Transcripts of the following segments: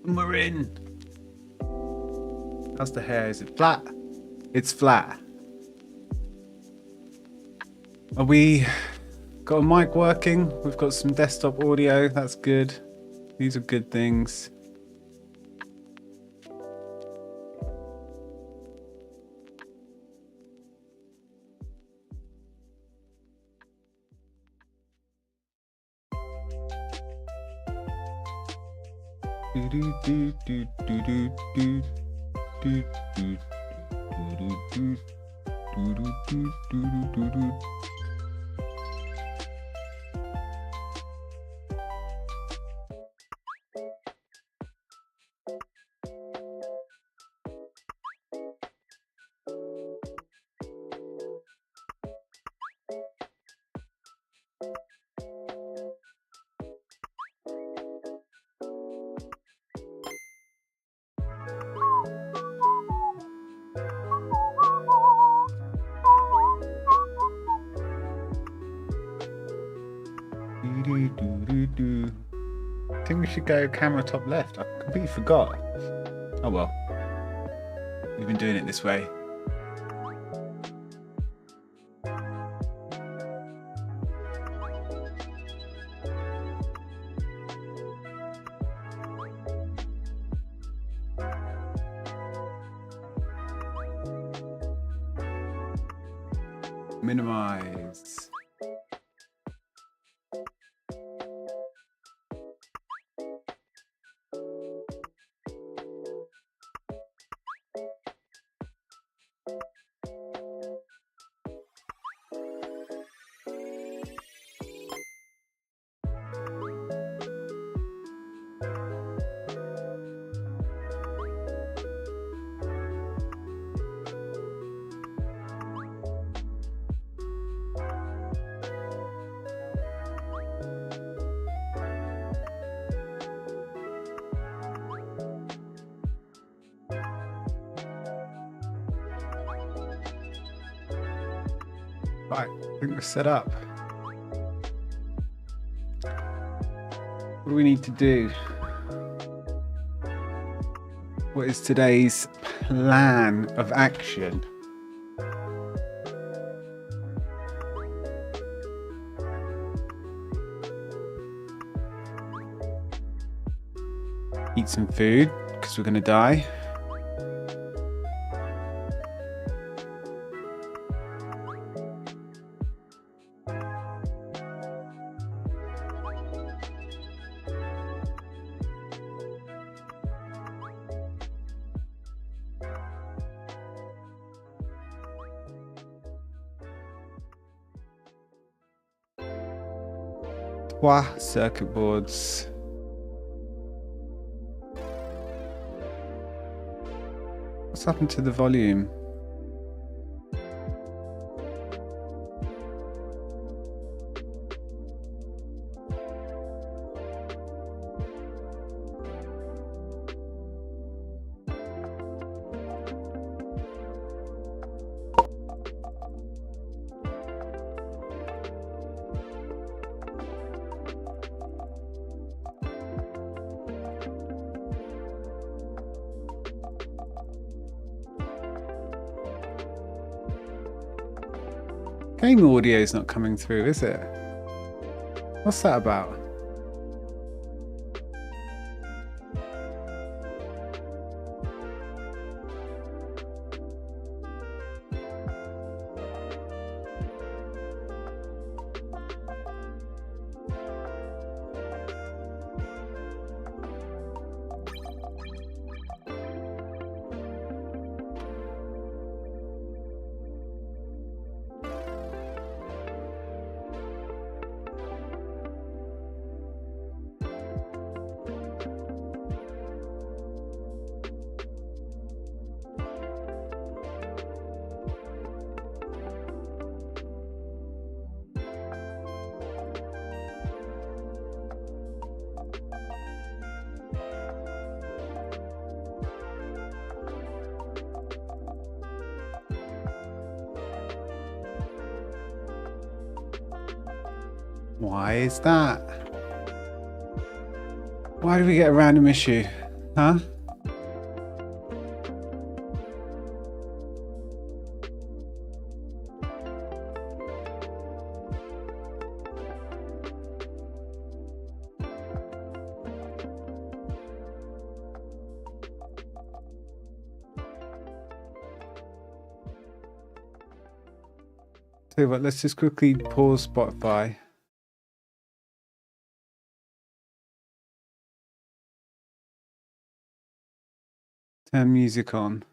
We're in. How's the hair? Is it flat? It's flat. Are we got a mic working? We've got some desktop audio. That's good. These are good things. I think we should go camera top left. I completely forgot. Oh well. We've been doing it this way. Minimize. Right, I think we're set up. What do we need to do? What is today's plan of action? Eat some food, because we're going to die. Circuit boards. What's happened to the volume? Game audio is not coming through, is it? What's that about? Why is that? Why do we get a random issue? Huh? Tell you what, let's just quickly pause Spotify. Turn music on.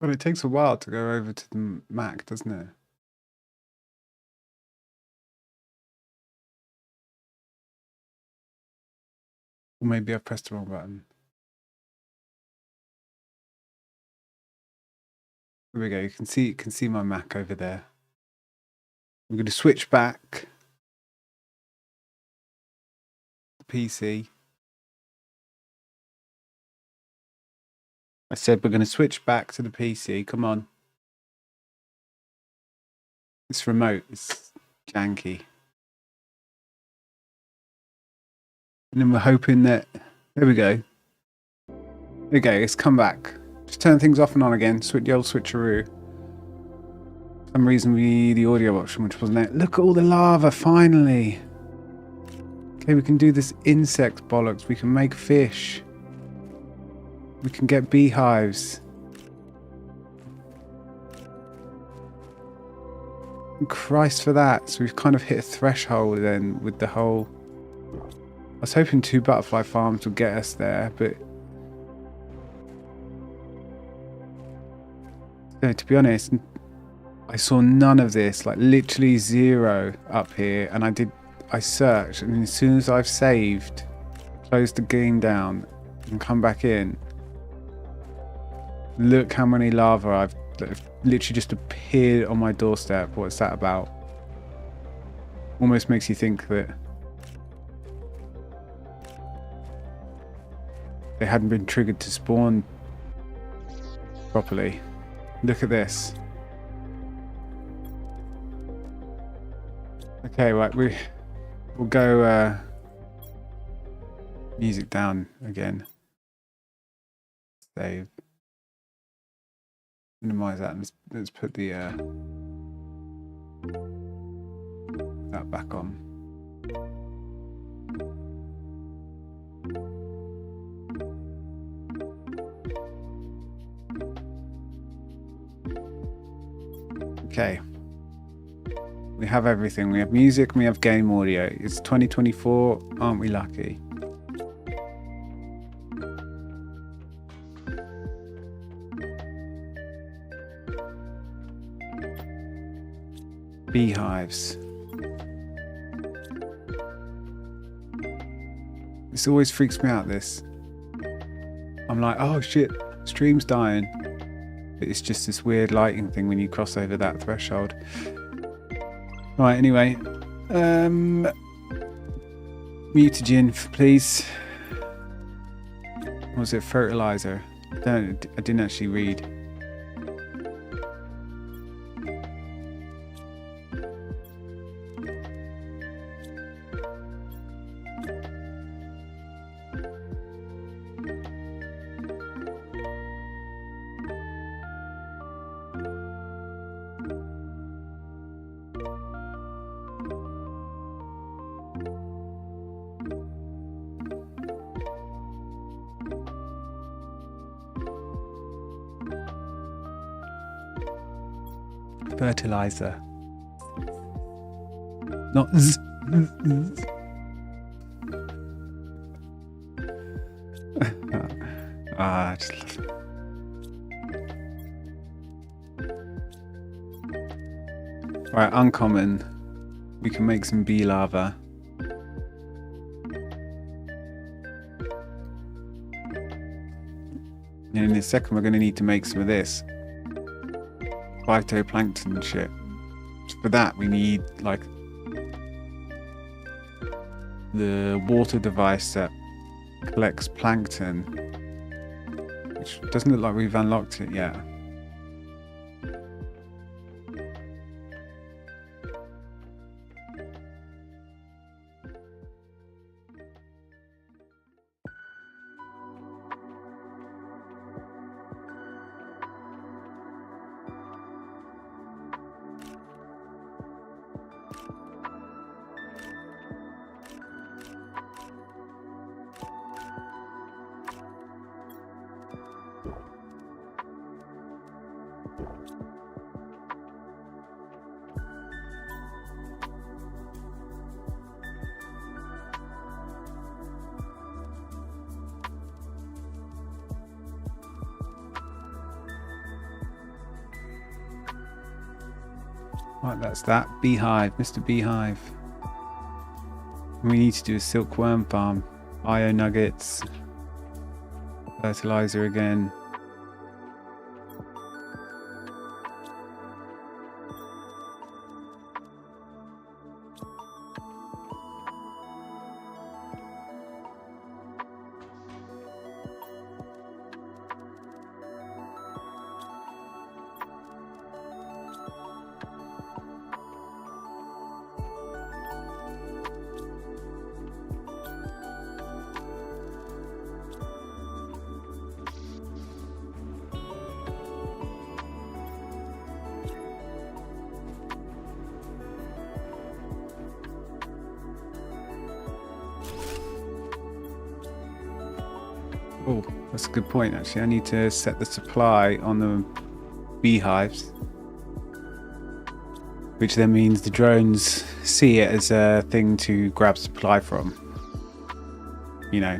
Well, it takes a while to go over to the Mac, doesn't it? Or maybe I pressed the wrong button. There we go. You can see my Mac over there. We're going to switch back to PC. I said we're going to switch back to the PC. Come on. This remote is janky. And then we're hoping that... There we go. There we go. It's come back. Just turn things off and on again. Switch the old switcheroo. For some reason we need the audio option, which wasn't it. Look at all the lava, finally. Okay, we can do this insect bollocks. We can make fish. We can get beehives. And Christ for that. So we've kind of hit a threshold then with the whole... I was hoping 2 butterfly farms would get us there, but... to be honest, I saw none of this, like literally 0 up here, and I searched, and as soon as I've saved, closed the game down, and come back in, look how many lava that have literally just appeared on my doorstep. What's that about? Almost makes you think that they hadn't been triggered to spawn properly. Look at this. Okay, right, we'll go music down again. Save. Minimize that and let's put the that back on. Okay. We have everything. We have music, we have game audio. It's 2024, aren't we lucky? Beehives. This always freaks me out, this. I'm like, oh shit, stream's dying. But it's just this weird lighting thing when you cross over that threshold. Right, anyway. Mutagen, please. What was it? Fertilizer. I didn't actually read. Fertilizer. Not z. I just love it. Right, uncommon. We can make some bee larva. And in a second, we're going to need to make some of this phytoplankton shit. For that, we need like the water device that collects plankton, which doesn't look like we've unlocked it yet. Right, that's that. Beehive, Mr. Beehive. We need to do a silkworm farm. Bio nuggets. Fertilizer again. Oh, that's a good point actually. I need to set the supply on the beehives, which then means the drones see it as a thing to grab supply from. You know,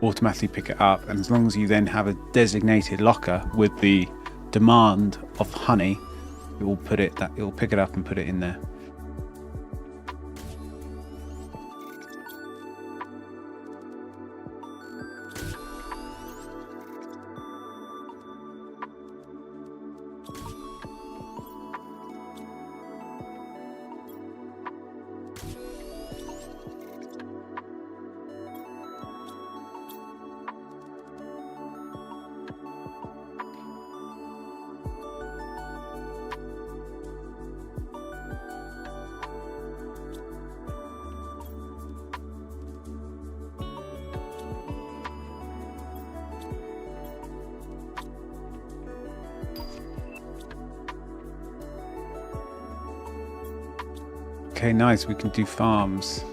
automatically pick it up, and as long as you then have a designated locker with the demand of honey, it will pick it up and put it in there. Okay, nice. We can do farms.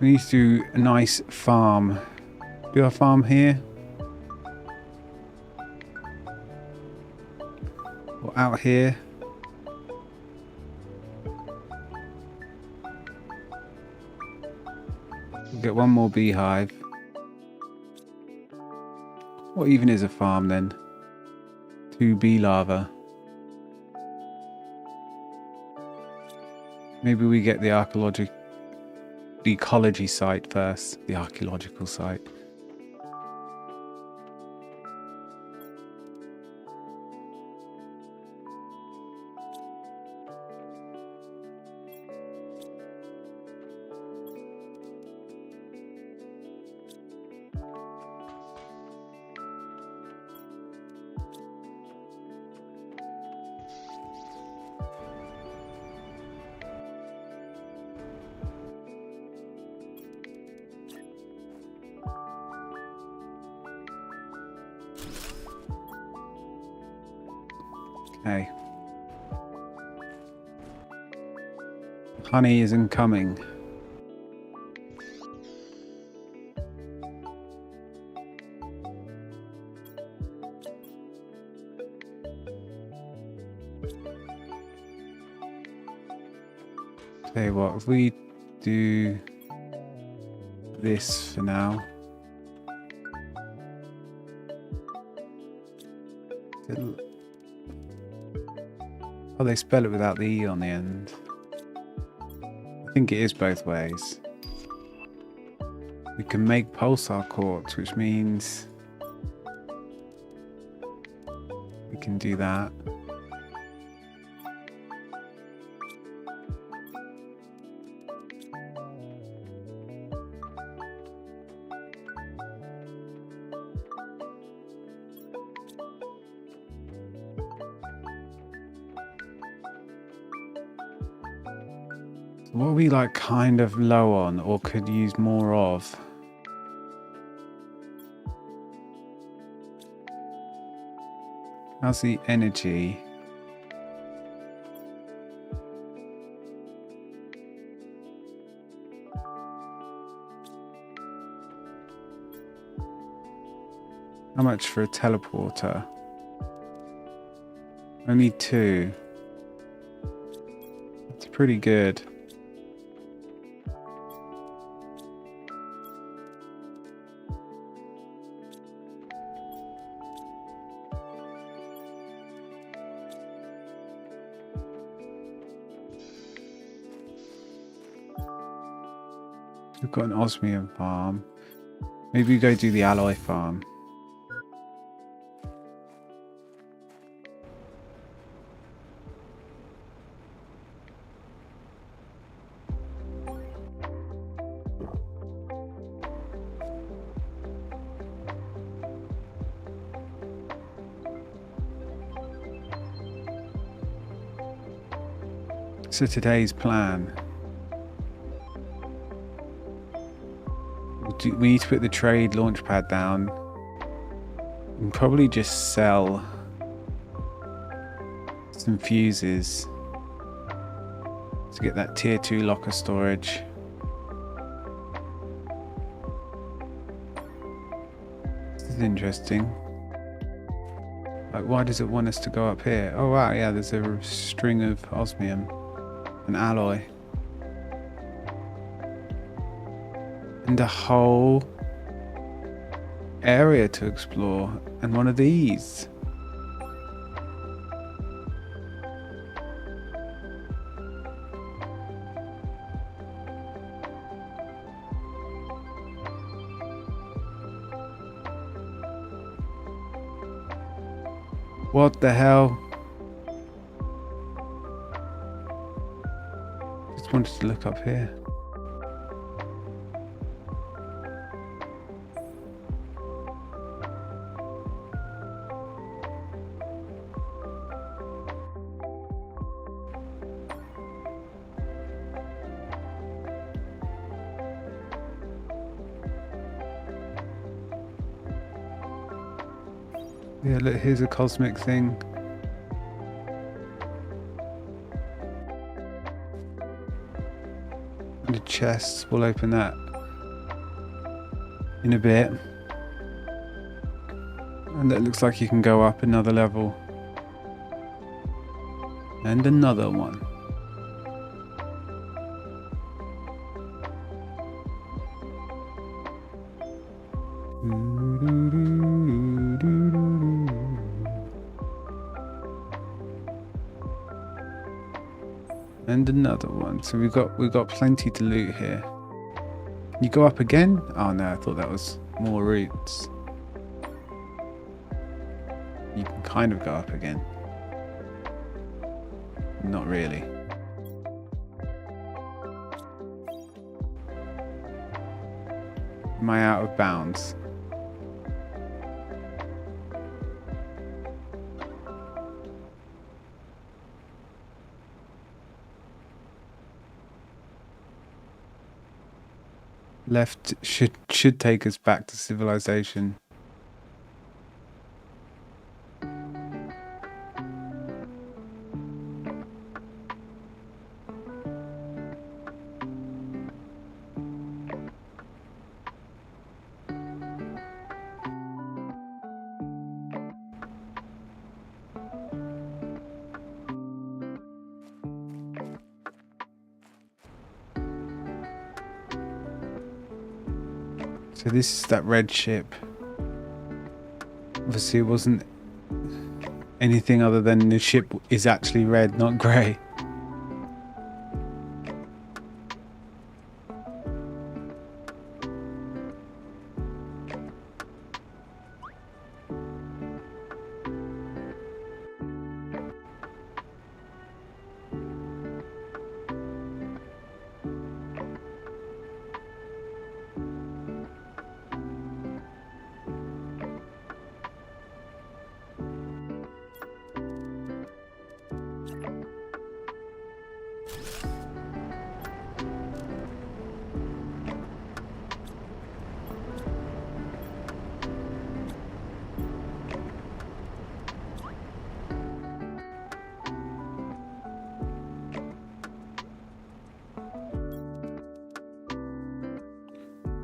We need to do a nice farm. Do our farm here. Or out here. We'll get one more beehive. What even is a farm then? 2B lava. Maybe we get the ecology site first. The archaeological site. Okay. Honey isn't coming. Tell you what, if we do this for now. Oh, they spell it without the E on the end. I think it is both ways. We can make pulsar quartz, which means we can do that. What are we like kind of low on or could use more of? How's the energy? How much for a teleporter? Only 2. That's pretty good. We've got an osmium farm. Maybe we go do the alloy farm. So today's plan. We need to put the trade launch pad down and probably just sell some fuses to get that tier 2 locker storage. This is interesting. Like, why does it want us to go up here? Oh wow, yeah, there's a string of osmium, an alloy. And a whole area to explore, and one of these. What the hell? Just wanted to look up here. Yeah, look, here's a cosmic thing. And a chest, we'll open that in a bit. And it looks like you can go up another level. And another one. And another one. So we've got plenty to loot here. You go up again? Oh no, I thought that was more routes. You can kind of go up again. Not really. Am I out of bounds? Left should take us back to civilization. So this is that red ship. Obviously it wasn't anything other than the ship is actually red, not grey.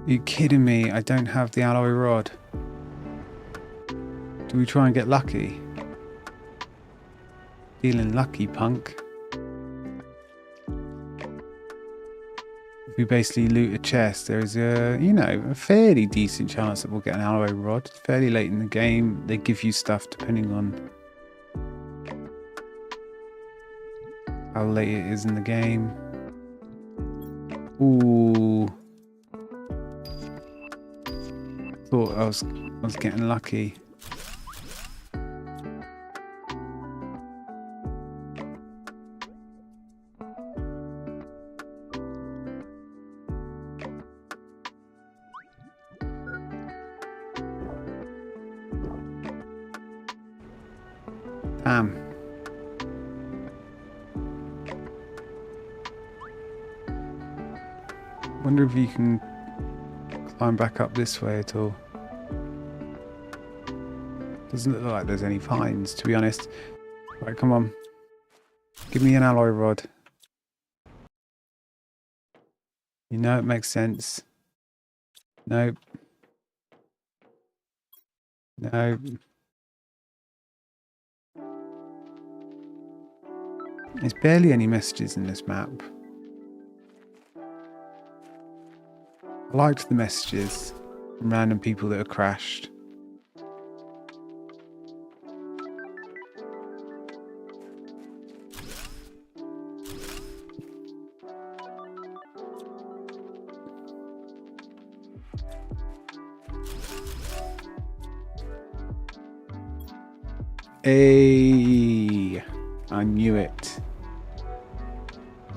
Are you kidding me? I don't have the alloy rod. Do we try and get lucky? Feeling lucky, punk. If we basically loot a chest, there is a fairly decent chance that we'll get an alloy rod. It's fairly late in the game. They give you stuff depending on how late it is in the game. Ooh. Thought I was getting lucky. Damn. Wonder if you can climb back up this way at all. Doesn't look like there's any vines, to be honest. Right, come on. Give me an alloy rod. You know it makes sense. Nope. Nope. There's barely any messages in this map. I liked the messages from random people that have crashed. Hey, I knew it.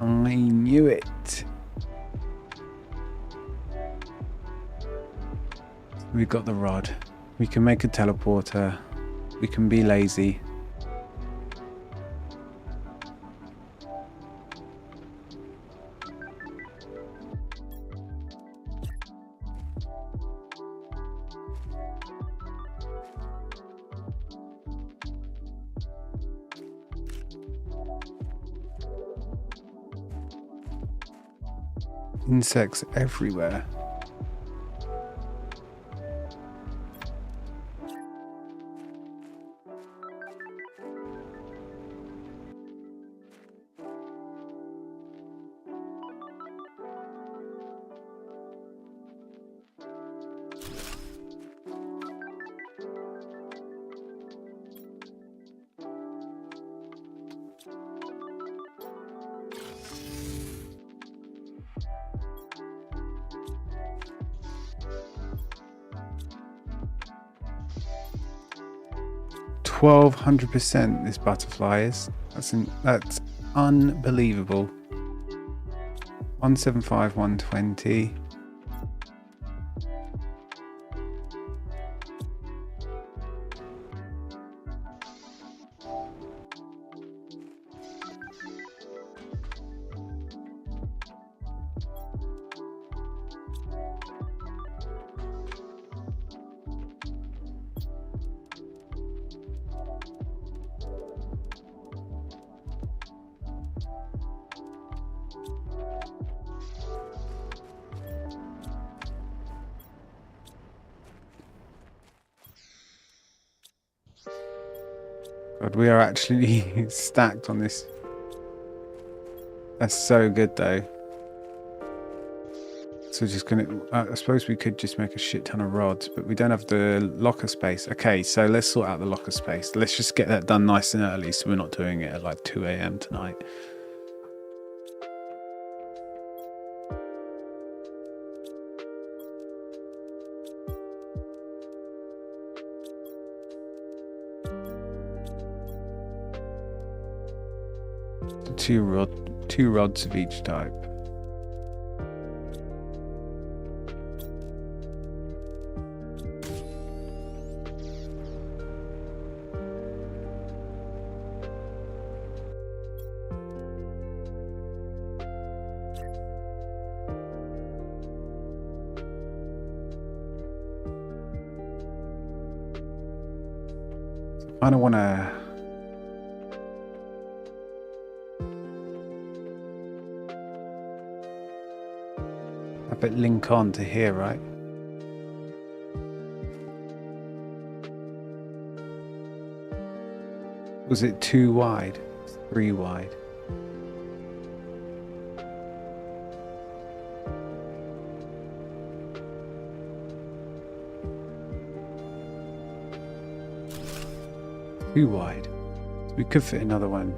I knew it. We've got the rod. We can make a teleporter. We can be lazy. Insects everywhere. 1200% this butterfly is. That's unbelievable. 175, 120. God, we are actually stacked on this. That's so good though. So just gonna, I suppose we could just make a shit ton of rods, but we don't have the locker space. Okay, so let's sort out the locker space. Let's just get that done nice and early so we're not doing it at like 2 a.m. tonight. Two rods of each type. I don't want to. Have it link on to here, right? Was it 2 wide? 3 wide? Too wide. So we could fit another one.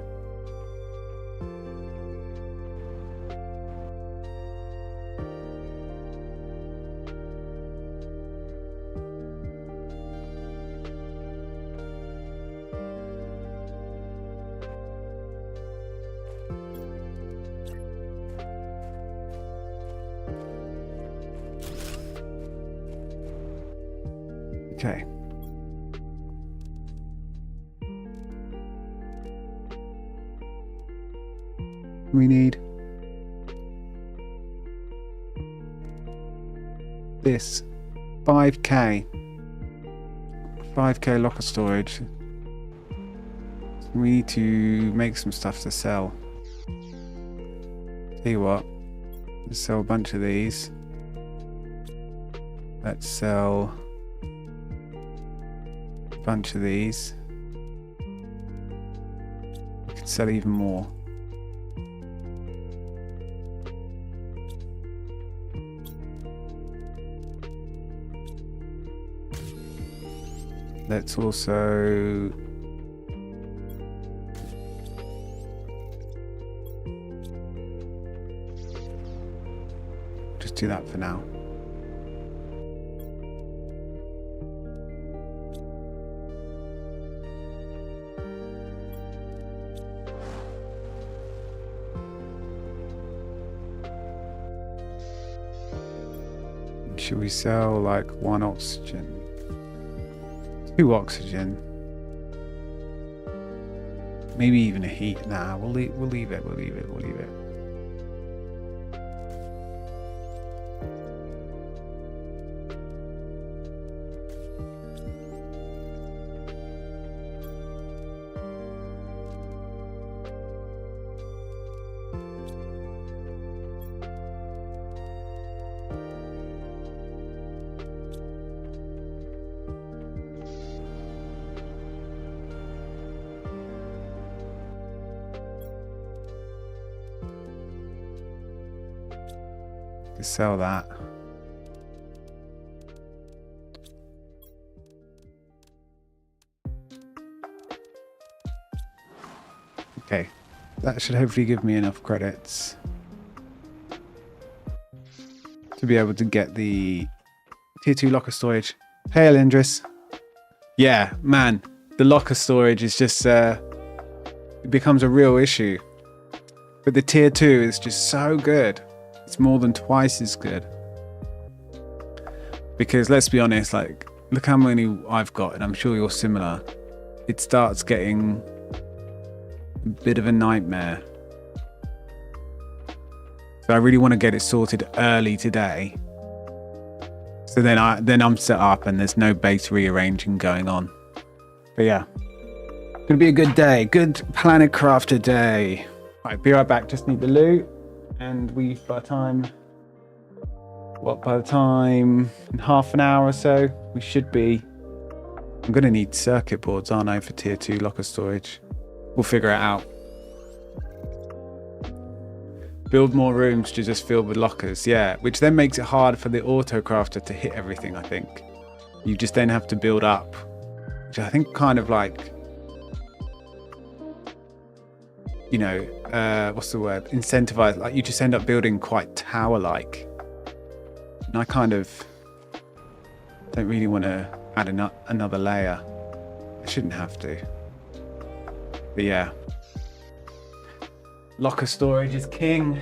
Okay. We need this 5k locker storage. We need to make some stuff to sell. Tell you what, let's sell a bunch of these. Let's sell a bunch of these. We could sell even more. Let's also just do that for now. Should we sell like 1 oxygen? 2 oxygen, maybe even a heat. Nah, we'll leave it. To sell that. Okay, that should hopefully give me enough credits to be able to get the tier 2 locker storage. Hey Alindris. Yeah, man, the locker storage is just it becomes a real issue. But the tier 2 is just so good. It's more than twice as good. Because let's be honest, like, look how many I've got, and I'm sure you're similar. It starts getting a bit of a nightmare. So I really want to get it sorted early today. So then I'm set up and there's no base rearranging going on. But yeah, gonna be a good day. Good Planet Crafter day. Right, be right back. Just need the loot, and by the time in half an hour or so, we should be. I'm gonna need circuit boards, aren't I, for tier 2 locker storage? We'll figure it out. Build more rooms to just fill with lockers, yeah, which then makes it hard for the auto crafter to hit everything. I think you just then have to build up, which I think kind of like, you know, what's the word? Incentivize. Like, you just end up building quite tower-like, and I kind of don't really want to add another layer. I shouldn't have to, but yeah. Locker storage is king.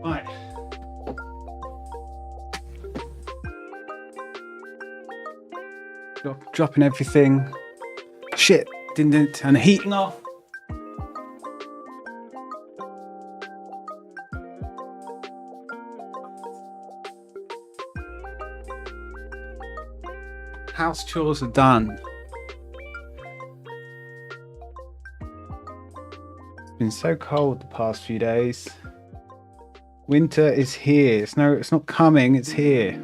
Right. Dropping everything. Shit, didn't turn the heating off. House chores are done. It's been so cold the past few days. Winter is here. It's not coming, it's here.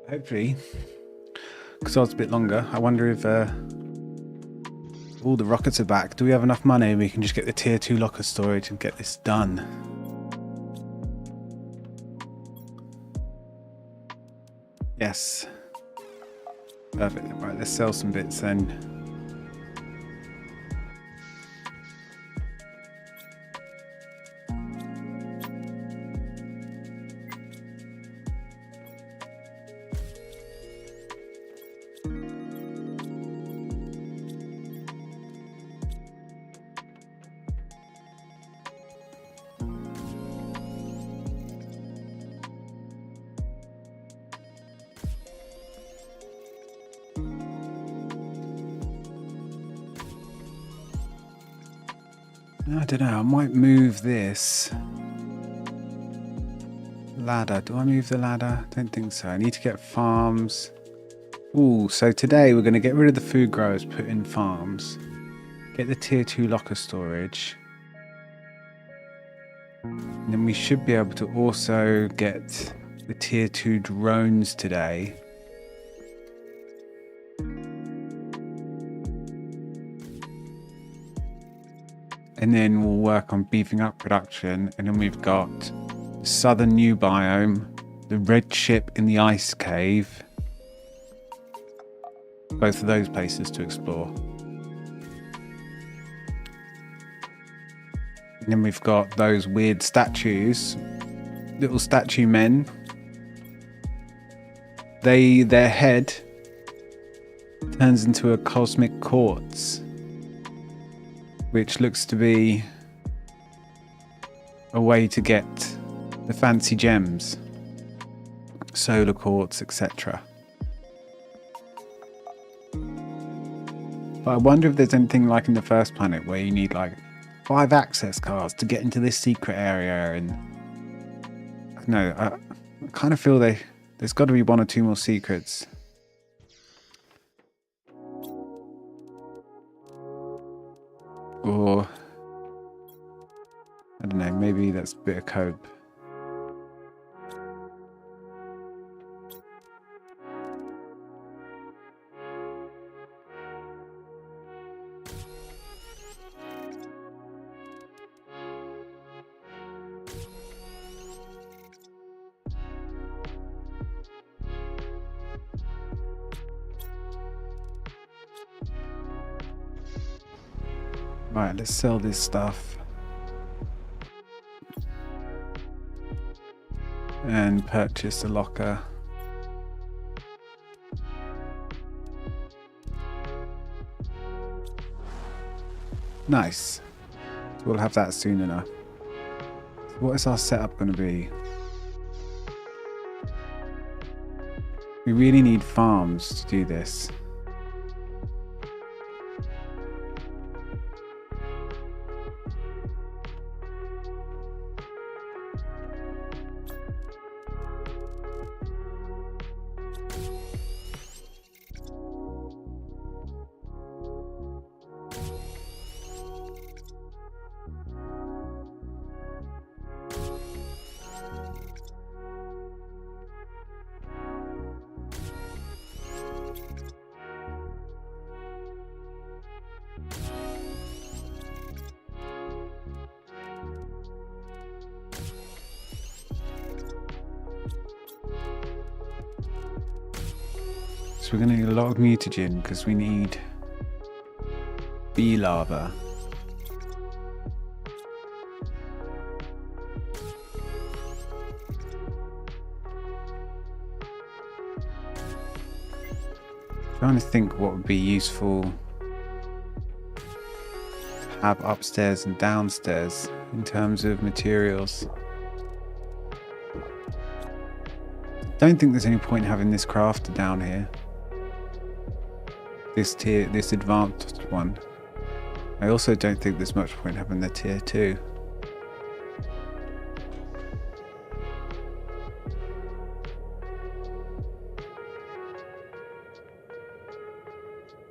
Hopefully, because I was a bit longer, I wonder if all the rockets are back. Do we have enough money? We can just get the tier 2 locker storage and get this done. Yes. Perfect. Right, let's sell some bits then. I don't know, I might move this ladder. Do I move the ladder? I don't think so. I need to get farms. Ooh, so today we're going to get rid of the food growers, put in farms. Get the tier 2 locker storage. And then we should be able to also get the tier 2 drones today. And then we'll work on beefing up production. And then we've got the southern new biome, the red ship in the ice cave. Both of those places to explore. And then we've got those weird statues, little statue men. Their head turns into a cosmic quartz, which looks to be a way to get the fancy gems, solar quartz, etc. But I wonder if there's anything like in the first planet where you need like 5 access cards to get into this secret area, and no, I kind of feel there's got to be 1 or 2 more secrets. Or I don't know, maybe that's a bit of cope. Right, let's sell this stuff. And purchase a locker. Nice. We'll have that soon enough. So what is our setup going to be? We really need farms to do this. So we're going to need a lot of mutagen because we need bee larva. Trying to think what would be useful to have upstairs and downstairs in terms of materials. Don't think there's any point having this crafter down here. This advanced one. I also don't think there's much point having the tier 2.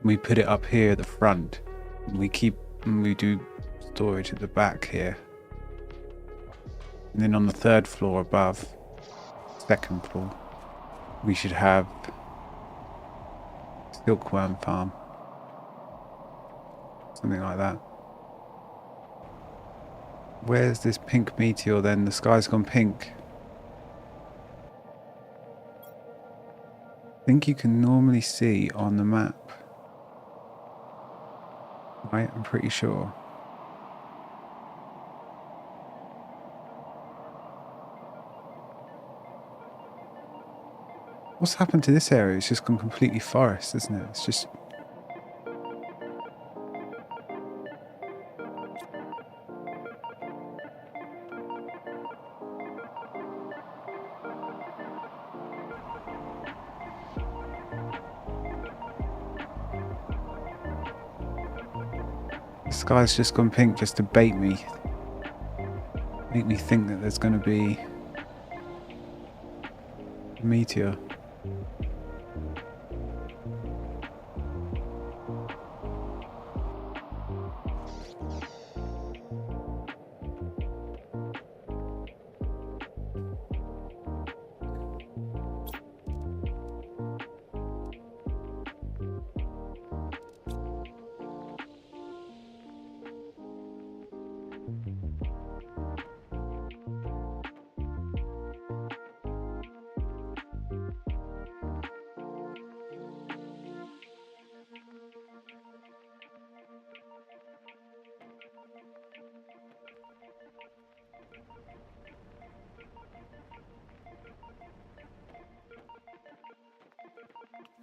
We put it up here at the front, and we do storage at the back here. And then on the 3rd floor above, 2nd floor, we should have silkworm farm. Something like that. Where's this pink meteor then? The sky's gone pink. I think you can normally see on the map. Right, I'm pretty sure. What's happened to this area? It's just gone completely forest, isn't it? It's just... The sky's just gone pink just to bait me. Make me think that there's going to be a meteor.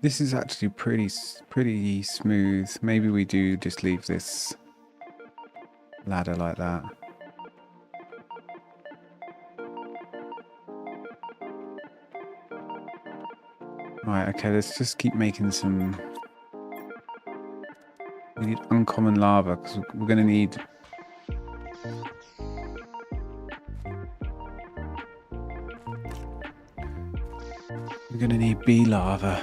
This is actually pretty smooth. Maybe we do just leave this ladder like that. Right, okay, let's just keep making some... We need uncommon lava, because we're going to need... We're going to need bee lava.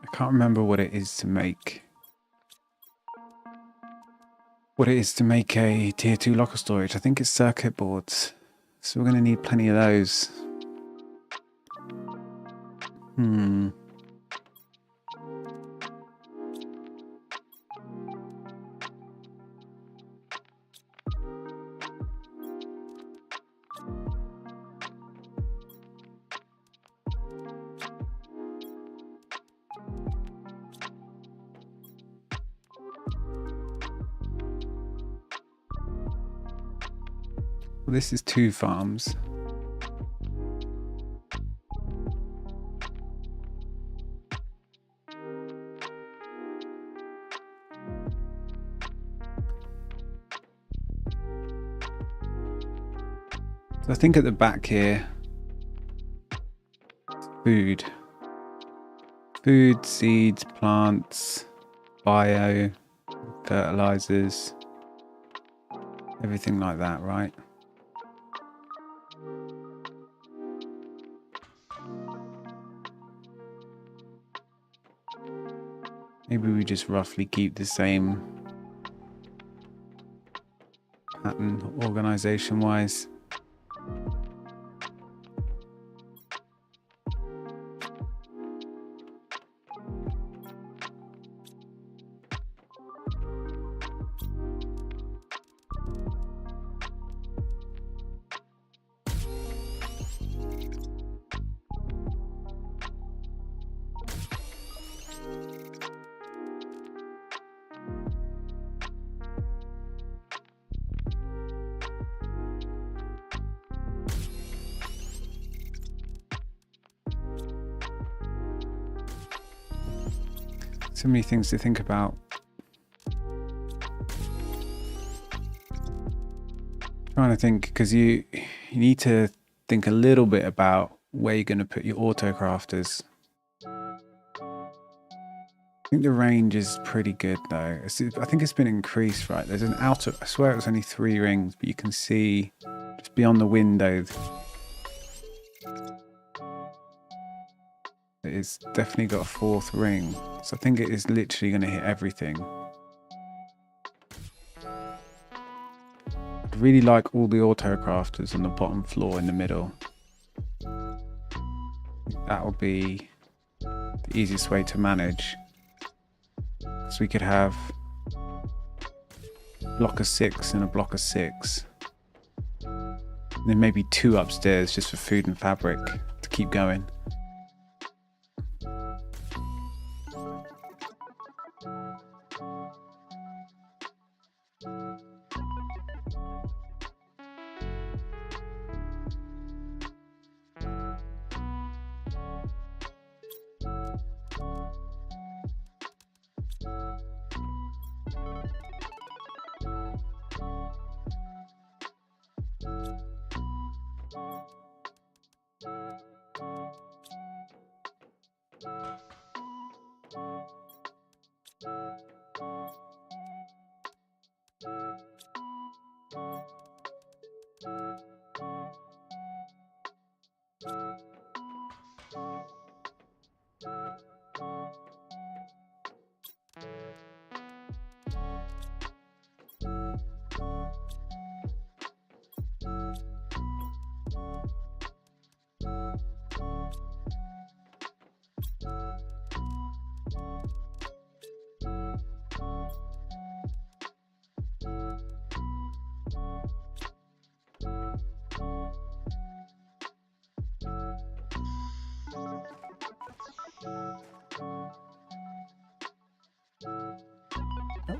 I can't remember what it is to make... What it is to make a tier 2 locker storage. I think it's circuit boards. So we're going to need plenty of those. Well, this is 2 farms. So I think at the back here, food, seeds, plants, bio, fertilizers, everything like that, right? Maybe we just roughly keep the same pattern organization wise. So many things to think about. Trying to think, because you need to think a little bit about where you're going to put your auto crafters. I think the range is pretty good though. I think it's been increased, right? There's an outer, I swear it was only 3 rings, but you can see just beyond the window. It's definitely got a 4th ring. So I think it is literally going to hit everything. I'd really like all the auto crafters on the bottom floor in the middle. That would be the easiest way to manage. So we could have a block of 6 and a block of 6. And then maybe 2 upstairs just for food and fabric to keep going.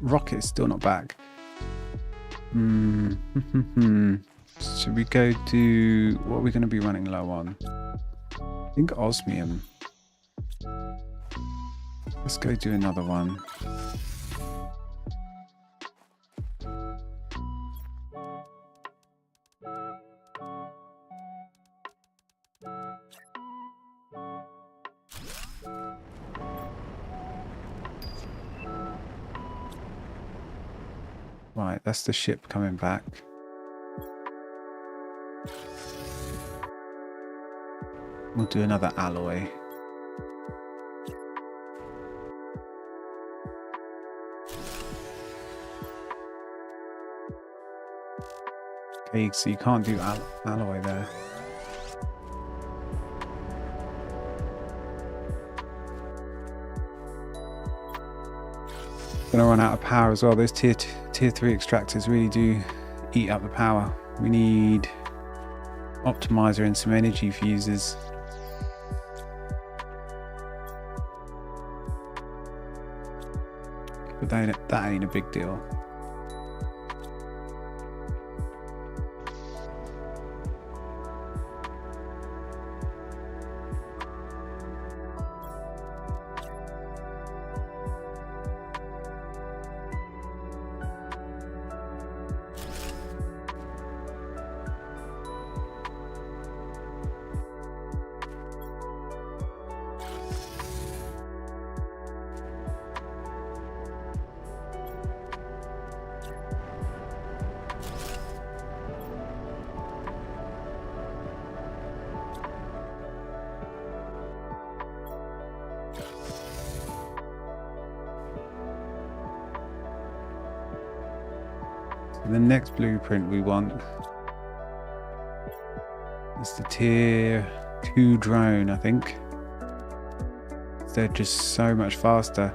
Rocket is still not back. Should we go do... What are we going to be running low on? I think osmium. Let's go do another one. Right, that's the ship coming back. We'll do another alloy. Okay, so you can't do alloy there. Gonna run out of power as well. Those tier 3 extractors really do eat up the power. We need optimizer and some energy fuses. But that ain't a big deal. So the next blueprint we want is the tier 2 drone, I think. They're just so much faster.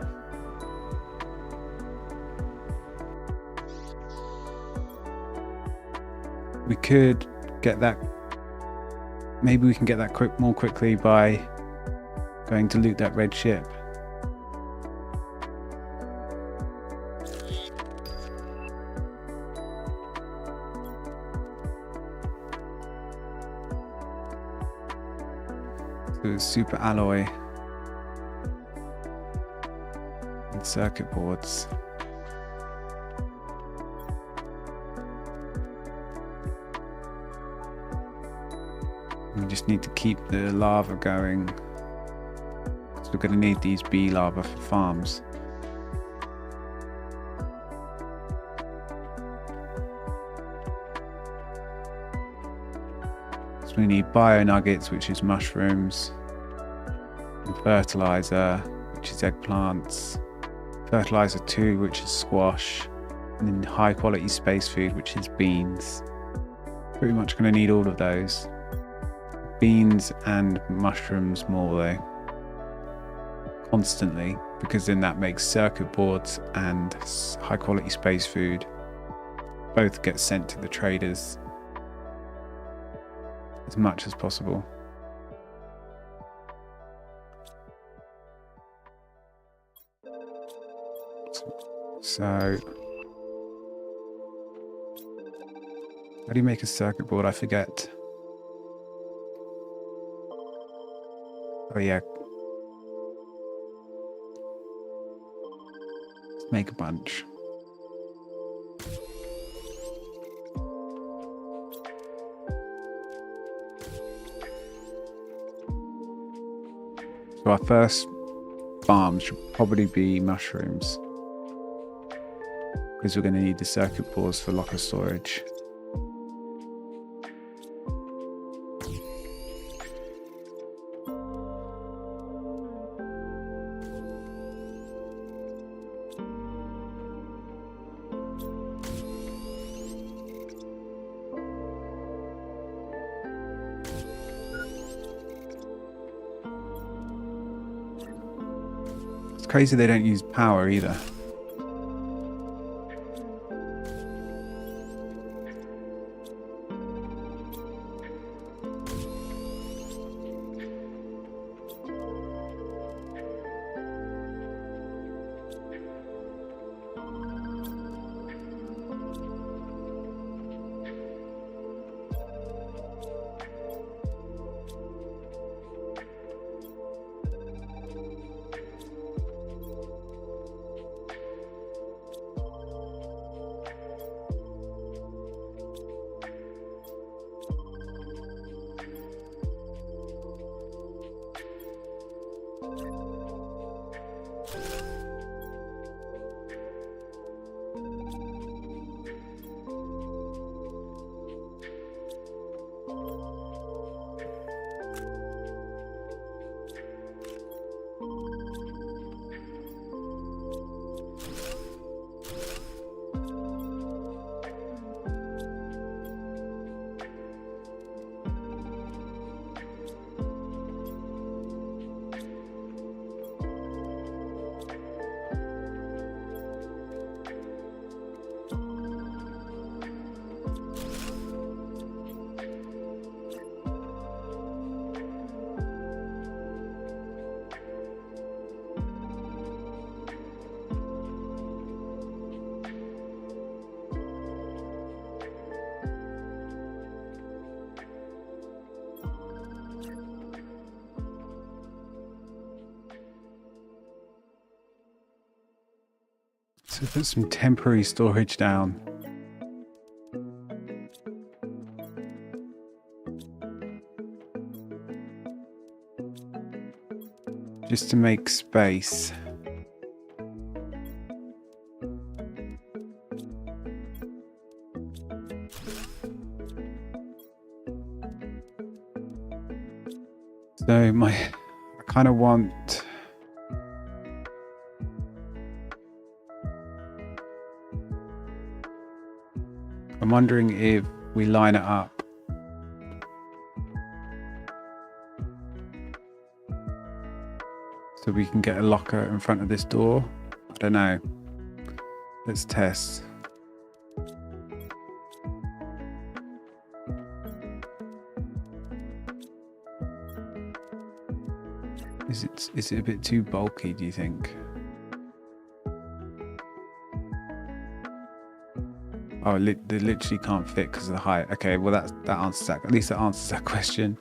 We could get that. Maybe we can get that more quickly by going to loot that red ship. So super alloy and circuit boards. We just need to keep the lava going, because we're going to need these bee lava for farms. So we need bio nuggets, which is mushrooms, and fertilizer, which is eggplants, fertilizer 2, which is squash, and then high quality space food, which is beans. Pretty much going to need all of those. Beans and mushrooms more though, constantly, because then that makes circuit boards and high quality space food both get sent to the traders as much as possible. So how do you make a circuit board? I forget. Oh yeah. Let's make a bunch. So our first farm should probably be mushrooms, because we're going to need the circuit boards for locker storage. It's crazy they don't use power either. So put some temporary storage down. Just to make space. So I kind of want I'm wondering if we line it up. So we can get a locker in front of this door. I don't know. Let's test. Is it a bit too bulky, do you think? Oh, they literally can't fit because of the height. Okay, well that answers that. At least that answers that question.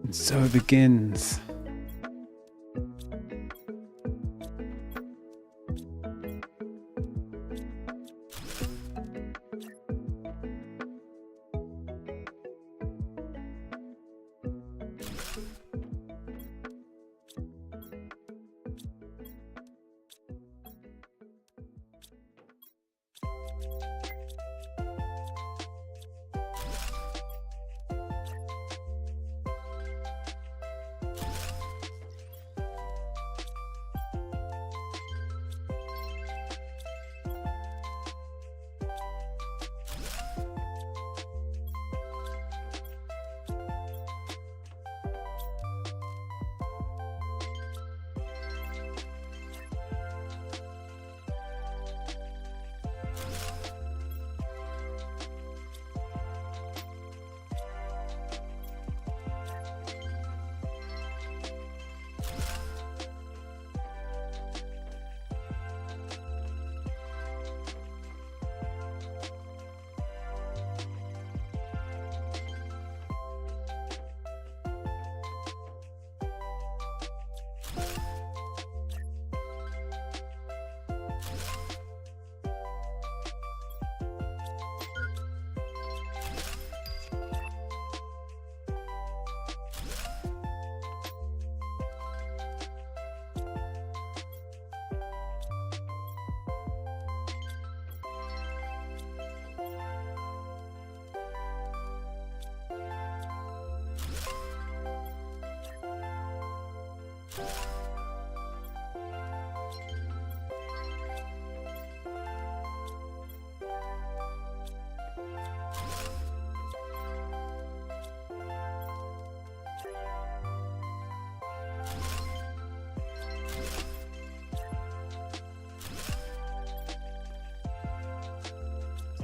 And so it begins.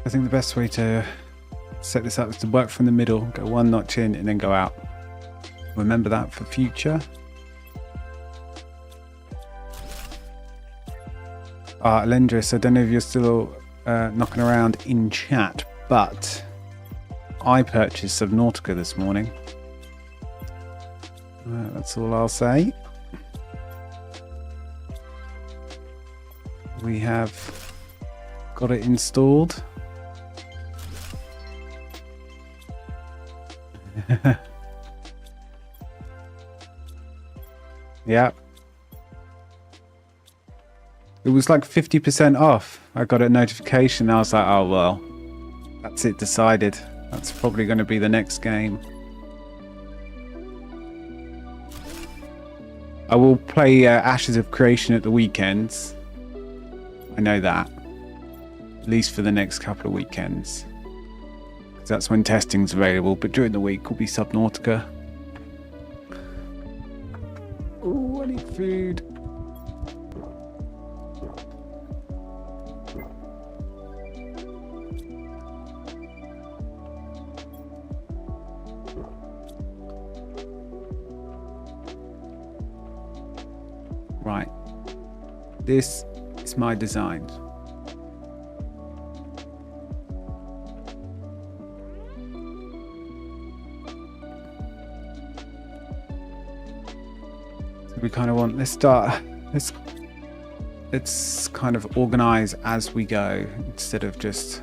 I think the best way to set this up is to work from the middle, go one notch in and then go out. Remember that for future. Alendris, I don't know if you're still knocking around in chat, but I purchased Subnautica this morning. That's all I'll say. We have got it installed. Yeah. It was like 50% off. I got a notification. I was like, oh, well, that's it decided. That's probably going to be the next game. I will play Ashes of Creation at the weekends. I know that. At least for the next couple of weekends. Because that's when testing's available. But during the week will be Subnautica. Oh, I need food. Right. This It's my design. So we kind of want, let's kind of organize as we go instead of just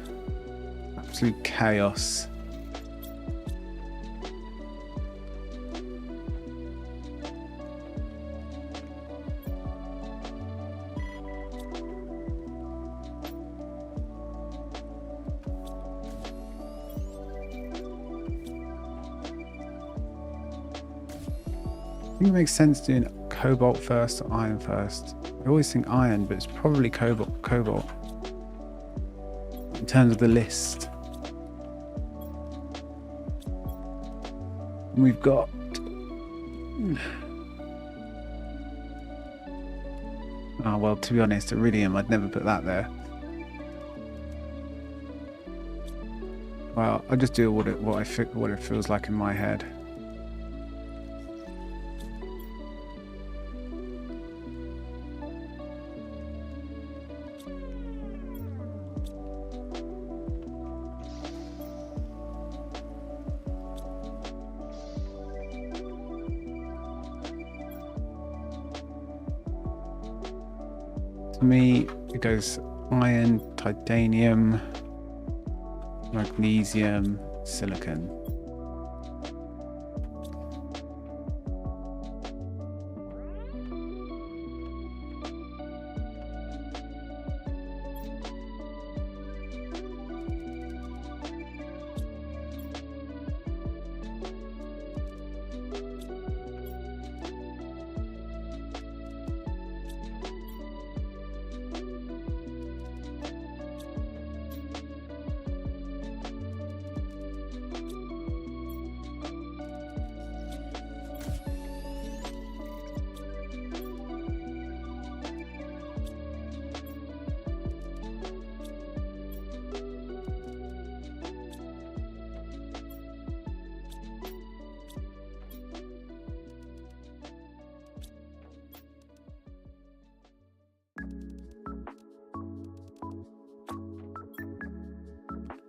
absolute chaos. I think it makes sense doing cobalt first or iron first. I always think iron, but it's probably cobalt in terms of the list. And we've got well, to be honest, iridium, I'd never put that there. Well, I'll just do what it feels like in my head. For me, it goes iron, titanium, magnesium, silicon.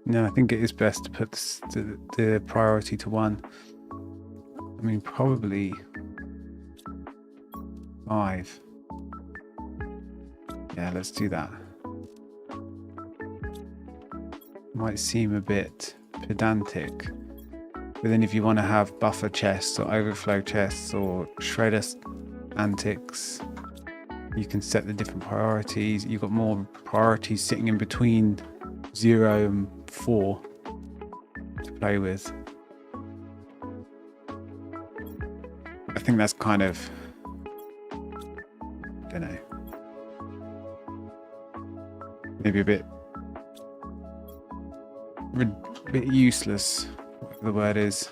No, I think it is best to put the priority to 1. I mean, probably 5. Yeah, let's do that. Might seem a bit pedantic, but then if you want to have buffer chests or overflow chests or shredder antics, you can set the different priorities. You've got more priorities sitting in between 0 and 4 to play with. I think that's kind of, I don't know, maybe a bit useless, whatever the word is.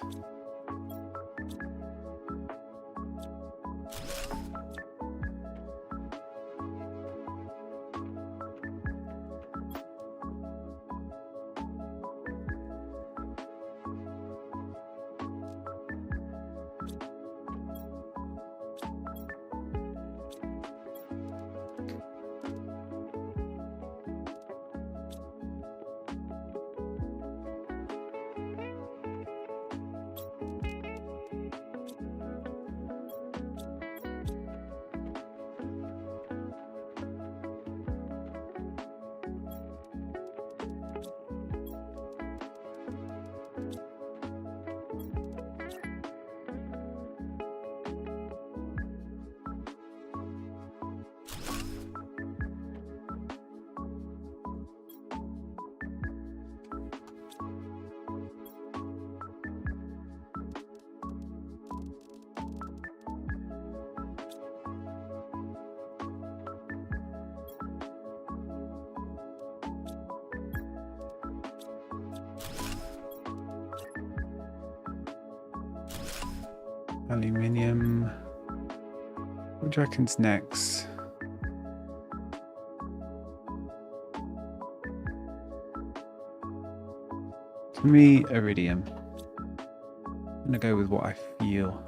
Aluminium. What do you reckon's next? To me, iridium. I'm gonna go with what I feel.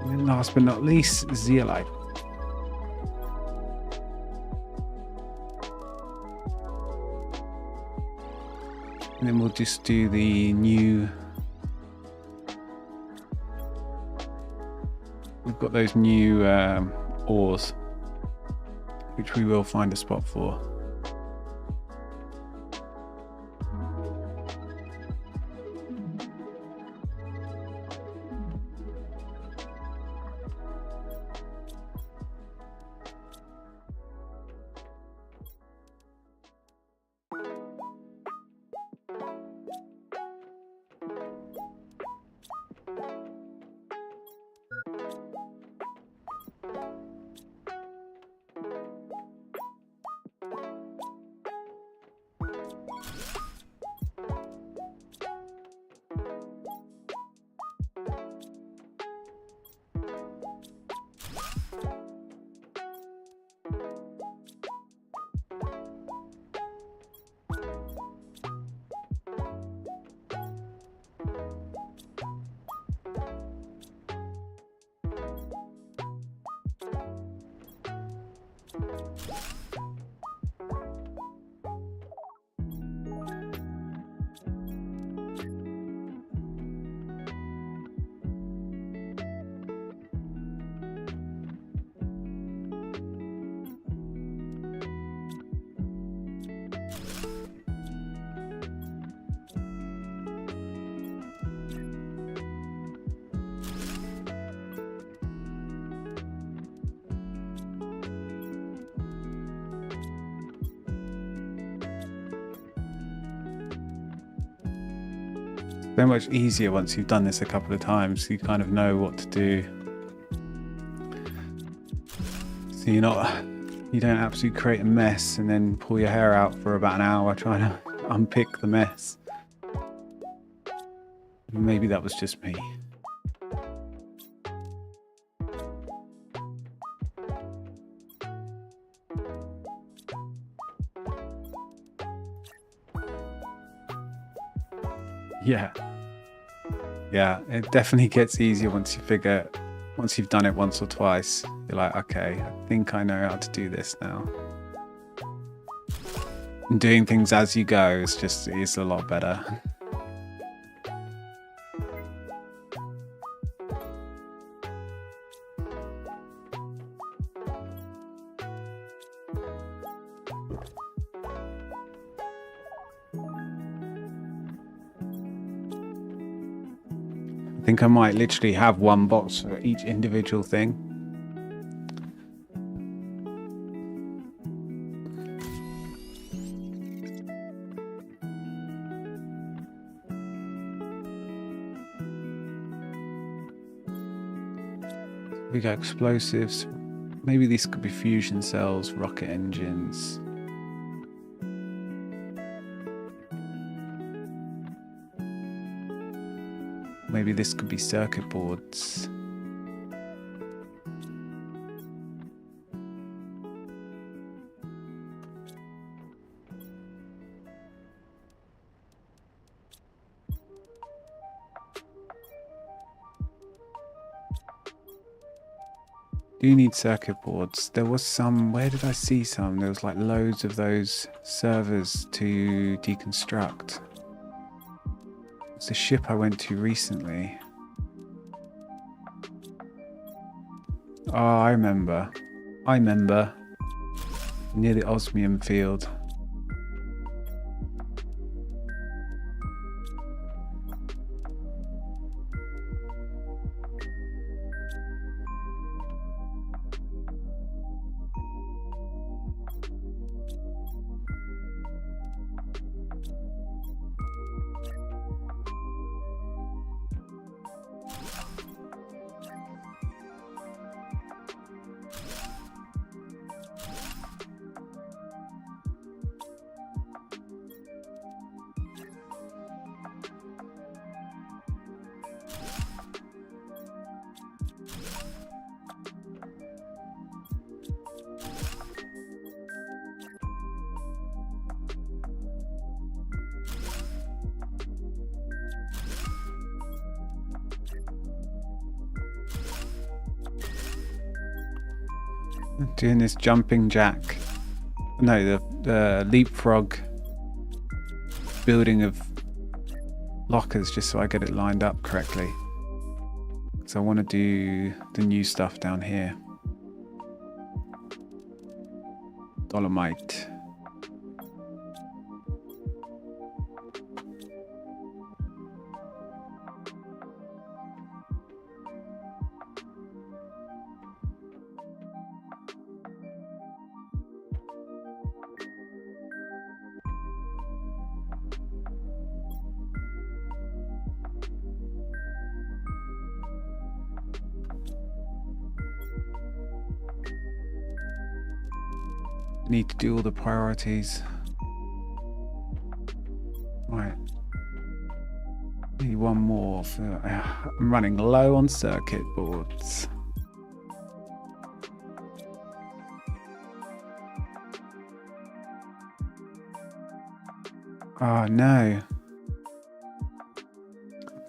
And last but not least, zeolite. And then we'll just do the new... We've got those new ores, which we will find a spot for. So much easier once you've done this a couple of times. You kind of know what to do. So you don't absolutely create a mess and then pull your hair out for about an hour trying to unpick the mess. Maybe that was just me. Yeah, it definitely gets easier once you've done it once or twice. You're like, okay, I think I know how to do this now. And doing things as you go is a lot better. I think I might literally have one box for each individual thing. We got explosives. Maybe these could be fusion cells, rocket engines. Maybe this could be circuit boards. Do need circuit boards. There was some, where did I see some? There was like loads of those servers to deconstruct. It's a ship I went to recently. Oh, I remember. Near the osmium field. Doing this jumping jack. No, the leapfrog building of lockers just so I get it lined up correctly. So I want to do the new stuff down here. Dolomite. Need to do all the priorities. Right. Need one more. I'm running low on circuit boards. Oh no.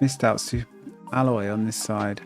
Missed out super alloy on this side.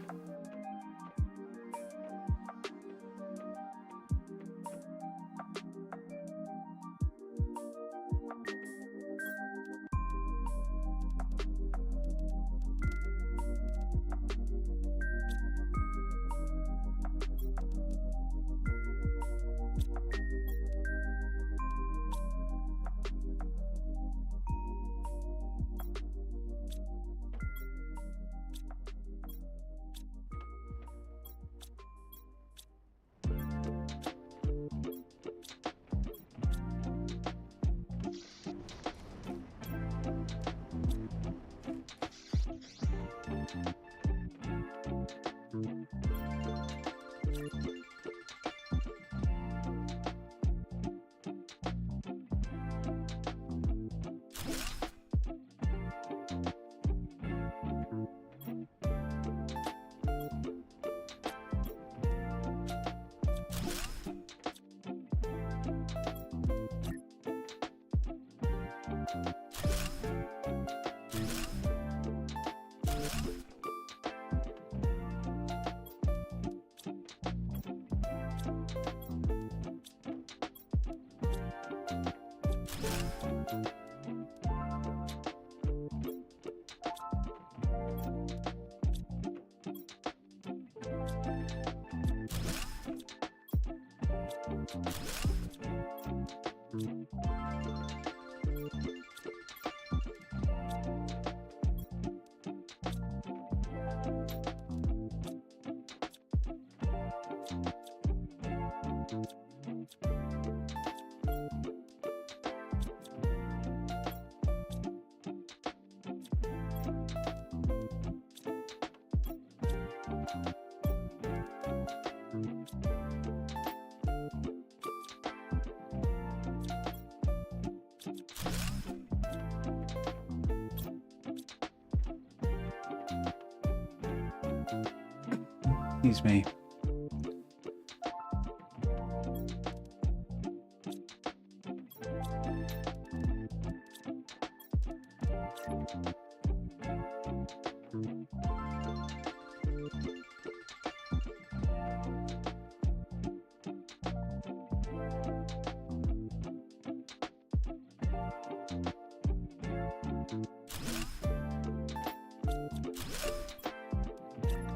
Excuse me.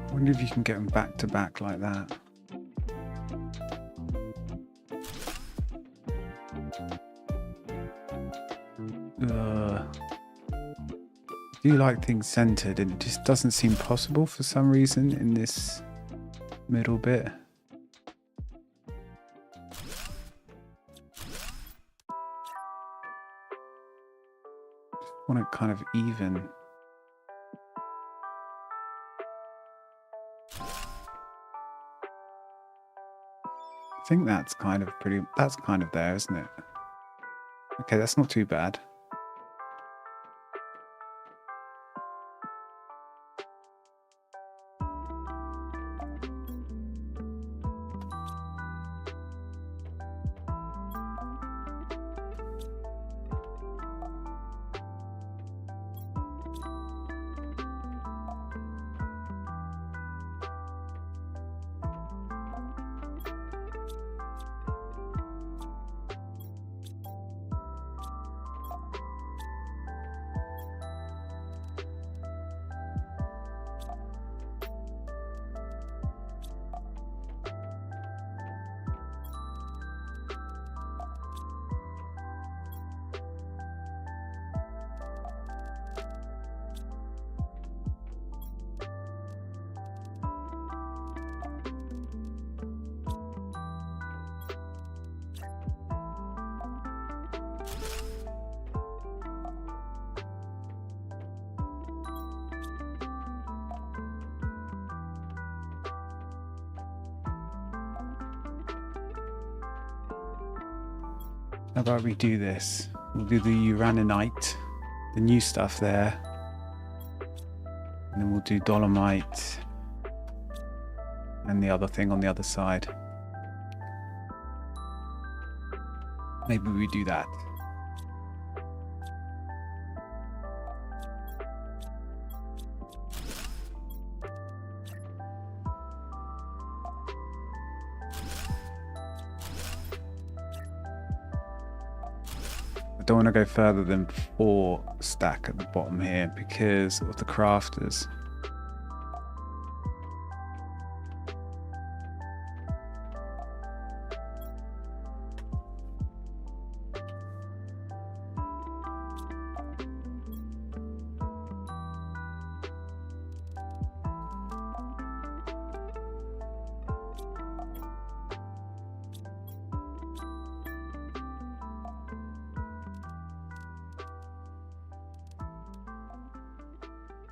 I wonder if you can get them back to back like that. I do like things centered, and it just doesn't seem possible for some reason in this middle bit. Want it kind of even. I think that's kind of there, isn't it? Okay, that's not too bad. How about we do this? We'll do the uraninite, the new stuff there. And then we'll do dolomite and the other thing on the other side. Maybe we do that. I don't want to go further than 4 stack at the bottom here because of the crafters.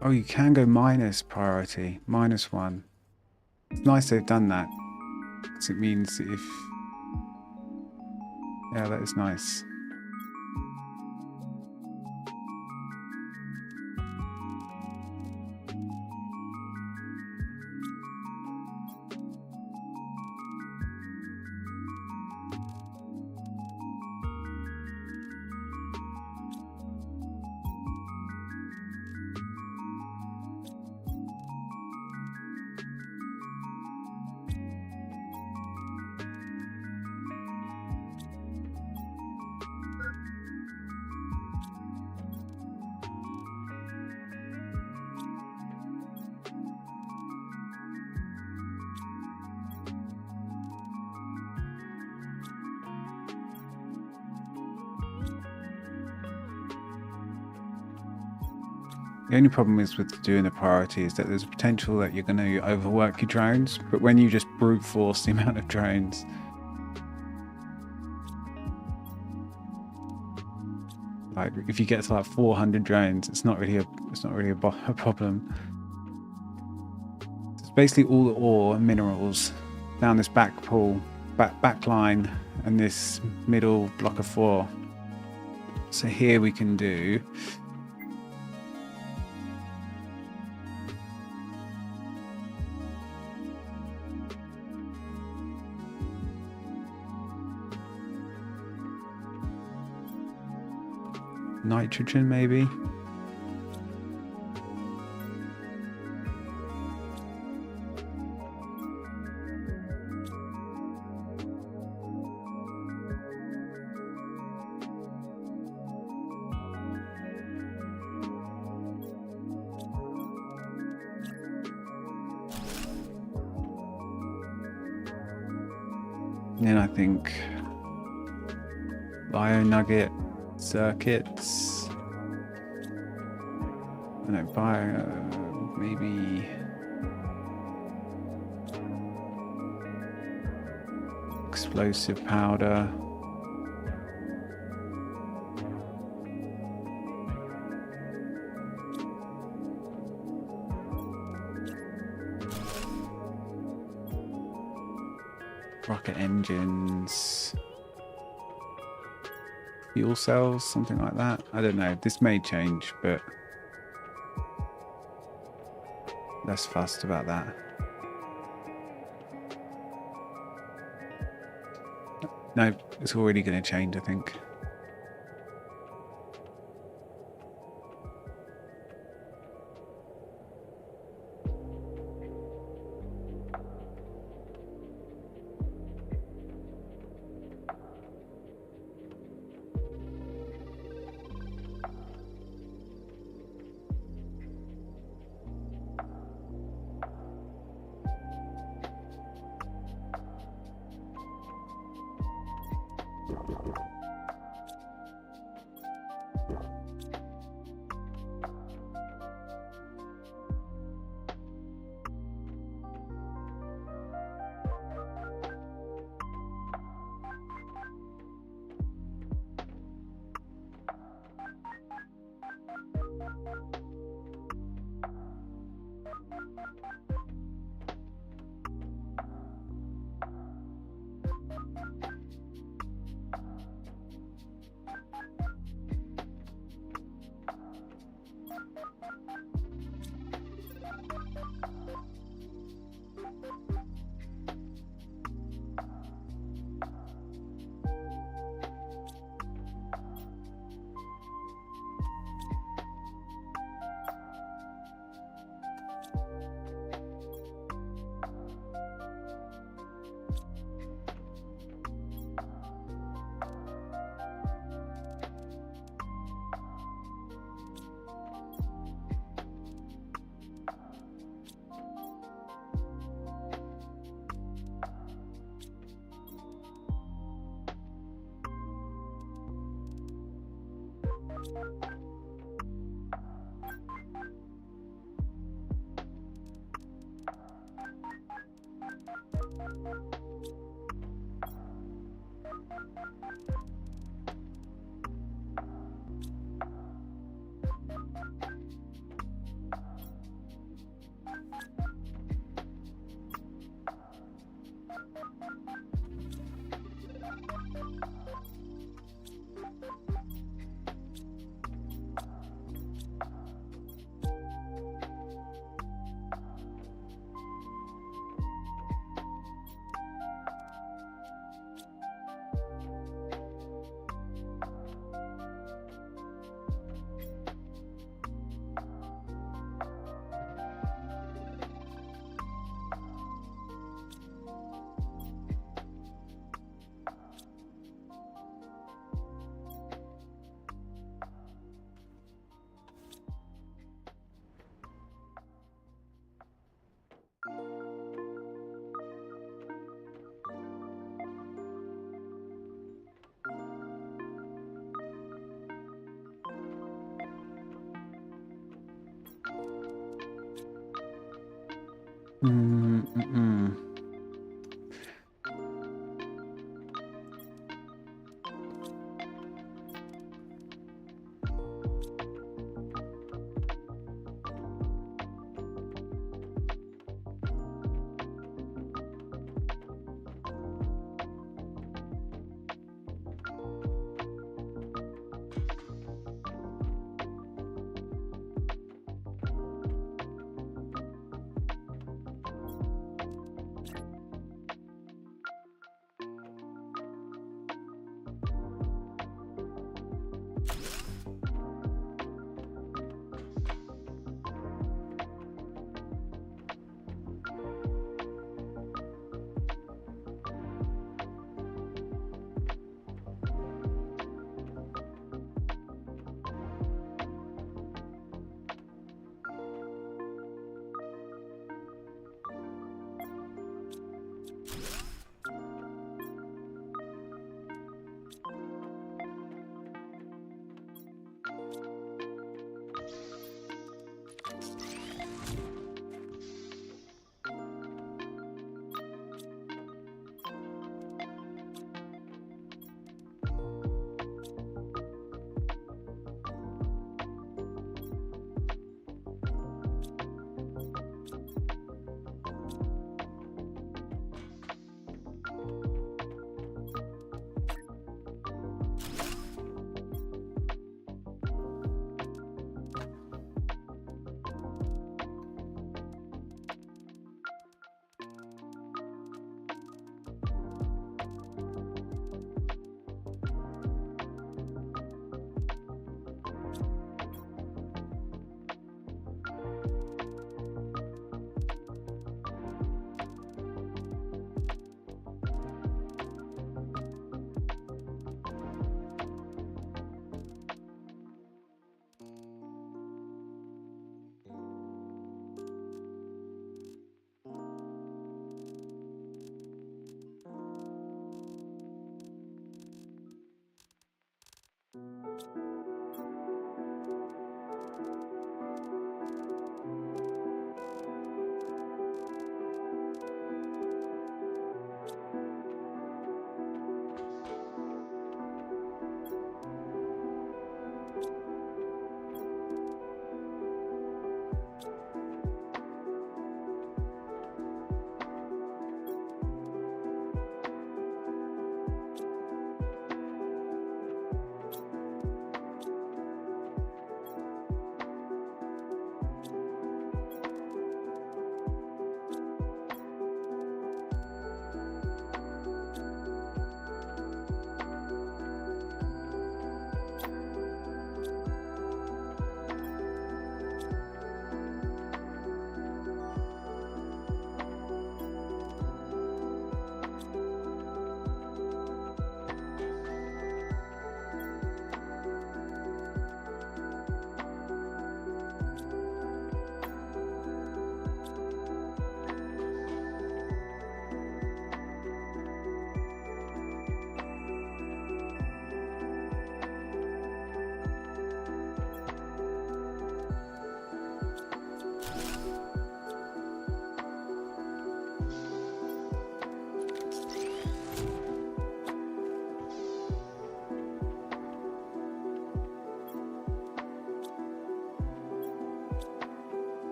Oh, you can go minus priority, -1. It's nice they've done that, because it means if... Yeah, that is nice. The only problem is with doing the priority is that there's a potential that you're going to overwork your drones, but when you just brute force the amount of drones, like if you get to like 400 drones, it's not really a problem. It's basically all the ore and minerals down this back line and this middle block of 4. So here we can do nitrogen maybe. Then I think bio nugget circuits. I don't bio, maybe explosive powder. Rocket engines, fuel cells, something like that. I don't know. This may change, but less fussed about that. No, it's already going to change, I think.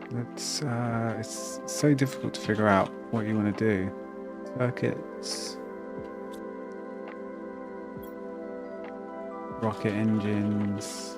It's so difficult to figure out what you want to do. Circuits, rocket engines.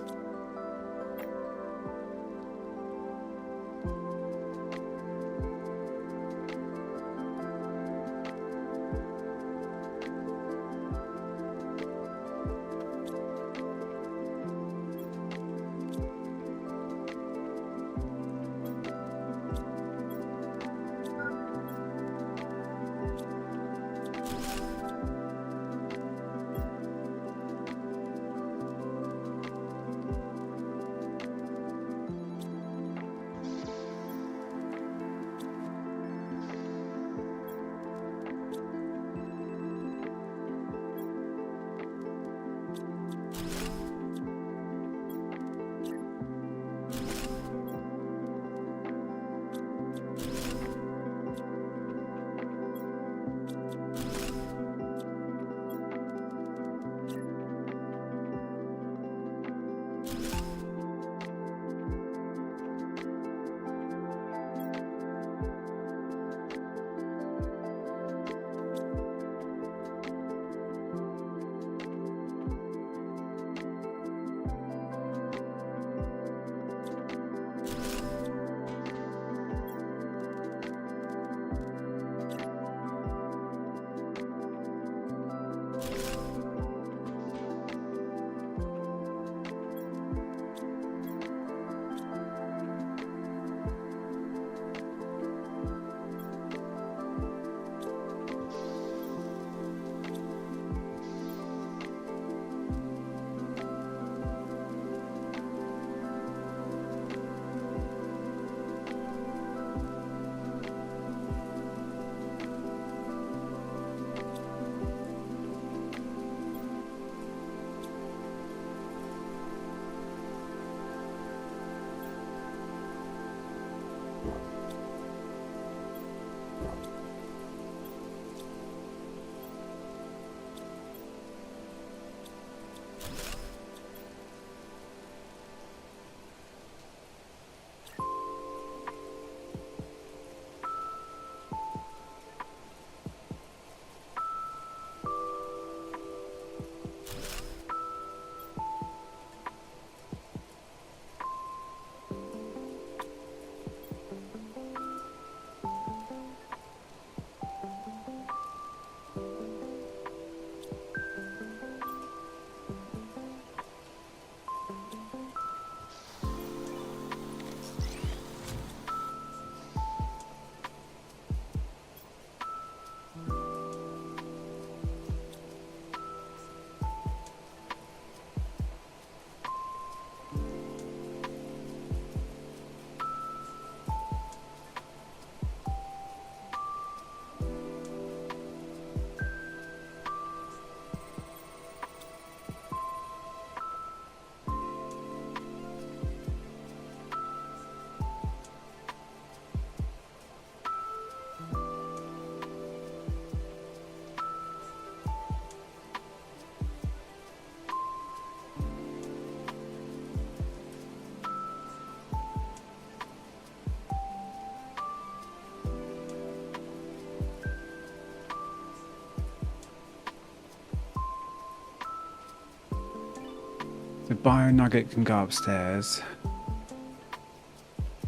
The bio nugget can go upstairs.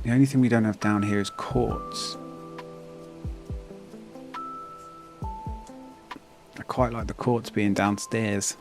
The only thing we don't have down here is quartz. I quite like the quartz being downstairs.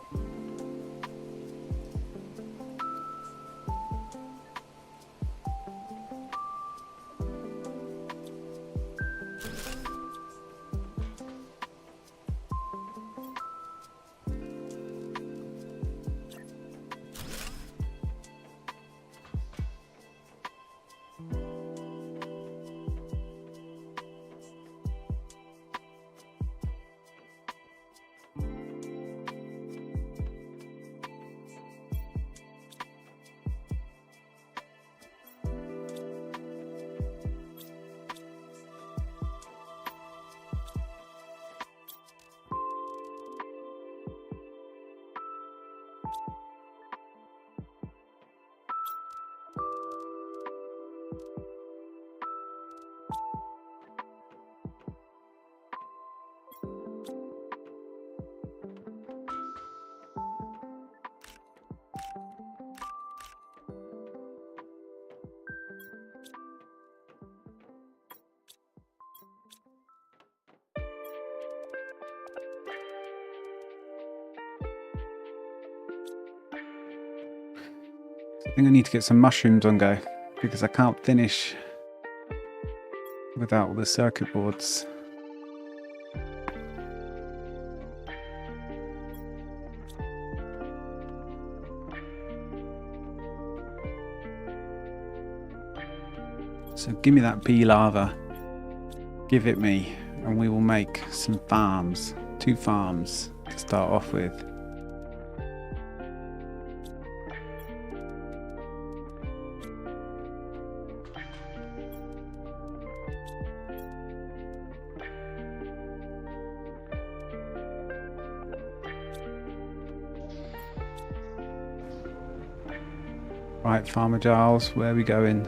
think I need to get some mushrooms on go because I can't finish without all the circuit boards. So give me that bee larva, give it me, and we will make some farms, 2 farms to start off with. Right, Farmer Giles, where are we going?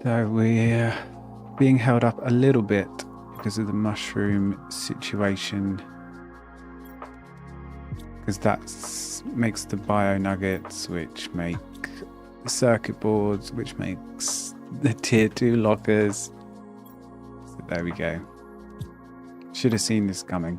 So we're being held up a little bit because of the mushroom situation, because that makes the bio nuggets, which make the circuit boards, which makes the tier 2 lockers. So there we go. Should have seen this coming.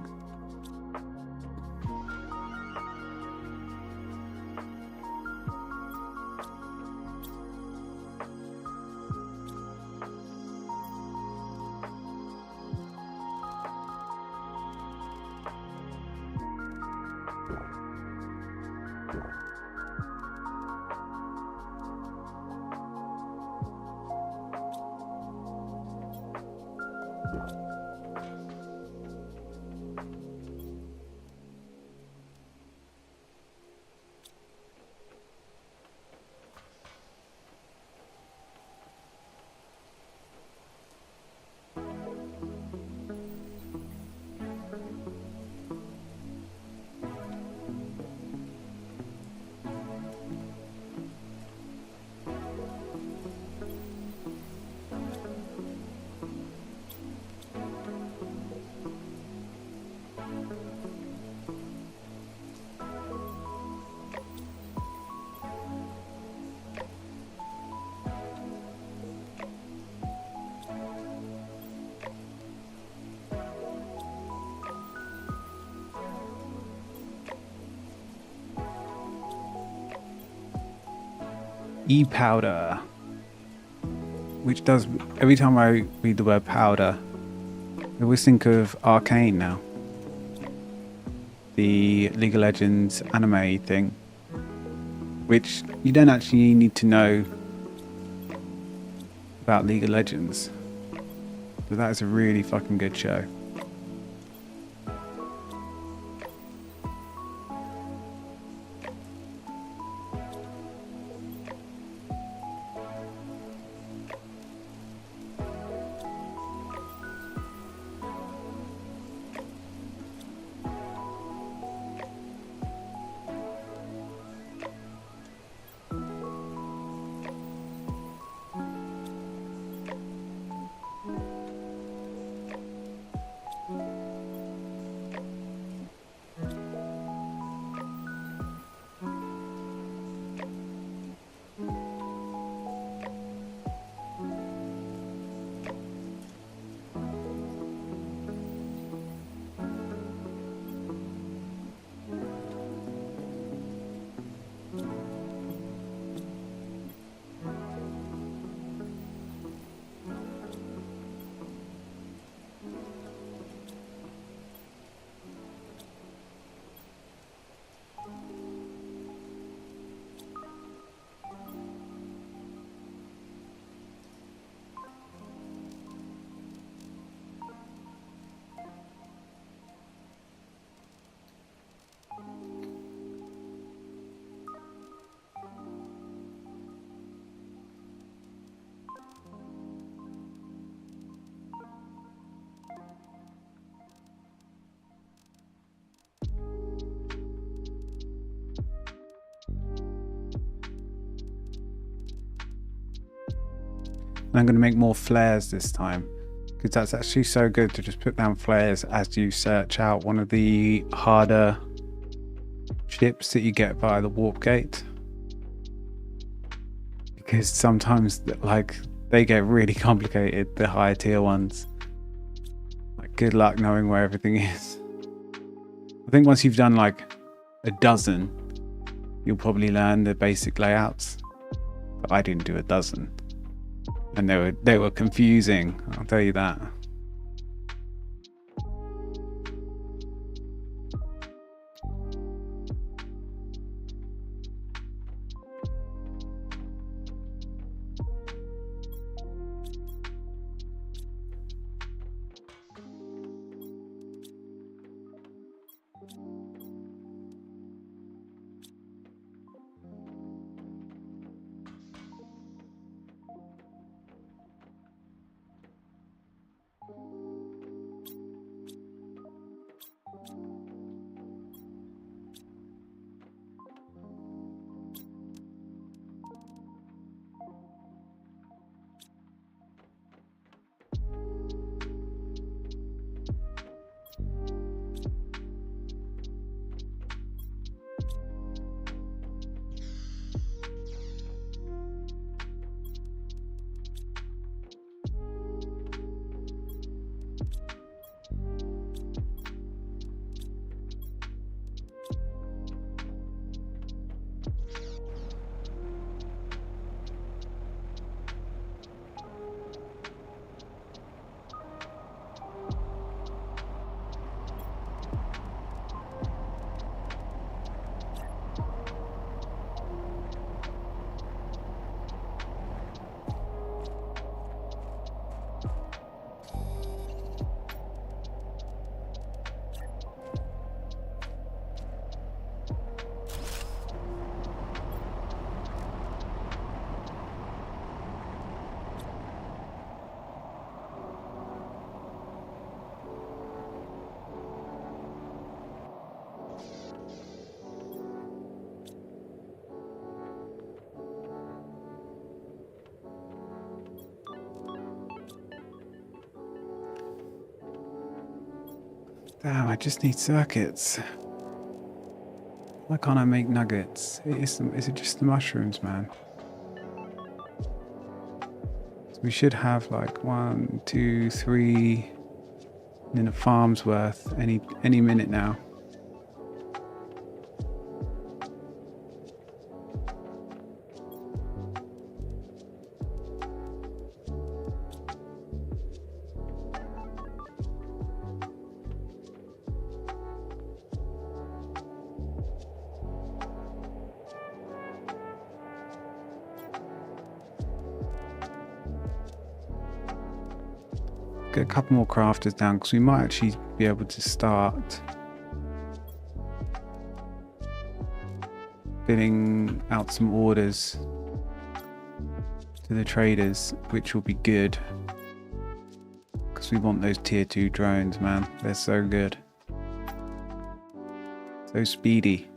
E-powder, which does, every time I read the word powder, I always think of Arcane now, the League of Legends anime thing, which you don't actually need to know about League of Legends, but that is a really fucking good show. And I'm going to make more flares this time, because that's actually so good to just put down flares as you search out one of the harder ships that you get via the warp gate. Because sometimes, like, they get really complicated, the higher tier ones. Like, good luck knowing where everything is. I think once you've done like a dozen, you'll probably learn the basic layouts. But I didn't do a dozen. And they were confusing, I'll tell you that. Damn, I just need circuits. Why can't I make nuggets? Is it just the mushrooms, man? So we should have like 1, 2, 3 in a farm's worth any minute now. Get a couple more crafters down because we might actually be able to start filling out some orders to the traders, which will be good because we want those tier 2 drones, man. They're so good, so speedy.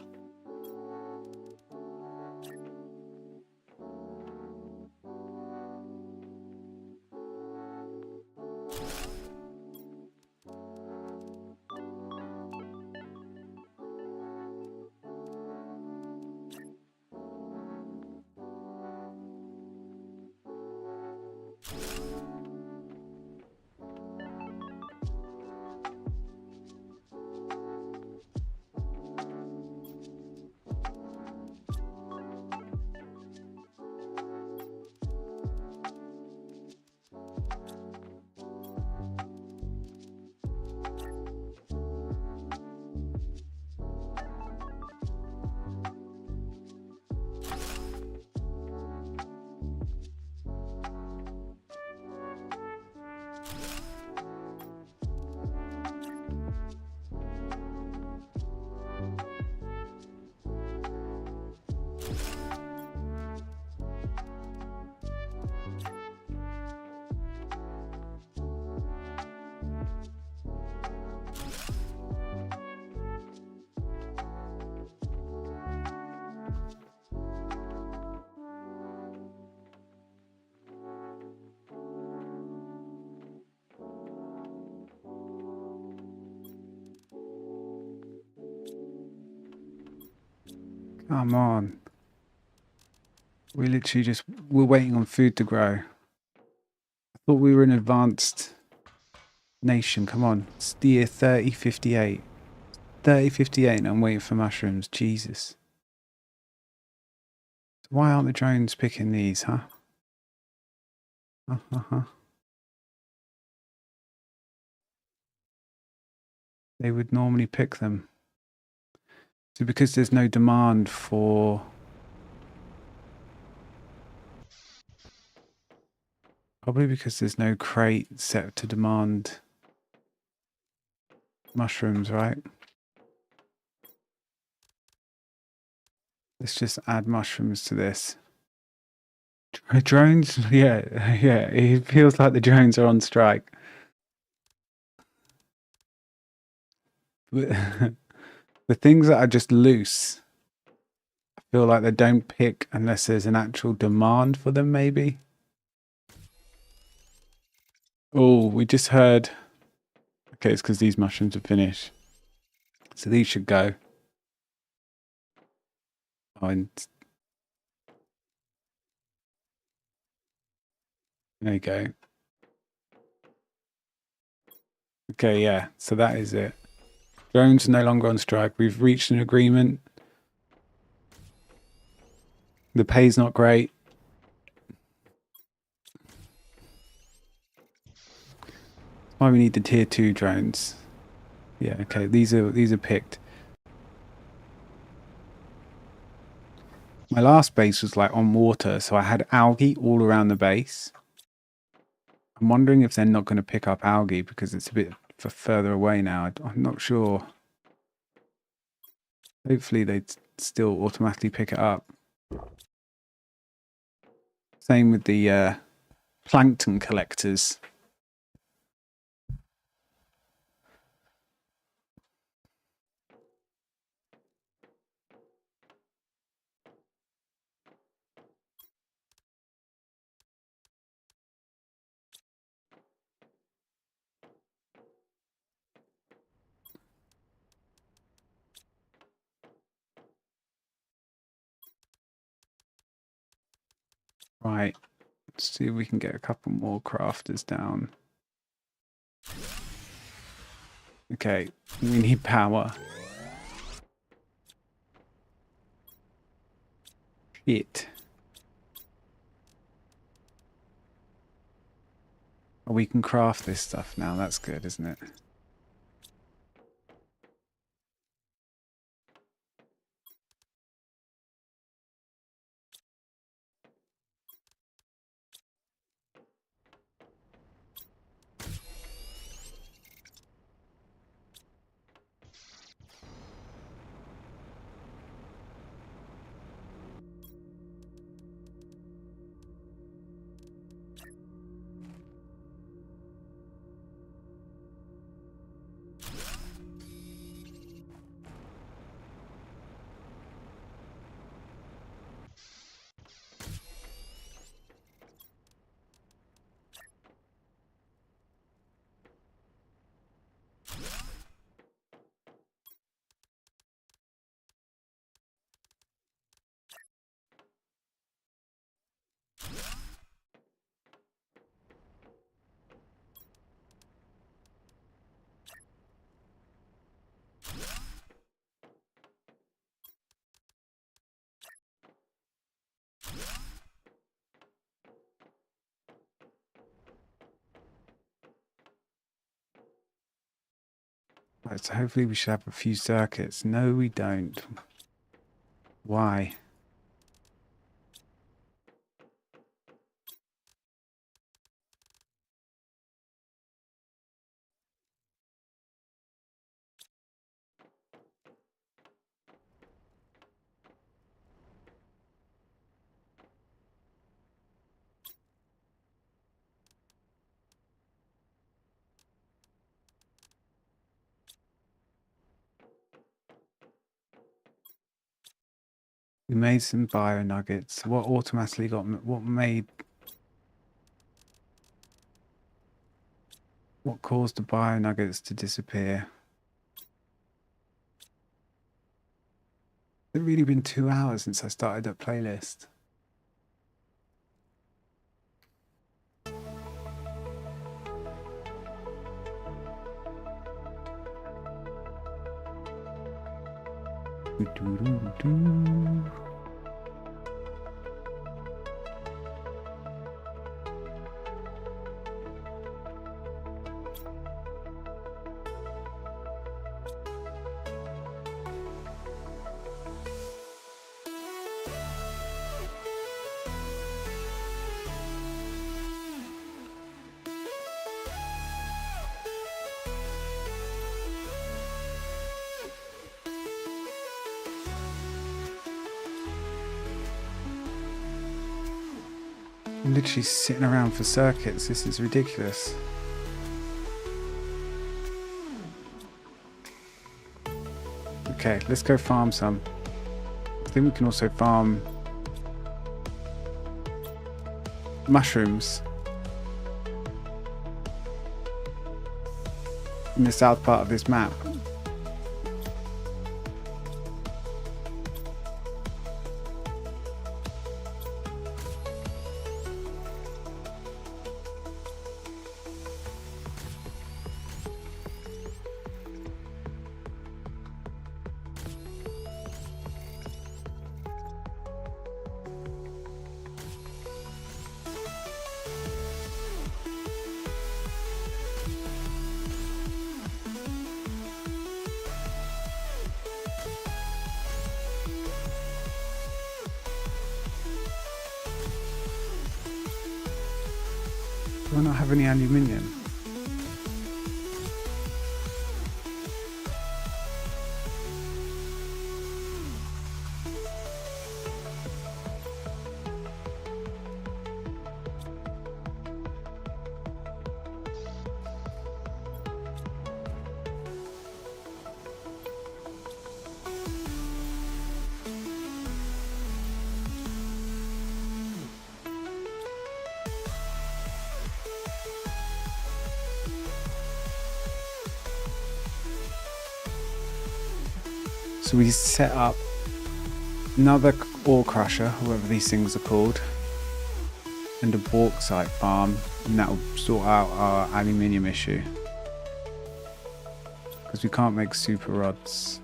Come on. We're waiting on food to grow. I thought we were an advanced nation. Come on. It's the year 3058. 3058 and I'm waiting for mushrooms. Jesus. Why aren't the drones picking these, huh? They would normally pick them. So because there's no demand for... Probably because there's no crate set to demand mushrooms, right? Let's just add mushrooms to this. Drones? Yeah, yeah. It feels like the drones are on strike. The things that are just loose, I feel like they don't pick unless there's an actual demand for them, maybe. Oh, we just heard... Okay, it's because these mushrooms are finished. So these should go. Oh, and there you go. Okay, yeah. So that is it. Drones are no longer on strike. We've reached an agreement. The pay's not great. That's why we need the tier 2 drones. Yeah, okay. These are picked. My last base was like on water, so I had algae all around the base. I'm wondering if they're not going to pick up algae because it's a bit further away now. I'm not sure. Hopefully they'd still automatically pick it up. Same with the plankton collectors. Right. Let's see if we can get a couple more crafters down. Okay, we need power. Shit. Oh, we can craft this stuff now. That's good, isn't it? Right, so hopefully we should have a few circuits. No, we don't. Why? We made some bio nuggets. What automatically got... What caused the bio nuggets to disappear? It's really been 2 hours since I started that playlist. Doo-doo-doo-doo. I'm literally sitting around for circuits. This is ridiculous. Okay, let's go farm some. I think we can also farm mushrooms in the south part of this map. Do I not have any aluminium? So we set up another ore crusher, whatever these things are called, and a bauxite farm, and that will sort out our aluminium issue. Because we can't make super rods.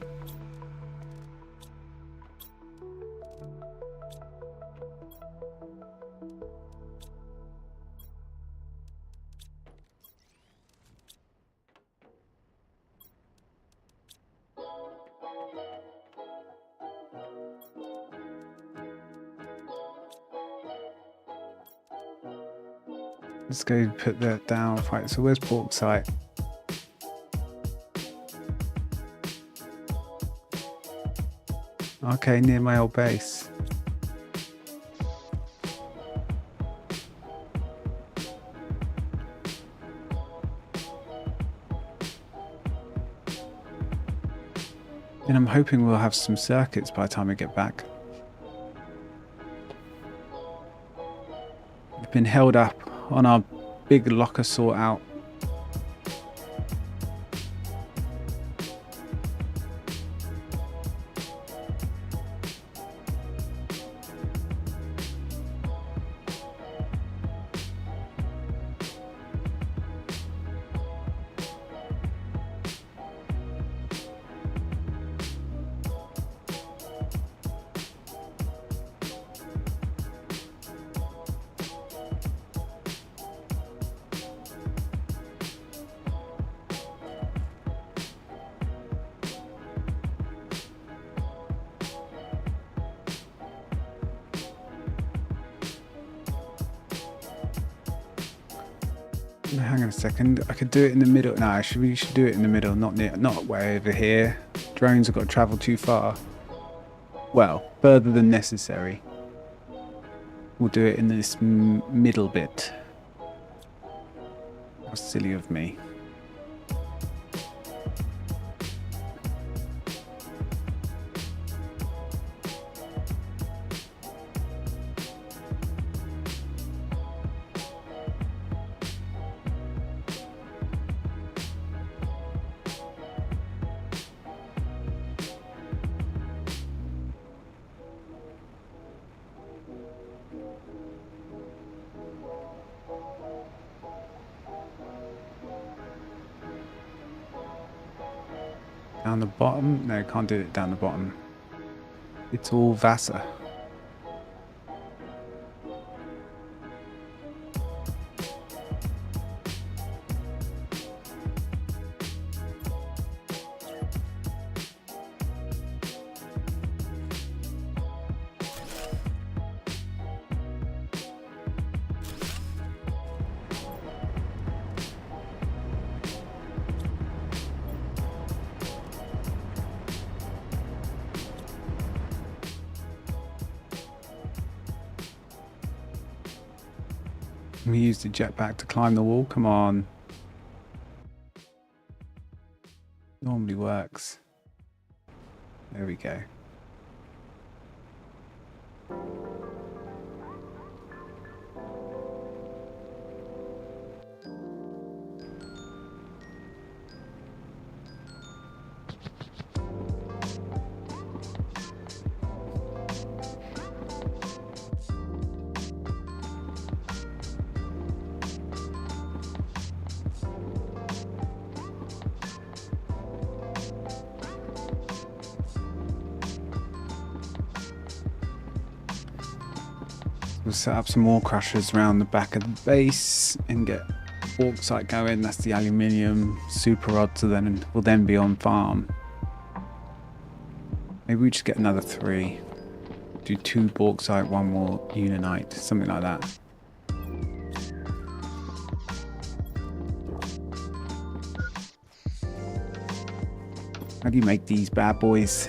Let's go put that down. Right, so where's bauxite? Okay, near my old base. And I'm hoping we'll have some circuits by the time we get back. We've been held up on our big locker sort out. Hang on a second. I could do it in the middle. No, we should do it in the middle, not way over here. Drones have got to travel too far. Well, further than necessary. We'll do it in this middle bit. How silly of me. Down the bottom? No, can't do it down the bottom. It's all Vassar. We used the jetpack to climb the wall. Come on. Normally works. There we go. We'll set up some more crushers around the back of the base and get bauxite going. That's the aluminium super rod, so then we'll then be on farm. Maybe we just get another 3. Do 2 bauxite, 1 more unionite, something like that. How do you make these bad boys?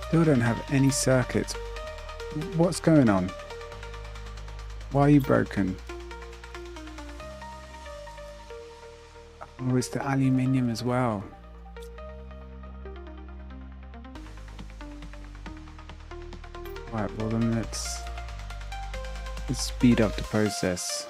Still don't have any circuits. What's going on? Why are you broken? Oh, it's the aluminium as well. Right, well then let's Let's speed up the process.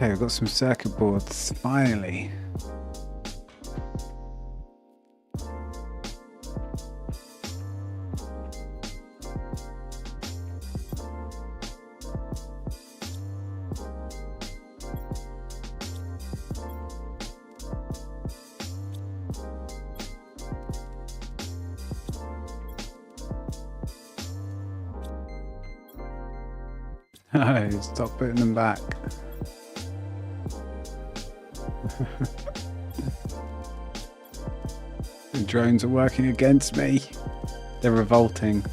Okay, we've got some circuit boards, finally. No, stop putting them back. The drones are working against me. They're revolting.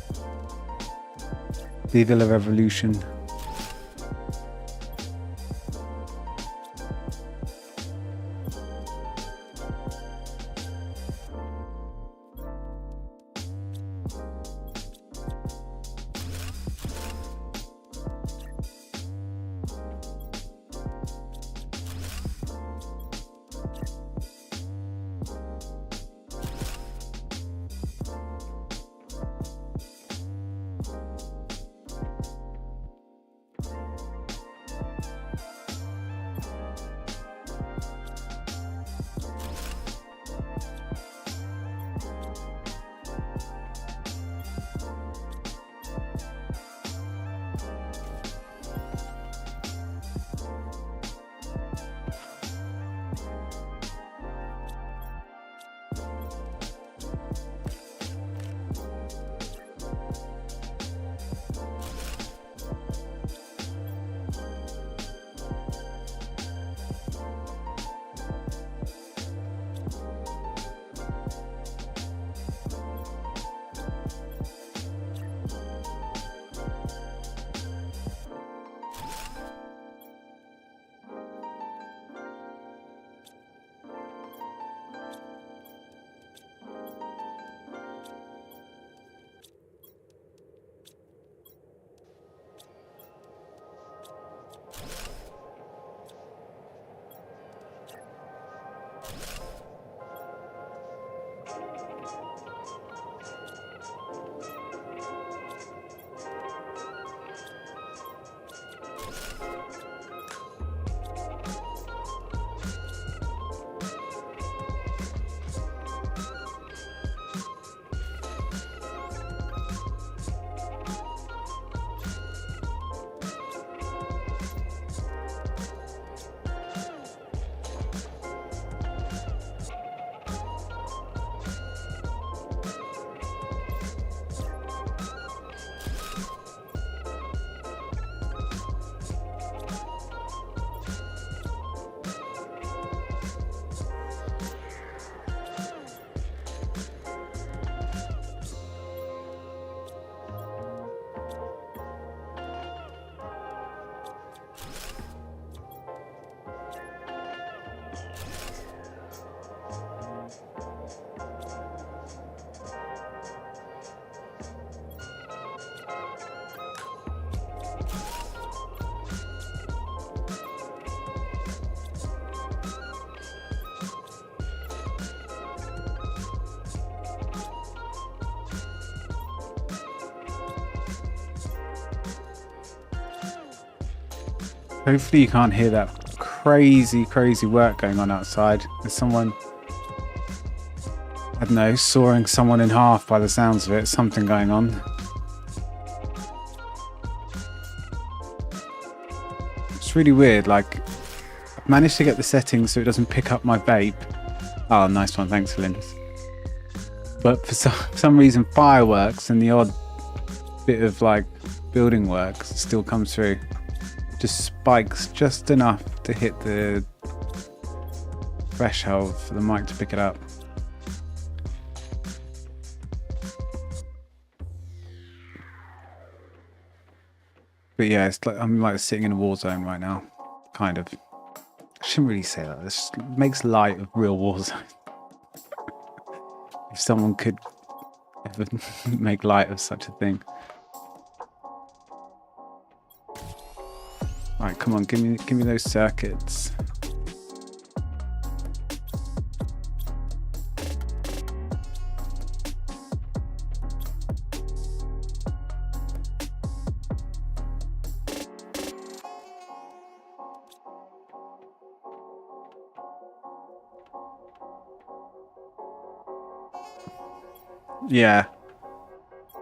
Viva la revolution. Hopefully you can't hear that crazy work going on outside. There's someone, I don't know, sawing someone in half by the sounds of it. Something going on. It's really weird. Like, I've managed to get the settings so it doesn't pick up my vape. Oh, nice one. Thanks, Linus. But for some reason, fireworks and the odd bit of like building work still comes through. Just spikes just enough to hit the threshold for the mic to pick it up. But yeah, it's like I'm like sitting in a war zone right now, kind of. I shouldn't really say that. This makes light of real war zone. If someone could ever make light of such a thing. All right, come on, give me those circuits. Yeah,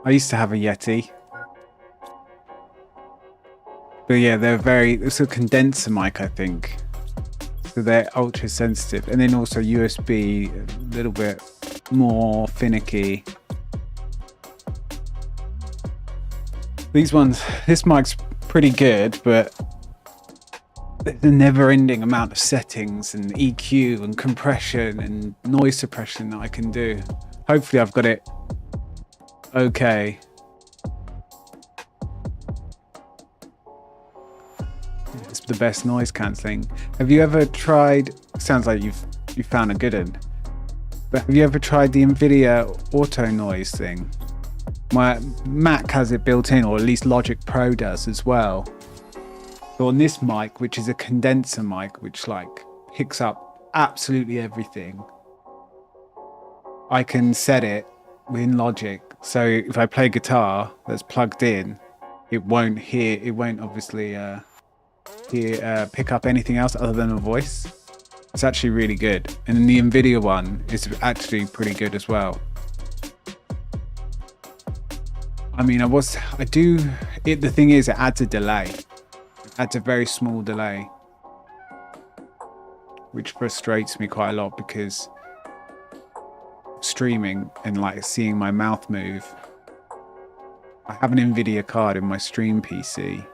I used to have a Yeti. But yeah, it's a condenser mic, I think. So they're ultra sensitive. And then also USB, a little bit more finicky. These ones, this mic's pretty good, but there's a never-ending amount of settings and EQ and compression and noise suppression that I can do. Hopefully I've got it okay. It's the best noise cancelling. Have you ever tried, sounds like you've found a good one, but have you ever tried the NVIDIA auto noise thing? My Mac has it built in, or at least Logic Pro does as well. So on this mic, which is a condenser mic, which like picks up absolutely everything, I can set it within Logic. So if I play guitar that's plugged in, it won't obviously pick up anything else other than a voice. It's actually really good. And then the NVIDIA one is actually pretty good as well. I mean, the thing is, it adds a delay. It adds a very small delay, which frustrates me quite a lot because streaming and like seeing my mouth move. I have an NVIDIA card in my stream PC.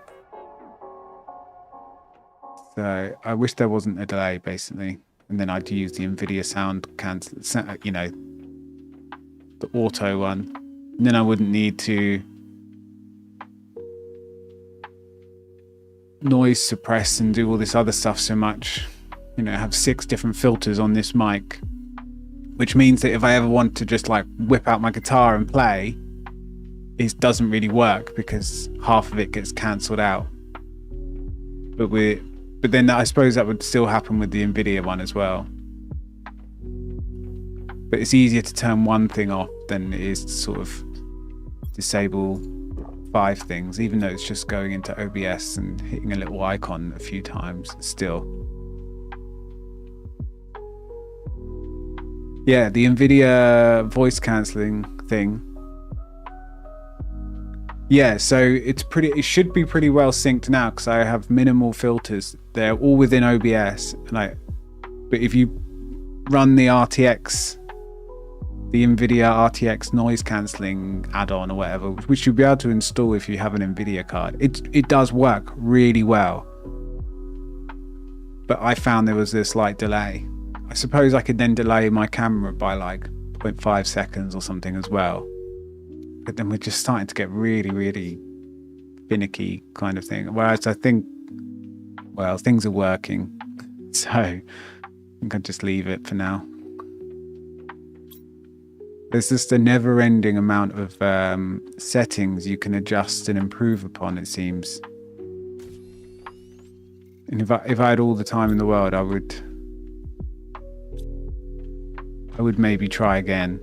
So I wish there wasn't a delay, basically. And then I'd use the NVIDIA sound cancel, the auto one. And then I wouldn't need to noise suppress and do all this other stuff so much. Have 6 different filters on this mic, which means that if I ever want to just like whip out my guitar and play, it doesn't really work because half of it gets cancelled out. But then I suppose that would still happen with the NVIDIA one as well. But it's easier to turn one thing off than it is to sort of disable 5 things, even though it's just going into OBS and hitting a little icon a few times still. Yeah, the NVIDIA voice cancelling thing. Yeah, so it should be pretty well synced now because I have minimal filters. They're all within OBS, but if you run the RTX, the NVIDIA RTX noise cancelling add-on or whatever, which you'll be able to install if you have an NVIDIA card, it does work really well. But I found there was this slight delay. I suppose I could then delay my camera by like 0.5 seconds or something as well. But then we're just starting to get really, really finicky kind of thing. Whereas I think, well, things are working. So I think I'll just leave it for now. There's just a never-ending amount of settings you can adjust and improve upon, it seems. And if I had all the time in the world, I would maybe try again.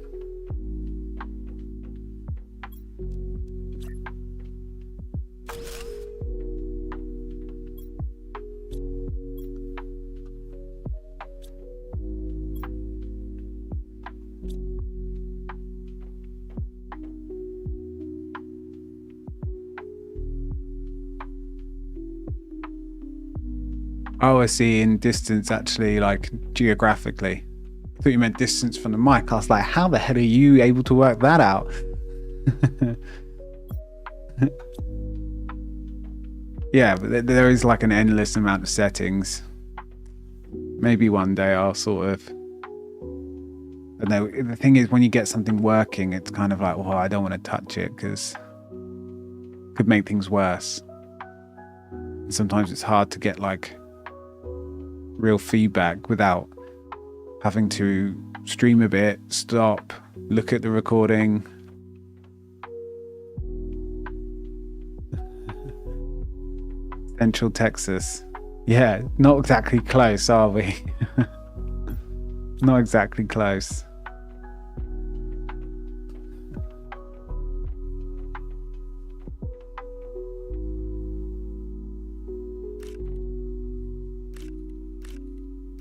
Oh, I see. In distance, actually, like geographically. I thought you meant distance from the mic. I was like, how the hell are you able to work that out? Yeah, but there is like an endless amount of settings. Maybe one day I'll sort of. I know the thing is, when you get something working, it's kind of like, well, I don't want to touch it because it could make things worse. And sometimes it's hard to get like real feedback without having to stream a bit, stop, look at the recording. Central Texas. Yeah, not exactly close, are we? Not exactly close.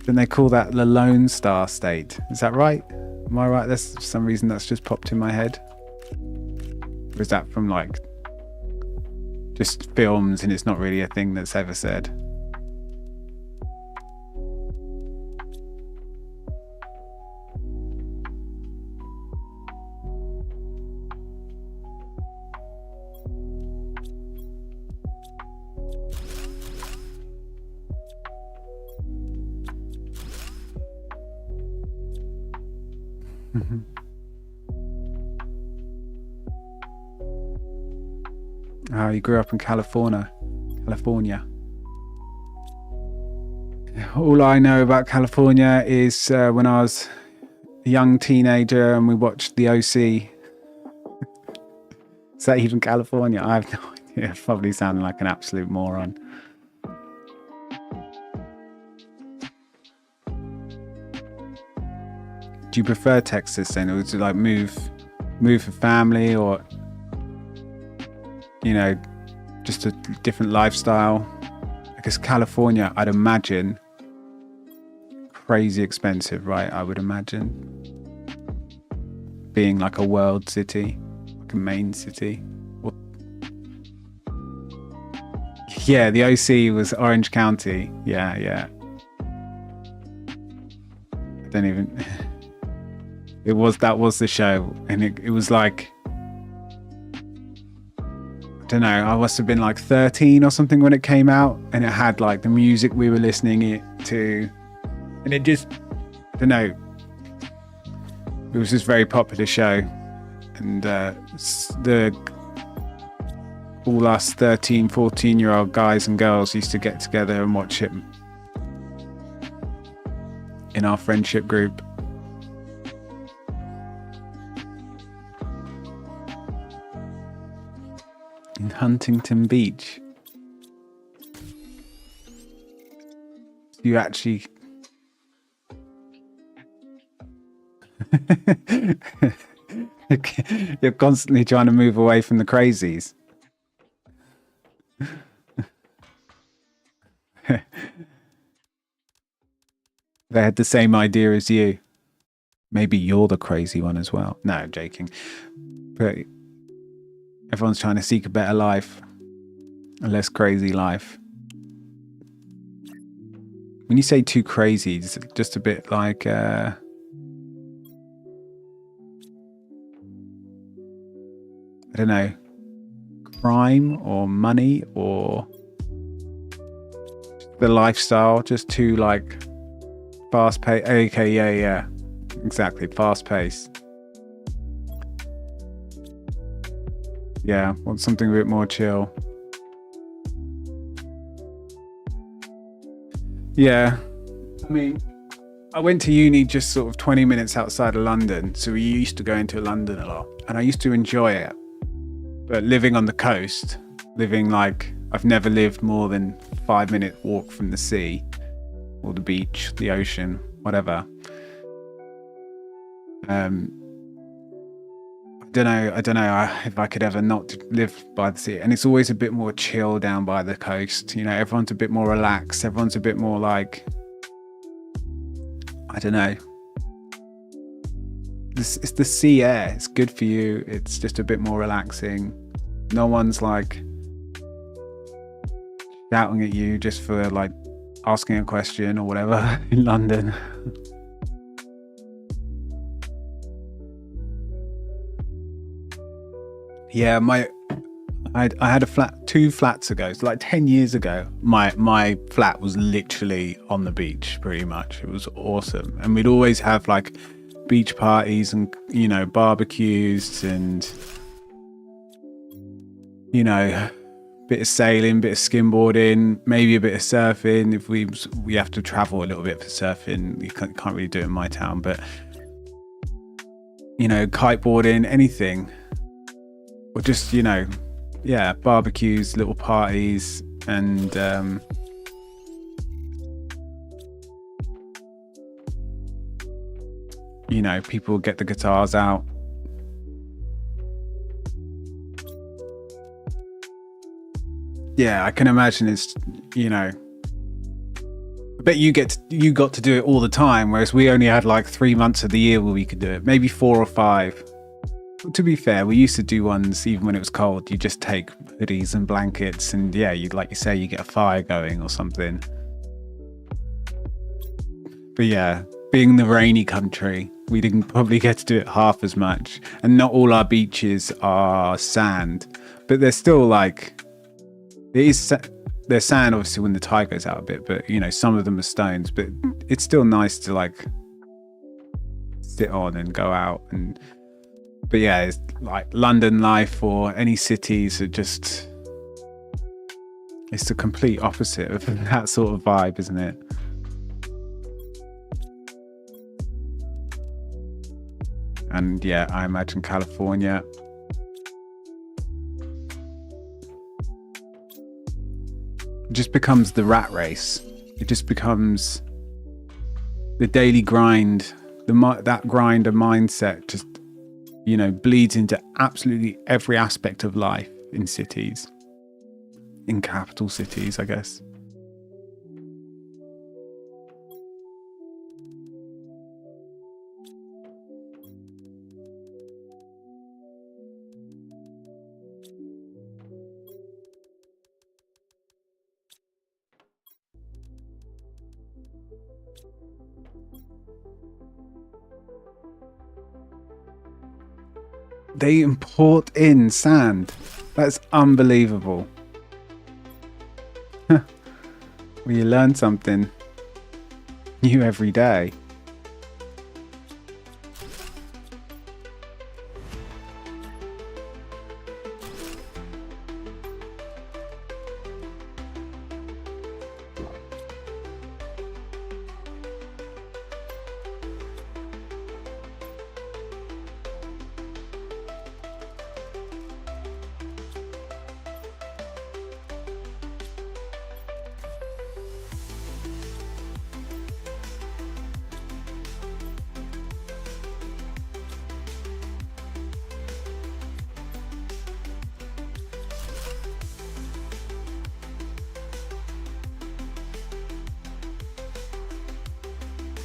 Then they call that the Lone Star State. Is that right? Am I right? There's for some reason that's just popped in my head. Or is that from like just films and it's not really a thing that's ever said? Oh, you grew up in California. All I know about California is when I was a young teenager and we watched The OC. Is that even California? I have no idea. Probably sounding like an absolute moron. Do you prefer Texas then, or would you like move for family, or you know, just a different lifestyle? Because California, I'd imagine, crazy expensive, right? I would imagine being like a world city, like a main city. Yeah, the OC was Orange County. Yeah. I don't even. That was the show, and it was like, I don't know, I must have been like 13 or something when it came out, and it had like the music we were listening it to, and it just, I don't know, it was just a very popular show, and all us 13, 14-year-old guys and girls used to get together and watch it in our friendship group. In Huntington Beach. You actually you're constantly trying to move away from the crazies. They had the same idea as you. Maybe you're the crazy one as well. No, I'm joking. But everyone's trying to seek a better life, a less crazy life. When you say too crazy, it's just a bit like I don't know, crime or money or the lifestyle, just too like fast paced. Okay, yeah, exactly, fast paced. Yeah, want something a bit more chill. Yeah, I mean, I went to uni just sort of 20 minutes outside of London, so we used to go into London a lot, and I used to enjoy it. But living on the coast, I've never lived more than 5-minute walk from the sea or the beach, the ocean, whatever. I don't know if I could ever not live by the sea. And it's always a bit more chill down by the coast. You know, everyone's a bit more relaxed. Everyone's a bit more like, I don't know. It's the sea air. It's good for you. It's just a bit more relaxing. No one's like shouting at you just for like asking a question or whatever in London. Yeah, I had a flat 2 flats ago. It's like 10 years ago. My flat was literally on the beach, pretty much. It was awesome, and we'd always have like beach parties and barbecues and bit of sailing, bit of skimboarding, maybe a bit of surfing. If we have to travel a little bit for surfing, you can't really do it in my town, but kiteboarding, anything, or just barbecues, little parties, and people get the guitars out. Yeah, I can imagine it's I bet you got to do it all the time, whereas we only had like 3 months of the year where we could do it, maybe 4 or 5. To be fair, we used to do ones even when it was cold. You just take hoodies and blankets, and yeah, you get a fire going or something. But yeah, being the rainy country, we didn't probably get to do it half as much. And not all our beaches are sand, but they're still like, there's sand obviously when the tide goes out a bit, but some of them are stones. But it's still nice to like sit on and go out. But yeah, it's like London life or any cities are just, it's the complete opposite of that sort of vibe, isn't it? And yeah, I imagine California. It just becomes the rat race. It just becomes the daily grind. That grinder mindset just, bleeds into absolutely every aspect of life in cities, in capital cities, I guess. They import in sand. That's unbelievable. Well, you learn something new every day.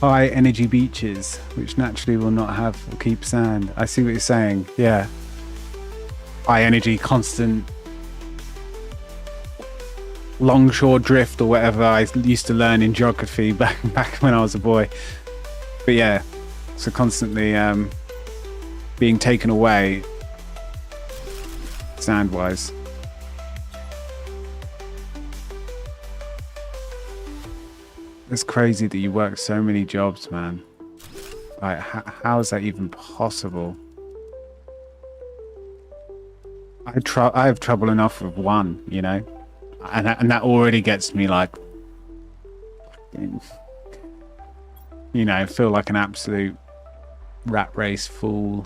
High energy beaches, which naturally will not have or keep sand. I see what you're saying. Yeah. High energy, constant longshore drift or whatever I used to learn in geography back when I was a boy. But yeah, so constantly being taken away sand-wise. It's crazy that you work so many jobs, man. Like, how is that even possible? I have trouble enough with one, and that already gets me like, feel like an absolute rat race fool.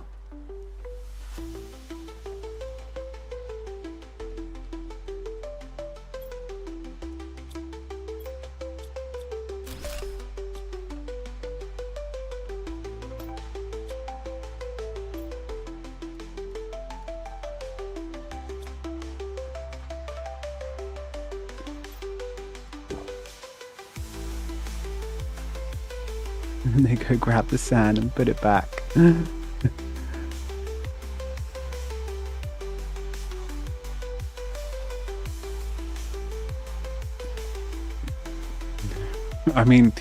And they go grab the sand and put it back. I mean,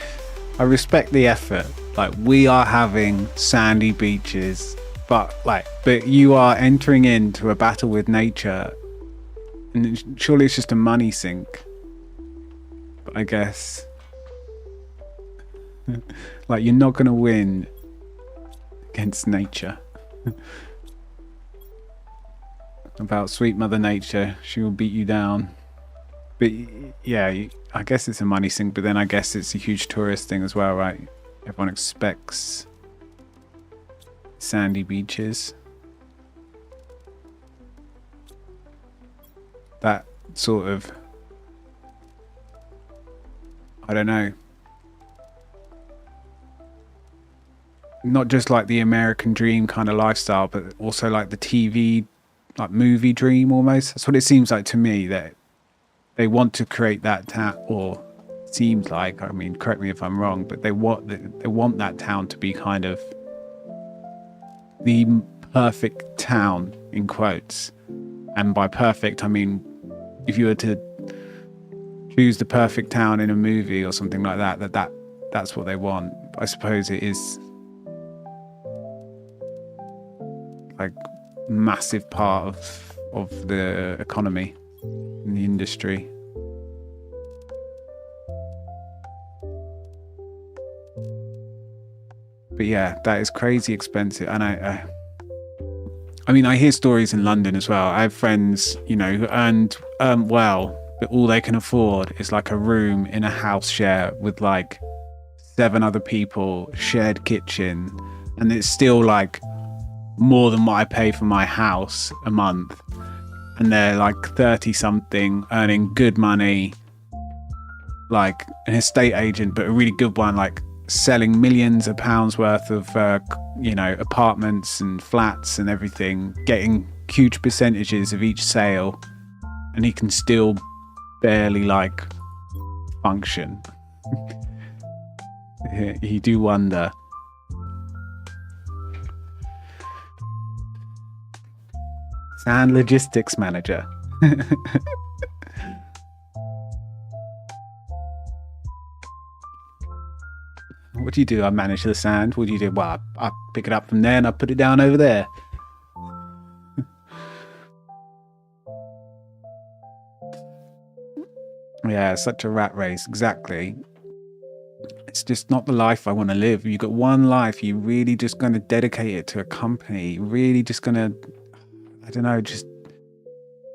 I respect the effort. Like, we are having sandy beaches, but you are entering into a battle with nature, and surely it's just a money sink. But I guess, like, you're not gonna win against nature. About sweet Mother Nature, she will beat you down. But yeah, I guess it's a money sink, but then I guess it's a huge tourist thing as well, right? Everyone expects sandy beaches. That sort of, I don't know. Not just like the American dream kind of lifestyle, but also like the TV, like movie dream almost. That's what it seems like to me, that they want to create that town, or seems like, I mean, correct me if I'm wrong, but they want that town to be kind of the perfect town in quotes. And by perfect, I mean, if you were to choose the perfect town in a movie or something like that's what they want. But I suppose it is like massive part of the economy in the industry. But yeah, that is crazy expensive. And I mean, I hear stories in London as well. I have friends, you know, who earned well, but all they can afford is like a room in a house share with like 7 other people, shared kitchen, and it's still like more than what I pay for my house a month. And they're like 30 something, earning good money, like an estate agent, but a really good one, like selling millions of pounds worth of you know, apartments and flats and everything, getting huge percentages of each sale, and he can still barely like function. You do wonder. Sand logistics manager. What do you do? I manage the sand. What do you do? Well, I pick it up from there and I put it down over there. Yeah, such a rat race. Exactly. It's just not the life I want to live. You've got one life. You're really just going to dedicate it to a company. You're really just going to, I don't know, just,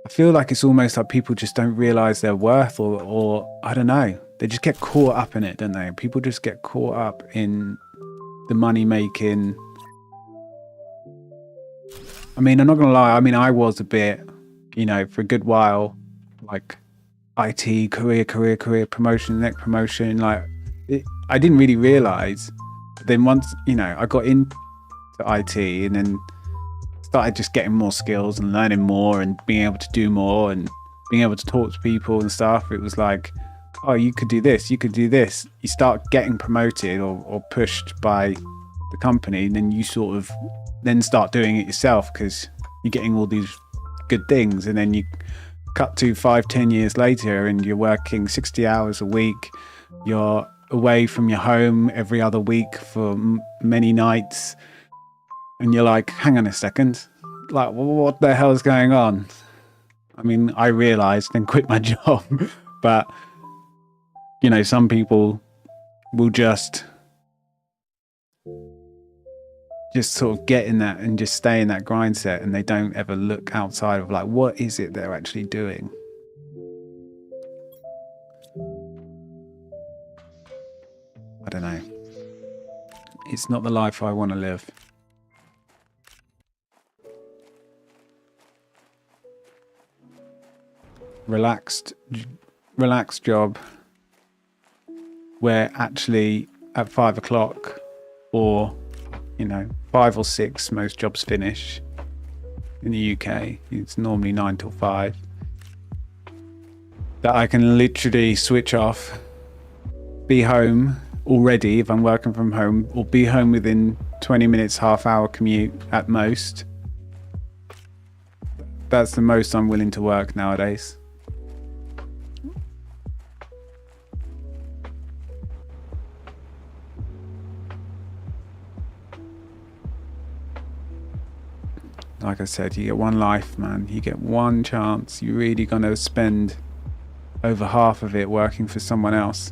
I feel like it's almost like people just don't realize their worth, or I don't know. They just get caught up in it, don't they? People just get caught up in the money making. I mean, I'm not going to lie. I mean, I was a bit, you know, for a good while, like IT, career, promotion, next promotion. Like, I didn't really realize. But then once, you know, I got into IT and then started just getting more skills and learning more and being able to do more and being able to talk to people and stuff. It was like, oh, you could do this, you could do this. You start getting promoted or pushed by the company, and then you sort of then start doing it yourself because you're getting all these good things. And then you cut to 5-10 years later and you're working 60 hours a week. You're away from your home every other week for many nights. And you're like, hang on a second, like, what the hell is going on? I mean, I realized and quit my job, but, you know, some people will just sort of get in that and just stay in that grind set, and they don't ever look outside of like, what is it they're actually doing? I don't know. It's not the life I want to live. Relaxed job where actually at 5 o'clock, or, you know, 5 or 6, most jobs finish in the UK. It's normally 9 till 5. That I can literally switch off, be home already if I'm working from home, or be home within 20 minutes, half-hour commute at most. That's the most I'm willing to work nowadays. like I said, you get one life, man. You get one chance. You're really gonna spend over half of it working for someone else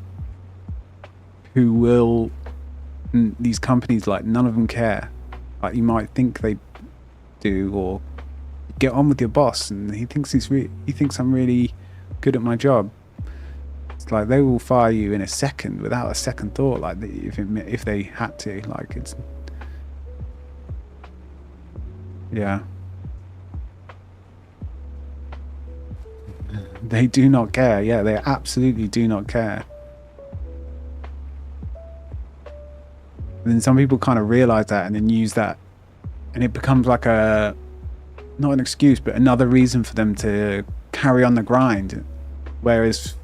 who will, these companies, like, none of them care. Like, you might think they do, or get on with your boss and he thinks he thinks I'm really good at my job. It's like they will fire you in a second without a second thought, like, if they had to. Like, it's, yeah, they do not care. Yeah, they absolutely do not care. And then some people kind of realize that and then use that, and it becomes like a, not an excuse, but another reason for them to carry on the grind. Whereas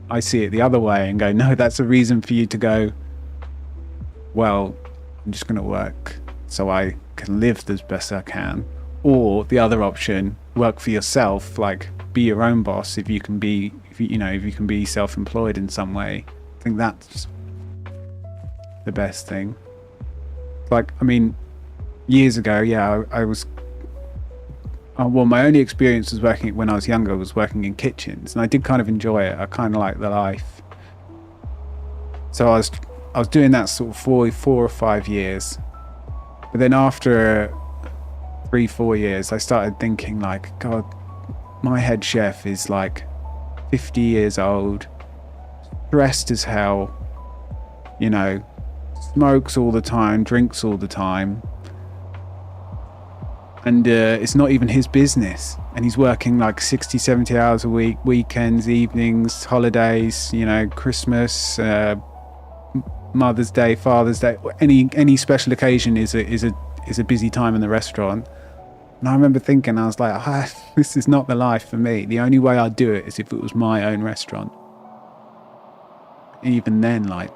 I see it the other way and go, no, that's a reason for you to go, well, I'm just going to work so I can live as best I can. Or the other option, work for yourself, like, be your own boss if you can be, if you can be self-employed in some way. I think that's the best thing. Like, I mean, years ago, yeah, I was, well, my only experience was working, when I was younger, was working in kitchens, and I did kind of enjoy it. I kind of liked the life. So I was doing that sort of for 4 or 5 years. But then after 3-4 years, I started thinking, like, God, my head chef is like 50 years old, stressed as hell, you know, smokes all the time, drinks all the time. And it's not even his business. And he's working like 60, 70 hours a week, weekends, evenings, holidays, you know, Christmas, Mother's Day, Father's Day, any special occasion is a busy time in the restaurant. And I remember thinking, I was like, this is not the life for me. The only way I'd do it is if it was my own restaurant. Even then, like,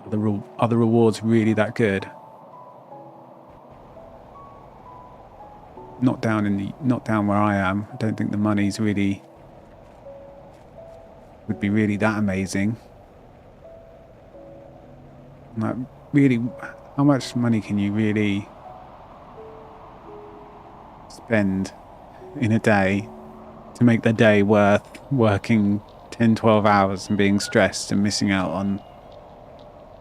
are the rewards really that good? Not down where I am. I don't think the money's really would be really that amazing. Like, really, how much money can you really spend in a day to make the day worth working 10-12 hours and being stressed and missing out on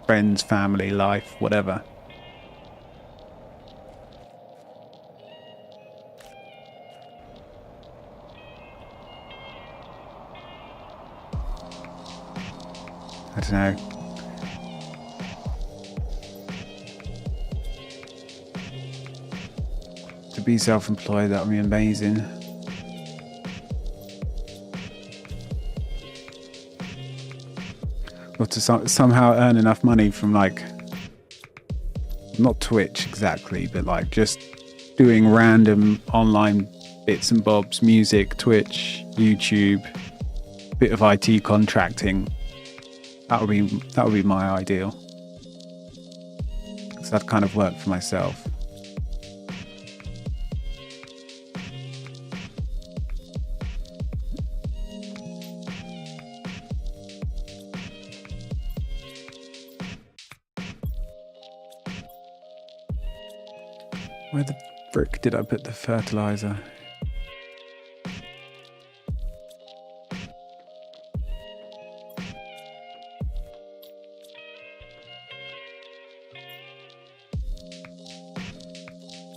friends, family, life, whatever? I don't know. To be self-employed, that would be amazing. Or to somehow earn enough money from, like, not Twitch exactly, but like just doing random online bits and bobs, music, Twitch, YouTube, bit of IT contracting. That would be my ideal. Because that kind of worked for myself. Where the frick did I put the fertilizer?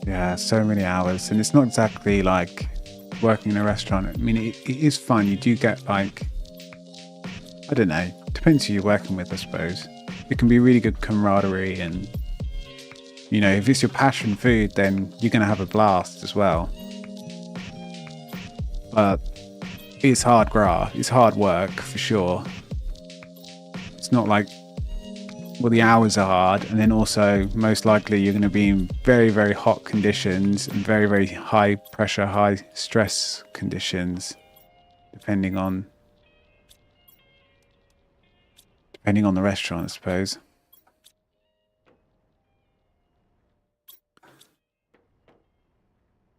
Yeah, so many hours. And it's not exactly like working in a restaurant. I mean, it is fun. You do get, like, I don't know, depends who you're working with, I suppose. It can be really good camaraderie, and, you know, if it's your passion food, then you're going to have a blast as well. But it's hard graft. It's hard work for sure. It's not like, well, the hours are hard, and then also most likely you're going to be in very, very hot conditions and very, very high pressure, high stress conditions, depending on the restaurant, I suppose.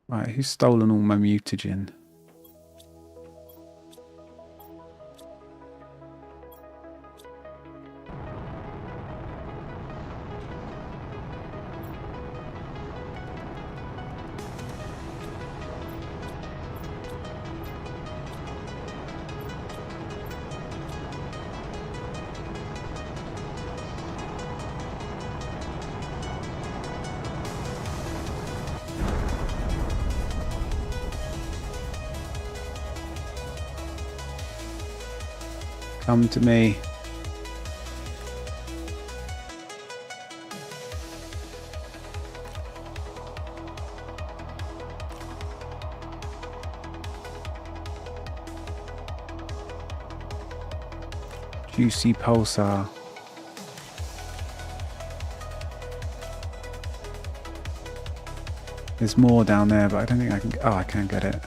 Right, who's stolen all my mutagen? Come to me. Juicy pulsar. There's more down there, but I don't think I can. Oh, I can't get it.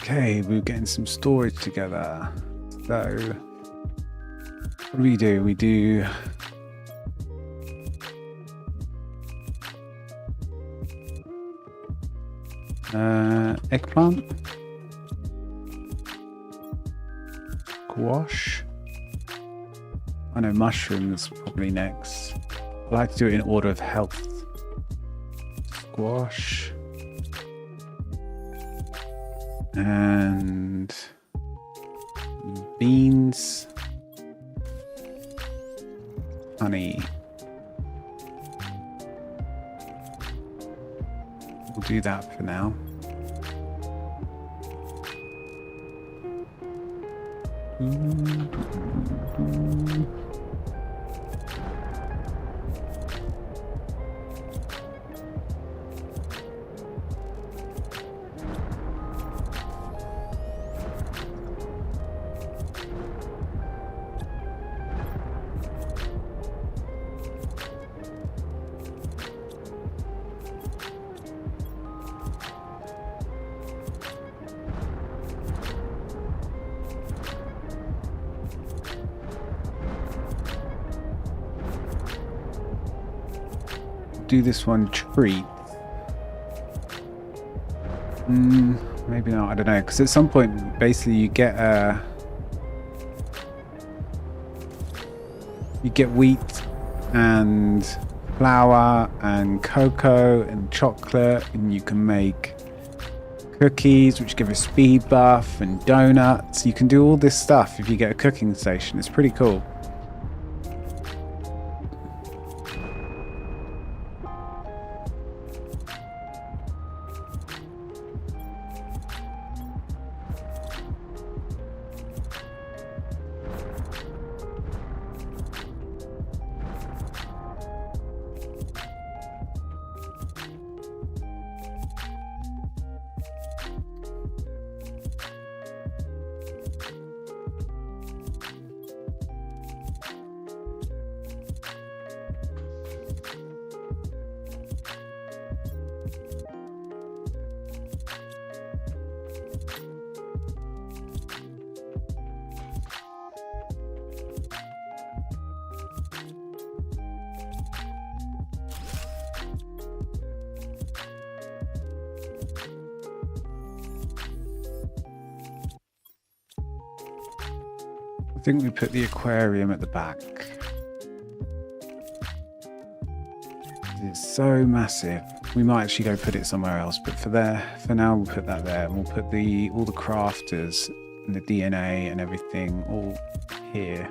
Okay, we're getting some storage together. So, what do? We do eggplant, squash. I know mushrooms probably next. I like to do it in order of health. Squash. And beans, honey. We'll do that for now. Do this one treat. Maybe not. I don't know. Because at some point, basically, you get wheat and flour and cocoa and chocolate, and you can make cookies, which give a speed buff, and donuts. You can do all this stuff if you get a cooking station. It's pretty cool. I think we put the aquarium at the back. It's so massive. We might actually go put it somewhere else, but for now we'll put that there, and we'll put all the crafters and the DNA and everything all here.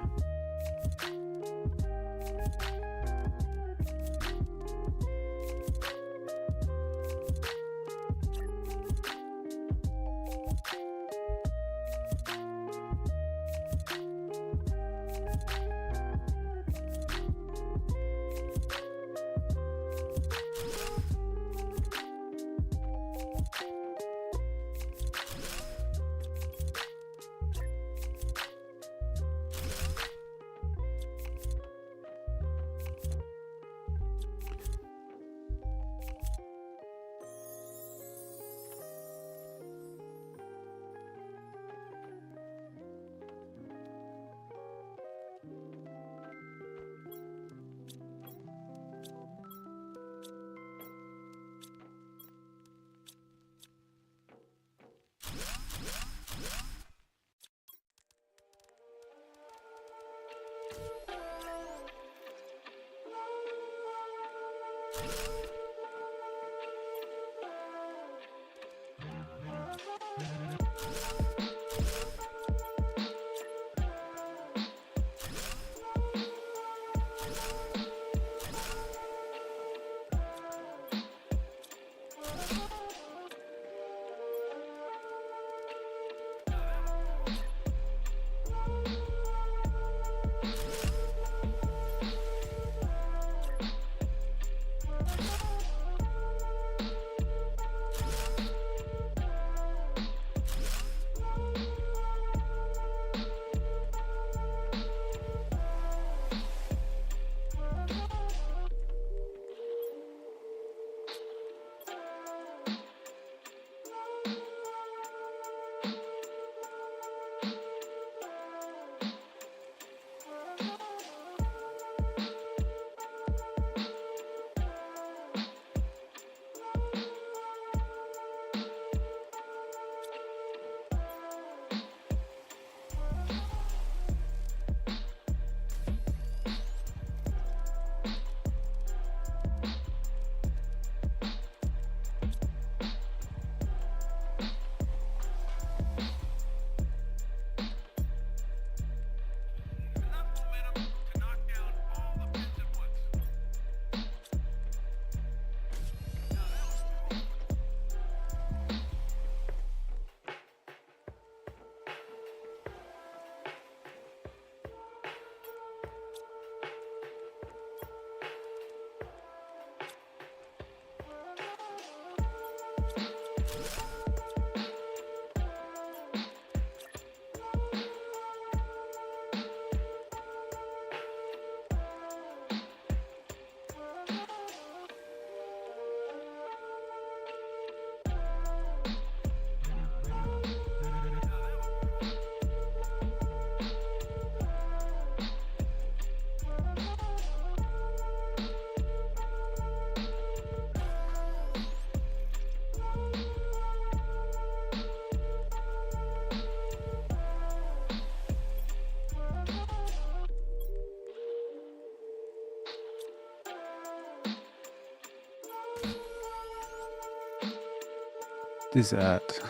dessert.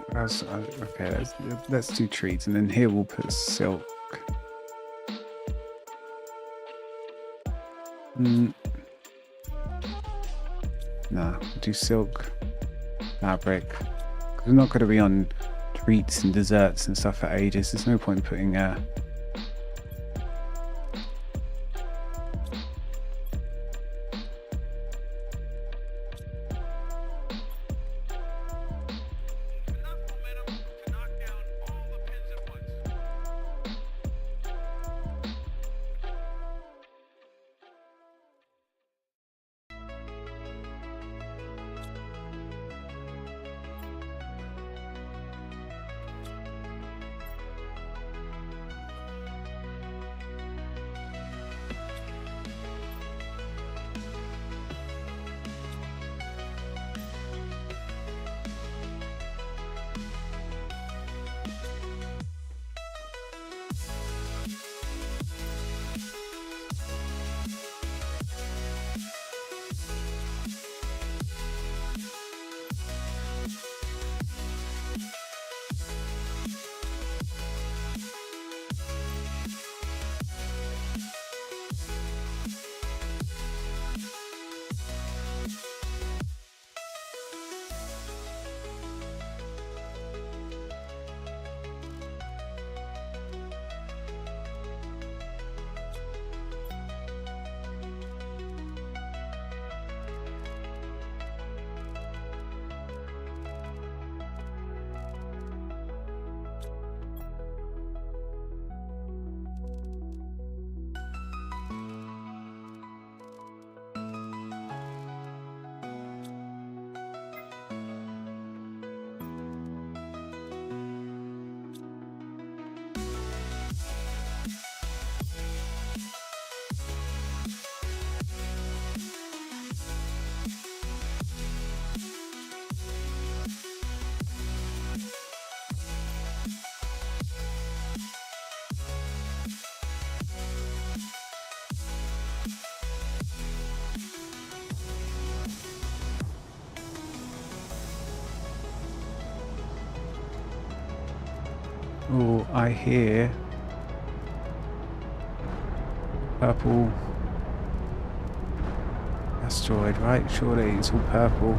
What else? Okay, let's do treats, and then here we'll put silk. No, we'll do silk, fabric. We're not going to be on treats and desserts and stuff for ages. There's no point in putting Oh, I hear purple asteroid, right? Surely it's all purple.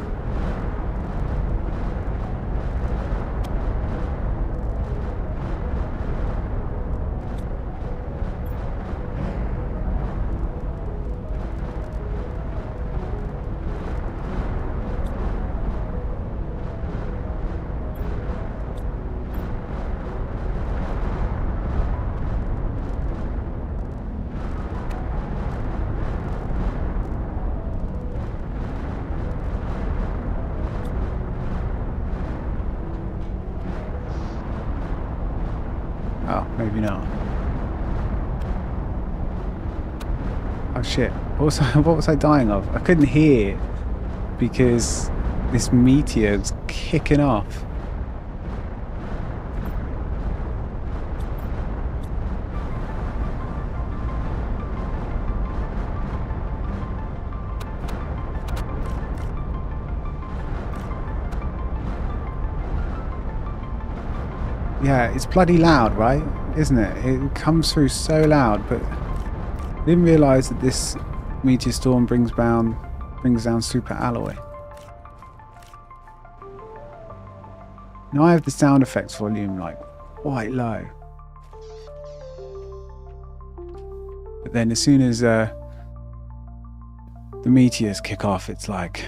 Oh, maybe not. Oh shit. What was I dying of? I couldn't hear because this meteor's kicking off. Yeah, it's bloody loud, right? Isn't it? It comes through so loud, but I didn't realise that this meteor storm brings down super alloy. Now I have the sound effects volume like quite low. But then as soon as the meteors kick off, it's like,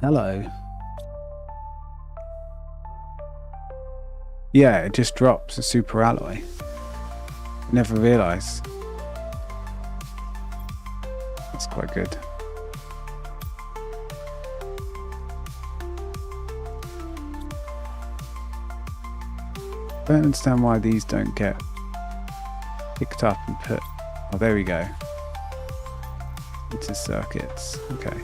hello. Yeah, it just drops a super alloy. Never realised. That's quite good. Don't understand why these don't get picked up and put. Oh, there we go. Into circuits. Okay.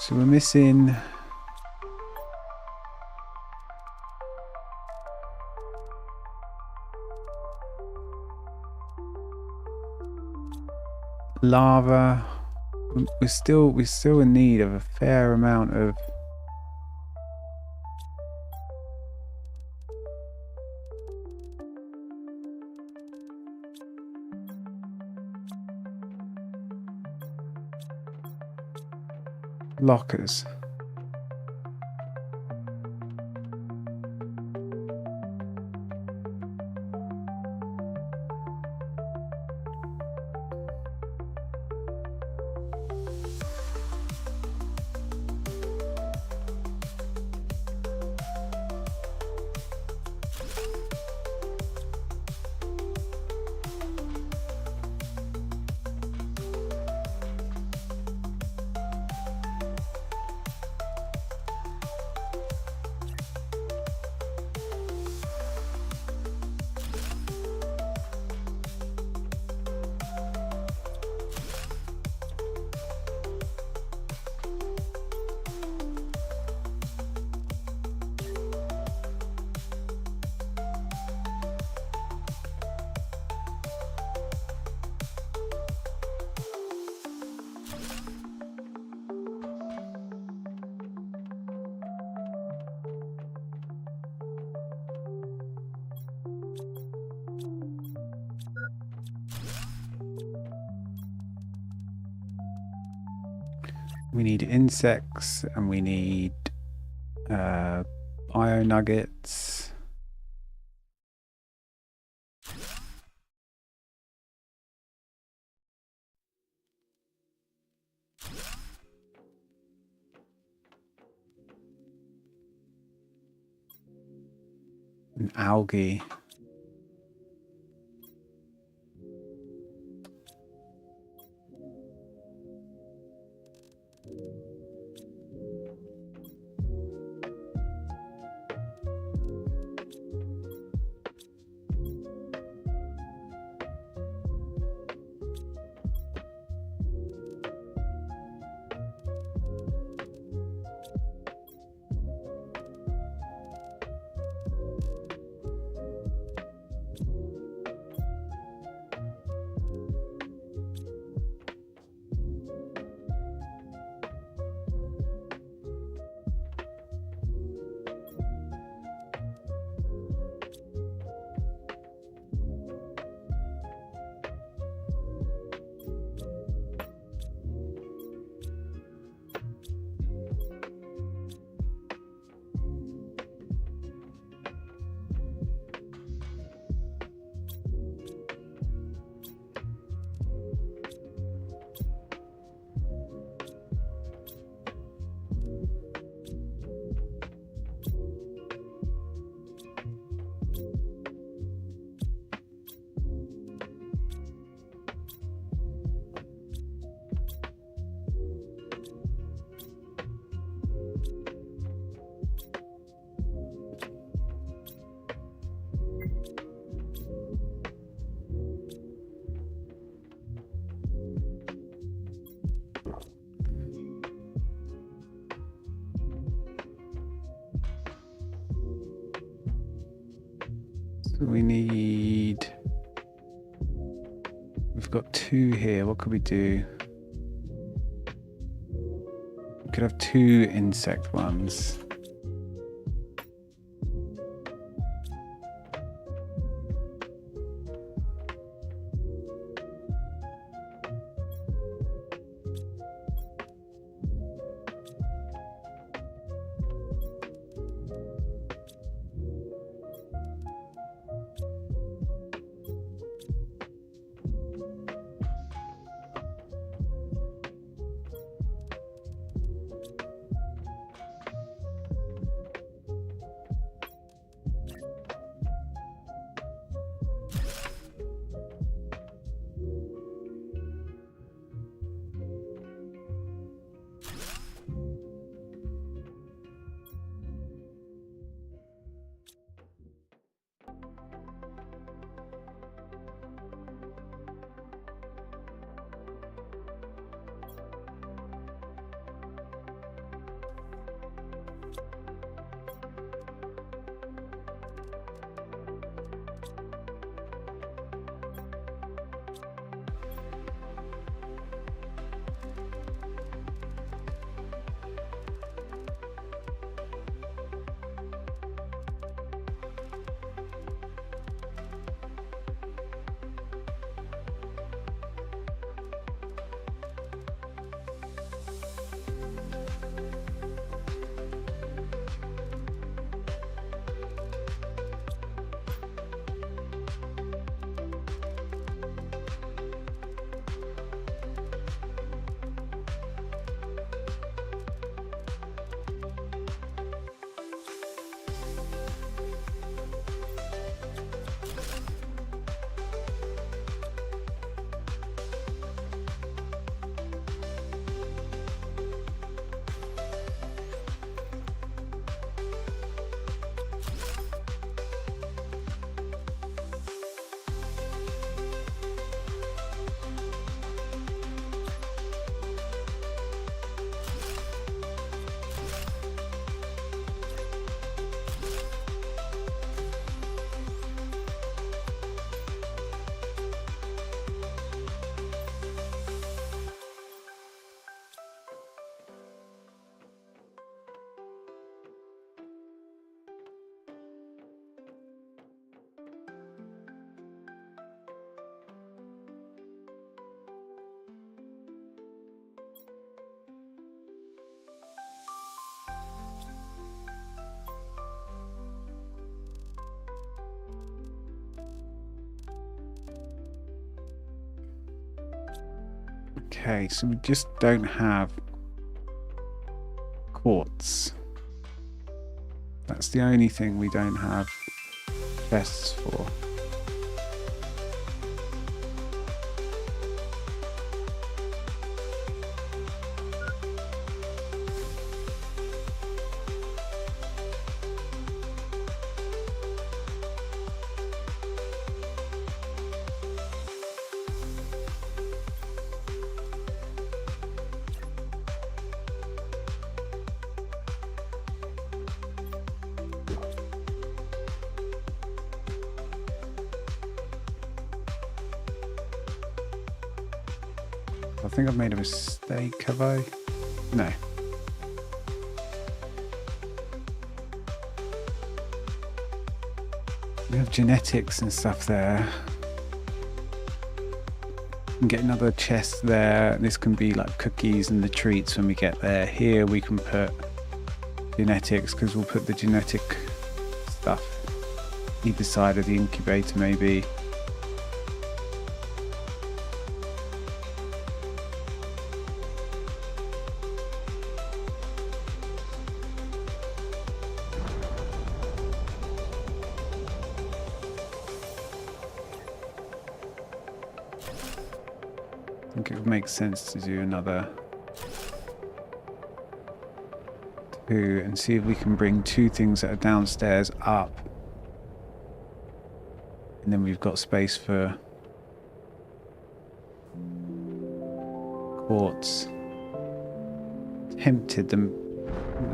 So we're missing lava. We're still in need of a fair amount of lockers. We need insects and we need bio nuggets. And algae. So we've got 2 here. What could we do? We could have 2 insect ones. Okay, so we just don't have quartz. That's the only thing we don't have chests for. I think I've made a mistake, have I? No. We have genetics and stuff there. We can get another chest there. This can be like cookies and the treats when we get there. Here we can put genetics, because we'll put the genetic stuff either side of the incubator maybe. I think it would make sense to do another 2 and see if we can bring 2 things that are downstairs up. And then we've got space for quartz. Tempted the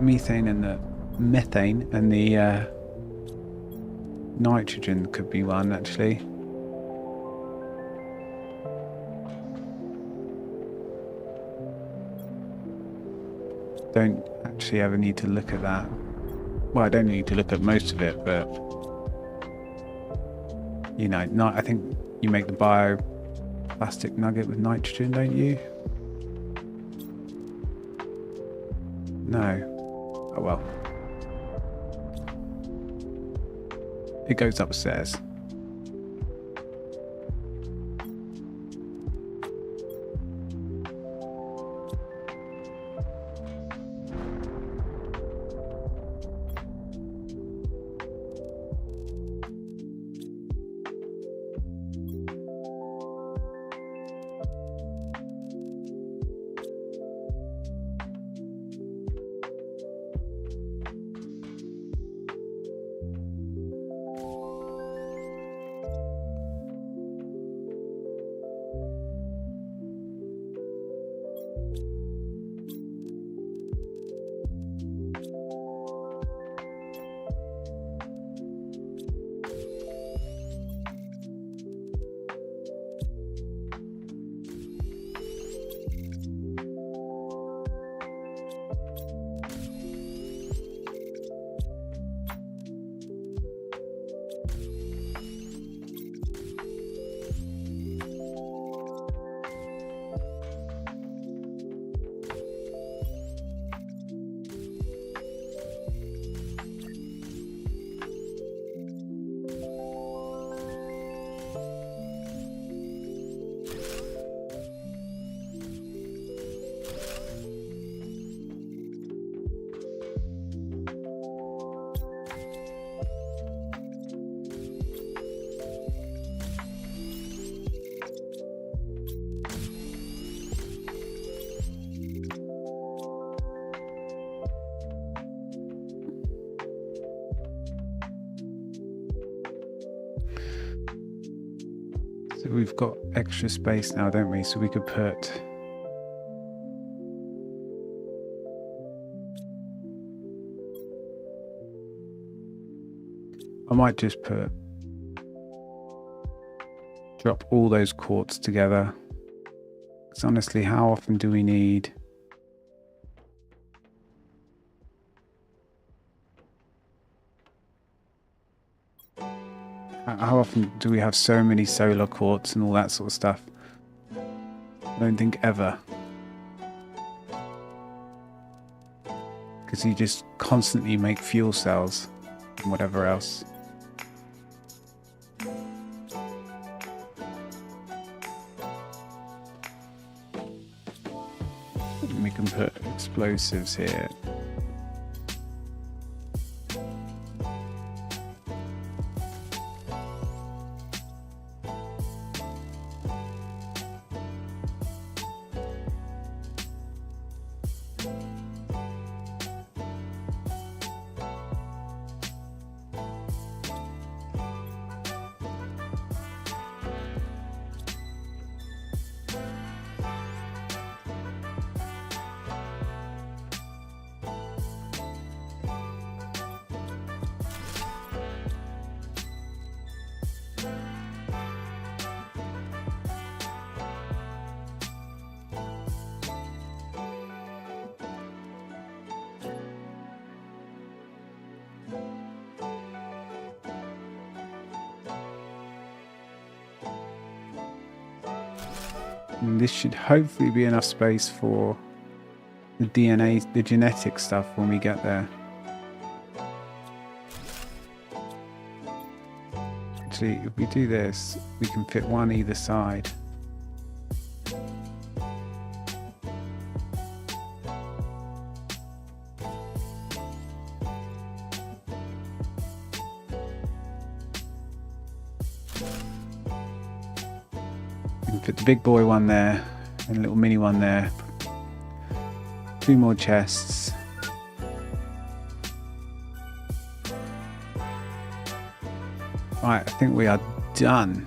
methane and the methane and the nitrogen could be one actually. Don't actually ever need to look at that. Well, I don't need to look at most of it, but you know, I think you make the bioplastic nugget with nitrogen, don't you? No. Oh well. It goes upstairs. So we've got extra space now, don't we? So we could put I might just drop all those quartz together. Because honestly, how often do we need how often do we have so many solar quartz and all that sort of stuff? I don't think ever. Because you just constantly make fuel cells and whatever else. We can put explosives here. And this should hopefully be enough space for the DNA, the genetic stuff when we get there. Actually, if we do this, we can fit one either side. Put the big boy one there and a little mini one there. 2 more chests. Right, I think we are done.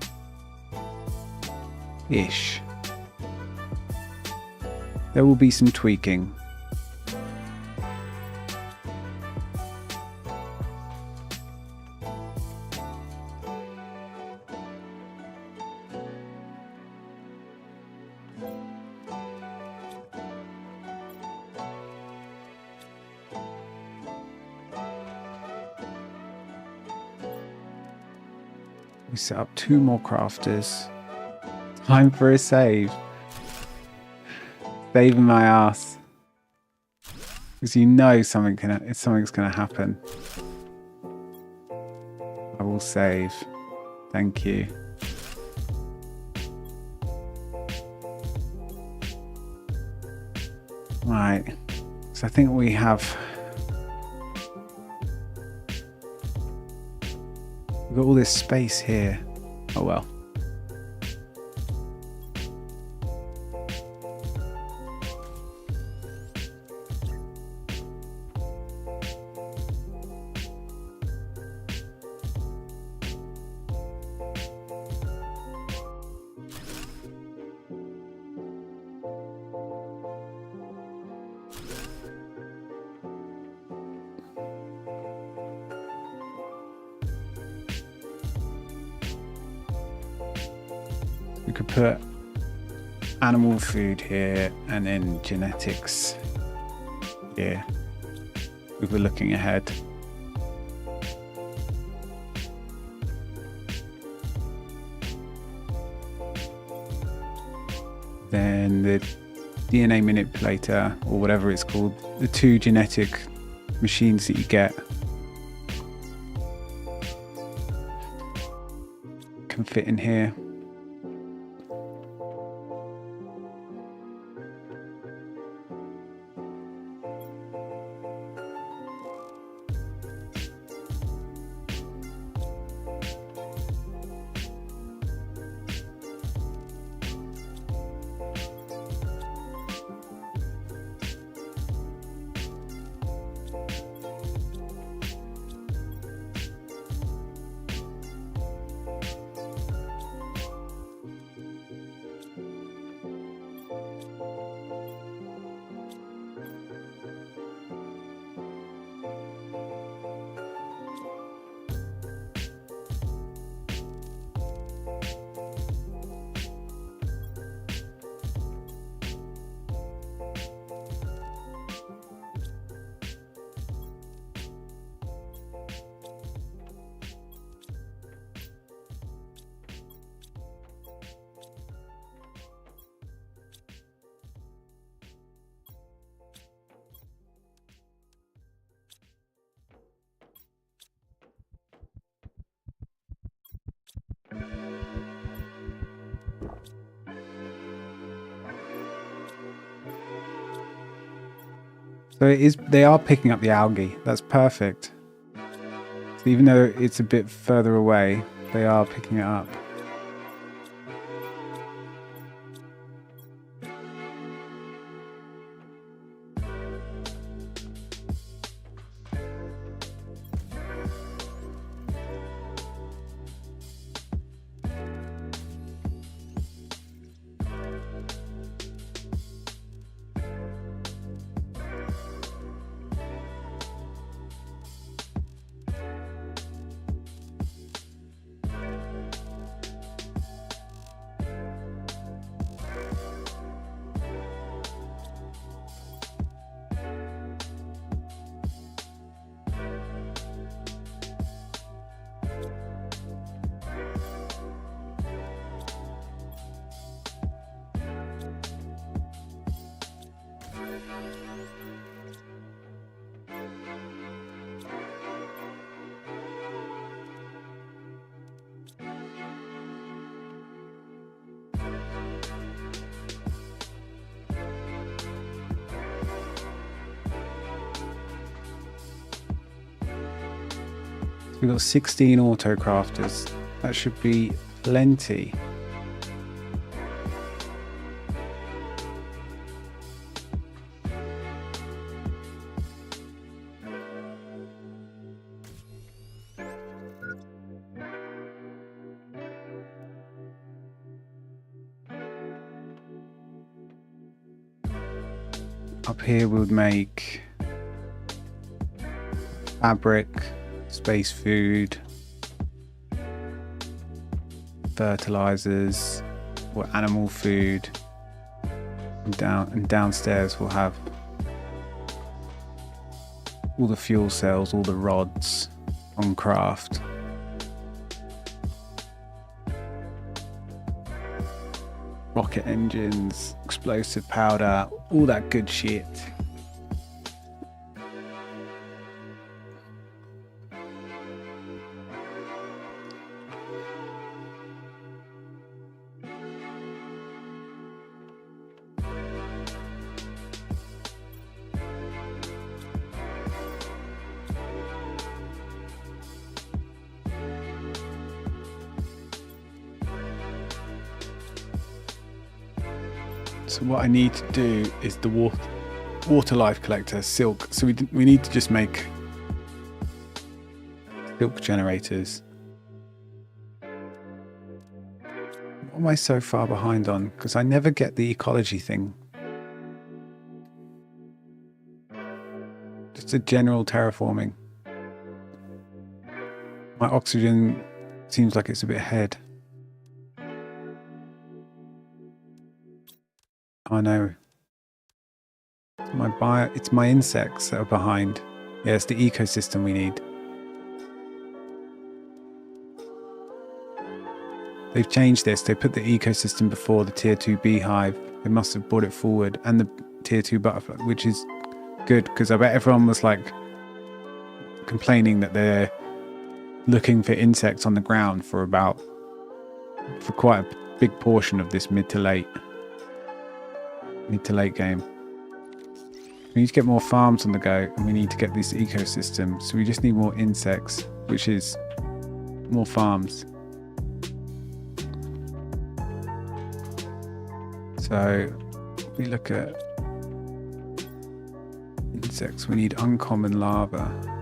Ish. There will be some tweaking. We set up 2 more crafters. Time for a save. Saving my ass. Because you know something's gonna happen. I will save. Thank you. Right. So I think we have... We've got all this space here. Oh well. We could put animal food here and then genetics here. We were looking ahead. Then the DNA manipulator, or whatever it's called, the 2 genetic machines that you get can fit in here. So it is. They are picking up the algae. That's perfect. So even though it's a bit further away, they are picking it up. We've got 16 auto crafters. That should be plenty. Up here we would make fabric, space food, fertilizers, or animal food. And downstairs we'll have all the fuel cells, all the rods on craft. Rocket engines, explosive powder, all that good shit. So what I need to do is the water life collector, silk. So we need to just make silk generators. What am I so far behind on? Because I never get the ecology thing. Just a general terraforming. My oxygen seems like it's a bit ahead. Oh no. It's my insects that are behind. Yeah, it's the ecosystem we need. They've changed this. They put the ecosystem before the tier 2 beehive. They must have brought it forward, and the tier 2 butterfly, which is good because I bet everyone was like complaining that they're looking for insects on the ground for quite a big portion of this mid to late game. We need to get more farms on the go, and we need to get this ecosystem. So we just need more insects, which is more farms. So we look at insects. We need uncommon larvae.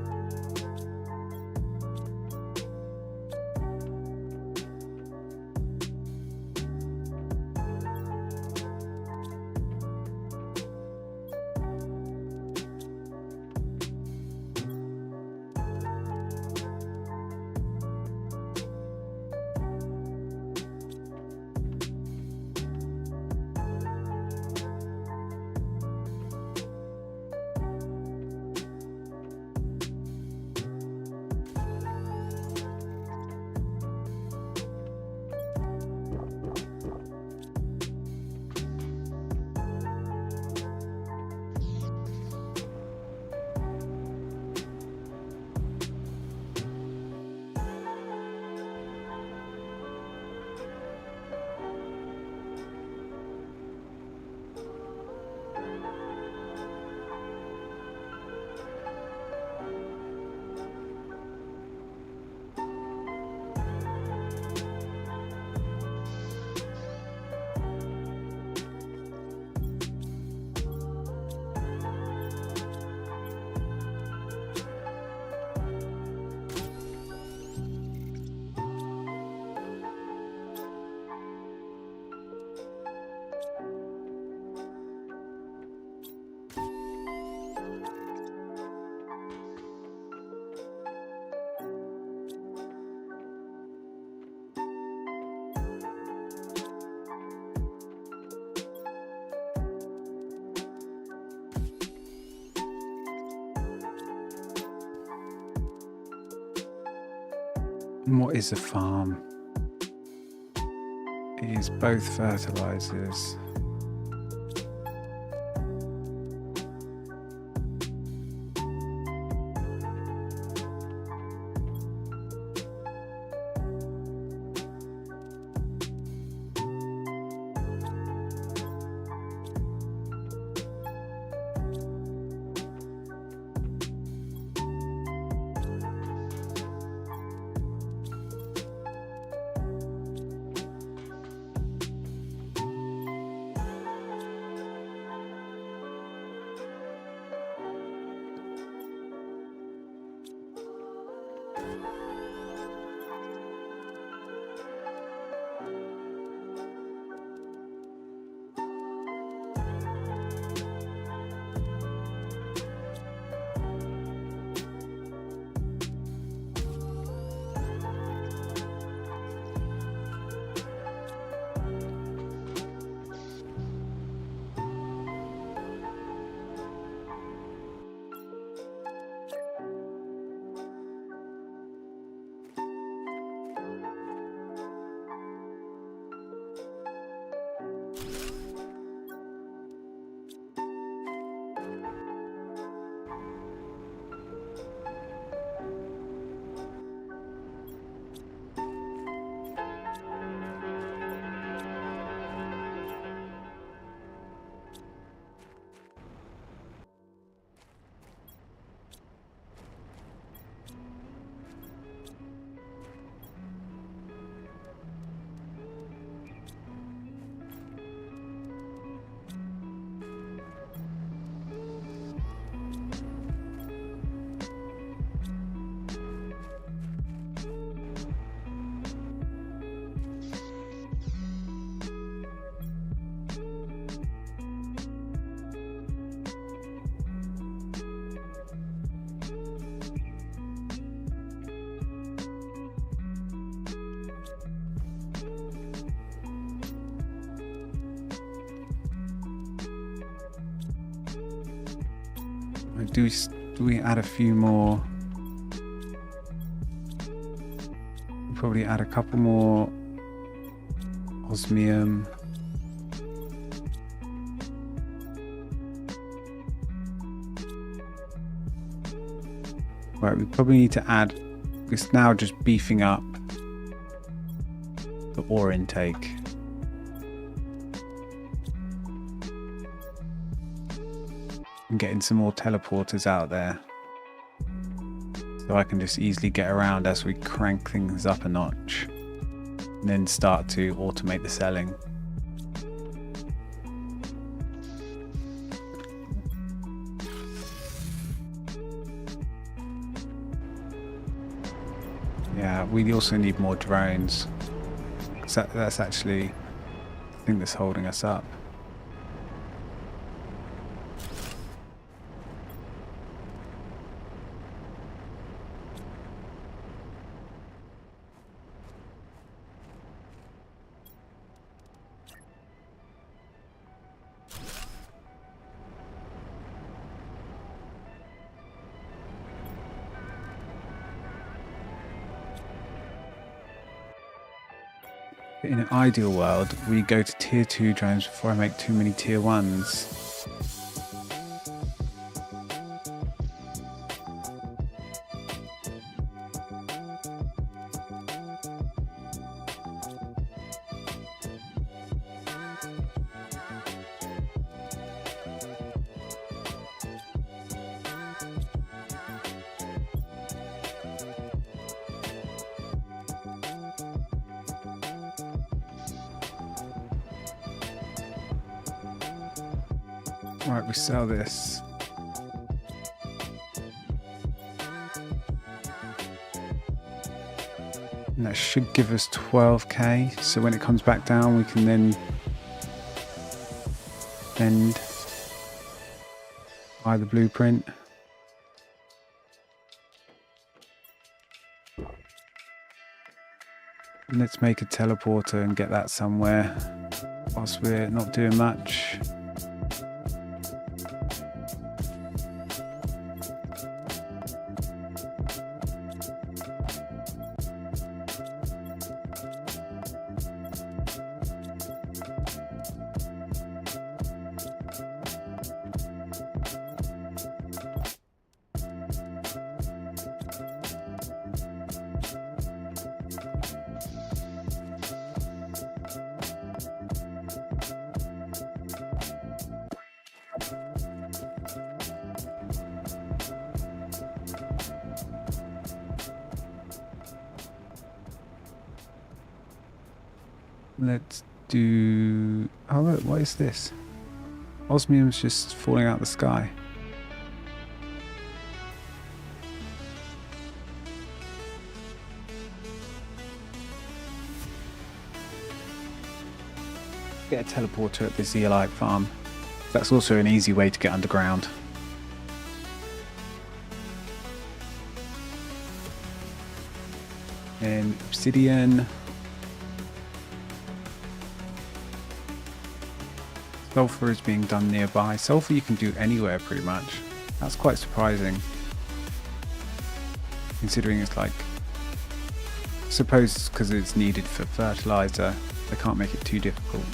And what is a farm? It is both fertilizers. Do we add a few more? Probably add a couple more osmium. Right, we probably need to add, it's now just beefing up the ore intake. And getting some more teleporters out there. So I can just easily get around as we crank things up a notch. And then start to automate the selling. Yeah, we also need more drones. So that's actually the thing that's holding us up. In an ideal world, we go to tier 2 drones before I make too many tier 1s. Right, we sell this. And that should give us 12k. So when it comes back down, we can then buy the blueprint. And let's make a teleporter and get that somewhere whilst we're not doing much. Let's do... Oh look, what is this? Osmium's just falling out the sky. Get a teleporter at the zeolite farm. That's also an easy way to get underground. And obsidian. Sulfur is being done nearby. Sulfur you can do anywhere pretty much. That's quite surprising. Considering it's like... I suppose because it's needed for fertilizer, they can't make it too difficult.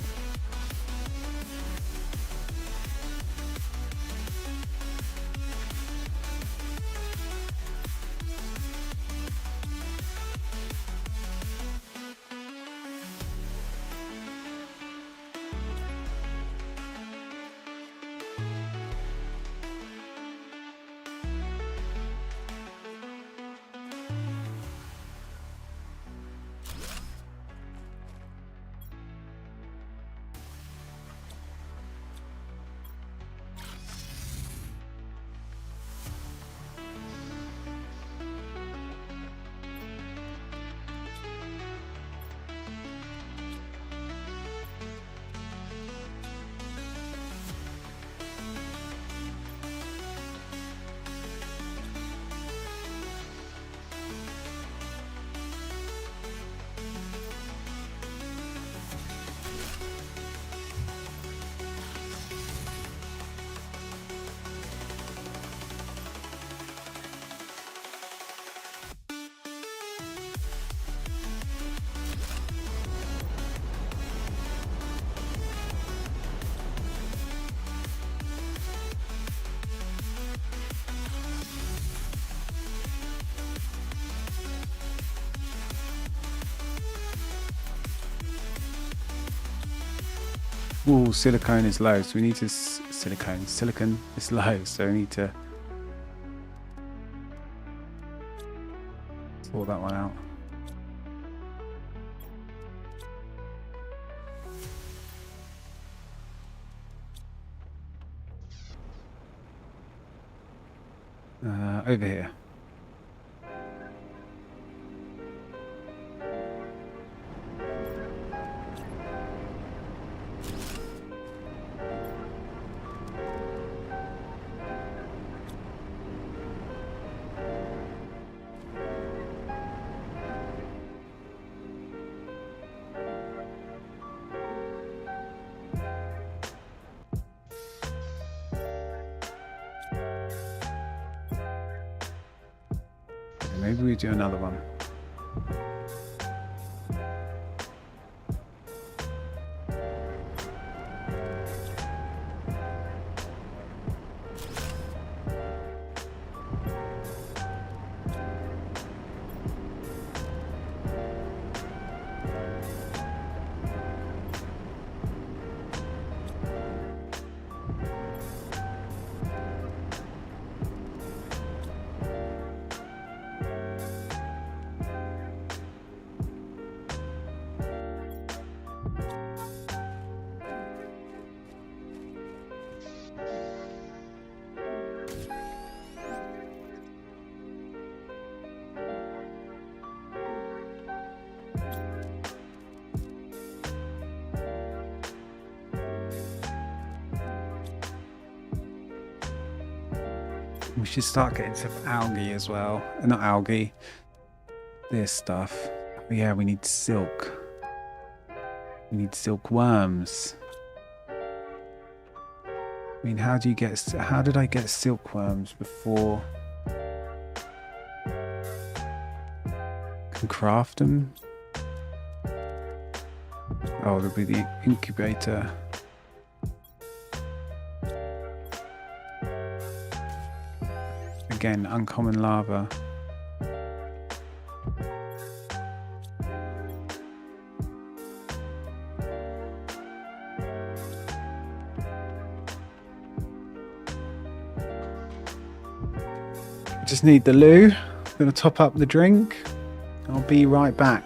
Ooh, silicone is low, so we need to... Silicon is low, so we need to... sort that one out. Over here. Maybe we do another one. We should start getting some algae as well. Not algae. This stuff. But yeah, we need silk. We need silkworms. I mean, how did I get silkworms before? Can craft them? Oh, there'll be the incubator. Again, uncommon lava. Just need the loo. I'm gonna top up the drink. I'll be right back.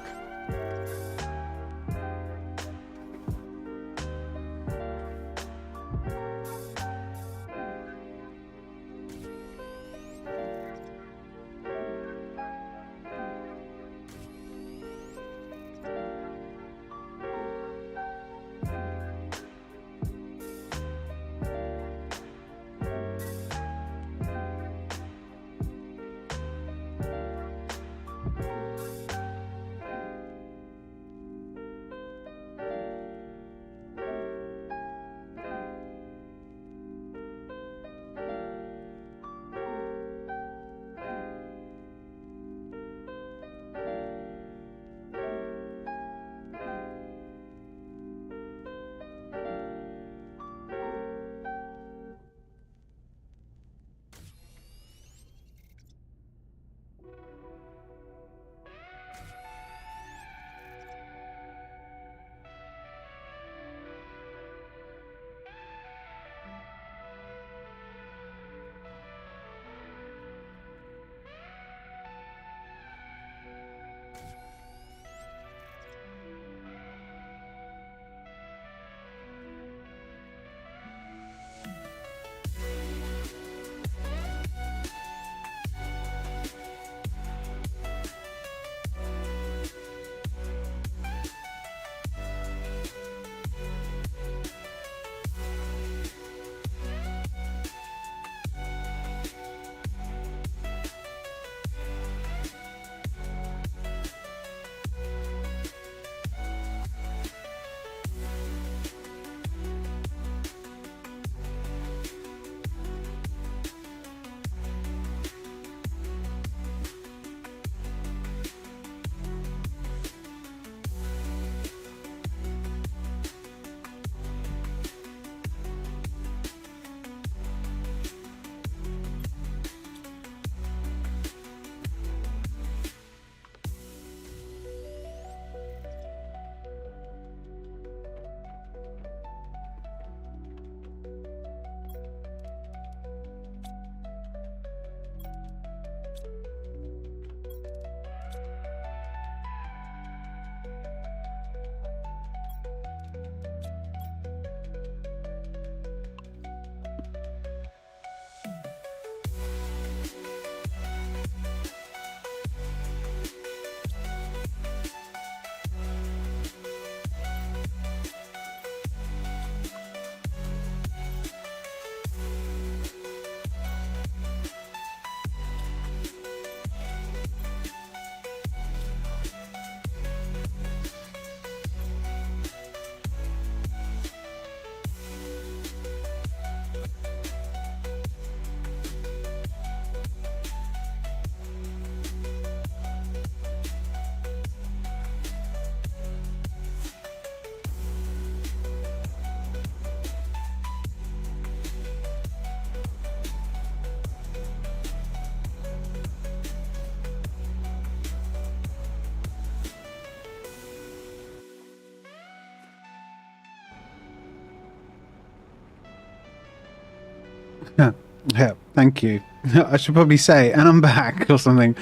Yeah, thank you. I should probably say, and I'm back or something.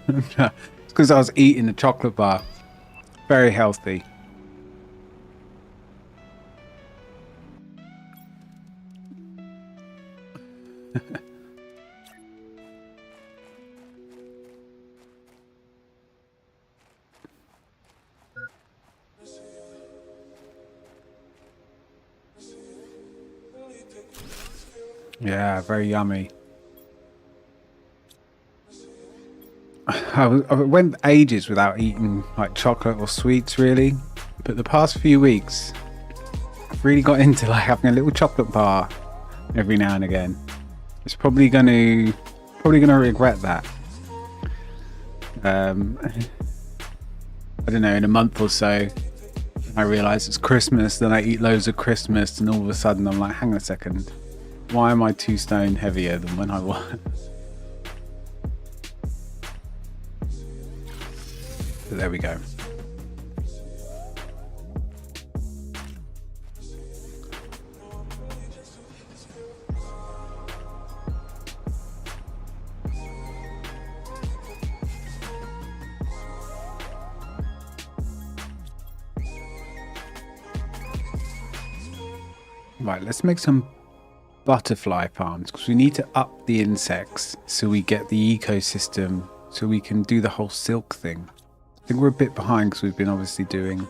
It's because I was eating a chocolate bar. Very healthy. Yeah, very yummy. I went ages without eating like chocolate or sweets really, but the past few weeks I've really got into like having a little chocolate bar every now and again. It's probably gonna regret that. I don't know, in a month or so I realise it's Christmas, then I eat loads of Christmas, and all of a sudden I'm like, hang on a second, why am I 2 stone heavier than when I was? But there we go. Right, let's make some butterfly farms because we need to up the insects so we get the ecosystem so we can do the whole silk thing. I think we're a bit behind because we've been obviously doing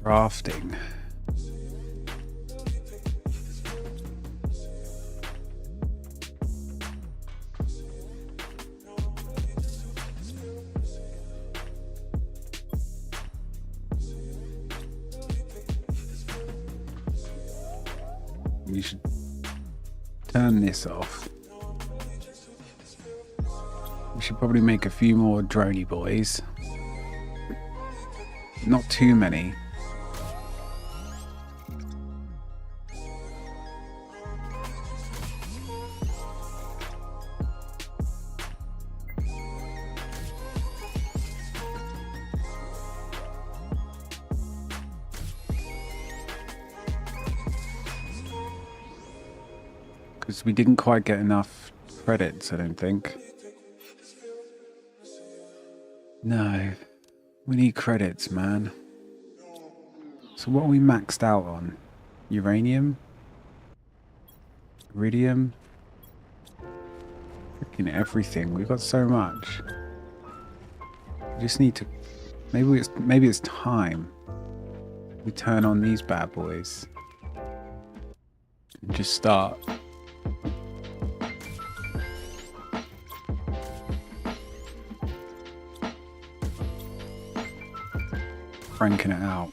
crafting. We should turn this off. We should probably make a few more droney boys. Not too many. Because we didn't quite get enough credits, I don't think. No, we need credits, man. So what are we maxed out on? Uranium? Iridium? Freaking everything. We've got so much. We just need to... Maybe it's time we turn on these bad boys. And just start. Cranking it out.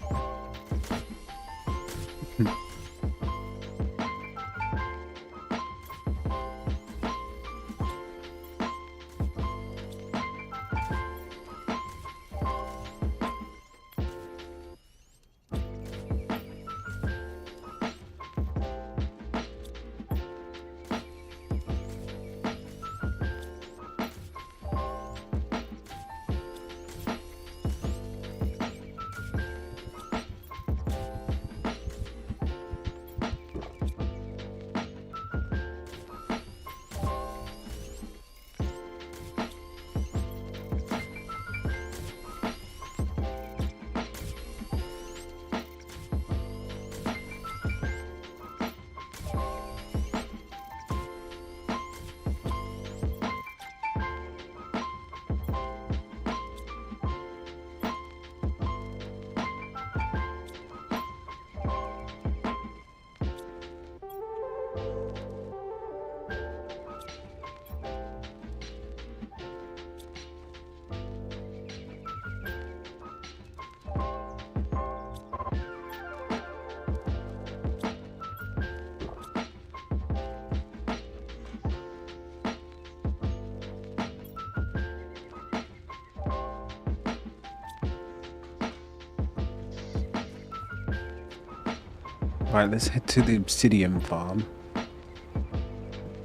Right, let's head to the obsidian farm.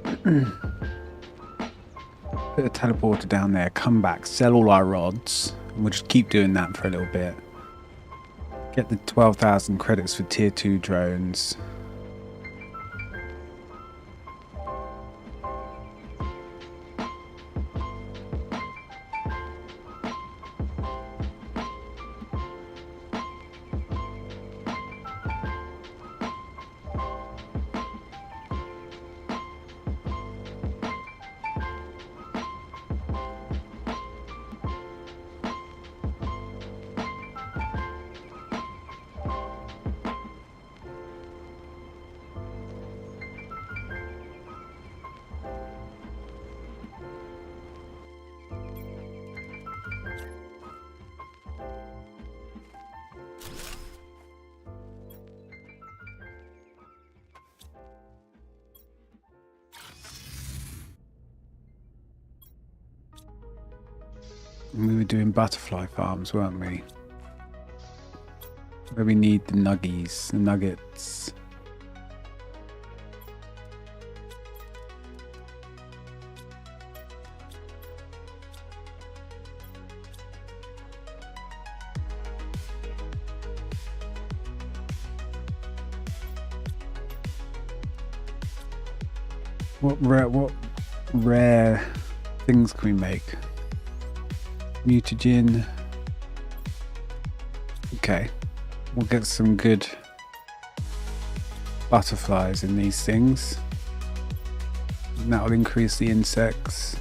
Put a teleporter down there, come back, sell all our rods, and we'll just keep doing that for a little bit. Get the 12,000 credits for tier 2 drones. We were doing butterfly farms, weren't we? Where we need the nuggies, the nuggets. What rare things can we make? Mutagen. Okay, we'll get some good butterflies in these things. And that will increase the insects.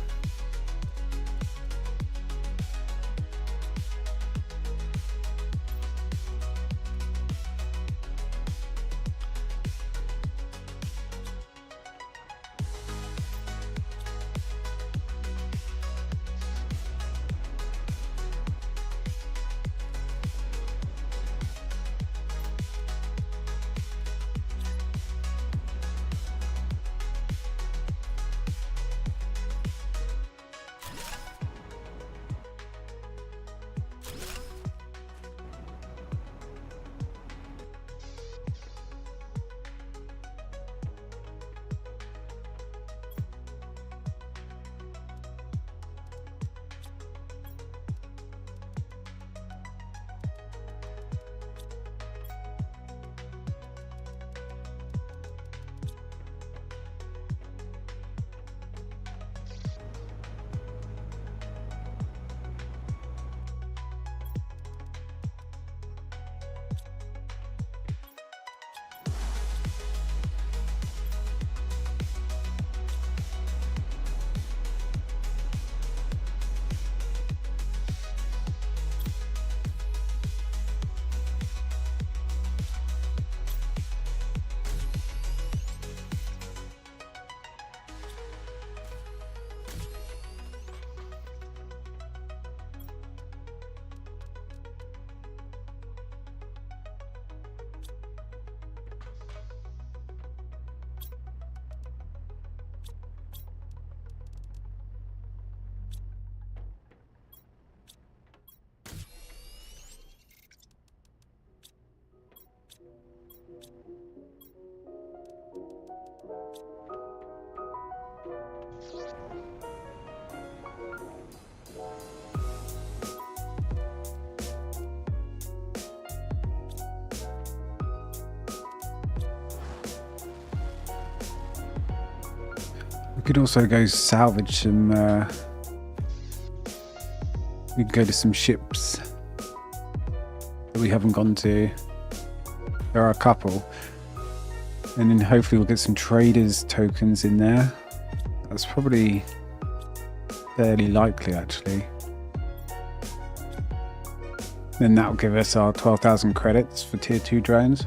We could also go salvage some. We could go to some ships that we haven't gone to. There are a couple, and then hopefully we'll get some traders tokens in there. That's probably fairly likely, actually. Then that'll give us our 12,000 credits for tier 2 drones.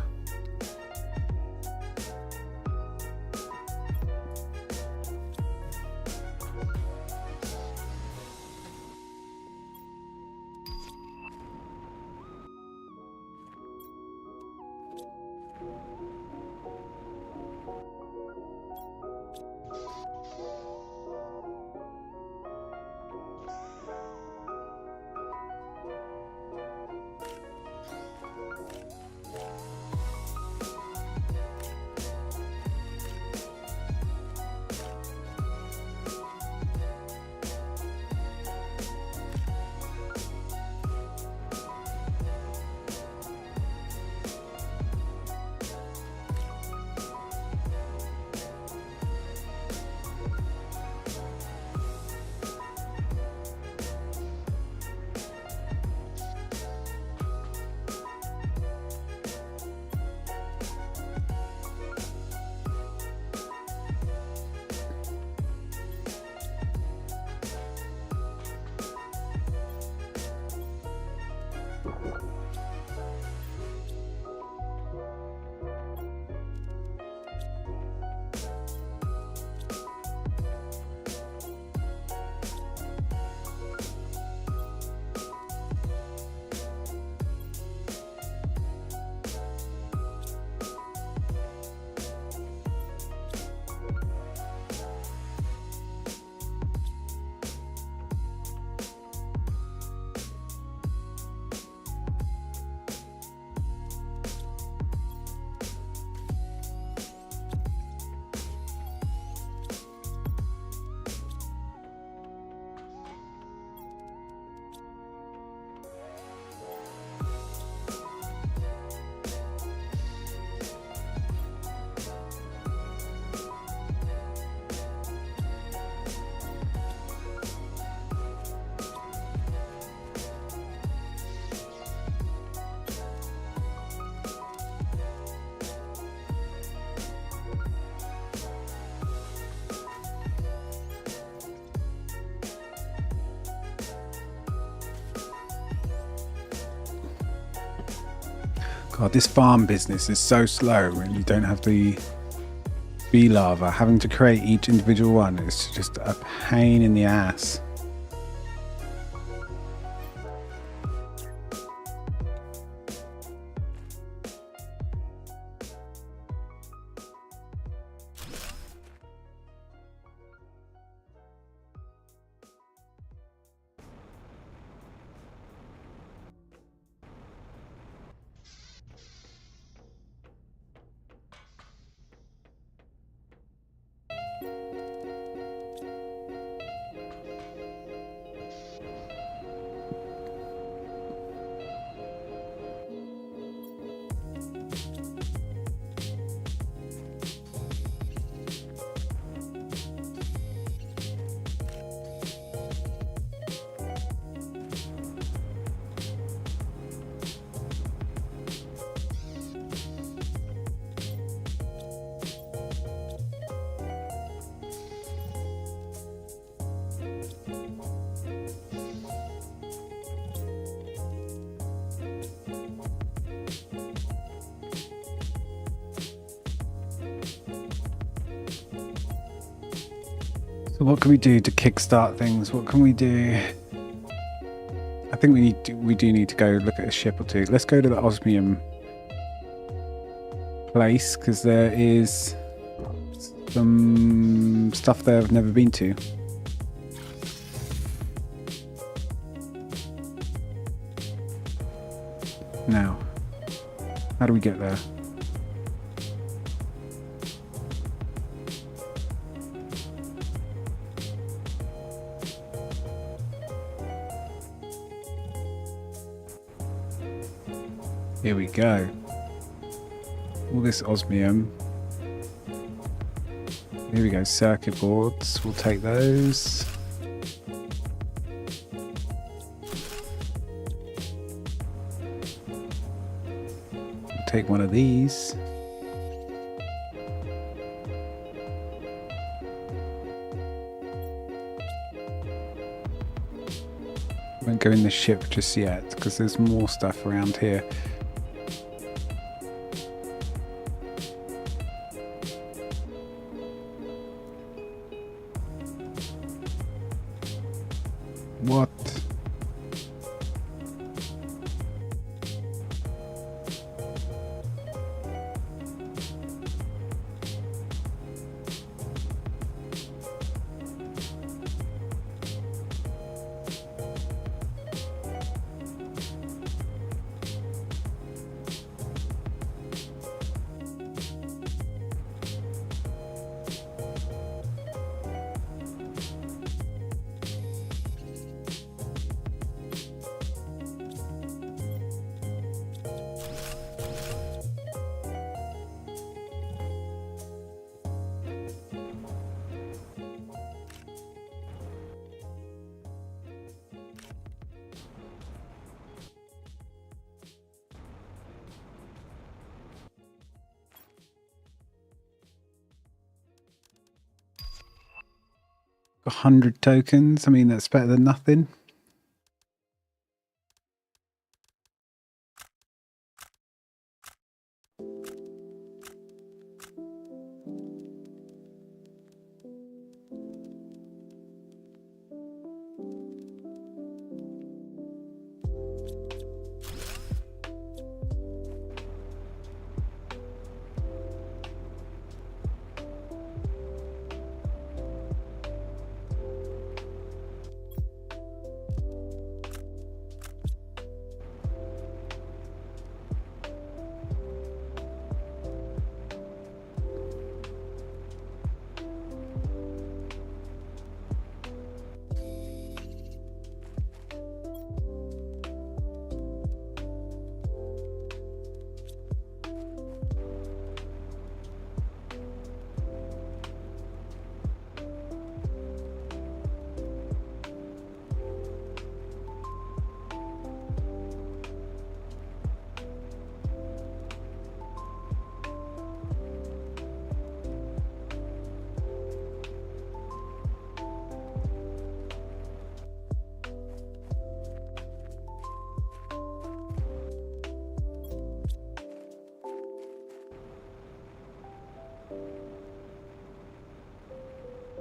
God, this farm business is so slow when you don't have the bee larva. Having to create each individual one is just a pain in the ass. So what can we do to kickstart things? What can we do? I think we do need to go look at a ship or two. Let's go to the osmium place because there is some stuff there I've never been to. Now, how do we get there? Here we go. All this osmium. Here we go, circuit boards. We'll take those. We'll take one of these. Won't go in the ship just yet because there's more stuff around here. What? A 100 tokens. I mean, that's better than nothing.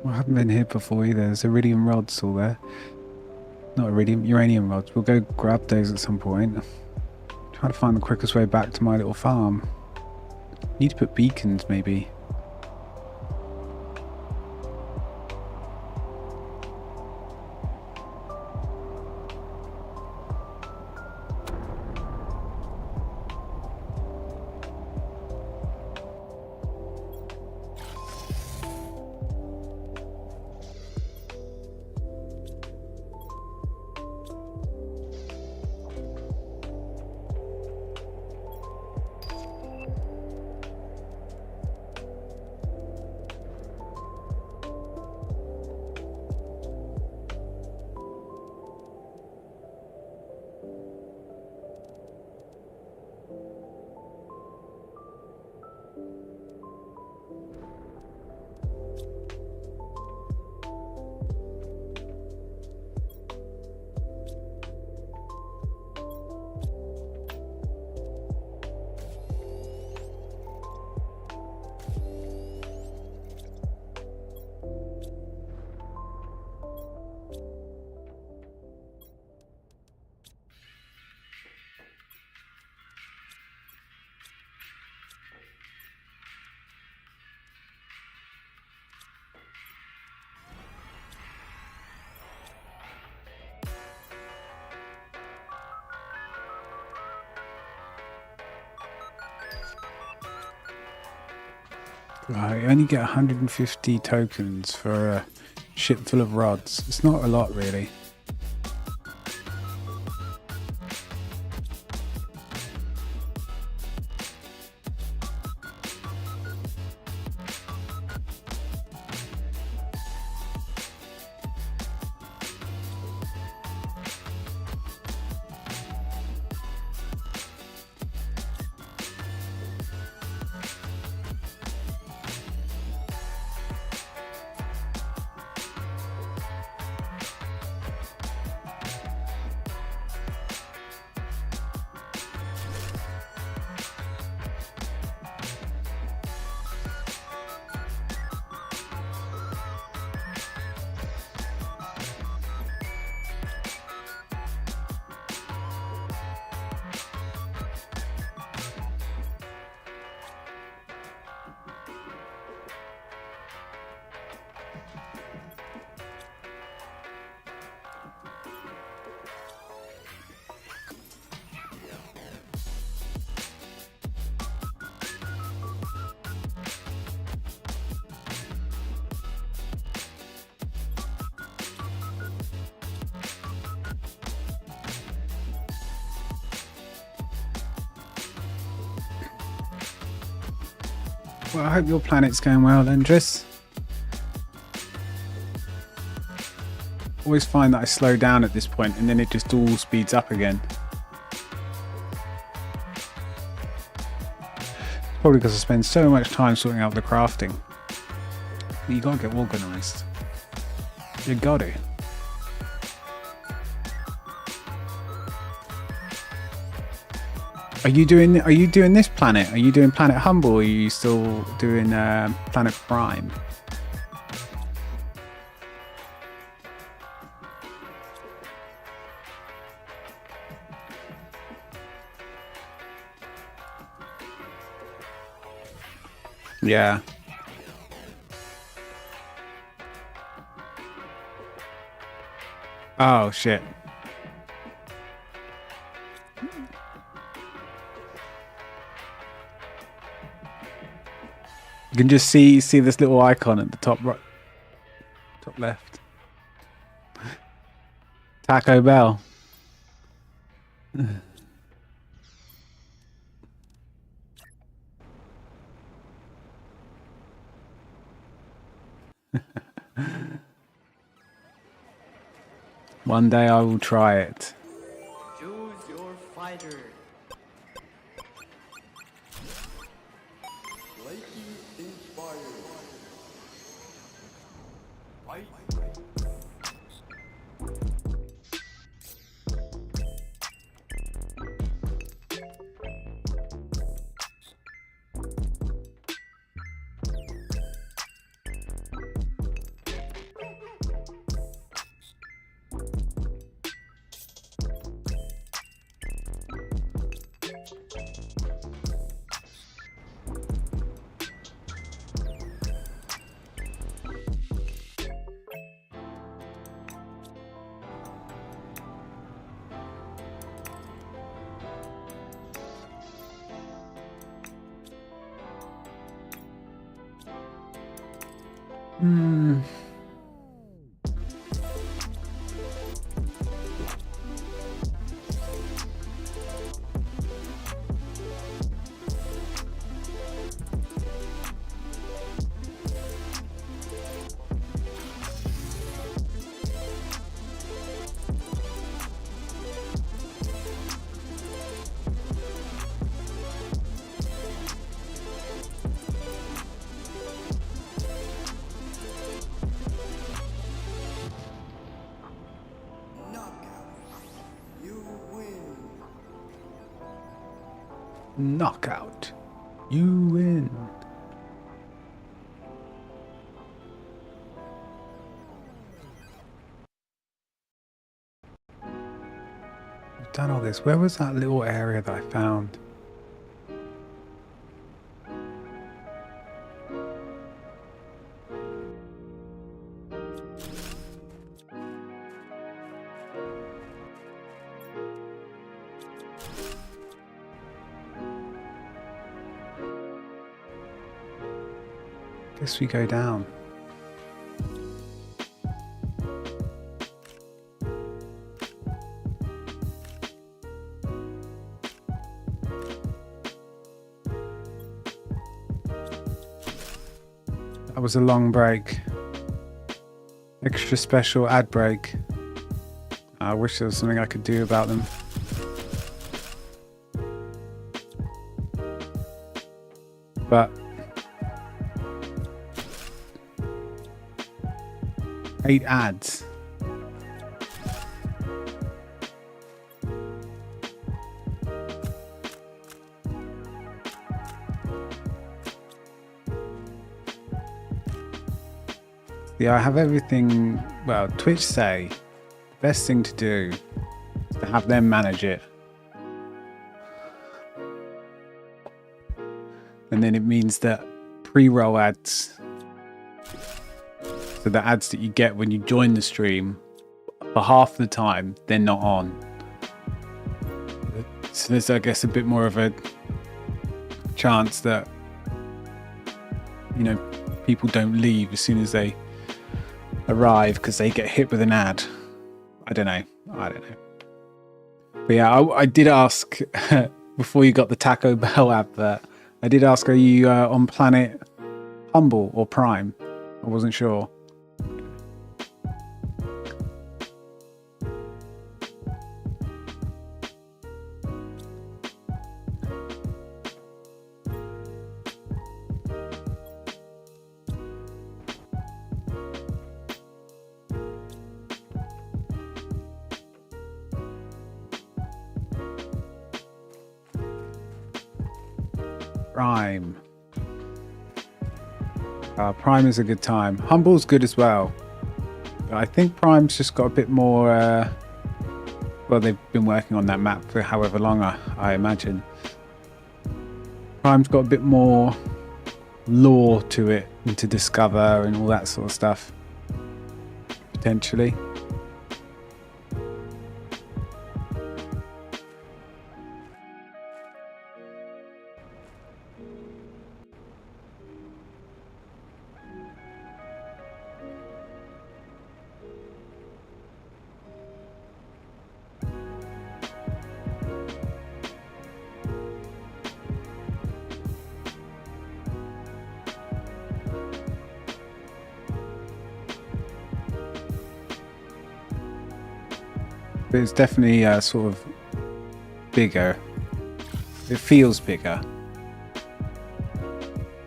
I haven't been here before either. There's iridium rods all there. Not iridium, uranium rods. We'll go grab those at some point. Try to find the quickest way back to my little farm. Need to put beacons, maybe. Right, you only get 150 tokens for a ship full of rods. It's not a lot, really. Well, I hope your planet's going well, Lendris. Always find that I slow down at this point and then it just all speeds up again. Probably because I spend so much time sorting out the crafting. But you gotta get organised. You gotta. Are you doing this planet? Are you doing Planet Humble? Or are you still doing Planet Prime? Yeah. Oh shit. You can just see this little icon at the top right, top left. Taco Bell. One day I will try it. Choose your fighter. Lightning inspired. Fight. Hmm. Knockout. You win. Knockout. You win. We've done all this. Where was that little area that I found? Guess we go down. That was a long break. Extra special ad break. I wish there was something I could do about them. But 8 ads. Yeah, I have everything. Well, Twitch say the best thing to do is to have them manage it. And then it means that pre-roll ads, so the ads that you get when you join the stream, for half the time, they're not on. So there's, I guess, a bit more of a chance that, you know, people don't leave as soon as they arrive because they get hit with an ad. I don't know. But yeah, I did ask before you got the Taco Bell advert. I did ask, are you on Planet Humble or Prime? I wasn't sure. Prime. Prime is a good time. Humble's good as well. But I think Prime's just got a bit more. Well, they've been working on that map for however long, I imagine. Prime's got a bit more lore to it and to discover and all that sort of stuff. Potentially. But it's definitely sort of bigger. It feels bigger.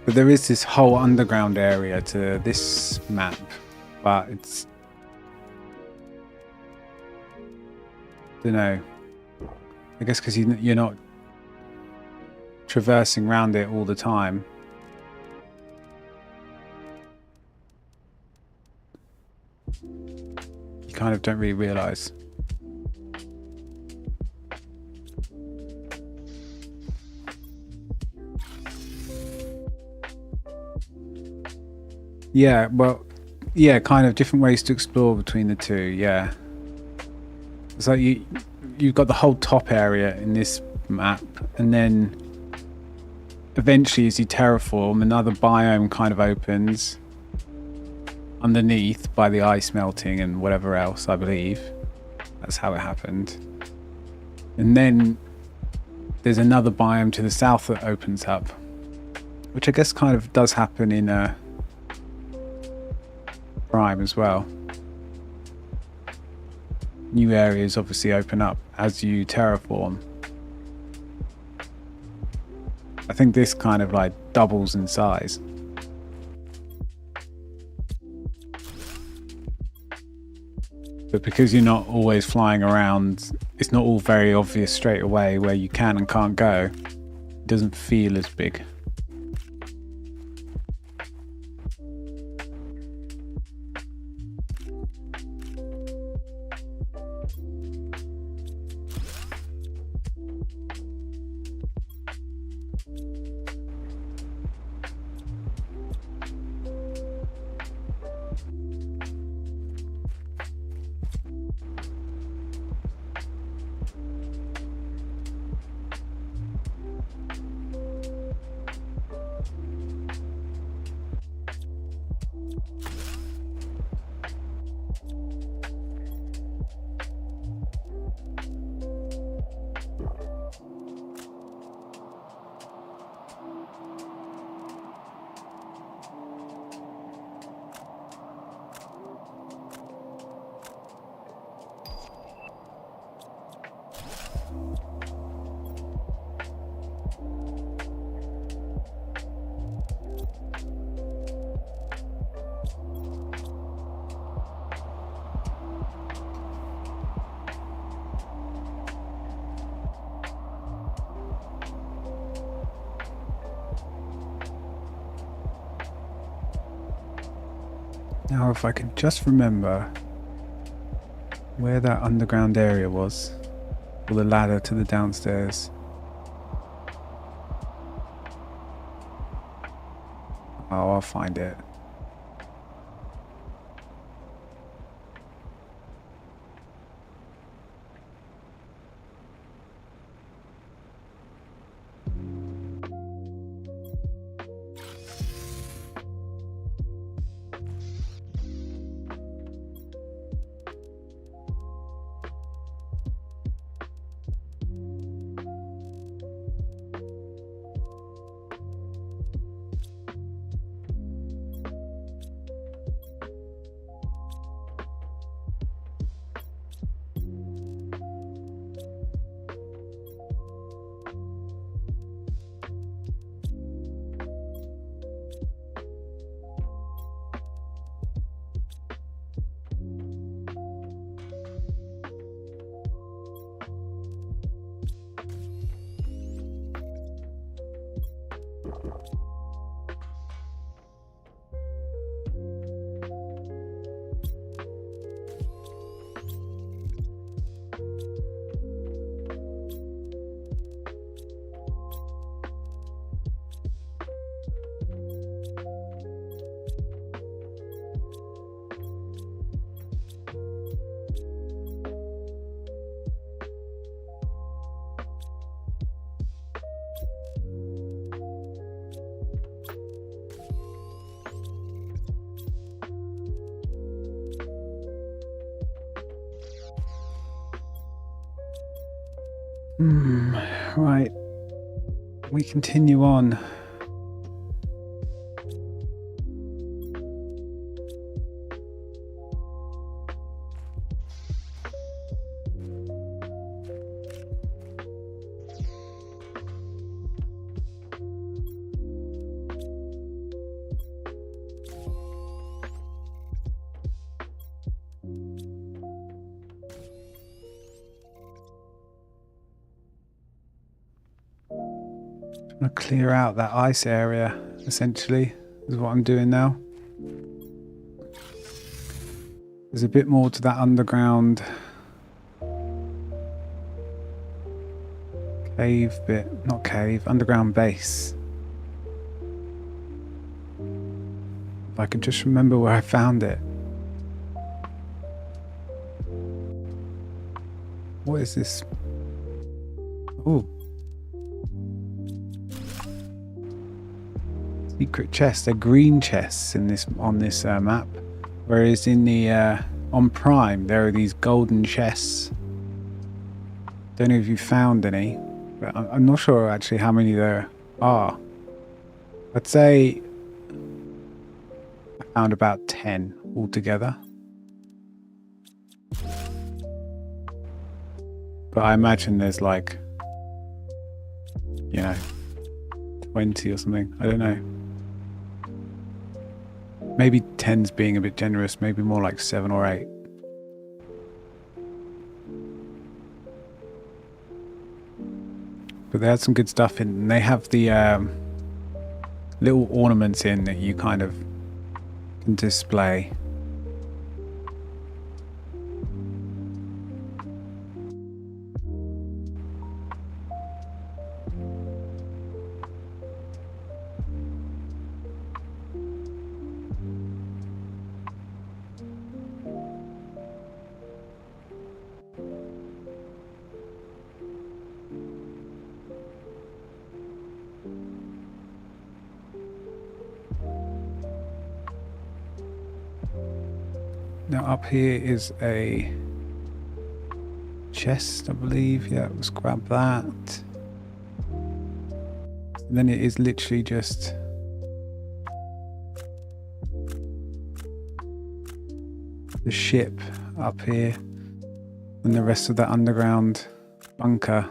But there is this whole underground area to this map, but it's, I don't know. I guess because you're not traversing around it all the time. You kind of don't really realise. Yeah, well, yeah, kind of different ways to explore between the two, yeah. It's like you've got the whole top area in this map, and then eventually as you terraform, another biome kind of opens. underneath by the ice melting and whatever else, I believe. That's how it happened. And then there's another biome to the south that opens up, which I guess kind of does happen in Prime as well. New areas obviously open up as you terraform. I think this kind of like doubles in size. But because you're not always flying around, it's not all very obvious straight away where you can and can't go. It doesn't feel as big. Now, if I could just remember where that underground area was, or the ladder to the downstairs. Oh, I'll find it. Right. We continue on. I'm gonna clear out that ice area, essentially, is what I'm doing now. There's a bit more to that underground cave bit, not cave, underground base. If I could just remember where I found it. What is this? Oh. Secret chests. They're green chests in this on this map. Whereas in the on Prime, there are these golden chests. Don't know if you found any, but I'm not sure actually how many there are. I'd say I found about 10 altogether. But I imagine there's like, 20 or something. I don't know. Maybe 10's being a bit generous, maybe more like 7 or 8. But they had some good stuff in, and they have the little ornaments in that you kind of can display. Now up here is a chest, I believe. Yeah, let's grab that. And then it is literally just the ship up here and the rest of the underground bunker.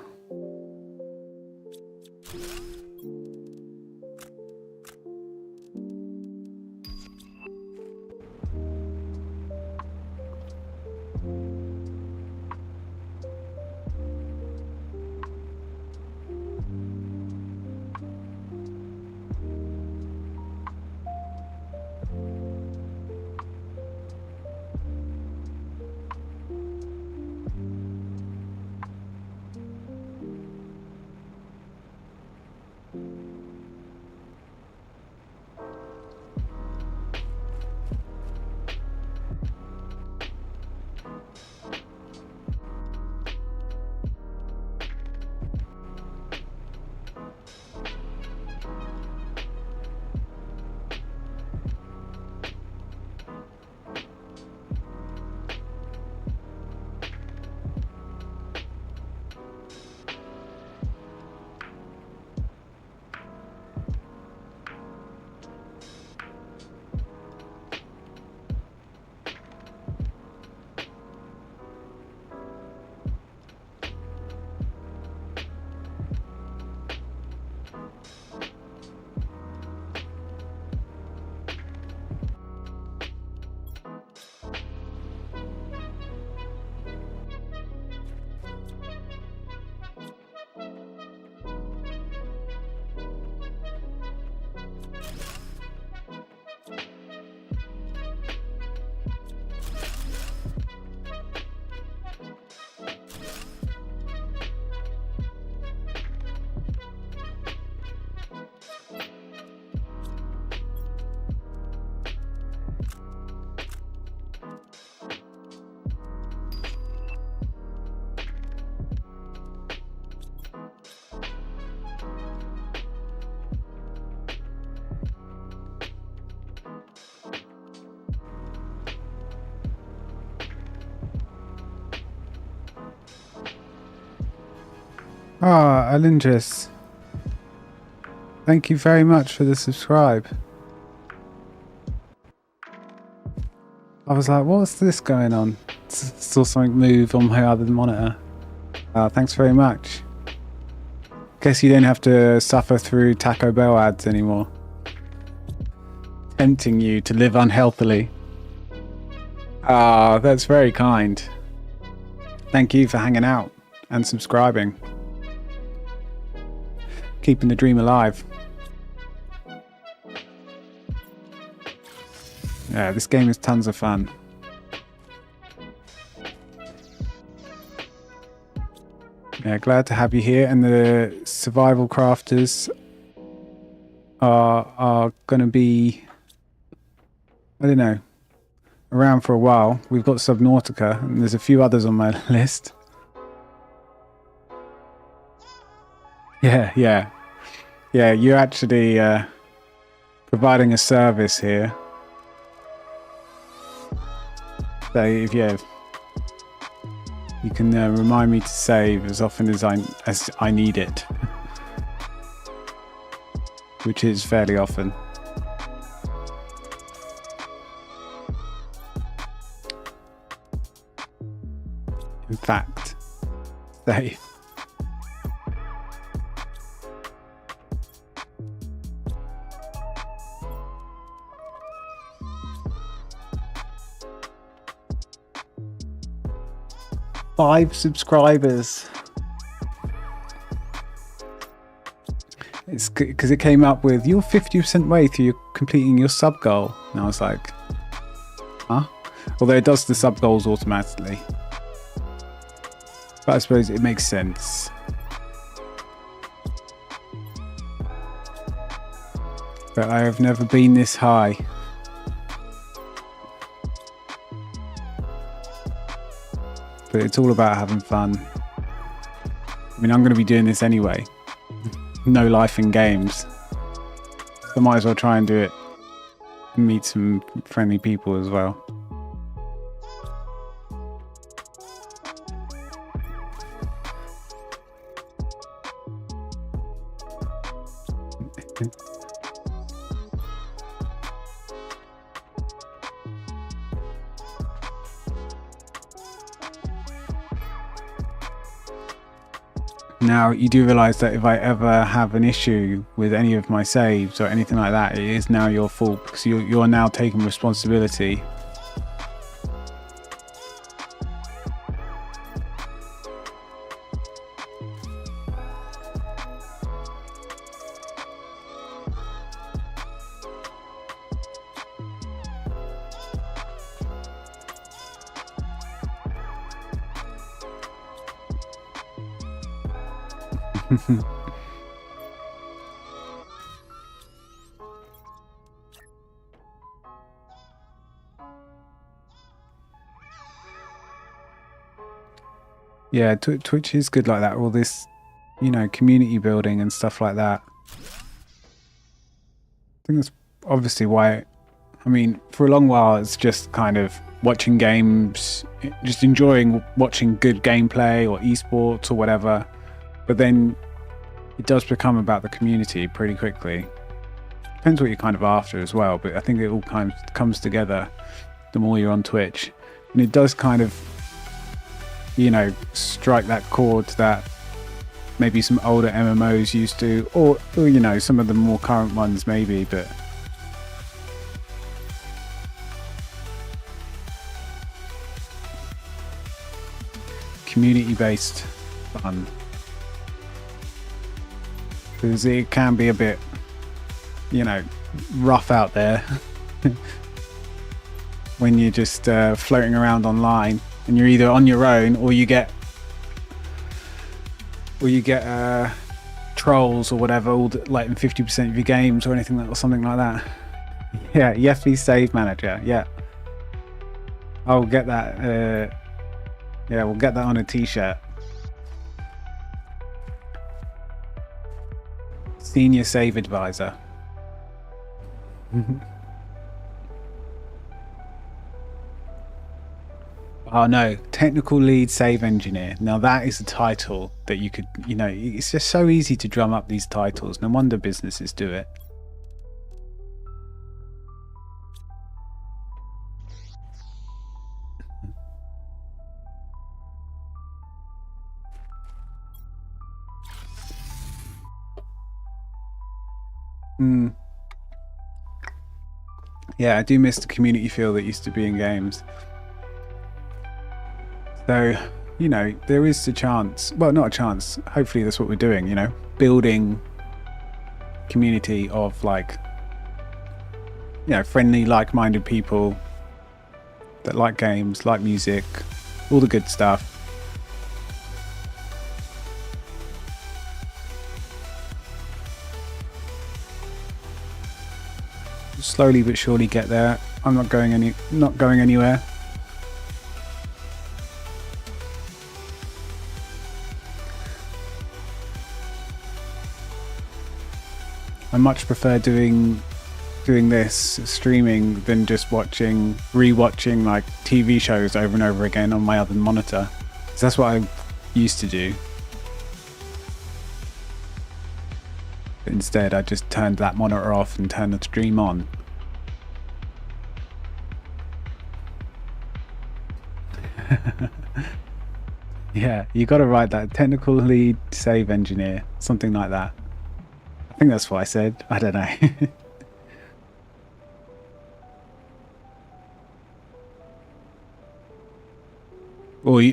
Ah, Alindris. Thank you very much for the subscribe. I was like, what's this going on? Saw something move on my other monitor. Thanks very much. Guess you don't have to suffer through Taco Bell ads anymore. Tempting you to live unhealthily. Ah, that's very kind. Thank you for hanging out and subscribing. Keeping the dream alive. Yeah, this game is tons of fun. Yeah, glad to have you here. And the survival crafters are going to be, I don't know, around for a while. We've got Subnautica, and there's a few others on my list. Yeah, you're actually providing a service here. So if you can remind me to save as often as I need it, which is fairly often. In fact, save. Five subscribers. It's because it came up with you're 50% way through your completing your sub goal, and I was like, huh? Although it does the sub goals automatically, but I suppose it makes sense. But I have never been this high. But it's all about having fun. I mean, I'm going to be doing this anyway. No life in games. So I might as well try and do it and meet some friendly people as well. Now, you do realise that if I ever have an issue with any of my saves or anything like that, it is now your fault because you're now taking responsibility. Yeah, Twitch is good like that. All this, community building and stuff like that. I think that's obviously why. I mean, for a long while, it's just kind of watching games, just enjoying watching good gameplay or esports or whatever. But then it does become about the community pretty quickly. Depends what you're kind of after as well, but I think it all kind of comes together the more you're on Twitch. And it does kind of, strike that chord that maybe some older MMOs used to, or some of the more current ones maybe, but community-based fun. Because it can be a bit, rough out there when you're just floating around online and you're either on your own or you get trolls or whatever, all like in 50% of your games or anything or something like that. Yeah, Yeffy Save Manager. Yeah, I'll get that. Yeah, we'll get that on a t-shirt. Senior Save Advisor. Oh no, Technical Lead Save Engineer. Now that is a title that you could, it's just so easy to drum up these titles. No wonder businesses do it. Yeah, I do miss the community feel that used to be in games. So, there is a chance, well, not a chance, hopefully that's what we're doing, building community of friendly, like-minded people that like games, like music, all the good stuff. Slowly but surely get there. I'm not going anywhere. I much prefer doing doing this streaming than just rewatching like TV shows over and over again on my other monitor. 'Cause that's what I used to do. But instead, I just turned that monitor off and turned the stream on. Yeah, you got to write that. Technical lead save engineer, something like that. I think that's what I said. I don't know.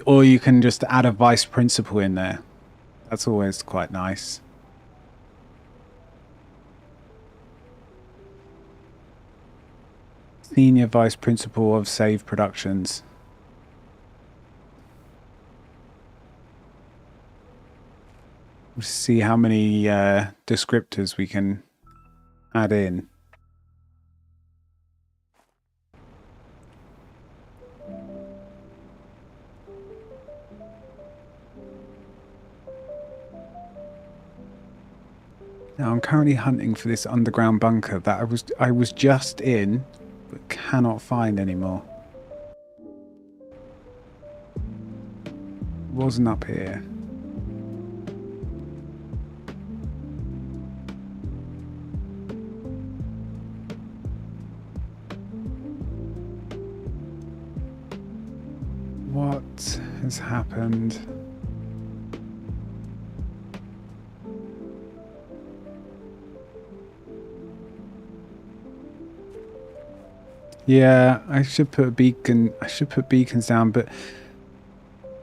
Or you can just add a vice principal in there. That's always quite nice. Senior Vice Principal of Save Productions. Let's see how many descriptors we can add in. Now I'm currently hunting for this underground bunker that I was just in, but cannot find anymore. It wasn't up here. What has happened? Yeah, I should put a beacon. I should put beacons down, but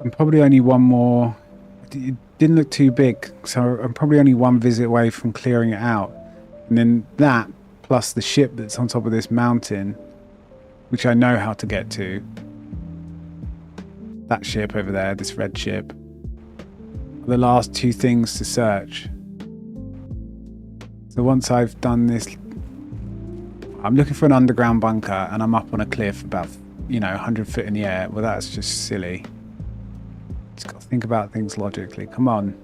I'm probably only one more. It didn't look too big, so I'm probably only one visit away from clearing it out. And then that, plus the ship that's on top of this mountain, which I know how to get to. That ship over there, this red ship. The last two things to search. So once I've done this, I'm looking for an underground bunker and I'm up on a cliff about, 100 foot in the air. Well, that's just silly. Just got to think about things logically. Come on.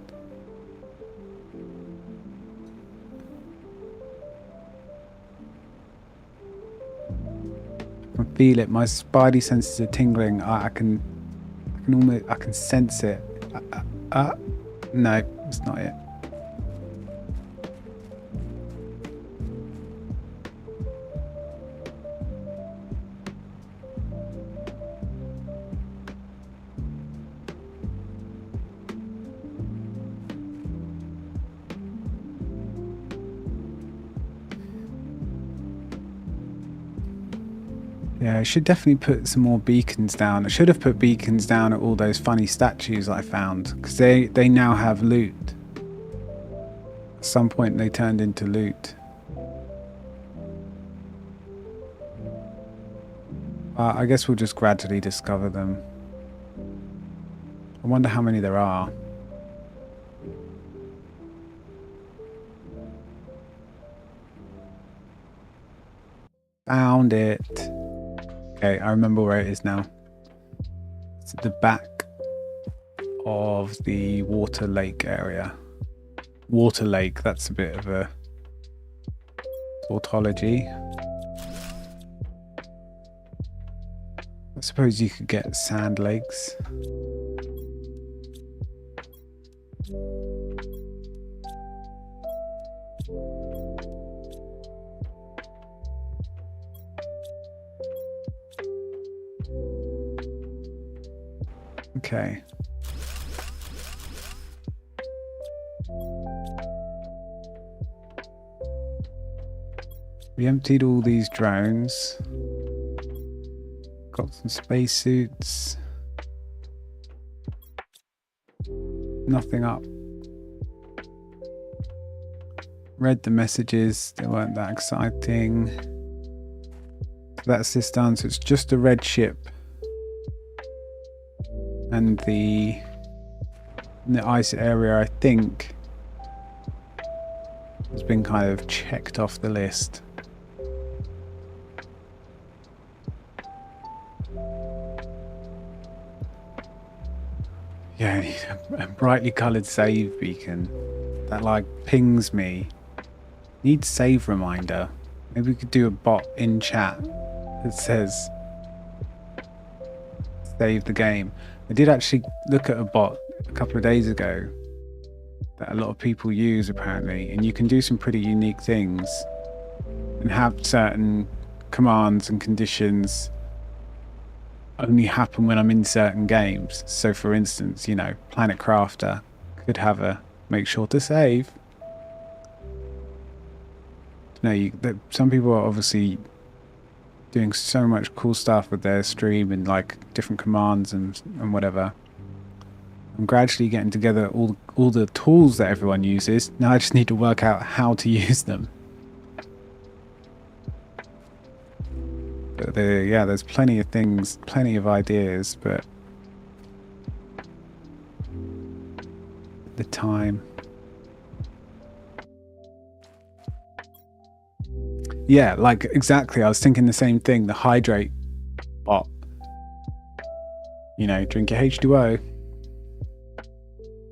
I can feel it. My spidey senses are tingling. I can sense it. No, it's not it. Yeah, I should definitely put some more beacons down. I should have put beacons down at all those funny statues I found, because they now have loot. At some point they turned into loot. I guess we'll just gradually discover them. I wonder how many there are. Found it. Okay, I remember where it is now. It's at the back of the Water Lake area. Water Lake, that's a bit of a tautology. I suppose you could get sand lakes. Okay. We emptied all these drones. Got some spacesuits. Nothing up. Read the messages, they weren't that exciting. That's this done, so it's just a red ship. And the ice area, I think, has been kind of checked off the list. Yeah, I need a brightly coloured save beacon that like pings me. Needs save reminder. Maybe we could do a bot in chat that says save the game. I did actually look at a bot a couple of days ago that a lot of people use apparently, and you can do some pretty unique things and have certain commands and conditions only happen when I'm in certain games. So for instance, you know, Planet Crafter could have a make sure to save. No, some people are obviously doing so much cool stuff with their stream and like different commands and whatever. I'm gradually getting together all the tools that everyone uses. Now I just need to work out how to use them. But yeah, there's plenty of things, plenty of ideas, but the time. Yeah, like exactly. I was thinking the same thing. The hydrate bot. You know, drink your H2O.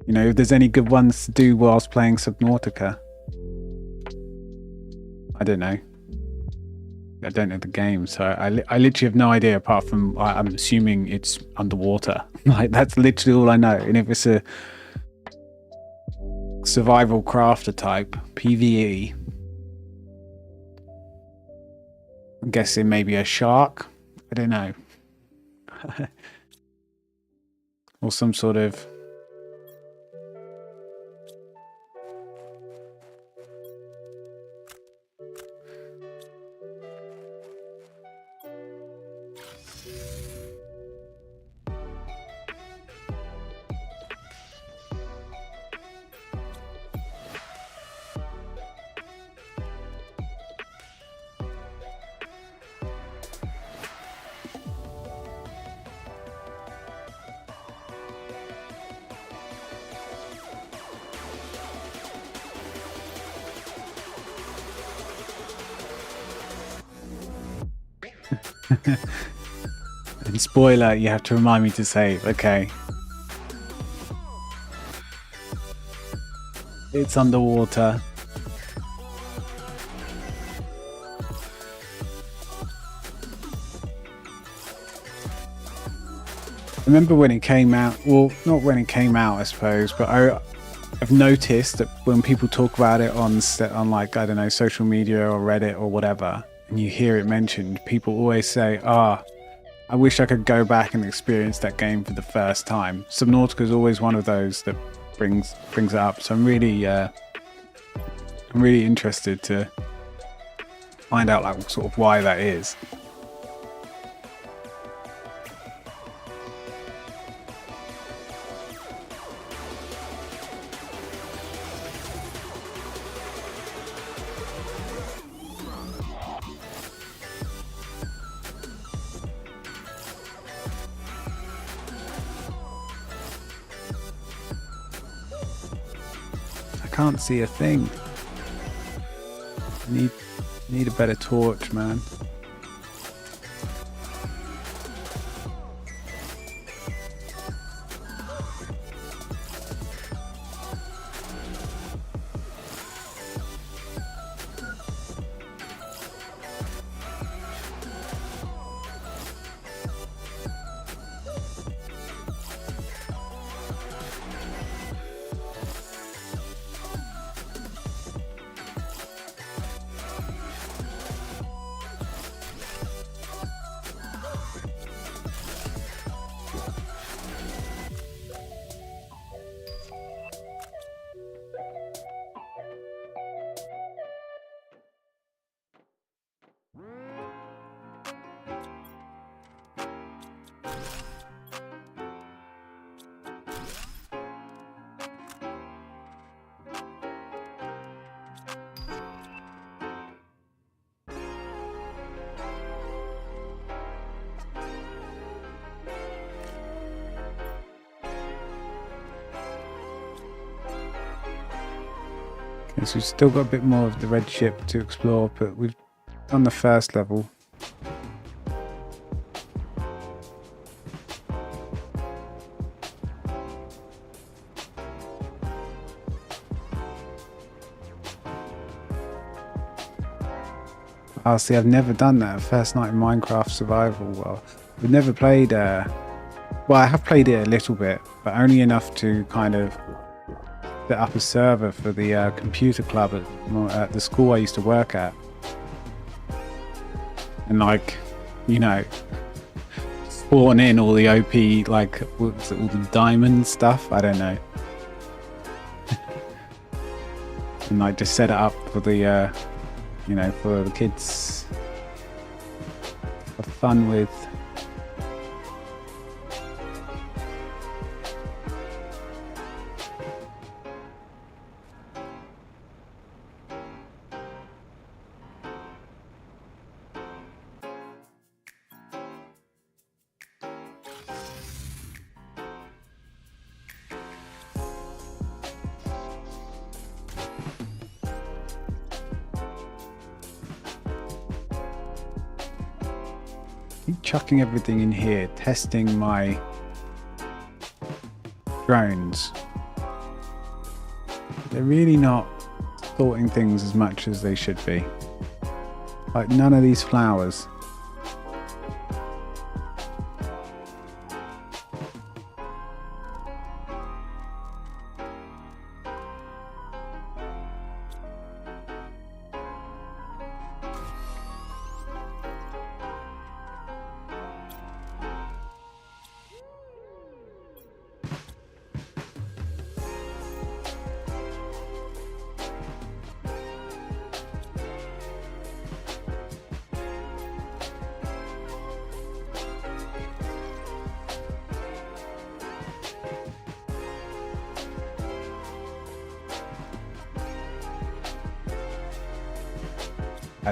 You know, if there's any good ones to do whilst playing Subnautica. I don't know. I don't know the game, so I literally have no idea apart from I'm assuming it's underwater. Like that's literally all I know. And if it's a survival crafter type, PvE, I'm guessing maybe a shark. I don't know. Or some sort of and spoiler, you have to remind me to save. Okay. It's underwater. I remember when it came out, well, not when it came out, I suppose, but I've noticed that when people talk about it on like, I don't know, social media or Reddit or whatever, and you hear it mentioned, people always say, I wish I could go back and experience that game for the first time. Subnautica is always one of those that brings it up. So I'm really interested to find out like sort of why that is. I can't see a thing. I need a better torch, man. So we've still got a bit more of the red ship to explore, but we've done the first level. Oh, see, I've never done that. First night in Minecraft survival. Well, we've never played. Well, I have played it a little bit, but only enough to kind of set up a server for the computer club at the school I used to work at, and like, you know, spawn in all the OP, like what's it, all the diamond stuff. I don't know, and like just set it up for the, you know, for the kids for fun with. Keep chucking everything in here, testing my drones. They're really not sorting things as much as they should be. Like none of these flowers.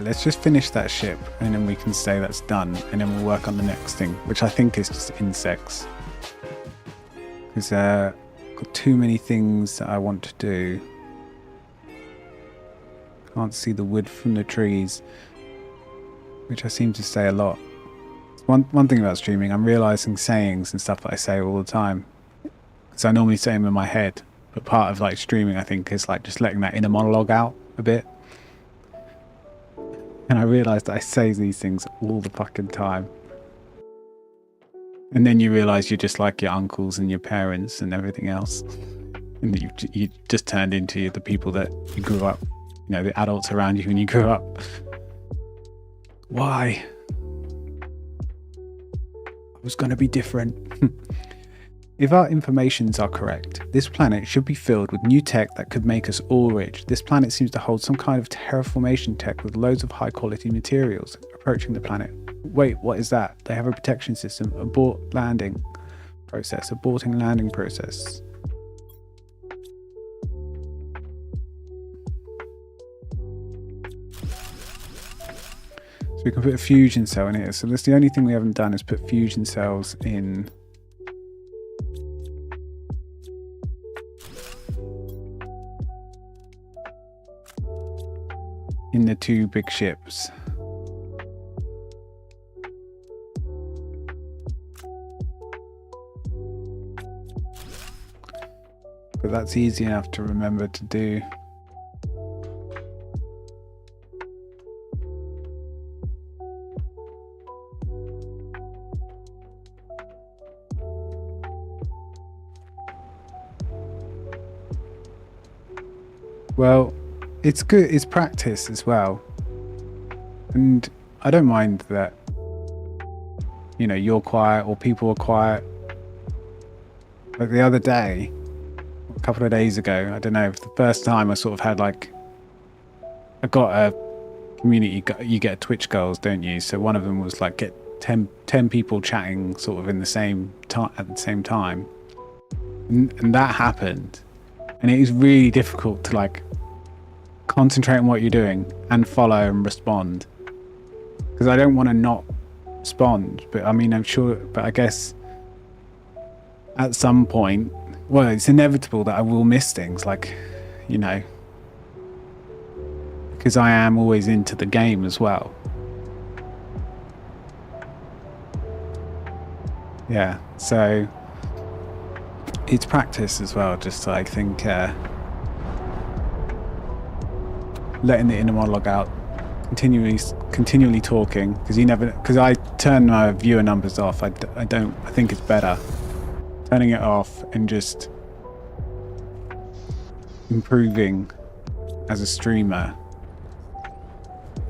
Let's just finish that ship and then we can say that's done, and then we'll work on the next thing, which I think is just insects. Because I've got too many things that I want to do. Can't see the wood from the trees, which I seem to say a lot. One thing about streaming, I'm realizing sayings and stuff that I say all the time. Because I normally say them in my head, but part of like streaming, I think, is like just letting that inner monologue out a bit. And I realised that I say these things all the fucking time. And then you realise you're just like your uncles and your parents and everything else. And that you just turned into the people that you grew up, you know, the adults around you when you grew up. Why? I was going to be different. If our informations are correct, this planet should be filled with new tech that could make us all rich. This planet seems to hold some kind of terraformation tech with loads of high quality materials approaching the planet. Wait, what is that? They have a protection system. Abort landing process. Aborting landing process. So we can put a fusion cell in here. So that's the only thing we haven't done, is put fusion cells in the two big ships. But that's easy enough to remember to do. Well, it's good, it's practice as well. And I don't mind that, you know, you're quiet or people are quiet. Like the other day, a couple of days ago, I don't know, for the first time I sort of had like, I got a community, you get Twitch goals, don't you? So one of them was like get 10 people chatting sort of in the same time at the same time. And that happened. And it is really difficult to like concentrate on what you're doing and follow and respond, because I don't want to not respond, but I mean, I'm sure, but I guess at some point, well, it's inevitable that I will miss things, like, you know, because I am always into the game as well. Yeah, so it's practice as well, just I think letting the inner monologue out continually talking, because I turn my viewer numbers off. I think it's better turning it off and just improving as a streamer,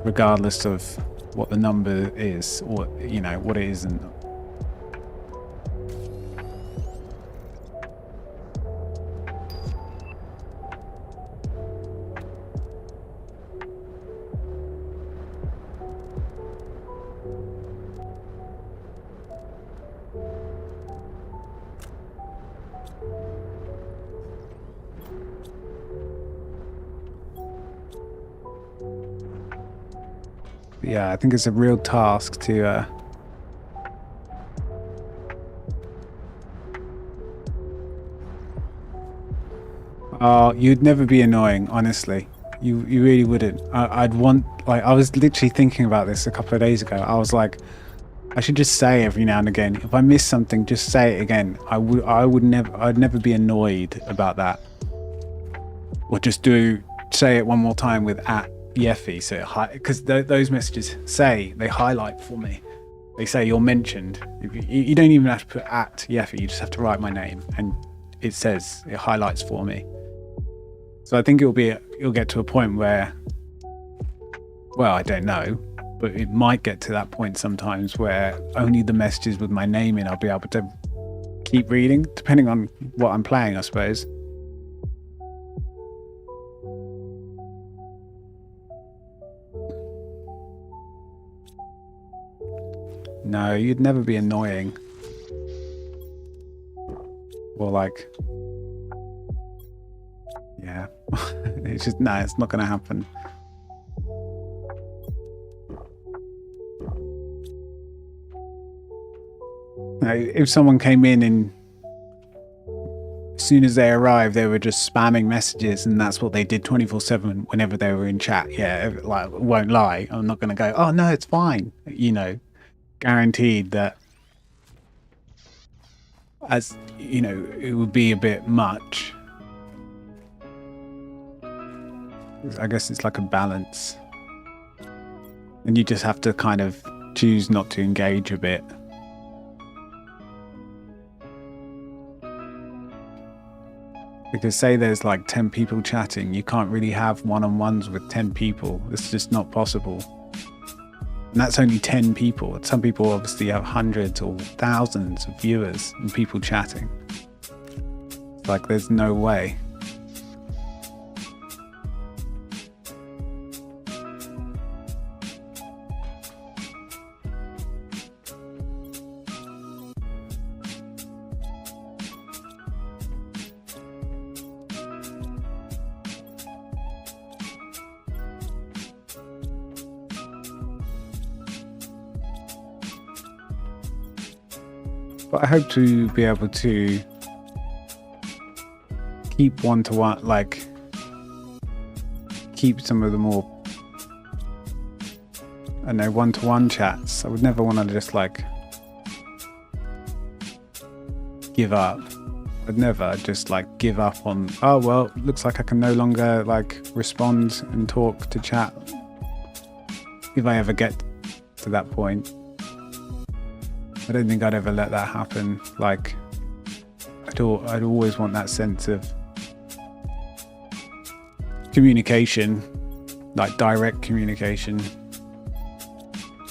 regardless of what the number is, or what it isn't. Yeah, I think it's a real task to oh, you'd never be annoying, honestly. You really wouldn't. I'd want, like, I was literally thinking about this a couple of days ago. I was like, I should just say every now and again, if I miss something, just say it again. I'd never be annoyed about that. Or just say it one more time with @Yeffy, so because those messages they highlight for me. They say you're mentioned. You don't even have to put @Yeffy, you just have to write my name and it highlights for me. So I think it'll get to a point where, well, I don't know, but it might get to that point sometimes where only the messages with my name in I'll be able to keep reading, depending on what I'm playing, I suppose. No, you'd never be annoying. Or like, yeah, it's just, no, it's not going to happen. Now, if someone came in and as soon as they arrived, they were just spamming messages and that's what they did 24/7 whenever they were in chat. Yeah, like, won't lie. I'm not going to go, oh no, it's fine. Guaranteed that, as it would be a bit much. I guess it's like a balance, and you just have to kind of choose not to engage a bit. Because say there's like 10 people chatting, you can't really have one-on-ones with 10 people. It's just not possible. And that's only 10 people. Some people obviously have hundreds or thousands of viewers and people chatting. It's like there's no way. But I hope to be able to keep one-to-one, like keep some of the more, I don't know, one-to-one chats. I would never want to just like give up. I'd never just like give up on, oh well, looks like I can no longer like respond and talk to chat. If I ever get to that point, I don't think I'd ever let that happen. Like, I'd always want that sense of communication, like direct communication.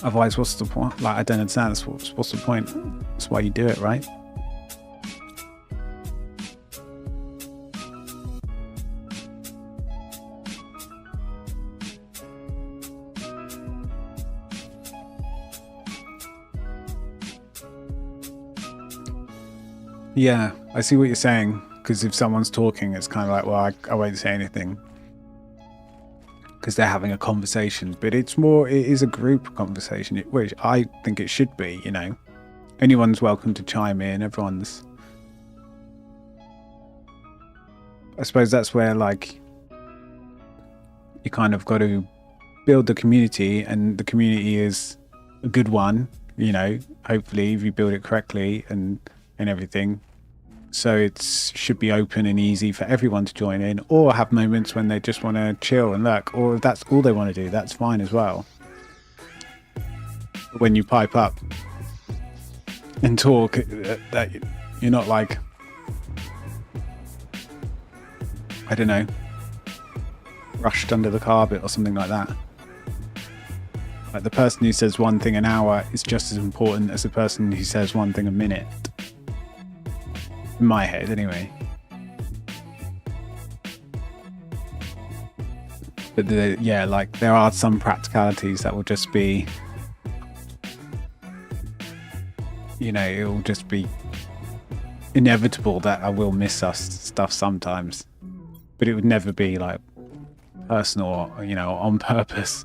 Otherwise, what's the point? Like, I don't understand. What's the point? That's why you do it, right? Yeah, I see what you're saying, because if someone's talking, it's kind of like, well, I won't say anything because they're having a conversation. But it is a group conversation, which I think it should be, Anyone's welcome to chime in. I suppose that's where, like, you kind of got to build the community, and the community is a good one, hopefully, if you build it correctly and everything. So it should be open and easy for everyone to join in, or have moments when they just want to chill and lurk, or if that's all they want to do, that's fine as well. When you pipe up and talk, that you're not like, I don't know, rushed under the carpet or something like that. Like the person who says one thing an hour is just as important as the person who says one thing a minute. In my head, anyway. But yeah, like there are some practicalities that will just be, you know, it will just be inevitable that I will miss stuff sometimes. But it would never be like personal or, you know, on purpose.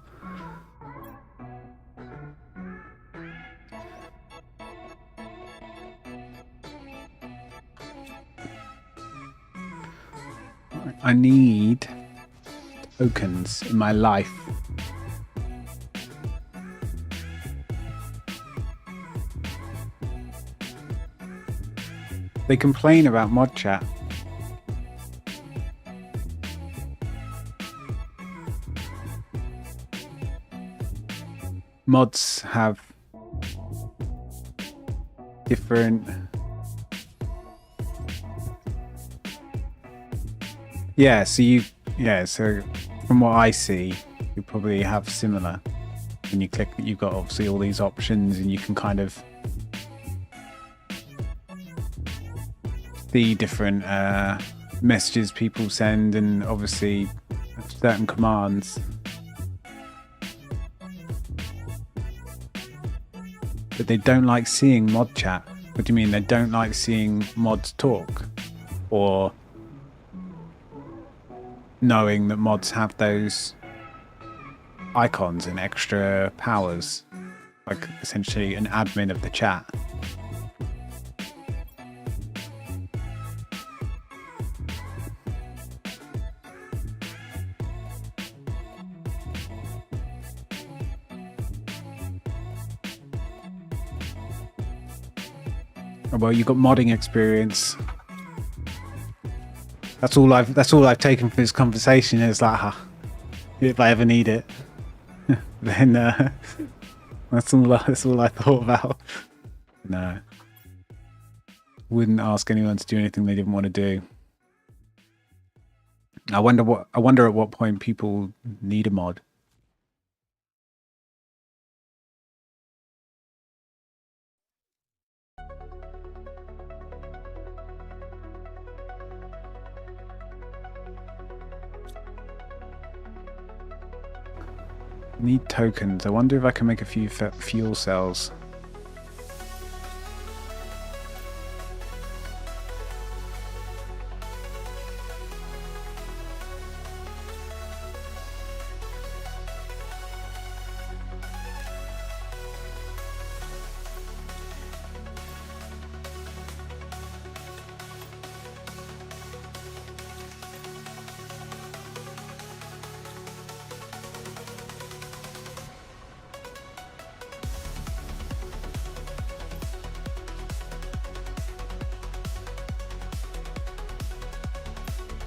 I need tokens in my life. They complain about mod chat. Mods have different... Yeah, so from what I see, you probably have similar. When you click, you've got obviously all these options and you can kind of see different messages people send and obviously certain commands. But they don't like seeing mod chat. What do you mean? They don't like seeing mods talk? Or knowing that mods have those icons and extra powers, like essentially an admin of the chat. Well, you've got modding experience. That's all I've taken from this conversation is like, if I ever need it, then that's all I thought about. No, wouldn't ask anyone to do anything they didn't want to do. I wonder at what point people need a mod. Need tokens. I wonder if I can make a few fuel cells.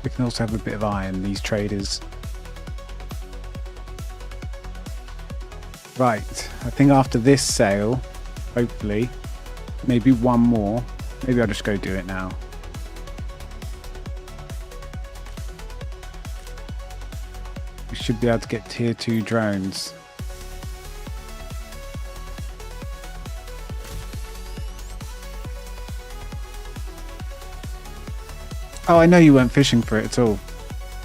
We can also have a bit of iron, these traders. Right, I think after this sale, hopefully, maybe one more. Maybe I'll just go do it now. We should be able to get tier 2 drones. Oh, I know you weren't fishing for it at all.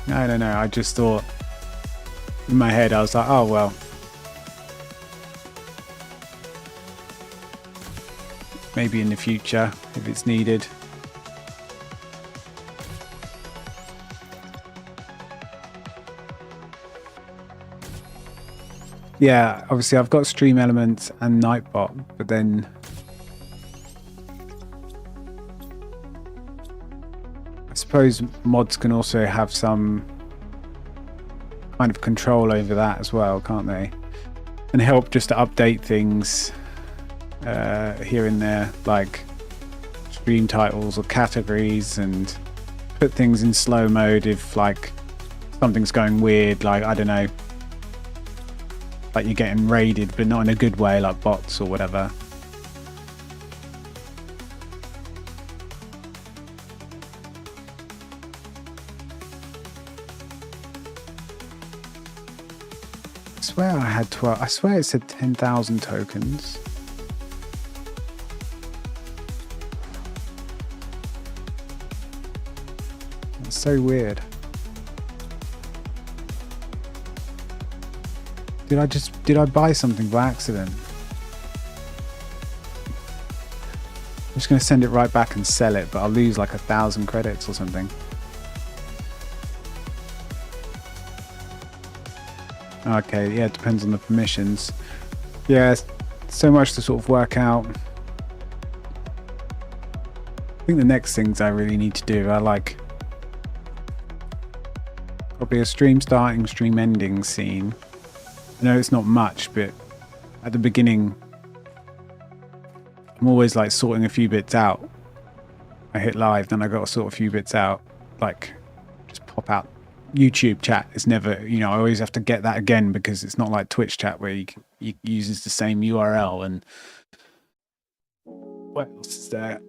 No. I just thought, in my head, I was like, oh, well. Maybe in the future, if it's needed. Yeah, obviously I've got Stream Elements and Nightbot, but then I suppose mods can also have some kind of control over that as well, can't they? And help just to update things here and there, like stream titles or categories and put things in slow mode if like something's going weird, like I don't know, like you're getting raided but not in a good way, like bots or whatever. I swear I had 12. I swear it said 10,000 tokens. It's so weird. Did I buy something by accident? I'm just going to send it right back and sell it, but I'll lose like 1,000 credits or something. Okay, yeah, it depends on the permissions. Yeah, so much to sort of work out. I think the next things I really need to do are like probably a stream starting, stream ending scene. I know it's not much, but at the beginning I'm always like sorting a few bits out. I hit live, then I got to sort a few bits out, like just pop out. YouTube chat is never, you know, I always have to get that again because it's not like Twitch chat where you uses the same URL. And what else is there?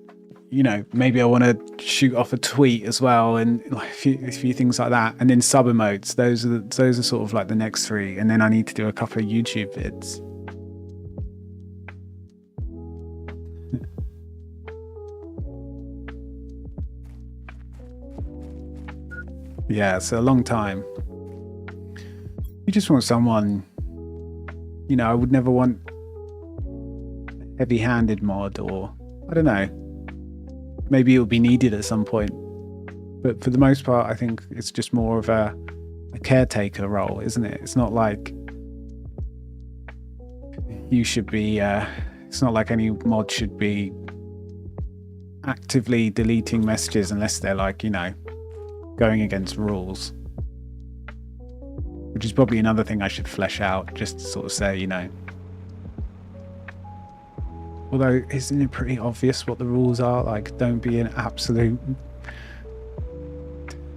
You know, maybe I want to shoot off a tweet as well, and like a few things like that. And then sub emotes. Those are sort of like the next three. And then I need to do a couple of YouTube vids. Yeah, it's a long time. You just want someone, you know, I would never want a heavy-handed mod, or I don't know. Maybe it will be needed at some point. But for the most part, I think it's just more of a caretaker role, isn't it? It's not like you should be, it's not like any mod should be actively deleting messages unless they're like, you know, going against rules. Which is probably another thing I should flesh out, just to sort of say, you know. Although, isn't it pretty obvious what the rules are? Like, don't be an absolute,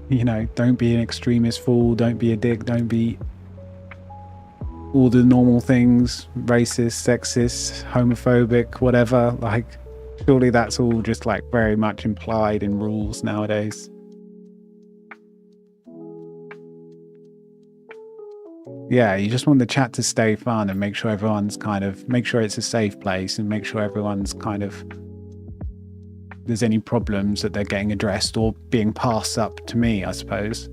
you know, don't be an extremist fool, don't be a dick, don't be all the normal things, racist, sexist, homophobic, whatever. Like, surely that's all just like very much implied in rules nowadays. Yeah, you just want the chat to stay fun and make sure everyone's kind of, make sure it's a safe place and make sure everyone's kind of, there's any problems that they're getting addressed or being passed up to me, I suppose.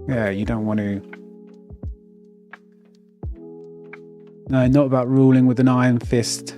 Yeah, you don't want to, no, not about ruling with an iron fist.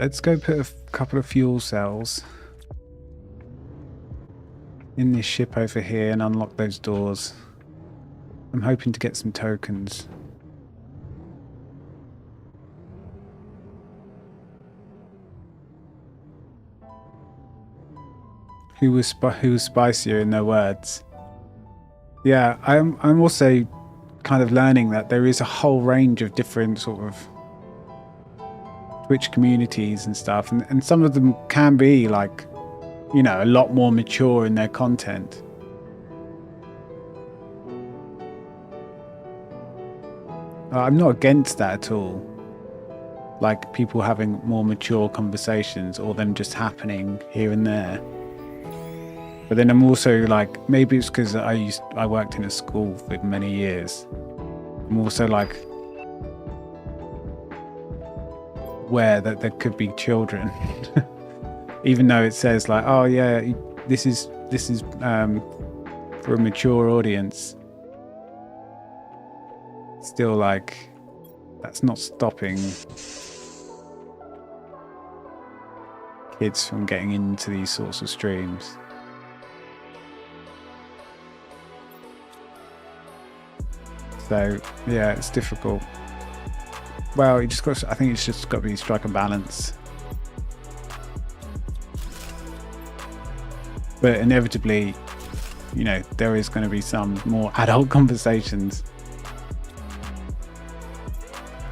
Let's go put a couple of fuel cells in this ship over here and unlock those doors. I'm hoping to get some tokens. Who was spicier in their words? Yeah, I'm also kind of learning that there is a whole range of different sort of Twitch communities and stuff, and some of them can be like, you know, a lot more mature in their content. I'm not against that at all. Like people having more mature conversations or them just happening here and there. But then I'm also like, maybe it's because I worked in a school for many years. I'm also like aware that there could be children, even though it says like, oh yeah, this is for a mature audience. Still, like, that's not stopping kids from getting into these sorts of streams. So yeah, it's difficult. Well, I think it's just got to be strike a balance. But inevitably, you know, there is going to be some more adult conversations.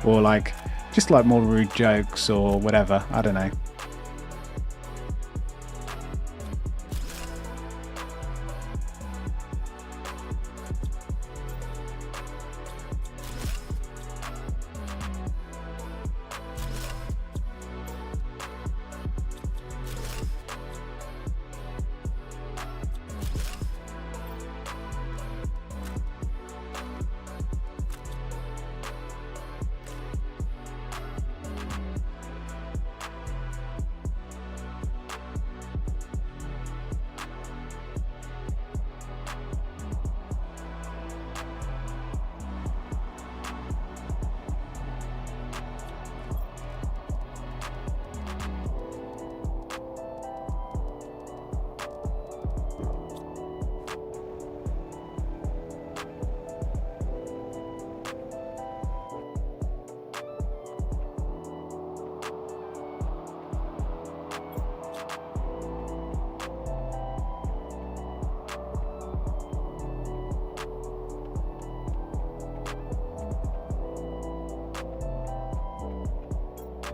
Or like, just like more rude jokes or whatever, I don't know.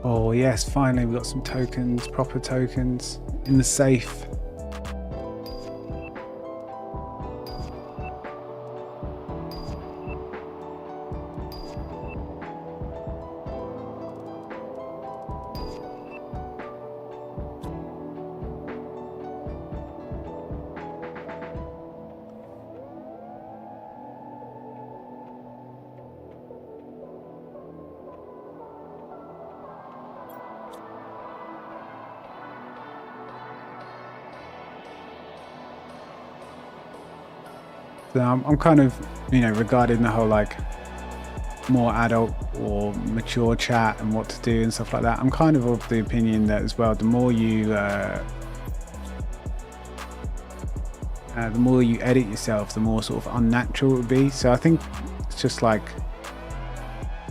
Oh yes, finally we got some tokens, proper tokens in the safe. So I'm kind of, you know, regarding the whole like more adult or mature chat and what to do and stuff like that. I'm kind of the opinion that as well, the more you edit yourself, the more sort of unnatural it would be. So I think it's just like,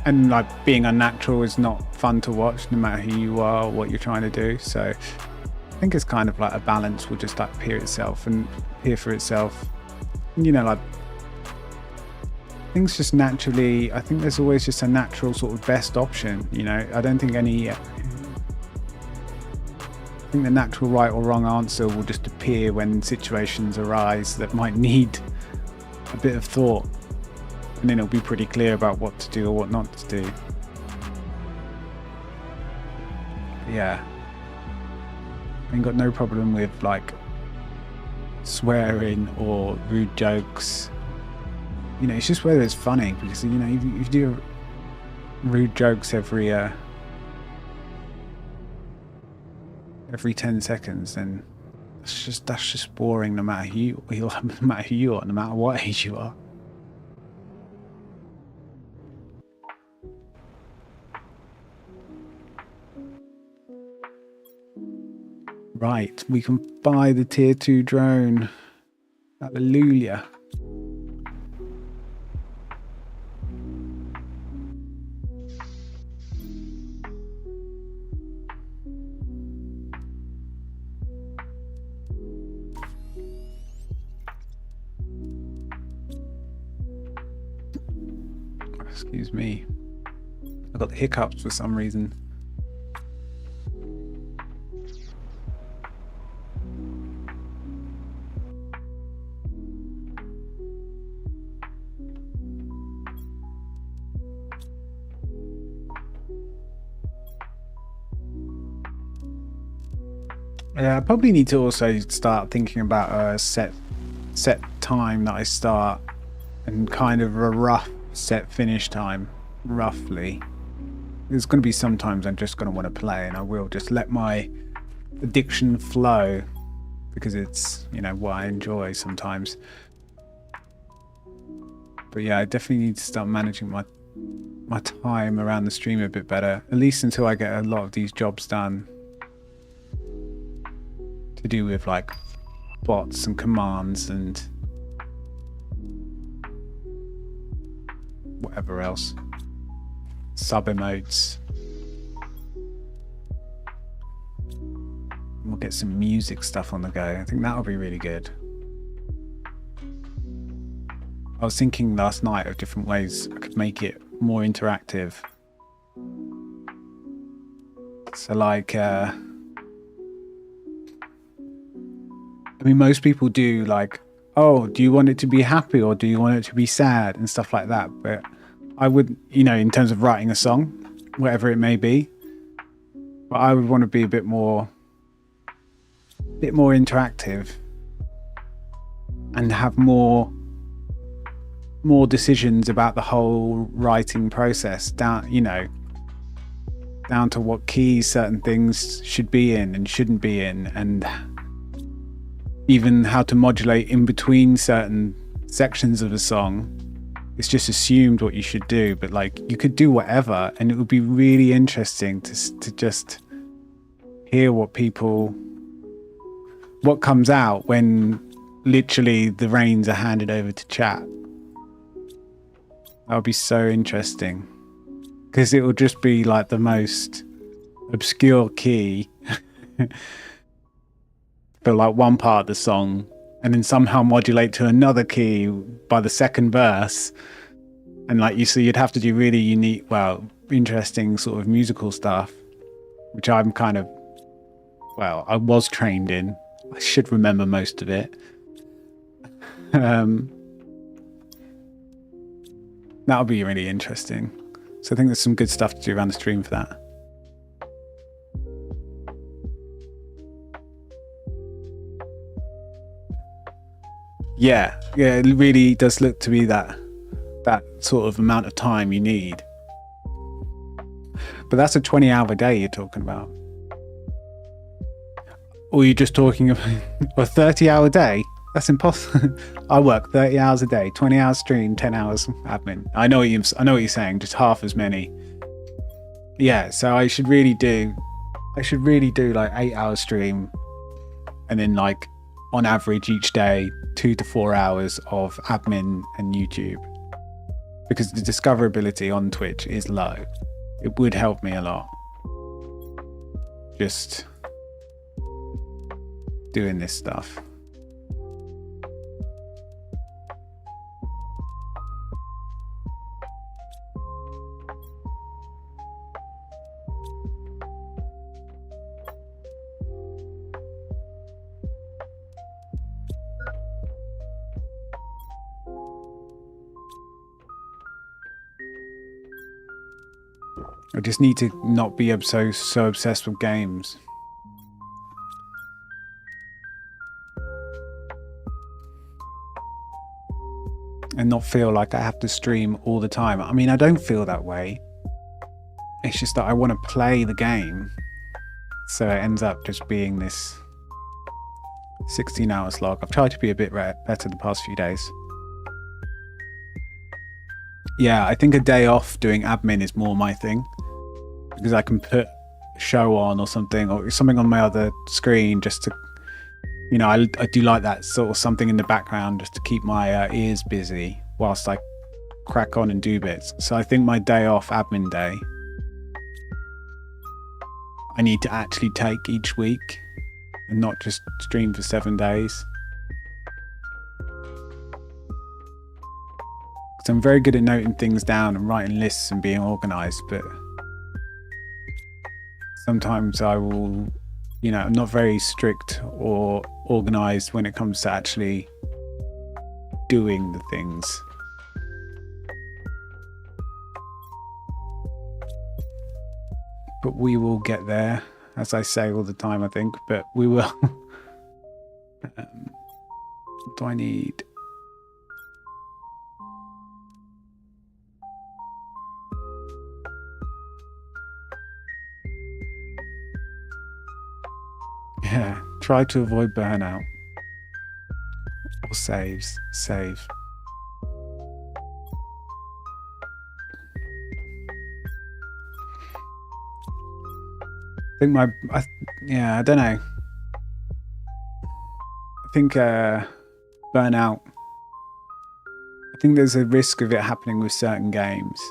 and like being unnatural is not fun to watch no matter who you are or what you're trying to do. So I think it's kind of like a balance will just like appear for itself. You know, like things just naturally, I think there's always just a natural sort of best option, you know. I don't think I think the natural right or wrong answer will just appear when situations arise that might need a bit of thought, and then it'll be pretty clear about what to do or what not to do. Yeah, I ain't got no problem with like swearing or rude jokes. You know, it's just whether it's funny, because you know, if you do rude jokes every 10 seconds, then that's just boring no matter who you are, no matter what age you are. Right, we can buy the tier 2 drone. Hallelujah. Excuse me. I got the hiccups for some reason. Yeah, I probably need to also start thinking about a set time that I start and kind of a rough set finish time, roughly. there's going to be sometimes I'm just going to want to play, and I will just let my addiction flow because it's, you know, what I enjoy sometimes. But yeah, I definitely need to start managing my time around the stream a bit better, at least until I get a lot of these jobs done to do with like bots and commands and whatever else, sub emotes. We'll get some music stuff on the go. I think that'll be really good. I was thinking last night of different ways I could make it more interactive. So like, I mean, most people do like, oh, do you want it to be happy or do you want it to be sad and stuff like that? But I would, you know, in terms of writing a song, whatever it may be, but I would want to be a bit more interactive and have more decisions about the whole writing process, down, you know, down to what keys certain things should be in and shouldn't be in, and even how to modulate in between certain sections of a song. It's just assumed what you should do, but like you could do whatever, and it would be really interesting to just hear what comes out when literally the reins are handed over to chat. That would be so interesting, because it would just be like the most obscure key for like one part of the song, and then somehow modulate to another key by the second verse, and like you'd have to do really unique, interesting sort of musical stuff, which I'm kind of, I was trained in. I should remember most of it. That'll be really interesting. So I think there's some good stuff to do around the stream for that. Yeah, it really does look to be that sort of amount of time you need. But that's a 20-hour day you're talking about. Or you're just talking about a 30-hour day? That's impossible. I work 30 hours a day, 20 hours stream, 10 hours admin. I know what you're saying, just half as many. Yeah, so I should really do like 8 hours stream, and then like on average each day 2 to 4 hours of admin and YouTube, because the discoverability on Twitch is low. It would help me a lot just doing this stuff. I just need to not be so obsessed with games. And not feel like I have to stream all the time. I mean, I don't feel that way. It's just that I want to play the game. So it ends up just being this 16-hour slog. I've tried to be a bit better the past few days. Yeah, I think a day off doing admin is more my thing, because I can put a show on or something on my other screen just to, you know, I do like that sort of something in the background just to keep my ears busy whilst I crack on and do bits. So I think my day off, admin day, I need to actually take each week and not just stream for 7 days. Because I'm very good at noting things down and writing lists and being organized, but sometimes I will, you know, I'm not very strict or organized when it comes to actually doing the things. But we will get there, as I say all the time, I think, but we will. What do I need? Yeah, try to avoid burnout. Or saves. Save. I think yeah, I don't know. I think burnout. I think there's a risk of it happening with certain games.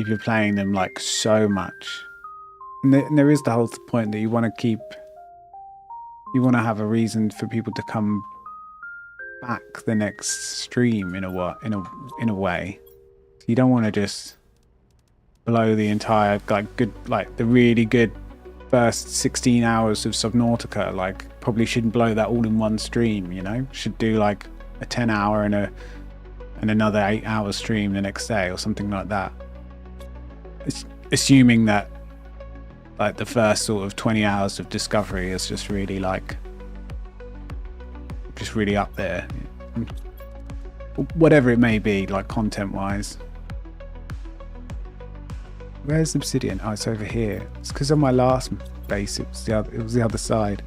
If you're playing them like so much, and there is the whole point that you want to have a reason for people to come back the next stream in a way. You don't want to just blow the entire the really good first 16 hours of Subnautica. Like, probably shouldn't blow that all in one stream. Should do like a 10-hour and another 8-hour stream the next day or something like that. Assuming that like the first sort of 20 hours of discovery is just really up there, whatever it may be, like content wise. Where's Obsidian? Oh, it's over here. It's because on my last base it was the other side.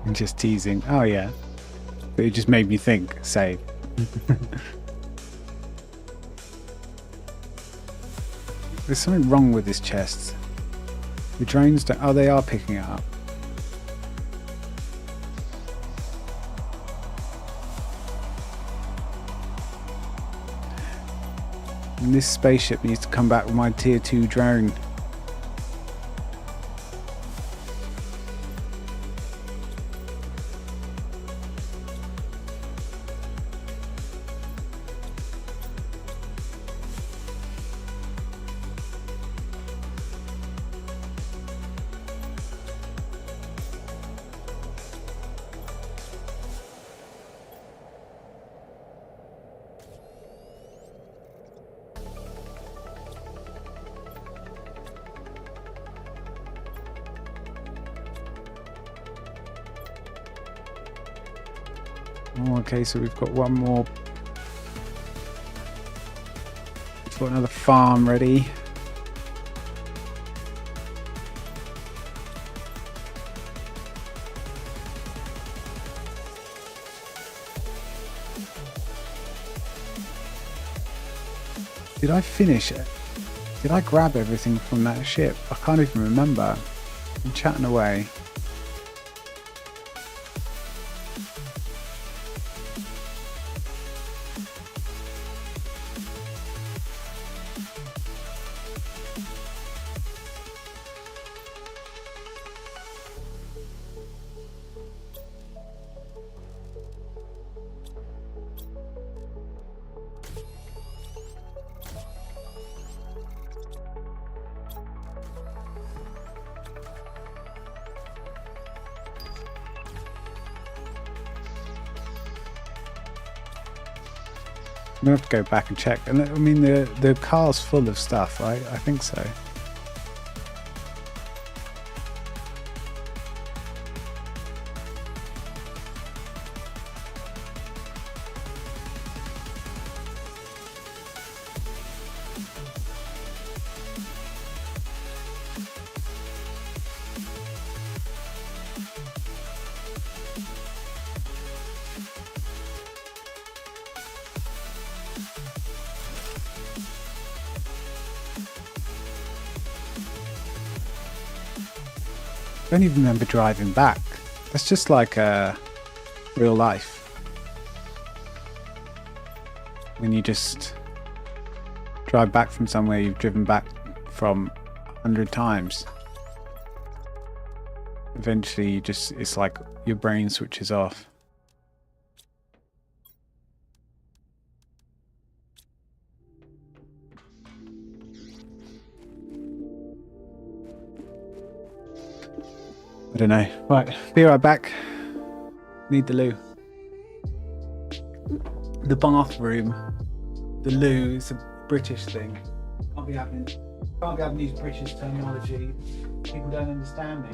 And just teasing. Oh yeah. But it just made me think. Save. There's something wrong with this chest. The drones don't. Oh, they are picking it up. And this spaceship needs to come back with my tier 2 drone. Oh, okay, so we've got one more. We've got another farm ready. Did I finish it? Did I grab everything from that ship? I can't even remember. I'm chatting away. I'm gonna have to go back and check. And I mean, the car's full of stuff, right? I think so. don't even remember driving back. That's just like real life. When you just drive back from somewhere you've driven back from 100 times. Eventually you just, it's like your brain switches off. I don't know. Right, be right back. Need the loo. The bathroom. The loo is a British thing. Can't be having these British terminology. People don't understand me.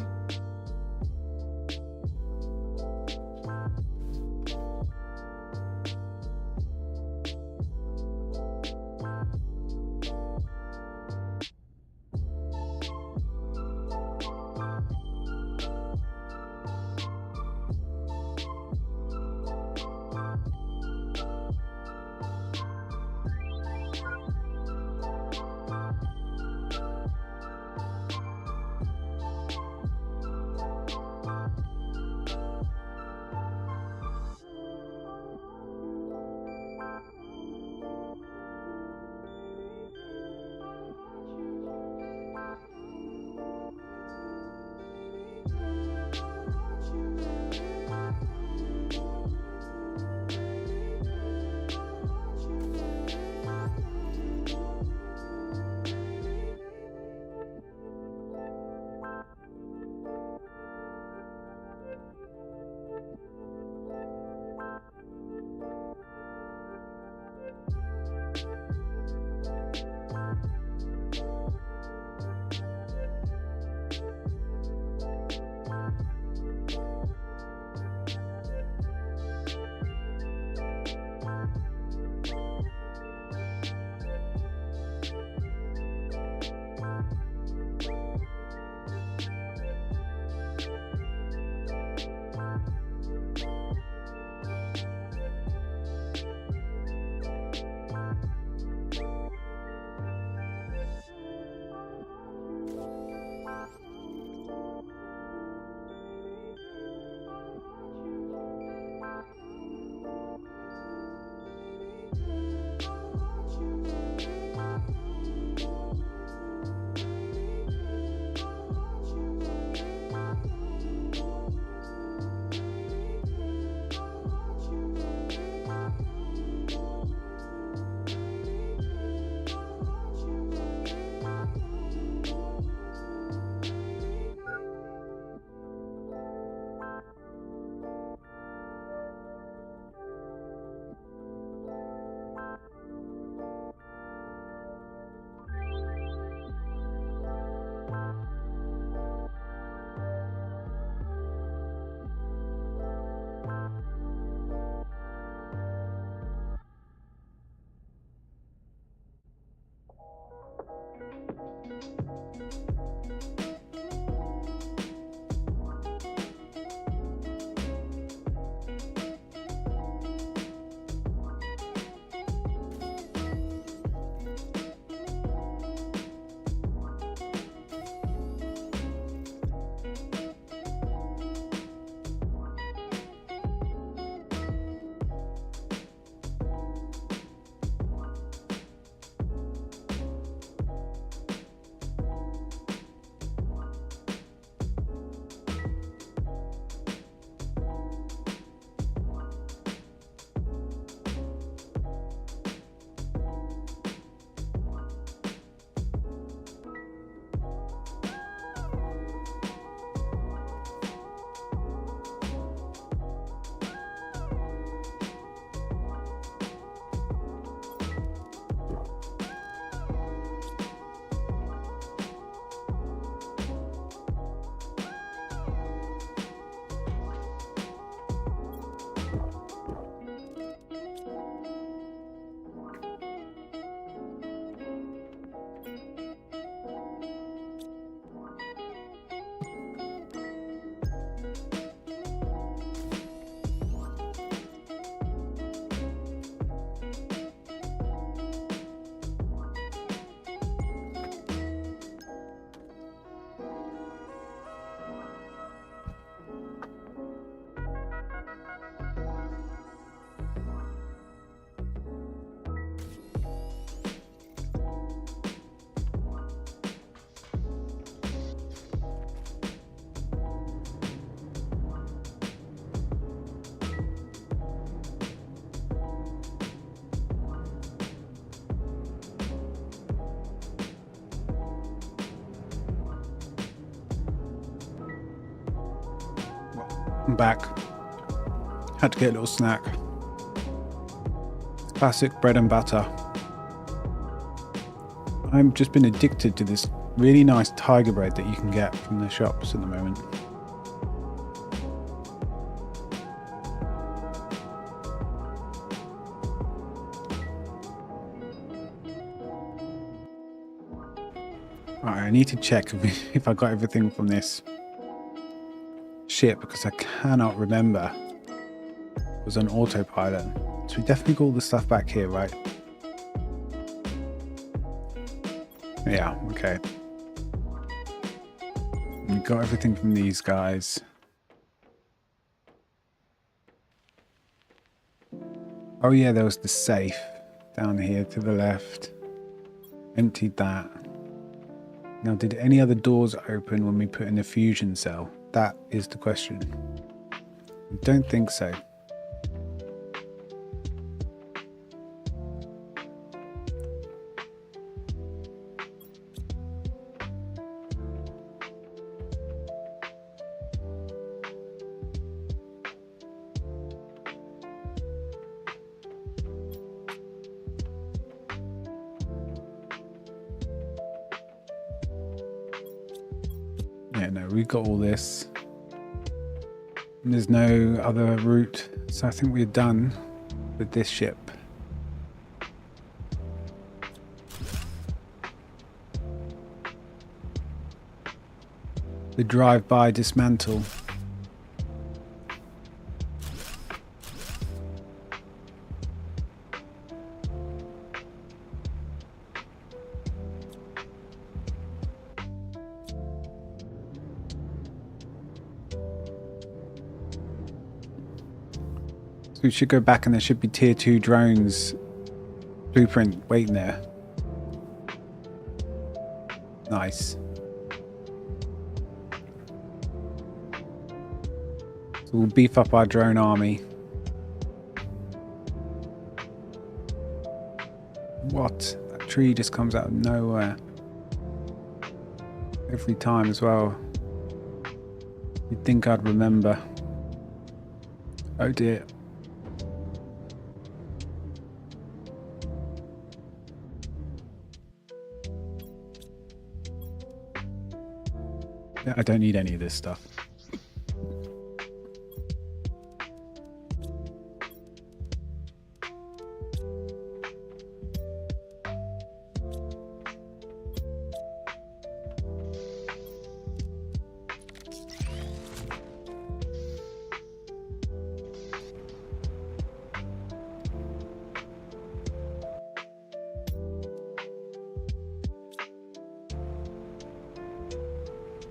I'm back. Had to get a little snack. Classic bread and butter. I've just been addicted to this really nice tiger bread that you can get from the shops at the moment. Alright, I need to check if I got everything from this ship because I cannot remember. It was on autopilot. So we definitely got all the stuff back here, right? Yeah, okay. We got everything from these guys. Oh yeah, there was the safe down here to the left. Emptied that. Now, did any other doors open when we put in the fusion cell? That is the question. I don't think so. Yeah, no, we got all this. And there's no other route, so I think we're done with this ship. The drive-by dismantle. We should go back and there should be tier 2 drones blueprint waiting there. Nice. So we'll beef up our drone army. What? That tree just comes out of nowhere. Every time as well. You'd think I'd remember. Oh dear. I don't need any of this stuff.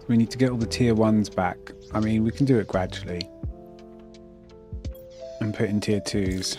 We need to get all the tier 1s back. I mean, we can do it gradually. And put in tier 2s.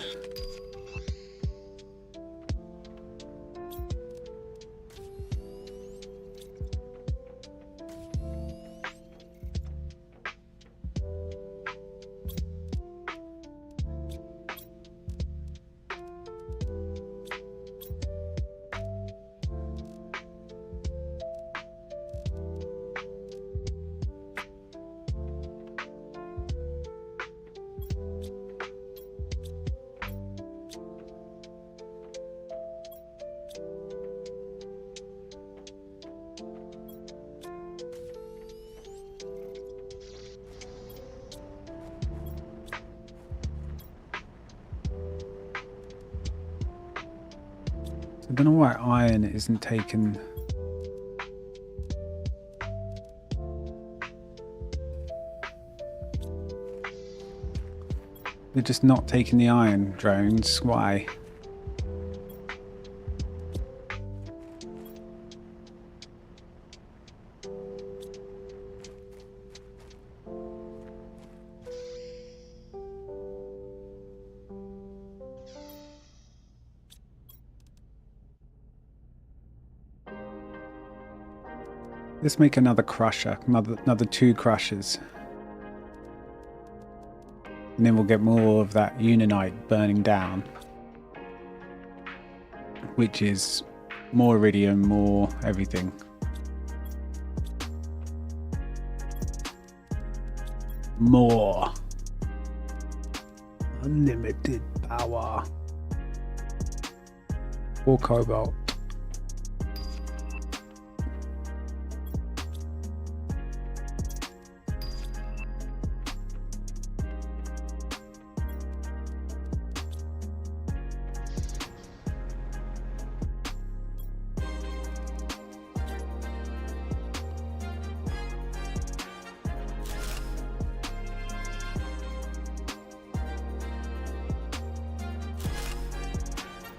I don't know why iron isn't taken. They're just not taking the iron drones. Why? Let's make another crusher, another 2 crushers. And then we'll get more of that Unionite burning down. Which is more iridium, more everything. More. Unlimited power. 4 cobalt.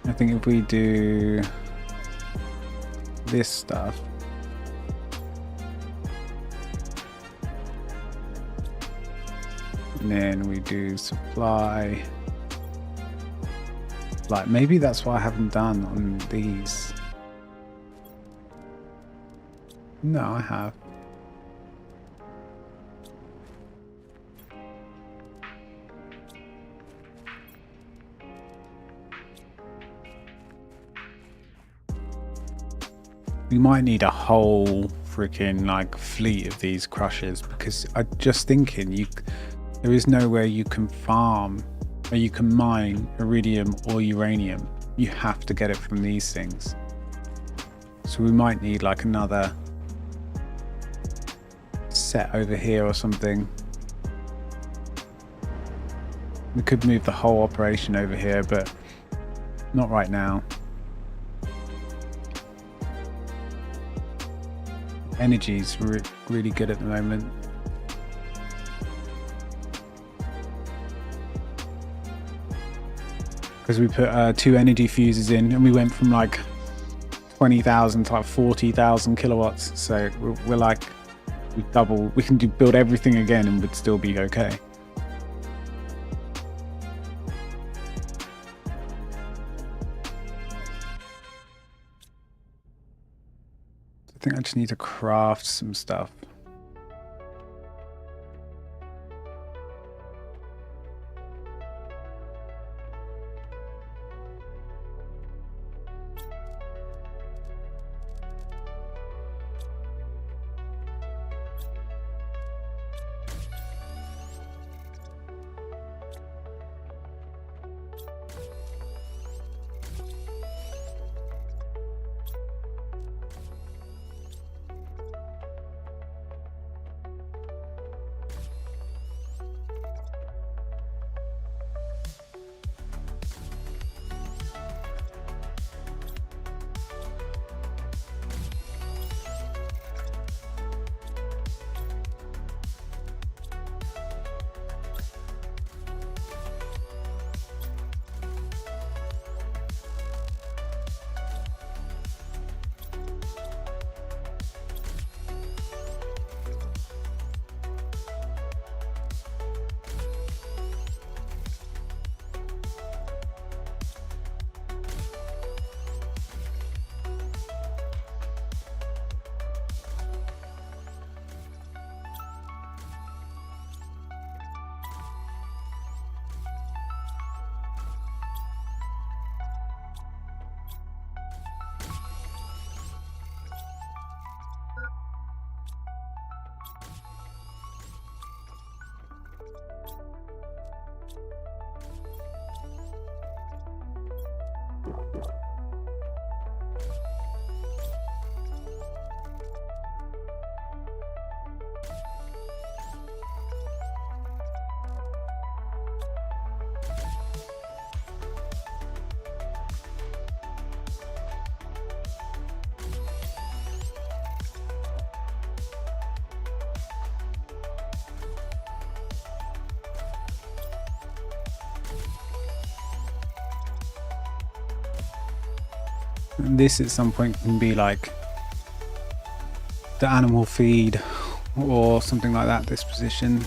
I think if we do this stuff, and then we do supply, like maybe that's what I haven't done on these. No, I have. We might need a whole freaking like fleet of these crushers, because I'm just thinking there is nowhere you can farm or you can mine iridium or uranium. You have to get it from these things. So we might need like another set over here or something. We could move the whole operation over here, but not right now. Energy's really good at the moment. Because we put 2 energy fuses in, and we went from like 20,000 to like 40,000 kilowatts. So we're like, we double. We can build everything again and would still be okay. I think I just need to craft some stuff. And this at some point can be like the animal feed or something like that, this position.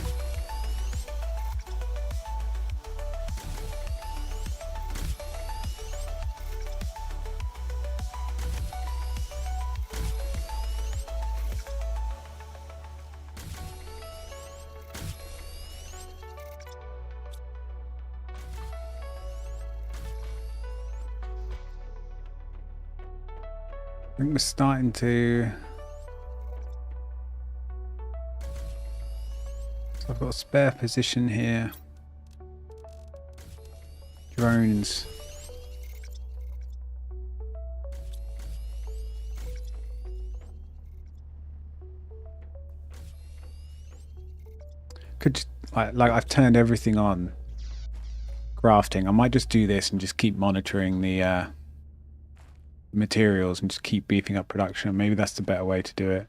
I think we're starting to... So I've got a spare position here. Drones. Could just, like I've turned everything on. Crafting. I might just do this and just keep monitoring the materials and just keep beefing up production. Maybe that's the better way to do it.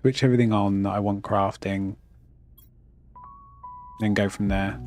Switch everything on that I want crafting. Then go from there.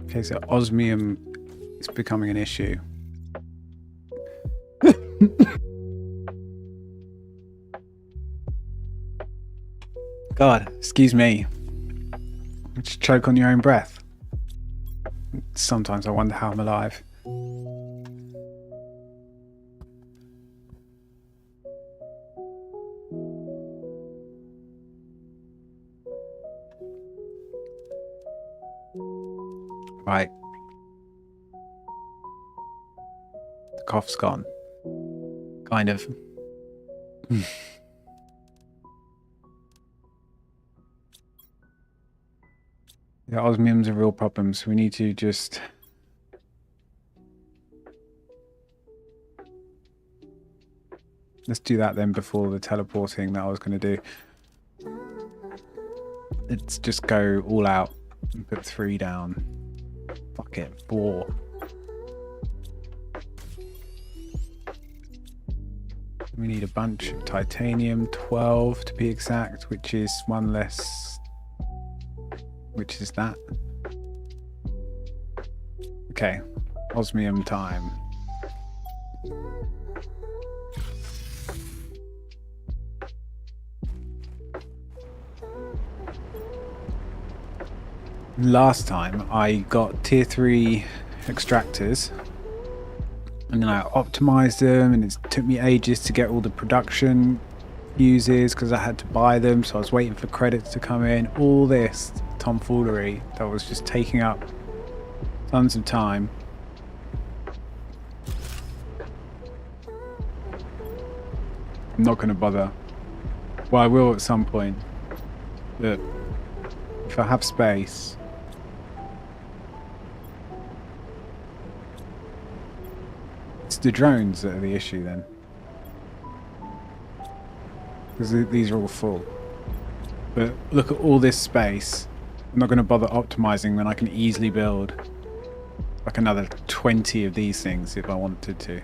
Okay, so osmium is becoming an issue. God, excuse me. Just choke on your own breath. Sometimes I wonder how I'm alive. Right. The cough's gone. Kind of. Yeah, osmium's a real problem, so we need to just... Let's do that then before the teleporting that I was going to do. Let's just go all out and put 3 down. Fuck it, 4. We need a bunch of titanium, 12 to be exact, which is 1 less. Which is that? Okay, osmium time. Last time I got tier 3 extractors and then I optimized them, and it took me ages to get all the production fuses because I had to buy them, so I was waiting for credits to come in. All this tomfoolery that was just taking up tons of time. I'm not going to bother. Well, I will at some point, but if I have space. It's the drones that are the issue then. Because these are all full. But look at all this space. I'm not going to bother optimizing when I can easily build like another 20 of these things if I wanted to.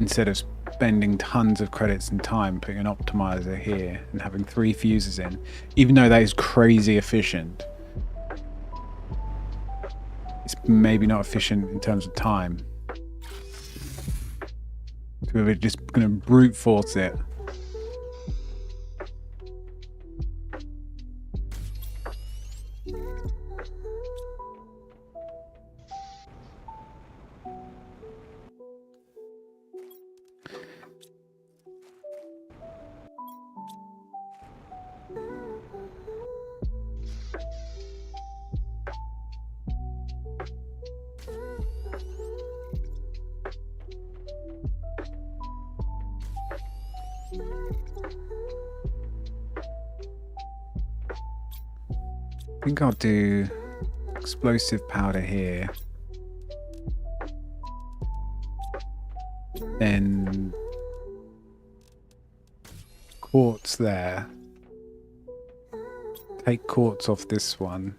instead of spending tons of credits and time putting an optimizer here and having 3 fuses in, even though that is crazy efficient, it's maybe not efficient in terms of time. So we're just going to brute force it. I think I'll do explosive powder here. Then quartz there. Take quartz off this one.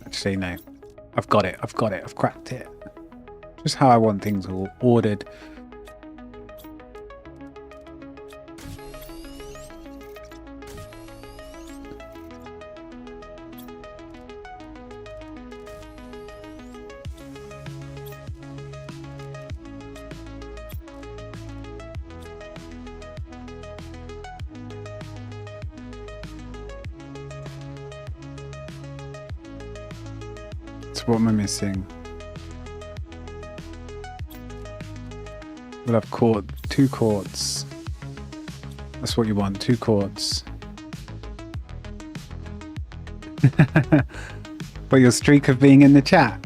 Actually, no. I've got it. I've got it. I've cracked it. Just how I want things all ordered. So what am I missing? We'll have 2 quartz. That's what you want, 2 quartz. But your streak of being in the chat.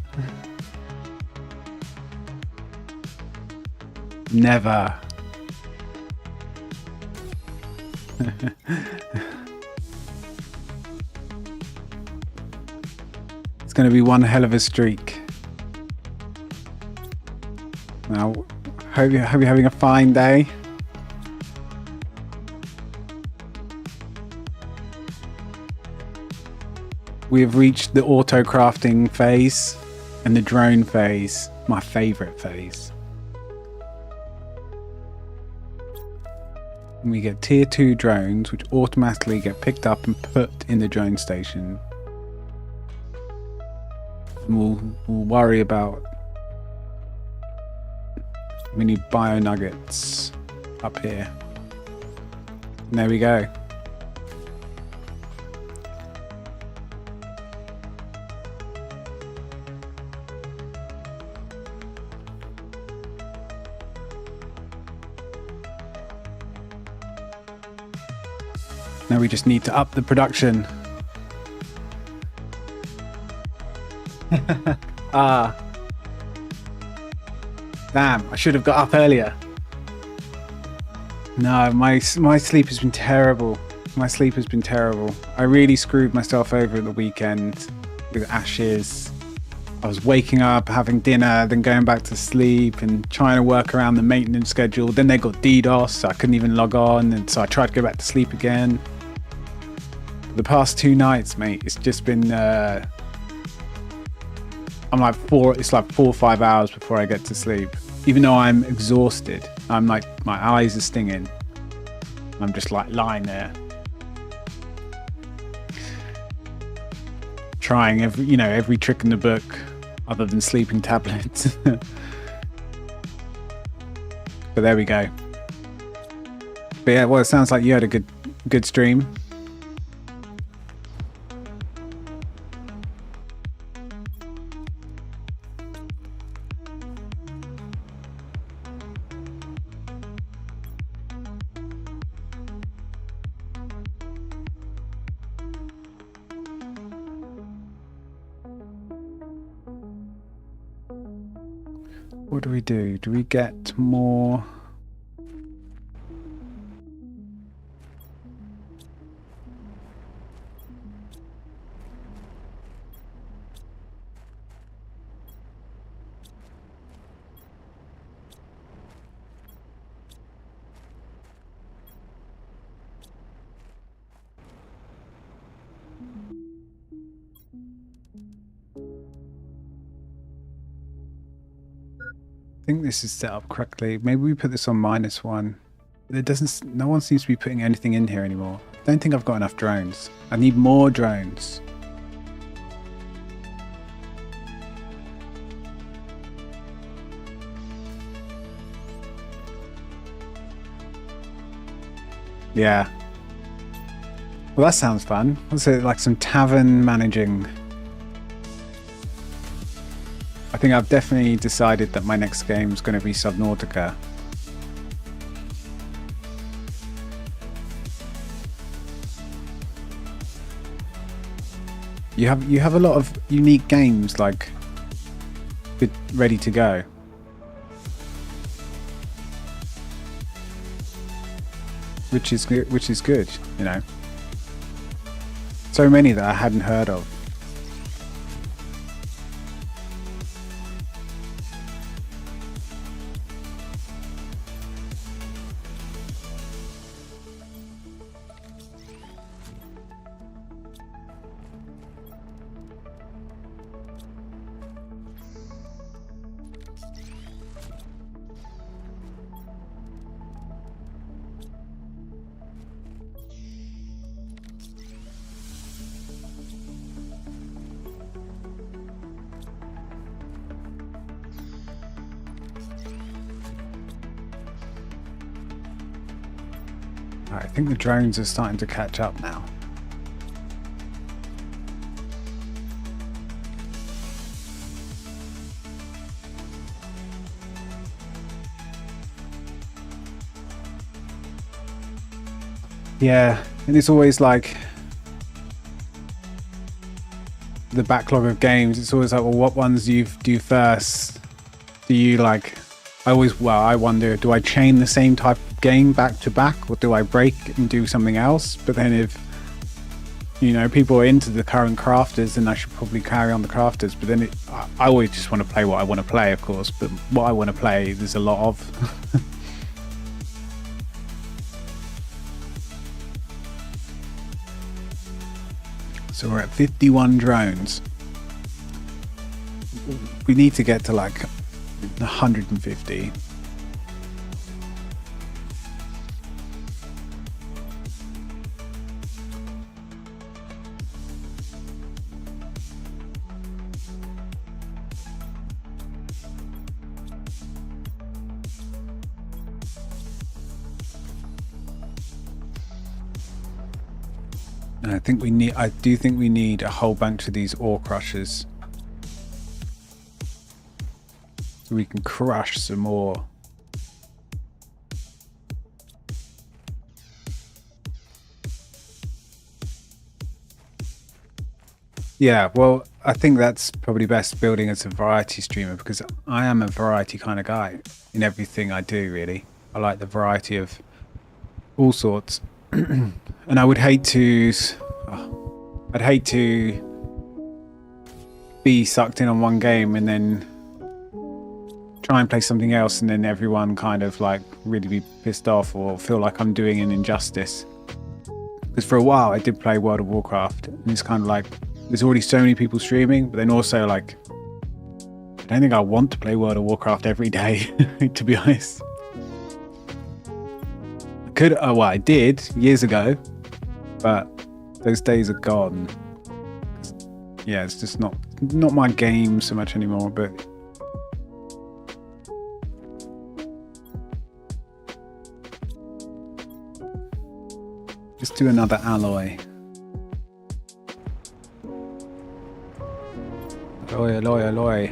Never. It's going to be one hell of a streak. Now, hope you're having a fine day. We have reached the auto crafting phase and the drone phase, my favorite phase. And we get tier 2 drones, which automatically get picked up and put in the drone station. And we'll worry about. We need bio nuggets up here. And there we go. Now we just need to up the production. Ah. Damn, I should have got up earlier. No, my sleep has been terrible. My sleep has been terrible. I really screwed myself over at the weekend with Ashes. I was waking up, having dinner, then going back to sleep and trying to work around the maintenance schedule. Then they got DDoS, so I couldn't even log on, and so I tried to go back to sleep again. The past 2 nights, mate, it's just been I'm like it's like 4 or 5 hours before I get to sleep. Even though I'm exhausted, I'm like, my eyes are stinging. I'm just like lying there, trying every trick in the book, other than sleeping tablets. But there we go. But yeah, well, it sounds like you had a good stream. What do we do? Do we get more? think this is set up correctly. Maybe we put this on -1. There doesn't. No one seems to be putting anything in here anymore. I don't think I've got enough drones. I need more drones. Yeah. Well, that sounds fun. What's it like? Some tavern managing. I think I've definitely decided that my next game is going to be Subnautica. You have a lot of unique games like ready to go. Which is good, you know. So many that I hadn't heard of. I think the drones are starting to catch up now. Yeah, and it's always like the backlog of games. It's always like, well, what ones do you do first? Do you like? I wonder, do I chain the same type of game back to back, or do I break and do something else? But then if, you know, people are into the current crafters, then I should probably carry on the crafters. But then I always just want to play what I want to play, of course. But what I want to play, there's a lot of. So we're at 51 drones. We need to get to like 150. And I do think we need a whole bunch of these ore crushers. So we can crush some more. Yeah, well, I think that's probably best building as a variety streamer, because I am a variety kind of guy in everything I do, really. I like the variety of all sorts. And I would hate to... I'd hate to be sucked in on one game and then try and play something else, and then everyone kind of like really be pissed off or feel like I'm doing an injustice. Because for a while I did play World of Warcraft, and it's kind of like there's already so many people streaming, but then also like I don't think I want to play World of Warcraft every day, to be honest. I did years ago, but those days are gone. Yeah, it's just not my game so much anymore, but just do another alloy. Alloy.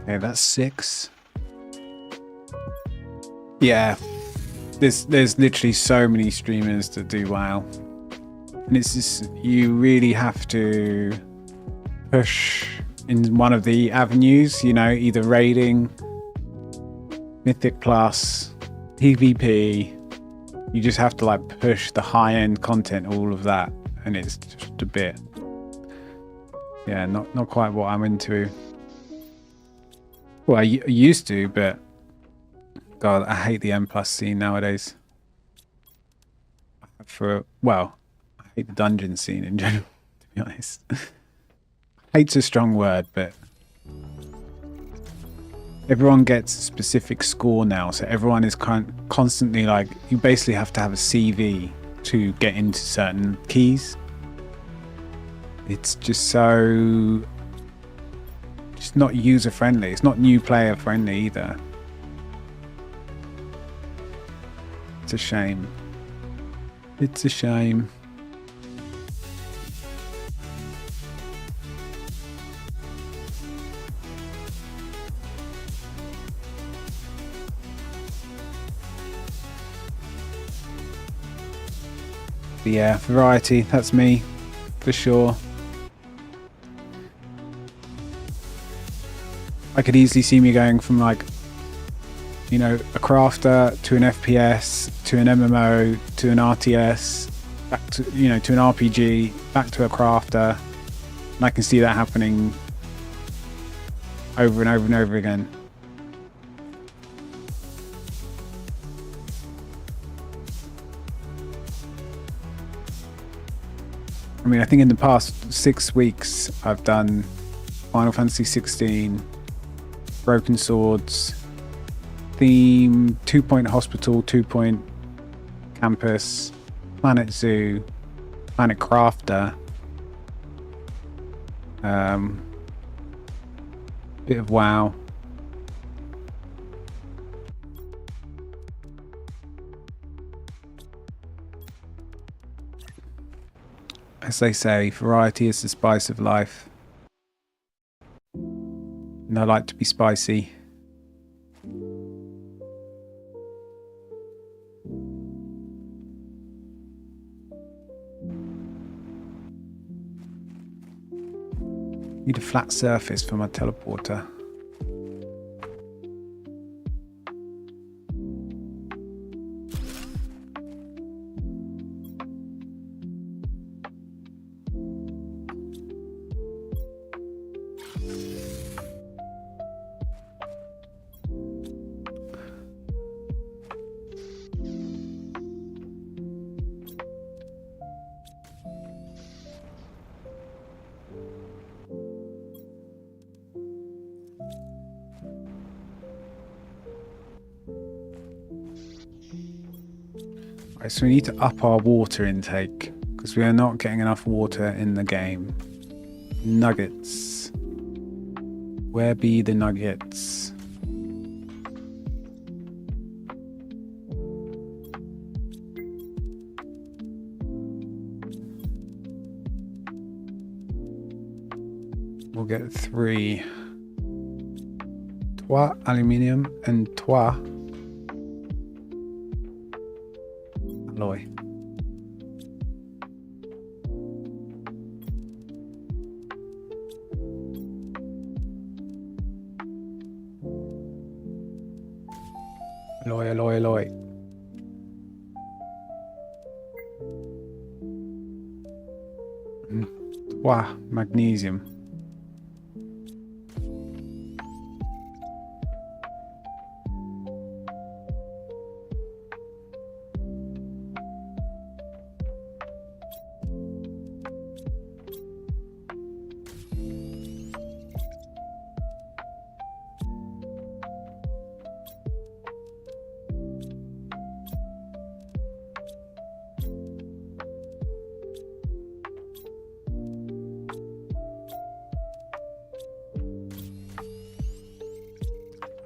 Okay, that's 6. Yeah, there's literally so many streamers that do WoW, and it's just, you really have to push in one of the avenues, you know, either raiding, Mythic Plus, PvP. You just have to like push the high-end content, all of that, and it's just a bit yeah, not quite what I'm into. Well, I used to, but God, I hate the M plus scene nowadays. Well, I hate the dungeon scene in general, to be honest. Hate's a strong word, but everyone gets a specific score now, so everyone is constantly like, you basically have to have a CV to get into certain keys. It's just so, just not user friendly. It's not new player friendly either. It's a shame. It's a shame. But yeah, variety, that's me, for sure. I could easily see me going from like, you know, a crafter to an FPS to an MMO to an RTS, back to, you know, to an RPG, back to a crafter. And I can see that happening over and over and over again. I mean, I think in the past 6 weeks, I've done Final Fantasy 16, Broken Swords, Theme, 2 Point Hospital, 2 Point Campus, Planet Zoo, Planet Crafter, bit of WoW. As they say, variety is the spice of life. And I like to be spicy. Need a flat surface for my teleporter. Right, so we need to up our water intake because we are not getting enough water in the game. Nuggets. Where be the nuggets? We'll get 3. 3 aluminium and 3 alloy. Alloy. Wow, magnesium.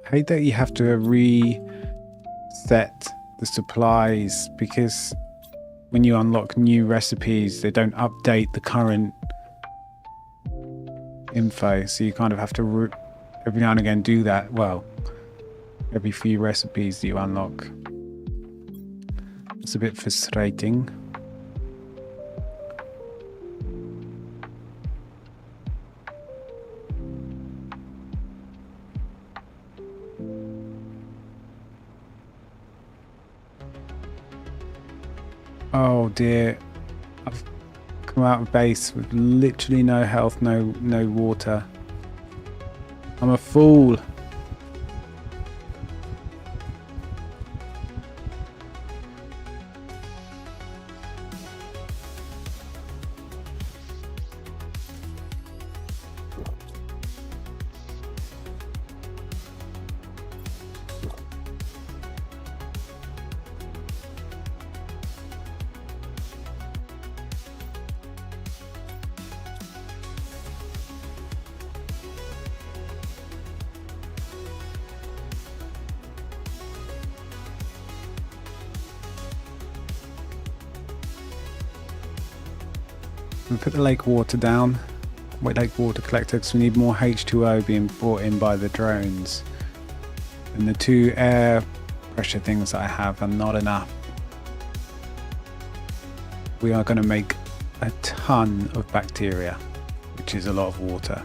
I hate that you have to reset the supplies because when you unlock new recipes, they don't update the current info. So you kind of have to every now and again do that. Well, every few recipes that you unlock. It's a bit frustrating. Oh dear, I've Come out of base with literally no health, no water. I'm a fool. We put the lake water down, wet lake water collector, because we need more H2O being brought in by the drones. And the 2 air pressure things that I have are not enough. We are going to make a ton of bacteria, which is a lot of water.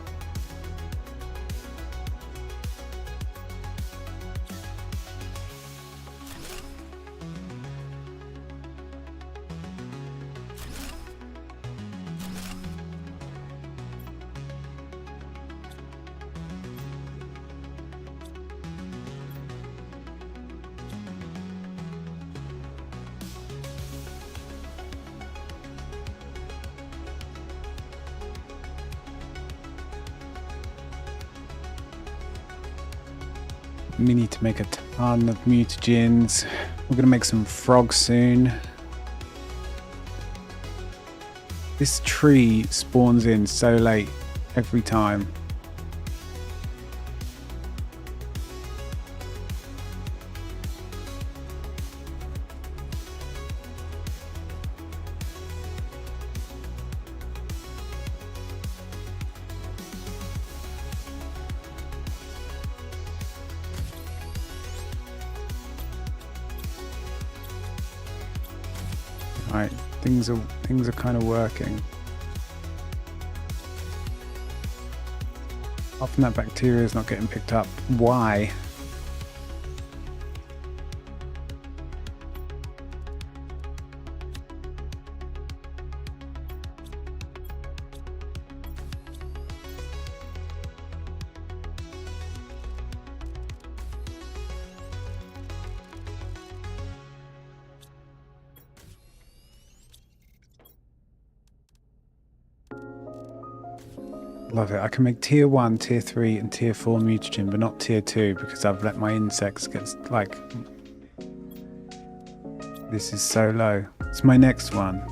We need to make a ton of mutagens. We're going to make some frogs soon. This tree spawns in so late every time. Right, things are kind of working. Often that bacteria is not getting picked up. Why? Love it. I can make tier 1, tier 3 and tier 4 mutagen, but not tier 2 because I've let my insects get like... This is so low. It's my next one.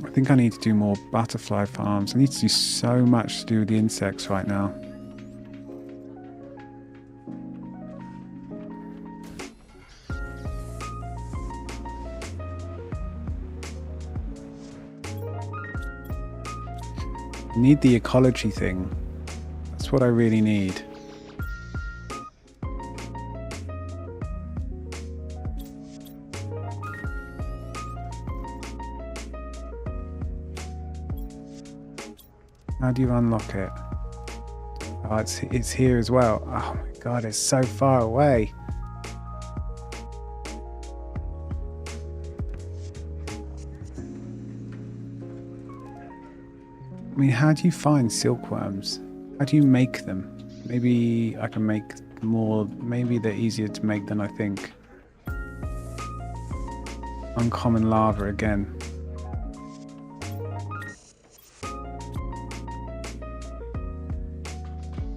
I think I need to do more butterfly farms. I need to do so much to do with the insects right now. I need the ecology thing. That's what I really need. How do you unlock it? Oh, it's here as well. Oh my god, it's so far away. I mean, how do you find silkworms? How do you make them? Maybe I can make more. Maybe they're easier to make than I think. Uncommon lava again.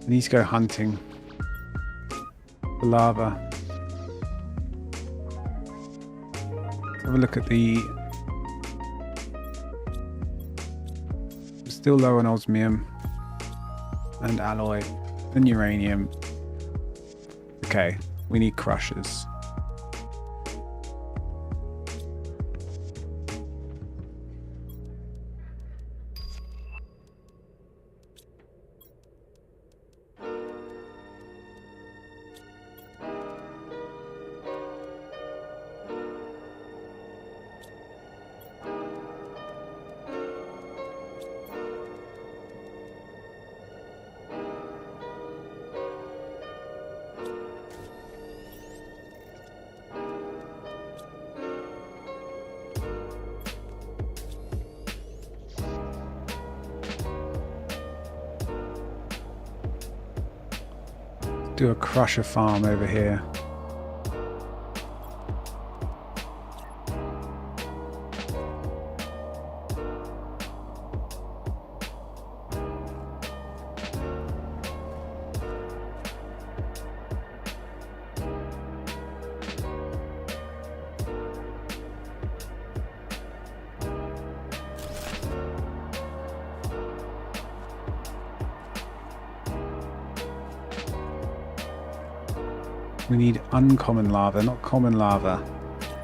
I need to go hunting for lava. Let's have a look at the... I'm still low on osmium and alloy and uranium. Okay, we need crushers. do a crusher farm over here. We need uncommon lava, not common lava.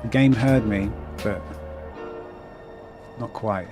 The game heard me, but not quite.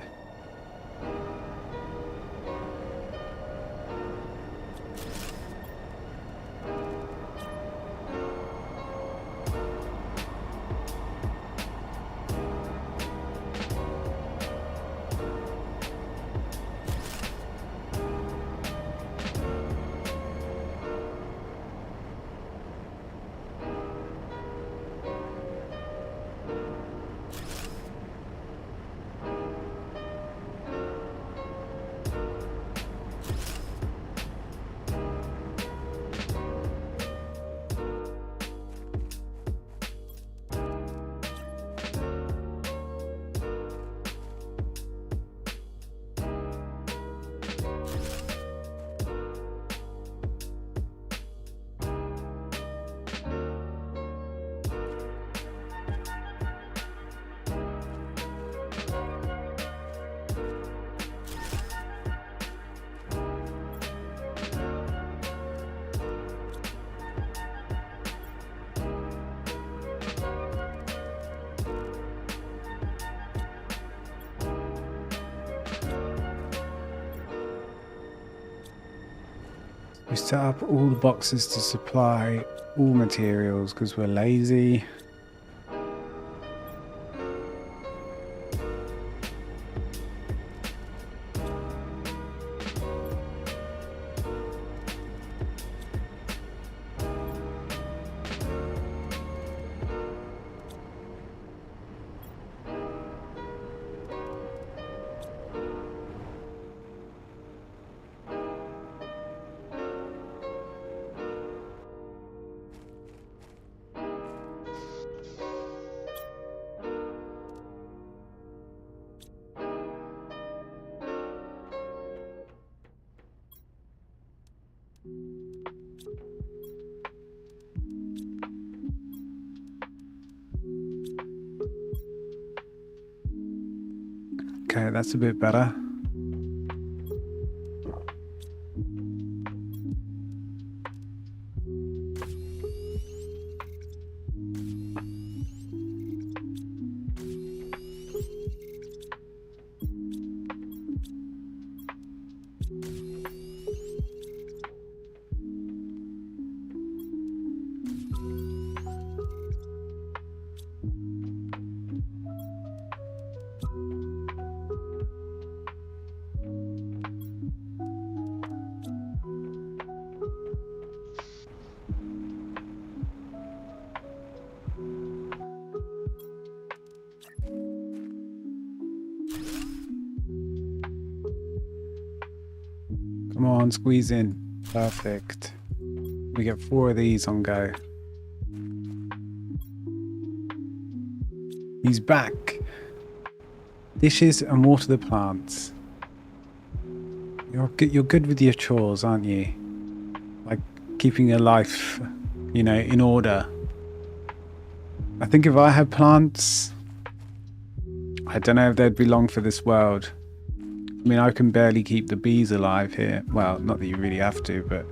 We set up all the boxes to supply all materials because we're lazy. Okay, that's a bit better. Come on, squeeze in. Perfect. We get 4 of these on go. He's back. Dishes and water the plants. You're good with your chores, aren't you? Like keeping your life, you know, in order. I think if I had plants, I don't know if they'd be long for this world. I mean, I can barely keep the bees alive here. Well, not that you really have to, but...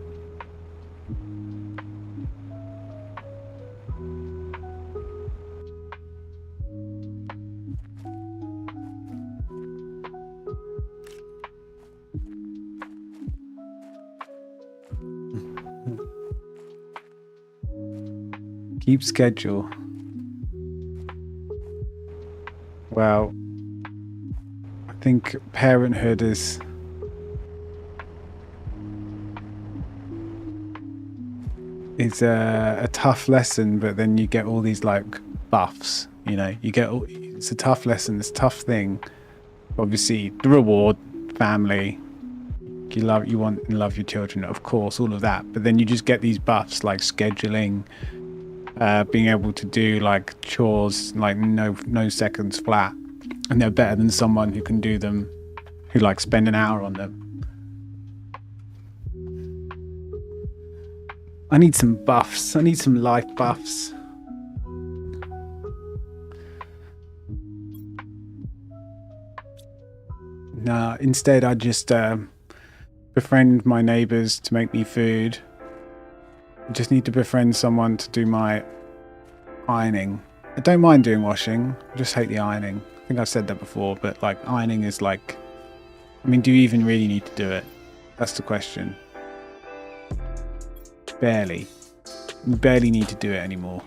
Keep schedule. Well, I think parenthood is a tough lesson, but then you get all these like buffs, you know, it's a tough lesson, it's a tough thing. Obviously the reward, family, like you want and love your children, of course, all of that. But then you just get these buffs like scheduling, being able to do like chores like no seconds flat, and they're better than someone who can do them, who like spend an hour on them. I need some buffs. I need some life buffs. Nah, instead I just befriend my neighbors to make me food. I just need to befriend someone to do my ironing. I don't mind doing washing, I just hate the ironing. I think I've said that before, but like ironing is like, I mean, do you even really need to do it? That's the question. Barely. You barely need to do it anymore.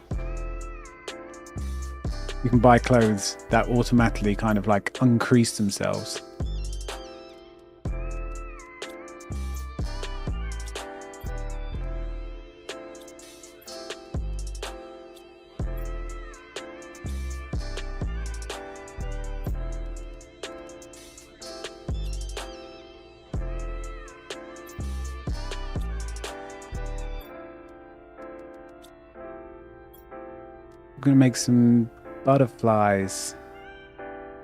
You can buy clothes that automatically kind of like uncrease themselves. I'm gonna make some butterflies.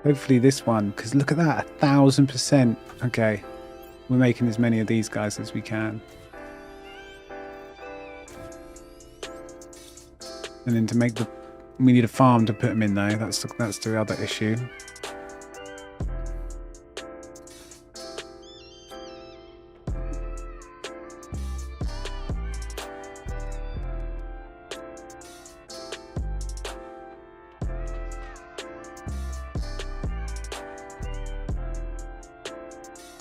Hopefully this one, because look at that, 1,000%. Okay, we're making as many of these guys as we can. And then to make the, we need a farm to put them in though. That's the other issue.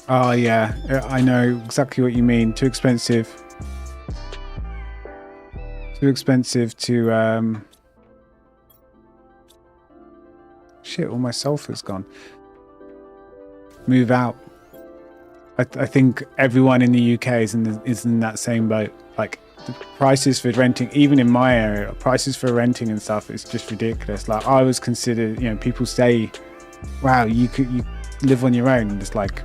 Oh yeah, I know exactly what you mean. Too expensive. Too expensive to shit, all my sulfur's gone. Move out. I think everyone in the UK is in that same boat. Like the prices for renting, even in my area, prices for renting and stuff is just ridiculous. Like I was considered, you know, people say, wow, you live on your own, and it's like,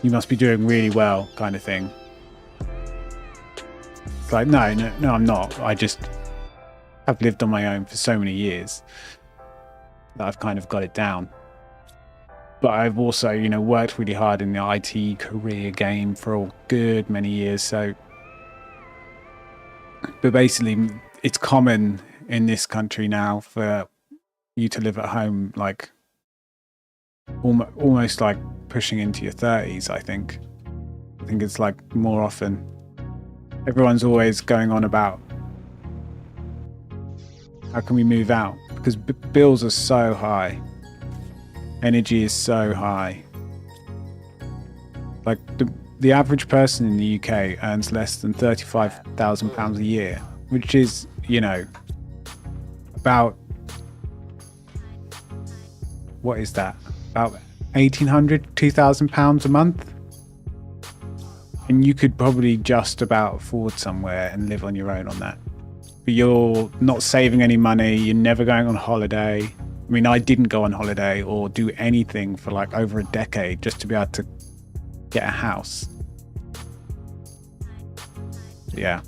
you must be doing really well, kind of thing. It's like, no, I'm not. I just have lived on my own for so many years that I've kind of got it down. But I've also, you know, worked really hard in the IT career game for a good many years. So, but basically, it's common in this country now for you to live at home, like almost like pushing into your 30s. I think it's like more often. Everyone's always going on about how can we move out, because bills are so high, energy is so high. Like the average person in the UK earns less than £35,000 a year, which is, you know, about, what is that, about £1,800, £2,000 a month, and you could probably just about afford somewhere and live on your own on that. But you're not saving any money, you're never going on holiday. I mean, I didn't go on holiday or do anything for like over a decade just to be able to get a house. Yeah,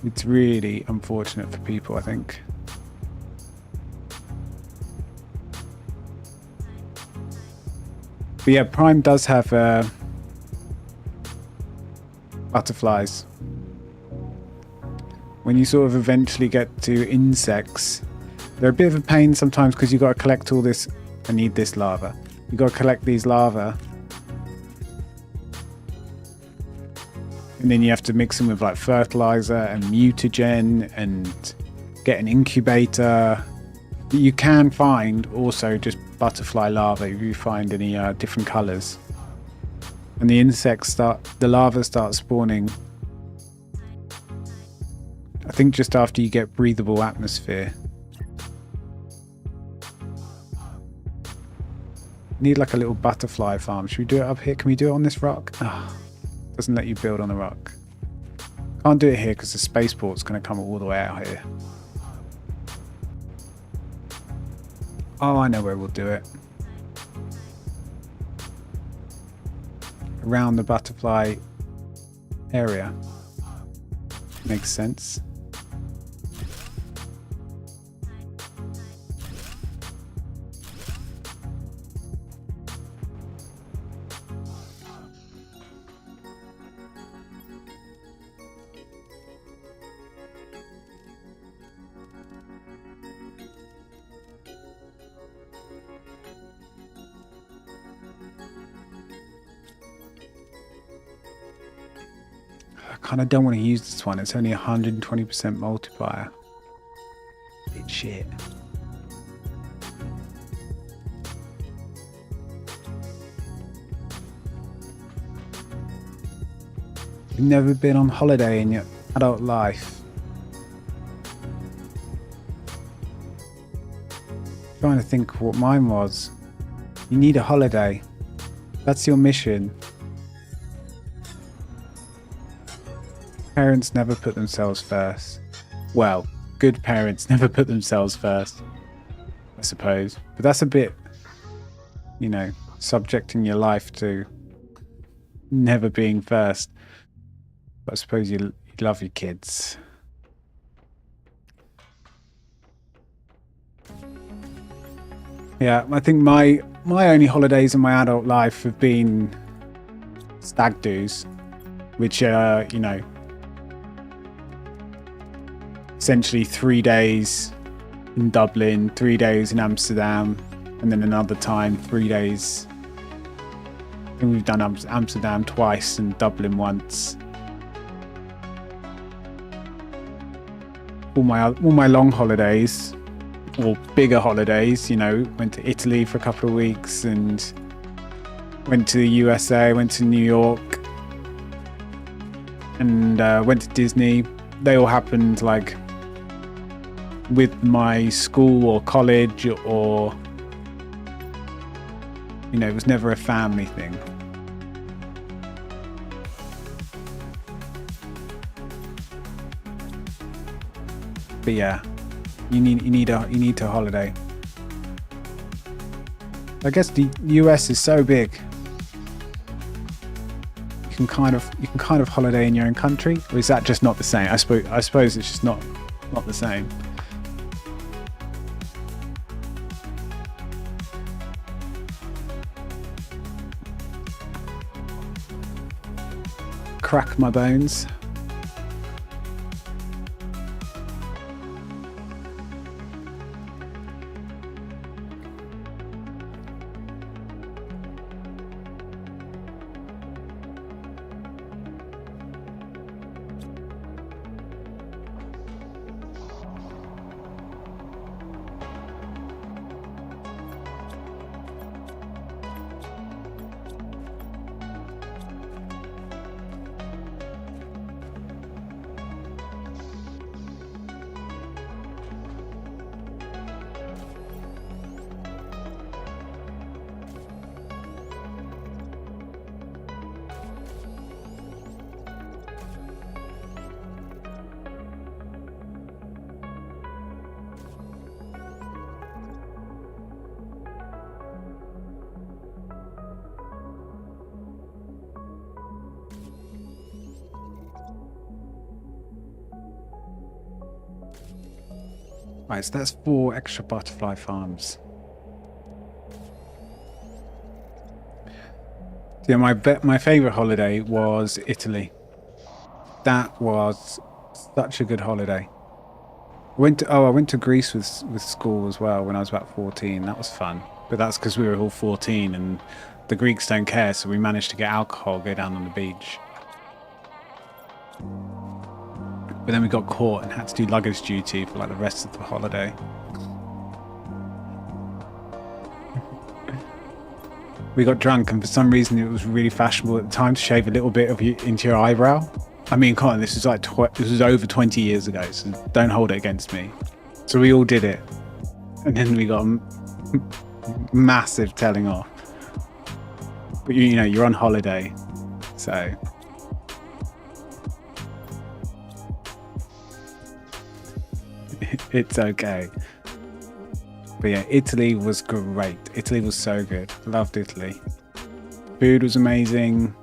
it's really unfortunate for people, I think. But yeah, Prime does have butterflies. When you sort of eventually get to insects, they're a bit of a pain sometimes because you've got to collect all this. I need this lava. You've got to collect these larvae. And then you have to mix them with like fertilizer and mutagen and get an incubator. You can find also just butterfly larvae if you find any different colors. And the the larvae start spawning, I think just after you get breathable atmosphere. Need like a little butterfly farm. Should we do it up here? Can we do it on this rock? Oh, doesn't let you build on the rock. Can't do it here because the spaceport's going to come all the way out here. Oh, I know where we'll do it. around the butterfly area. Makes sense. I kind of don't want to use this one. It's only 120% multiplier. Bit shit. You've never been on holiday in your adult life. Trying to think what mine was. You need a holiday. That's your mission. Parents never put themselves first. Well, good parents never put themselves first, I suppose. But that's a bit, you know, subjecting your life to never being first. But I suppose you love your kids. Yeah, I think my only holidays in my adult life have been stag do's, which are, you know, essentially 3 days in Dublin, 3 days in Amsterdam, and then another time 3 days. I think we've done Amsterdam twice and Dublin once. All my long holidays, or bigger holidays, you know, went to Italy for a couple of weeks and went to the USA, went to New York, and went to Disney. They all happened like with my school or college, or, you know, it was never a family thing. But yeah, you need a holiday. I guess the US is so big. You can kind of holiday in your own country, or is that just not the same? I suppose it's just not the same. Crack my bones. Right, so that's 4 extra butterfly farms. Yeah, my favorite holiday was Italy. That was such a good holiday. I went to Greece with school as well when I was about 14. That was fun, but that's because we were all 14 and the Greeks don't care, so we managed to get alcohol, go down on the beach. But then we got caught and had to do luggage duty for like the rest of the holiday. We got drunk, and for some reason it was really fashionable at the time to shave a little bit of into your eyebrow. I mean, come on, this was like this was over 20 years ago, so don't hold it against me. So we all did it, and then we got a massive telling off. But you know, you're on holiday, so. It's okay. But yeah, Italy was great. Italy was so good. Loved Italy. Food was amazing.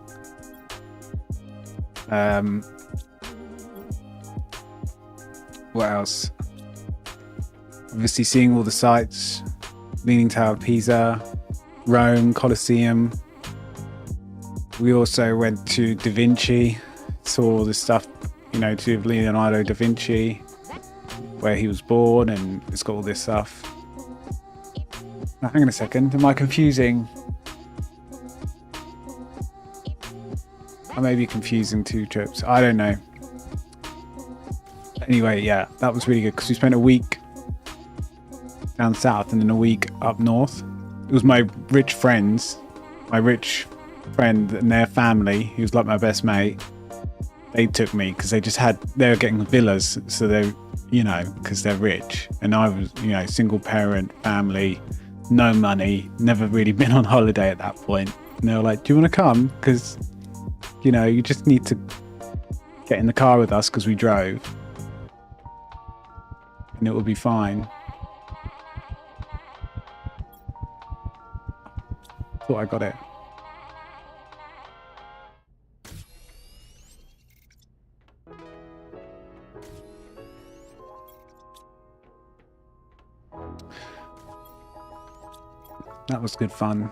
What else? Obviously seeing all the sites, Leaning Tower of Pisa, Rome, Colosseum. We also went to Da Vinci, saw all the stuff, you know, to do with Leonardo da Vinci, where he was born, and it's got all this stuff. Now, hang on a second, am I confusing? I may be confusing two trips, I don't know. Anyway, yeah, that was really good because we spent a week down south and then a week up north. It was my rich friend and their family, he was like my best mate. They took me because they were getting villas, so they, you know, because they're rich, and I was, you know, single parent family, no money, never really been on holiday at that point. And they were like, do you want to come? Because, you know, you just need to get in the car with us because we drove and it will be fine. Thought I got it. That was good fun.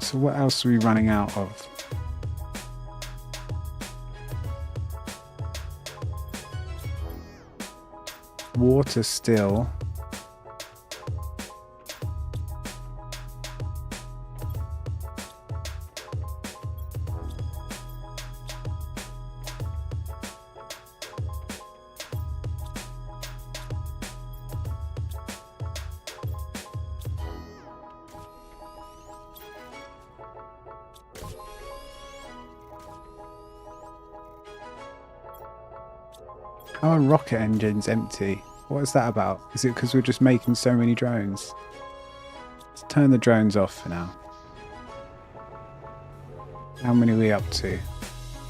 So what else are we running out of? Water still. How are rocket engines empty? What is that about? Is it because we're just making so many drones? Let's turn the drones off for now. How many are we up to?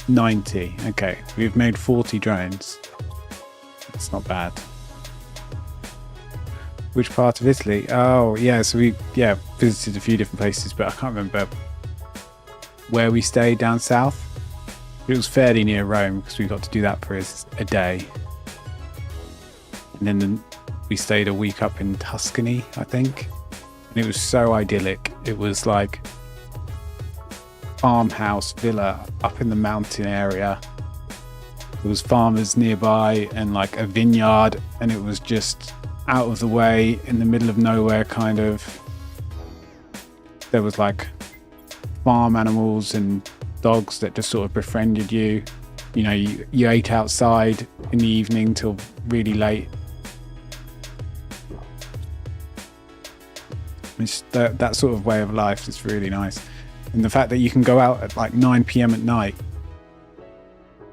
90. Okay, we've made 40 drones. That's not bad. Which part of Italy? Oh, yeah, so we visited a few different places, but I can't remember where we stayed down south. It was fairly near Rome because we got to do that for a day. And then we stayed a week up in Tuscany, I think. And it was so idyllic. It was like farmhouse villa up in the mountain area. There was farmers nearby and like a vineyard, and it was just out of the way in the middle of nowhere kind of. There was like farm animals and dogs that just sort of befriended you. You know, you ate outside in the evening till really late. It's that sort of way of life is really nice. And the fact that you can go out at like 9 p.m. at night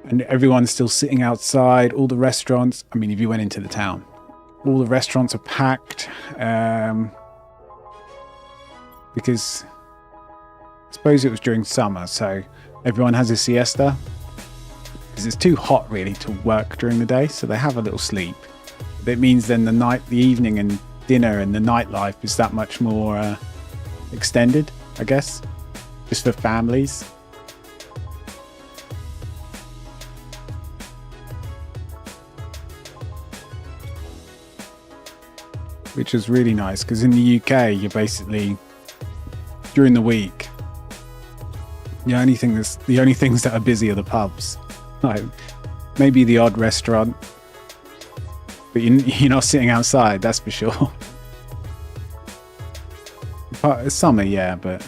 and everyone's still sitting outside, all the restaurants, I mean, if you went into the town, all the restaurants are packed, because I suppose it was during summer, so everyone has a siesta because it's too hot really to work during the day, so they have a little sleep. That means then the evening and dinner and the nightlife is that much more extended, I guess, just for families. Which is really nice because in the UK you're basically during the week the only things that are busy are the pubs, like maybe the odd restaurant, but you're not sitting outside, that's for sure. But it's summer, yeah, but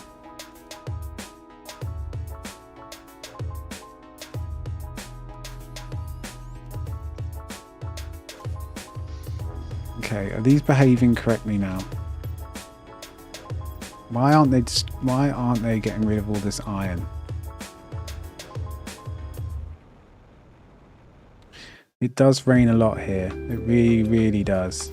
okay, are these behaving correctly now? Why aren't they getting rid of all this iron? It does rain a lot here. It really, really does.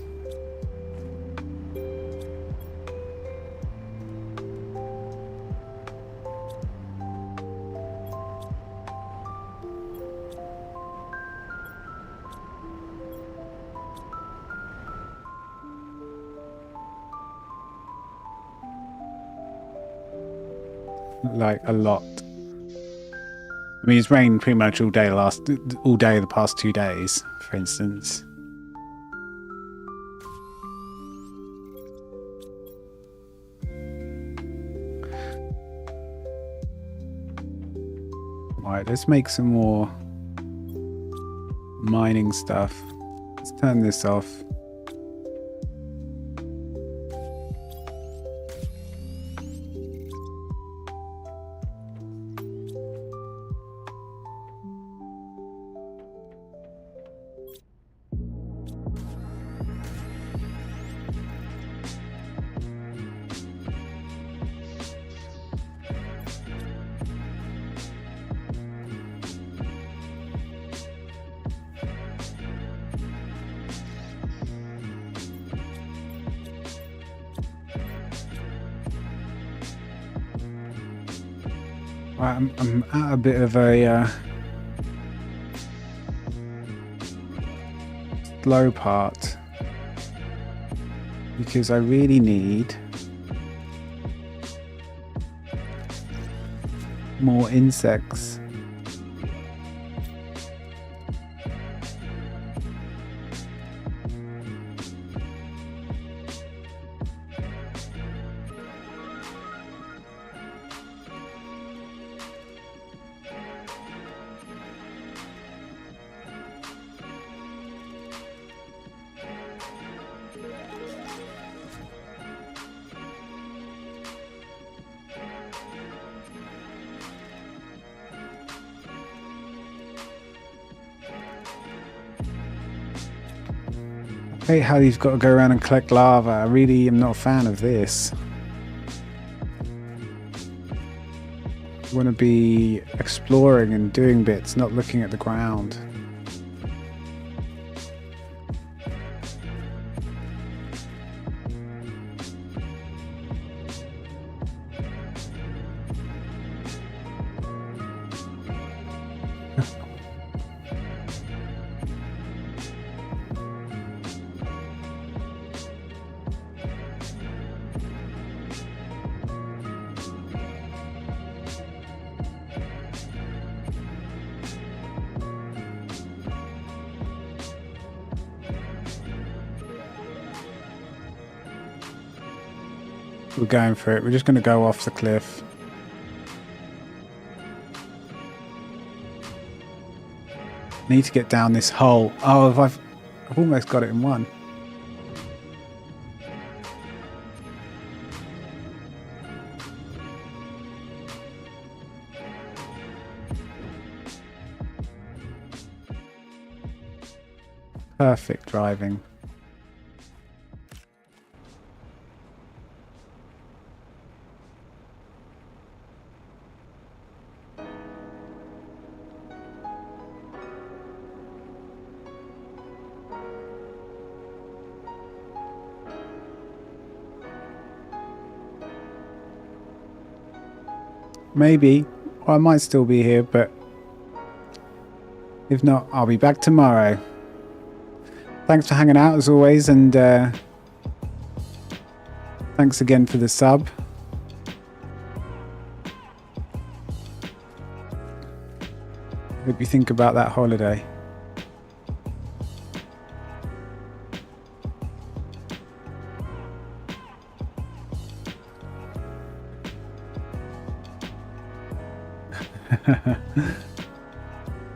like a lot. I mean, it's rained pretty much all day the past 2 days, for instance. Right, let's make some more mining stuff. Let's turn this off. Right, I'm at a bit of a slow part because I really need more insects. I hate how you've got to go around and collect lava. I really am not a fan of this. I want to be exploring and doing bits, not looking at the ground. We're going for it. We're just going to go off the cliff. Need to get down this hole. Oh, I've almost got it in one. Perfect driving. Maybe. Or I might still be here, but if not, I'll be back tomorrow. Thanks for hanging out as always, and thanks again for the sub. Hope you think about that holiday.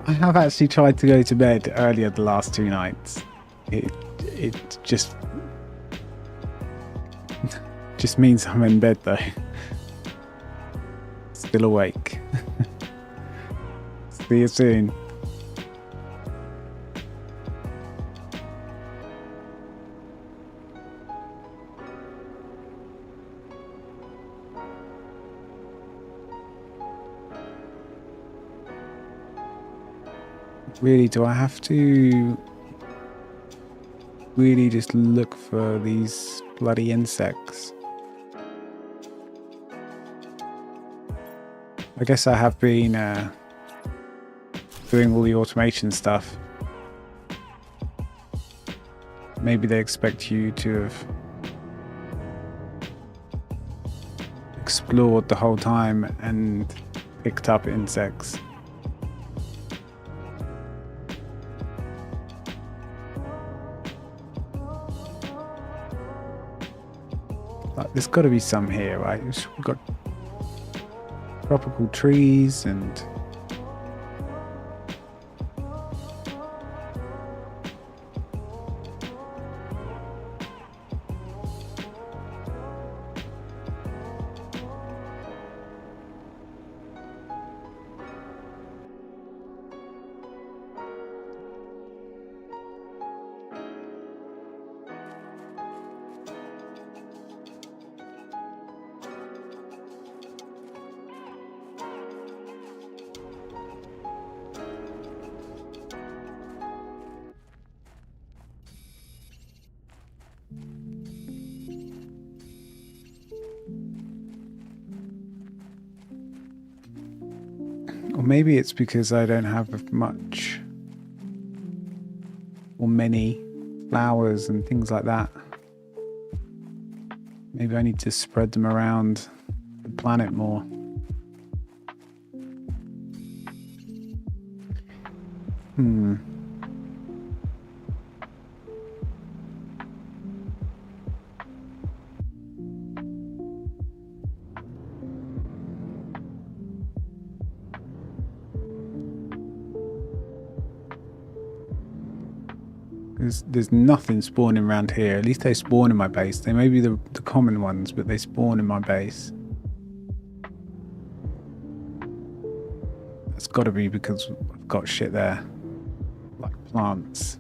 I have actually tried to go to bed earlier the last 2 nights. It just means I'm in bed though. Still awake. See you soon. Really, do I have to really just look for these bloody insects? I guess I have been doing all the automation stuff. Maybe they expect you to have explored the whole time and picked up insects. Like, there's got to be some here, right? We've got tropical trees and or maybe it's because I don't have much or many flowers and things like that. Maybe I need to spread them around the planet more. There's nothing spawning around here. At least they spawn in my base. They may be the common ones, but they spawn in my base. That's got to be because I've got shit there, like plants.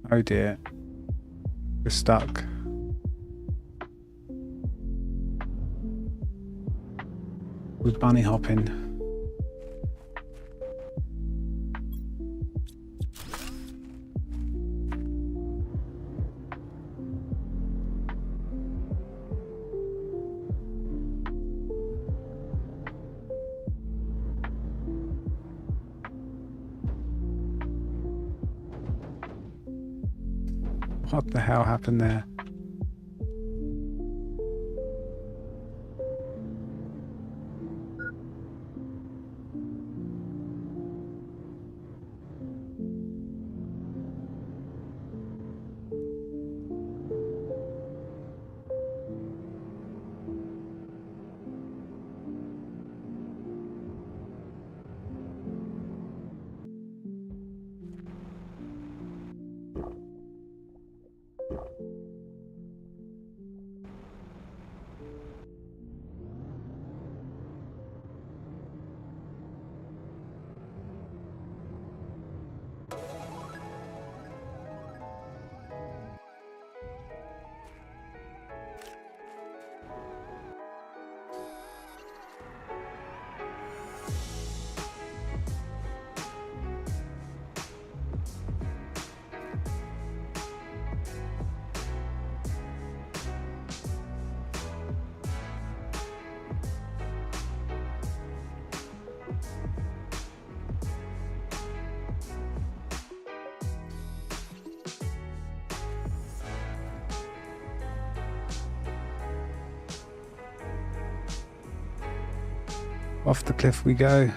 Oh dear. We're stuck. We're bunny hopping. What the hell happened there? Off the cliff we go.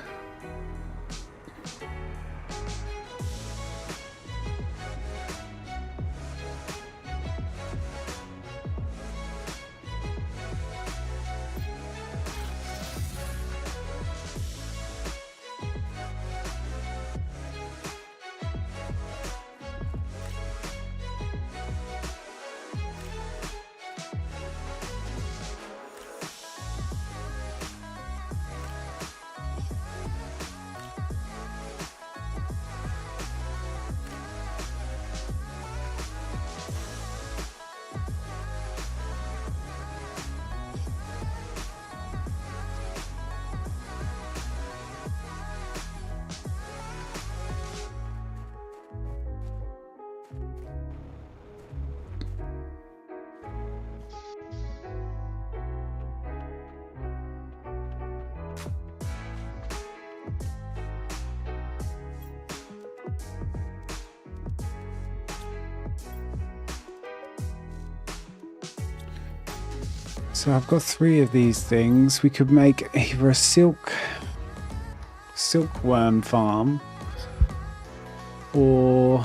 So I've got 3 of these things. We could make either a silkworm farm, or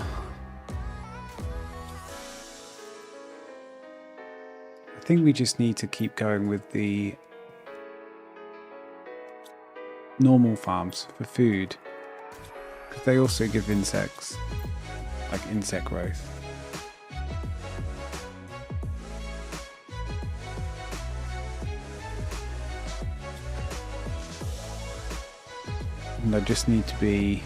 I think we just need to keep going with the normal farms for food, because they also give insects, like insect growth. And I just need to be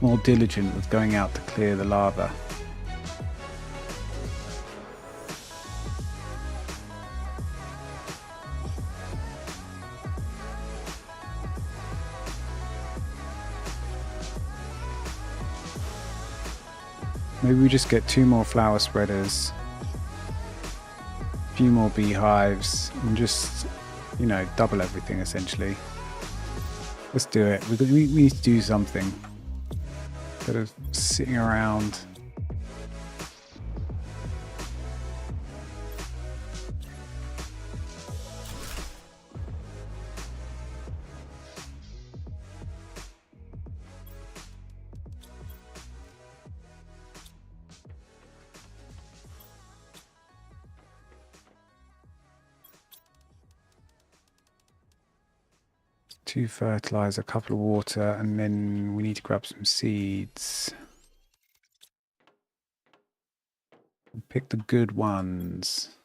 more diligent with going out to clear the lava. Maybe we just get 2 more flower spreaders, a few more beehives, and just, you know, double everything essentially. Let's do it. We need to do something instead of sitting around. Two fertilizer, a couple of water, and then we need to grab some seeds. Pick the good ones.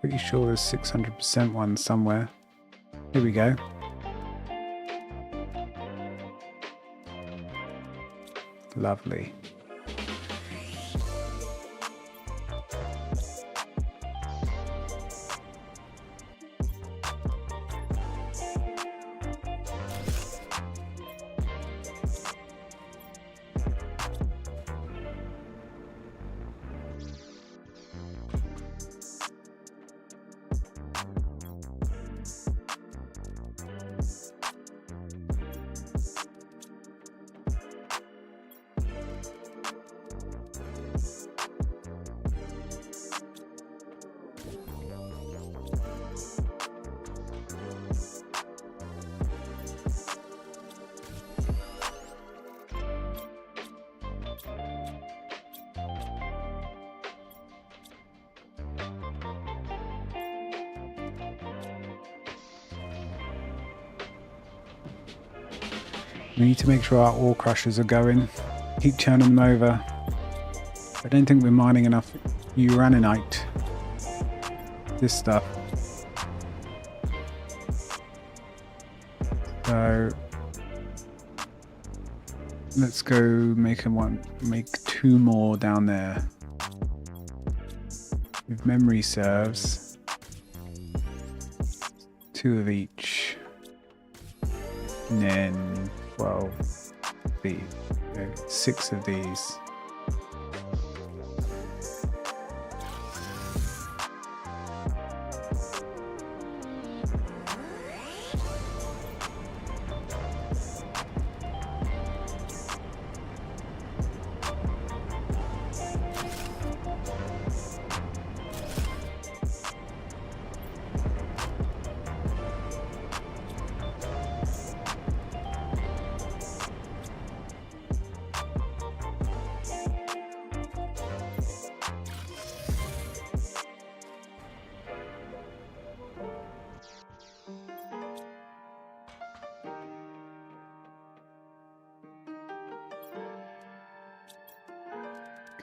Pretty sure there's 600% ones somewhere. Here we go. Lovely. We need to make sure our ore crushers are going. Keep turning them over. I don't think we're mining enough uraninite. This stuff. So let's go make 2 more down there. If memory serves, 2 of each. And then 12 these. 6 of these.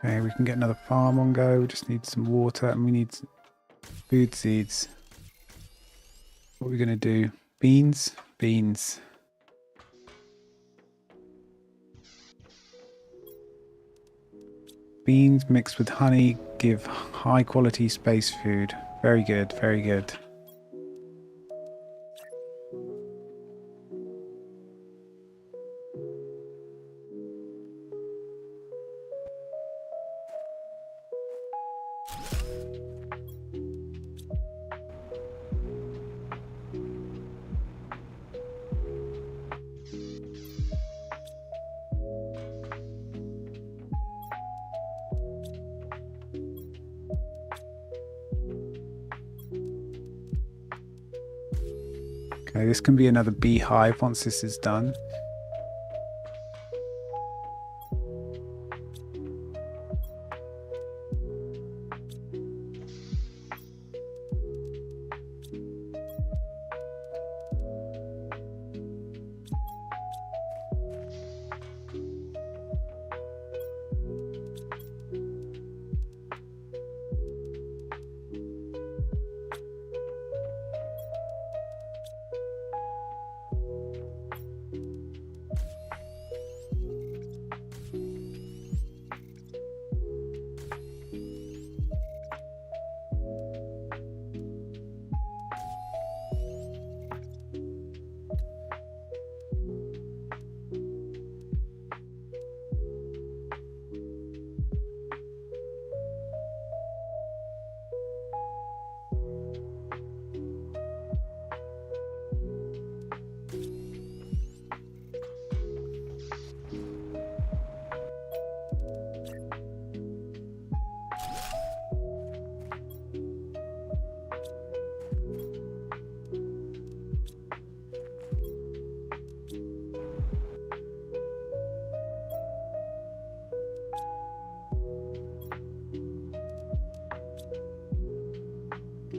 Okay, we can get another farm on go. We just need some water and we need food seeds. What are we going to do? Beans? Beans. Beans mixed with honey give high quality space food. Very good, very good. Okay, this can be another beehive once this is done.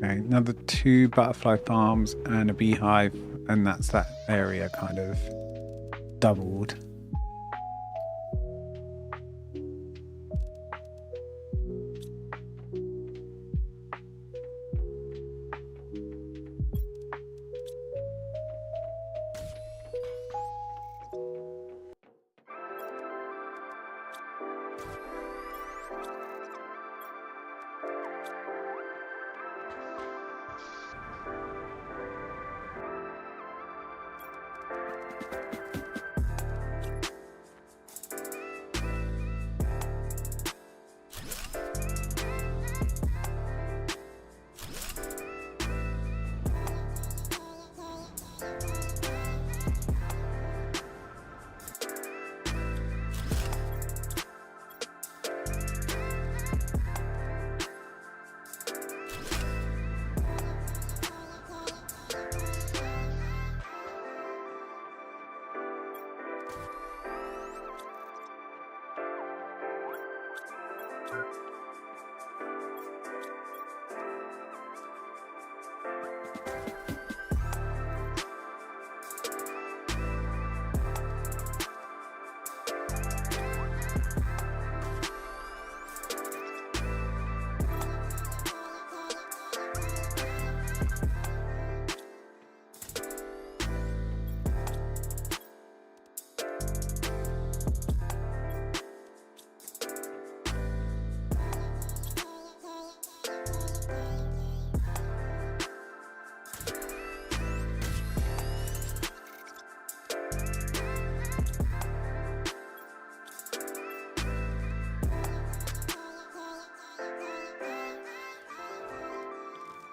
Okay, another 2 butterfly farms and a beehive, and that's that area kind of doubled.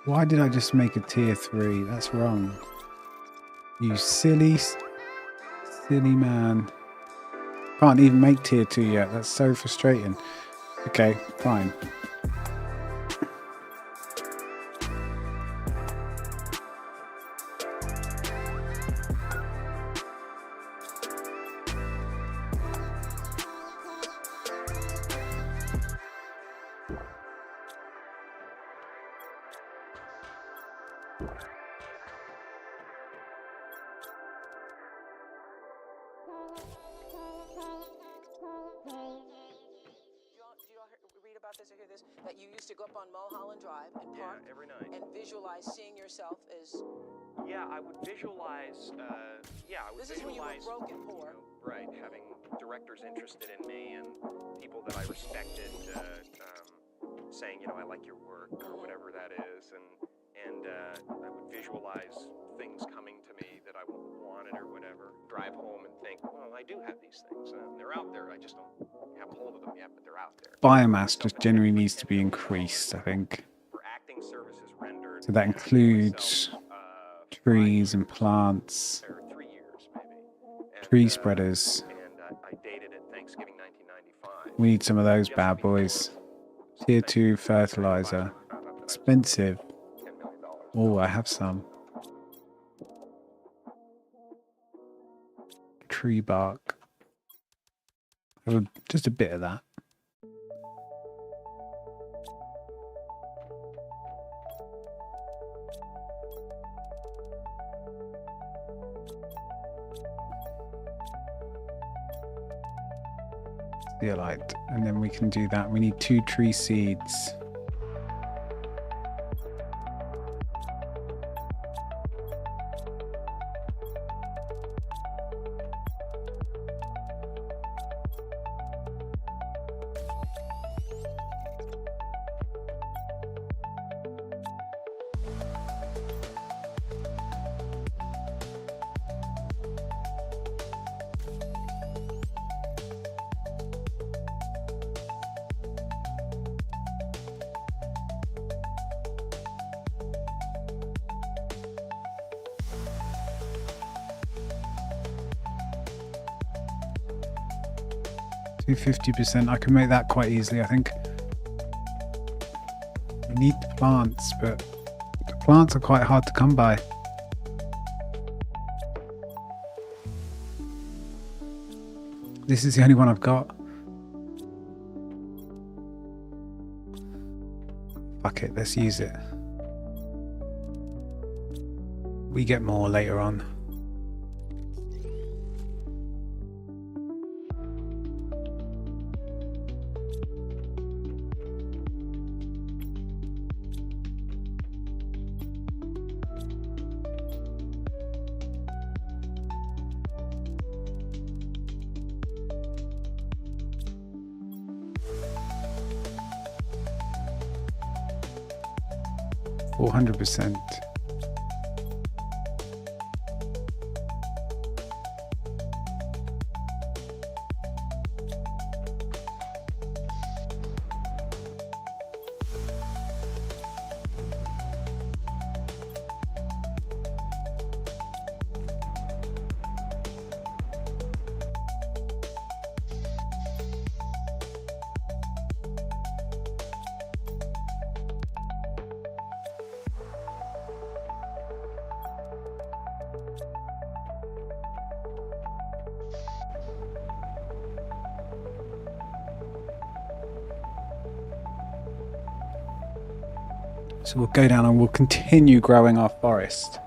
Why did I just make a tier 3? That's wrong. You silly man. Can't even make tier 2 yet. That's so frustrating. Okay, fine. Read about this or hear this? That you used to go up on Mulholland Drive and park every night. and visualize seeing yourself as. Yeah, I would visualize. This is when you were broke and poor. Right, having directors interested in me and people that I respected saying, I like your work or whatever that is, and I would visualize things coming to me that I wanted or whatever. Drive home and think, well, I do have these things. They're out there. I just don't have a hold of them yet, but they're out there. Biomass just generally needs to be increased, I think. For acting services rendered. So that includes trees and plants, 3 years maybe. tree spreaders. And I dated it Thanksgiving 1995. We need some of those bad boys. Tier 2 fertilizer. Expensive. $10 million. Oh, I have some. tree bark. Just a bit of that. Zeolite, and then we can do that. We need 2 tree seeds. Do 50%. I can make that quite easily, I think. We need plants, but the plants are quite hard to come by. This is the only one I've got. Fuck it, let's use it. We get more later on. %. So we'll go down and we'll continue growing our forest.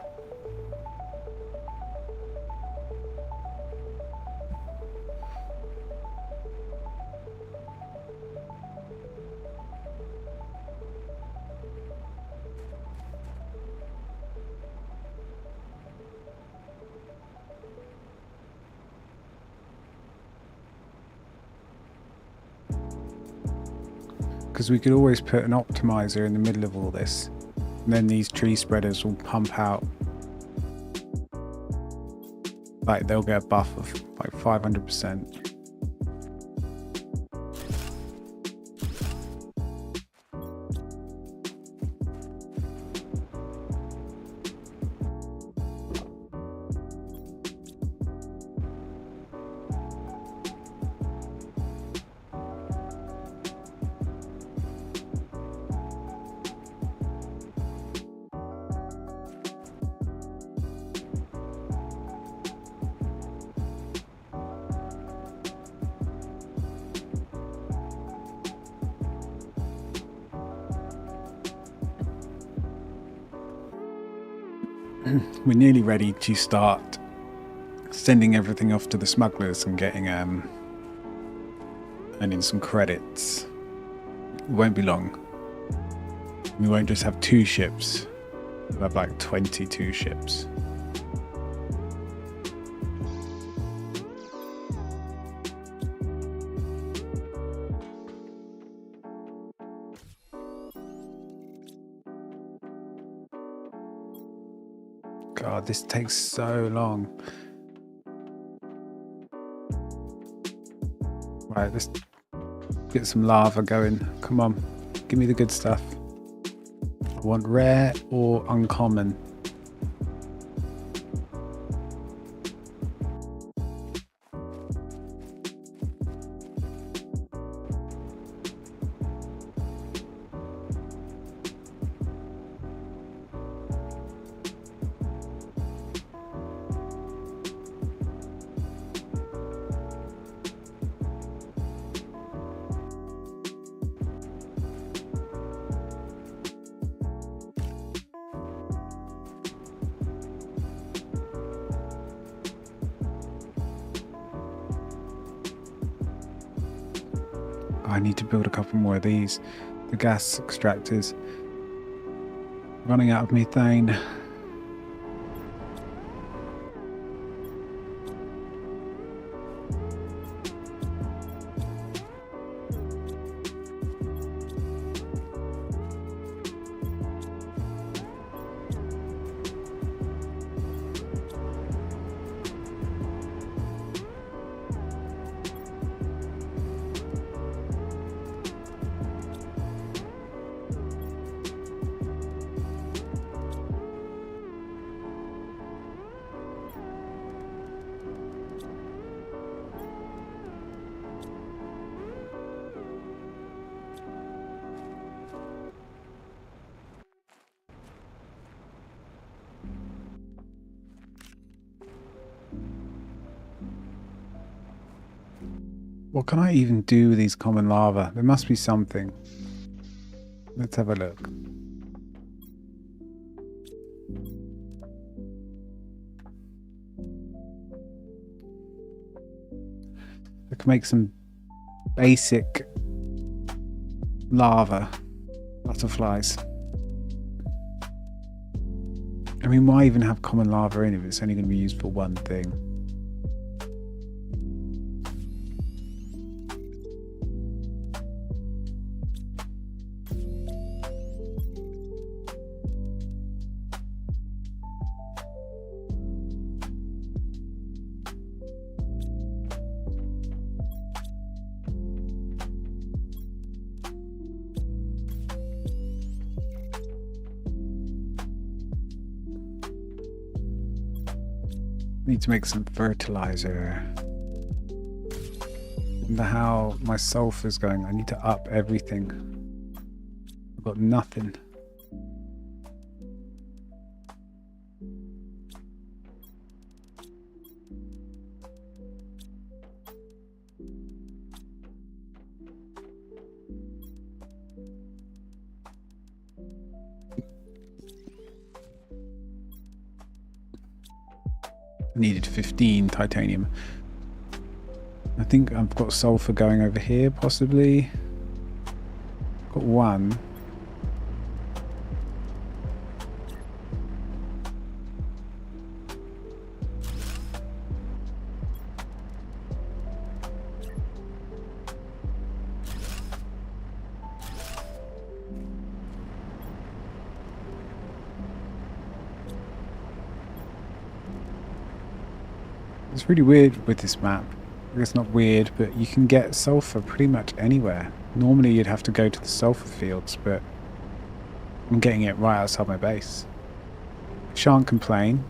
Because we could always put an optimizer in the middle of all this, and then these tree spreaders will pump out, like they'll get a buff of like 500%. We're nearly ready to start sending everything off to the smugglers and getting earning some credits. It won't be long. We won't just have 2 ships. We'll have like 22 ships. God, this takes so long. Right, let's get some lava going. Come on, give me the good stuff. I want rare or uncommon. I need to build a couple more of these. The gas extractors. Running out of methane. What can I even do with these common lava? There must be something. Let's have a look. I can make some basic lava butterflies. I mean, why even have common lava in if it's only going to be used for one thing? Need to make some fertilizer. I wonder how my sulfur's going. I need to up everything. I've got nothing. Needed 15 titanium. I think I've got sulfur going over here, possibly. Got one. It's really weird with this map. It's not weird, but you can get sulfur pretty much anywhere. Normally you'd have to go to the sulfur fields, but I'm getting it right outside my base. Shan't complain.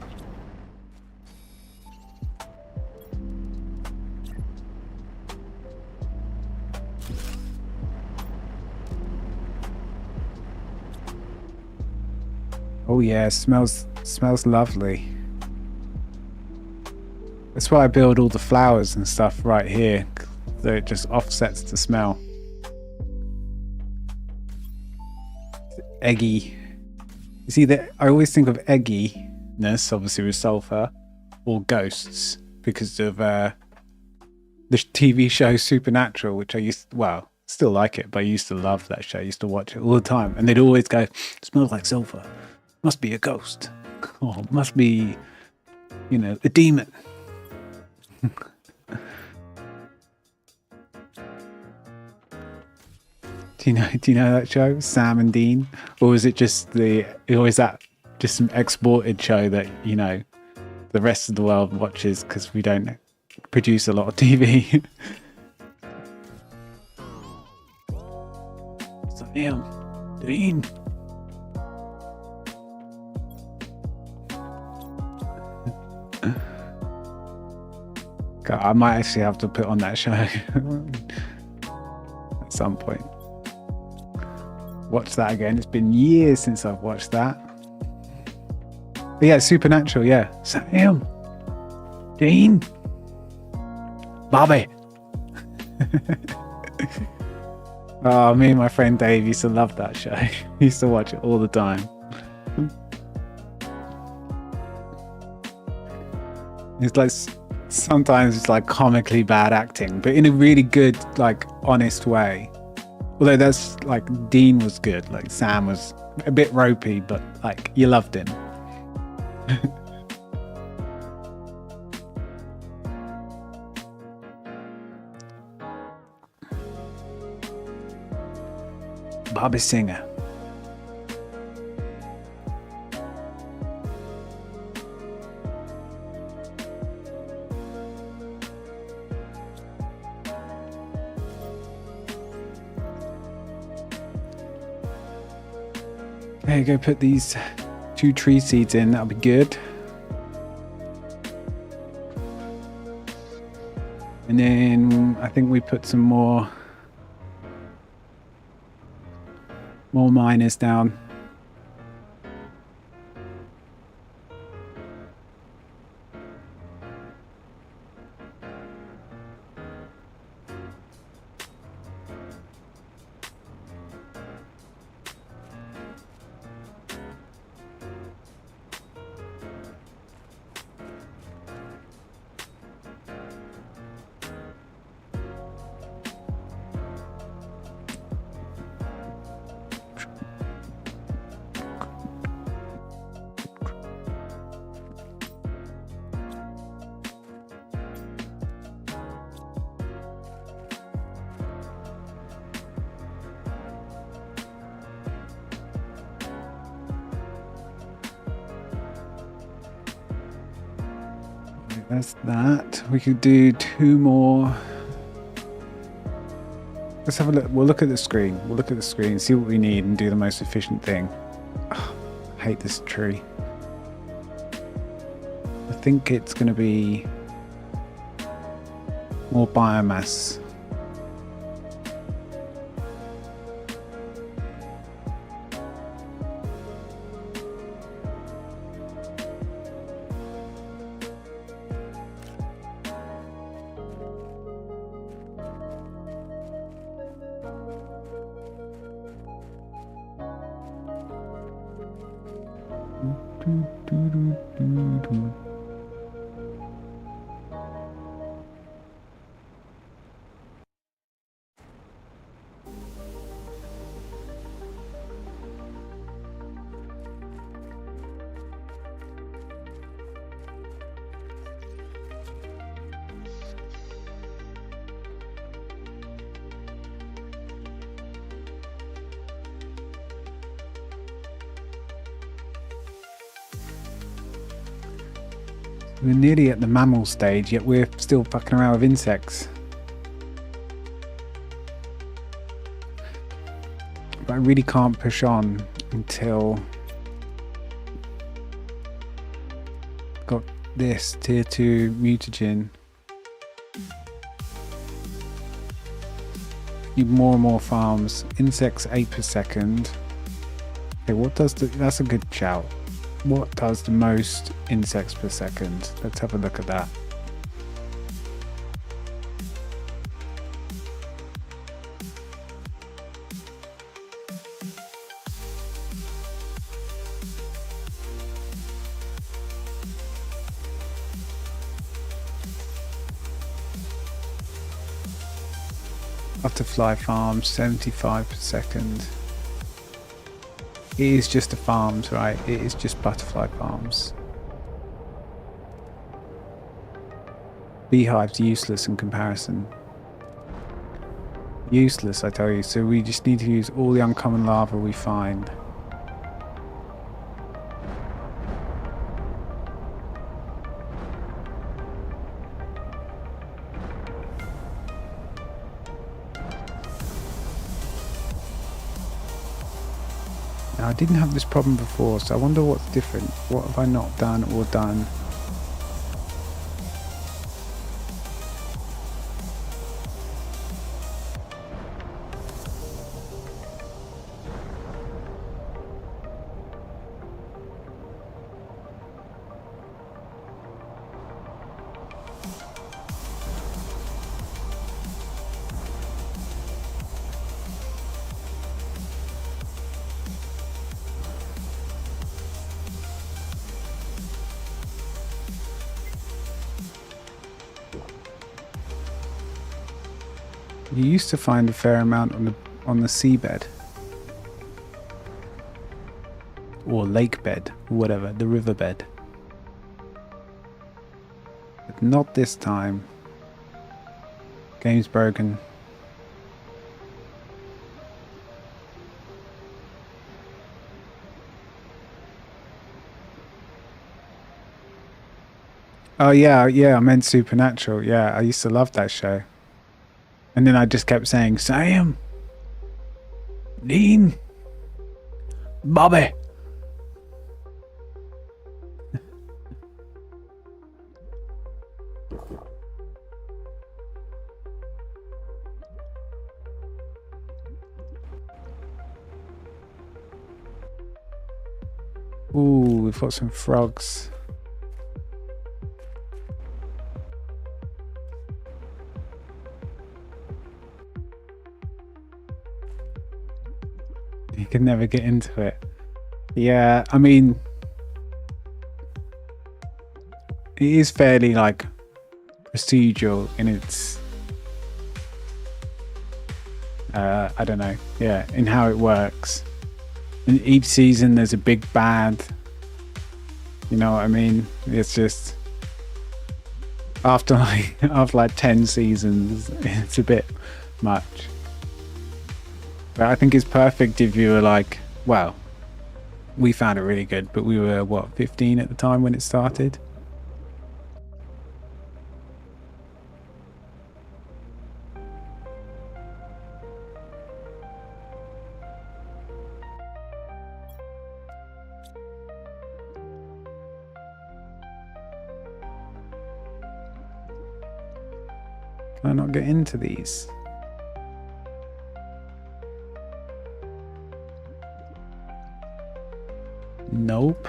Oh yeah, smells lovely. That's why I build all the flowers and stuff right here, so it just offsets the smell. It's eggy. You see that I always think of egginess, obviously with sulfur, or ghosts, because of the TV show Supernatural, which I used to, well, still like it, but I used to love that show. I used to watch it all the time, and they'd always go, "Smells like sulfur. Must be a ghost. Oh, must be, you know, a demon." Do you know that show, Sam and Dean? Or is it just just some exported show that, you know, the rest of the world watches because we don't produce a lot of TV? Sam, Dean. God, I might actually have to put on that show at some point. Watch that again. It's been years since I've watched that. But yeah, Supernatural, yeah. Sam, Dean, Bobby. Oh, me and my friend Dave used to love that show. He used to watch it all the time. It's like Sometimes it's like comically bad acting, but in a really good, like, honest way. Although that's like Dean was good, like Sam was a bit ropey, but like you loved him. Bobby Singer. Okay, go put these 2 tree seeds in, that'll be good. And then I think we put some more miners down. That's that. We could do 2 more. Let's have a look. We'll look at the screen. We'll look at the screen, see what we need, and do the most efficient thing. Ugh, I hate this tree. I think it's going to be more biomass. We're nearly at the mammal stage, yet we're still fucking around with insects. But I really can't push on until got this tier 2 mutagen. Need more and more farms. Insects 8 per second. Okay, what does that's a good shout. What does the most insects per second? Let's have a look at that. Butterfly farm, 75 per second. It is just the farms, right? It is just butterfly farms. Beehives useless in comparison. Useless, I tell you. So we just need to use all the uncommon larvae we find. Now, I didn't have this problem before, so I wonder what's different. What have I not done or done? You used to find a fair amount on the seabed. Or lake bed, whatever, the riverbed. But not this time. Game's broken. Oh yeah, I meant Supernatural. Yeah, I used to love that show. And then I just kept saying, Sam, Dean, Bobby. Ooh, we've got some frogs. You can never get into it. Yeah, I mean, it is fairly like procedural in its I don't know, yeah, in how it works. And each season there's a big bad, you know what I mean? It's just after like 10 seasons it's a bit much. But I think it's perfect if you were like, well, we found it really good, but we were what, 15 at the time when it started? Can I not get into these? Nope.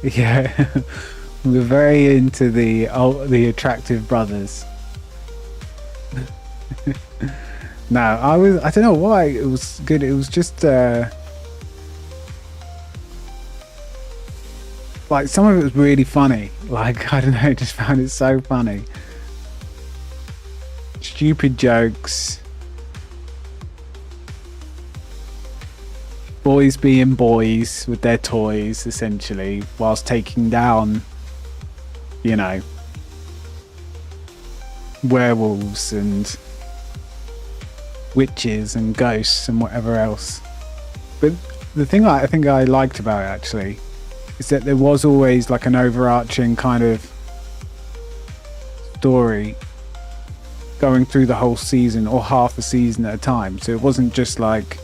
Yeah, we're very into the attractive brothers. No, I don't know why it was good. It was just like some of it was really funny. Like, I don't know, I just found it so funny. Stupid jokes. Boys being boys with their toys, essentially, whilst taking down, you know, werewolves and witches and ghosts and whatever else. But the thing I think I liked about it, actually, is that there was always like an overarching kind of story going through the whole season or half a season at a time. So it wasn't just like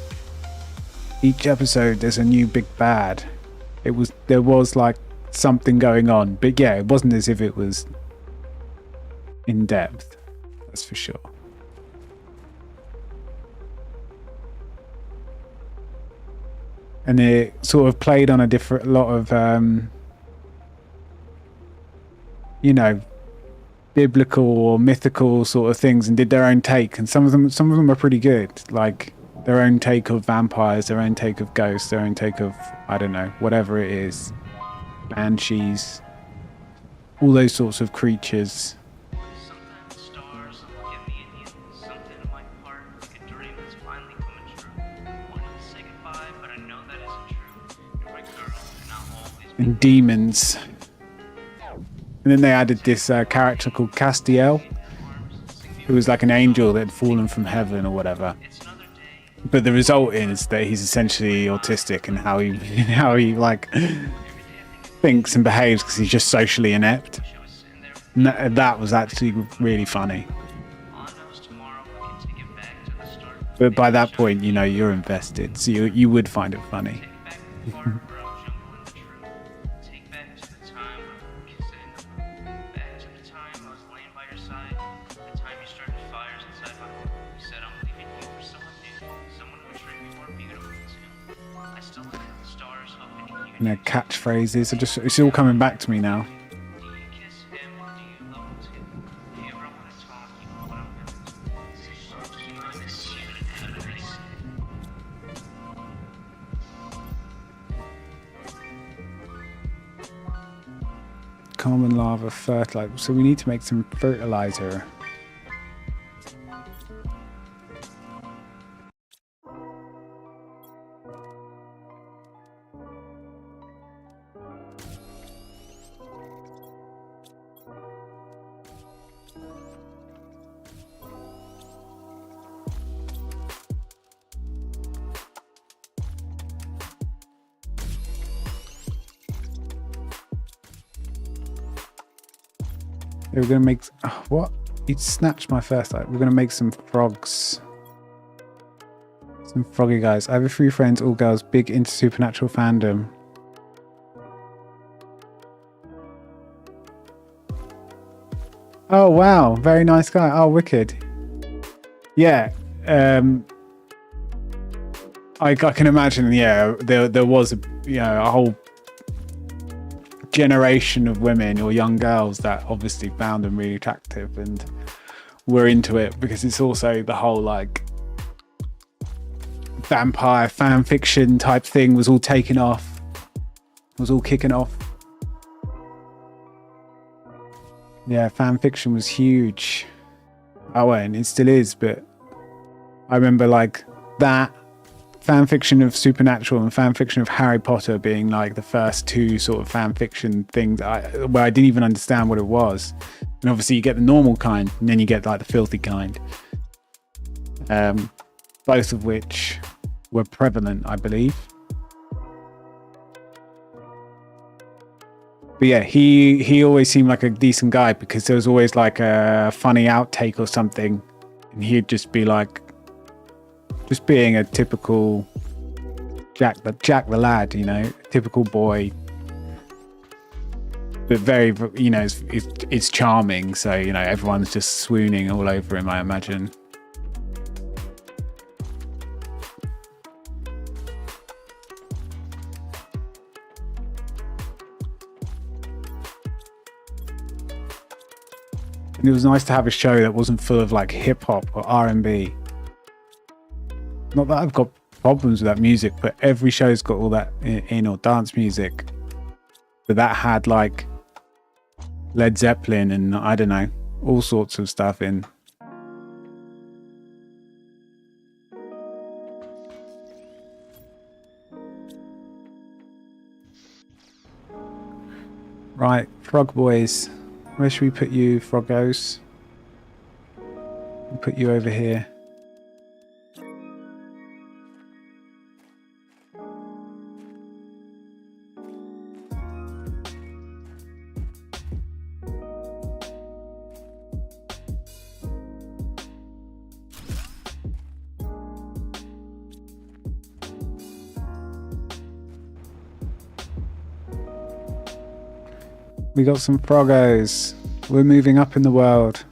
each episode there's a new big bad. There was like something going on, but yeah, it wasn't as if it was in depth, that's for sure. And it sort of played on a lot of you know, biblical or mythical sort of things, and did their own take, and some of them are pretty good, like their own take of vampires, their own take of ghosts, their own take of, I don't know, whatever it is, banshees, all those sorts of creatures. Sometimes stars give me something in my heart, like a dream that's finally coming true. I wanted to say goodbye, but I know that isn't true. You're my girl, and I'll always be. And demons. And then they added this character called Castiel, who was like an angel that had fallen from heaven or whatever. But the result is that he's essentially autistic in how he like thinks and behaves, because he's just socially inept. And that was actually really funny. But by that point, you know, you're invested, so you would find it funny. And their catchphrases are just, it's all coming back to me now. Common lava fertilizer. So we need to make some fertilizer. We're gonna make what? You snatched my first light. We're gonna make some frogs. Some froggy guys. I have a few friends, all girls, big into supernatural fandom. Oh wow, very nice guy. Oh, wicked. Yeah. I can imagine. Yeah, there was a whole generation of women or young girls that obviously found them really attractive and were into it, because it's also the whole like vampire fan fiction type thing was all taken off, was all kicking off. Yeah, fan fiction was huge. Oh, and it still is, but I remember like that fan fiction of Supernatural and fan fiction of Harry Potter being like the first two sort of fan fiction things where I didn't even understand what it was. And obviously you get the normal kind and then you get like the filthy kind, both of which were prevalent, I believe. But yeah, he always seemed like a decent guy, because there was always like a funny outtake or something and he'd just be like, just being a typical Jack the lad, you know, typical boy, but very, you know, it's charming. So, you know, everyone's just swooning all over him, I imagine. And it was nice to have a show that wasn't full of like hip hop or R&B. Not that I've got problems with that music, but every show's got all that in or dance music. But that had like Led Zeppelin and I don't know, all sorts of stuff in. Right, frog boys. Where should we put you, froggos? We'll put you over here. We got some froggos. We're moving up in the world.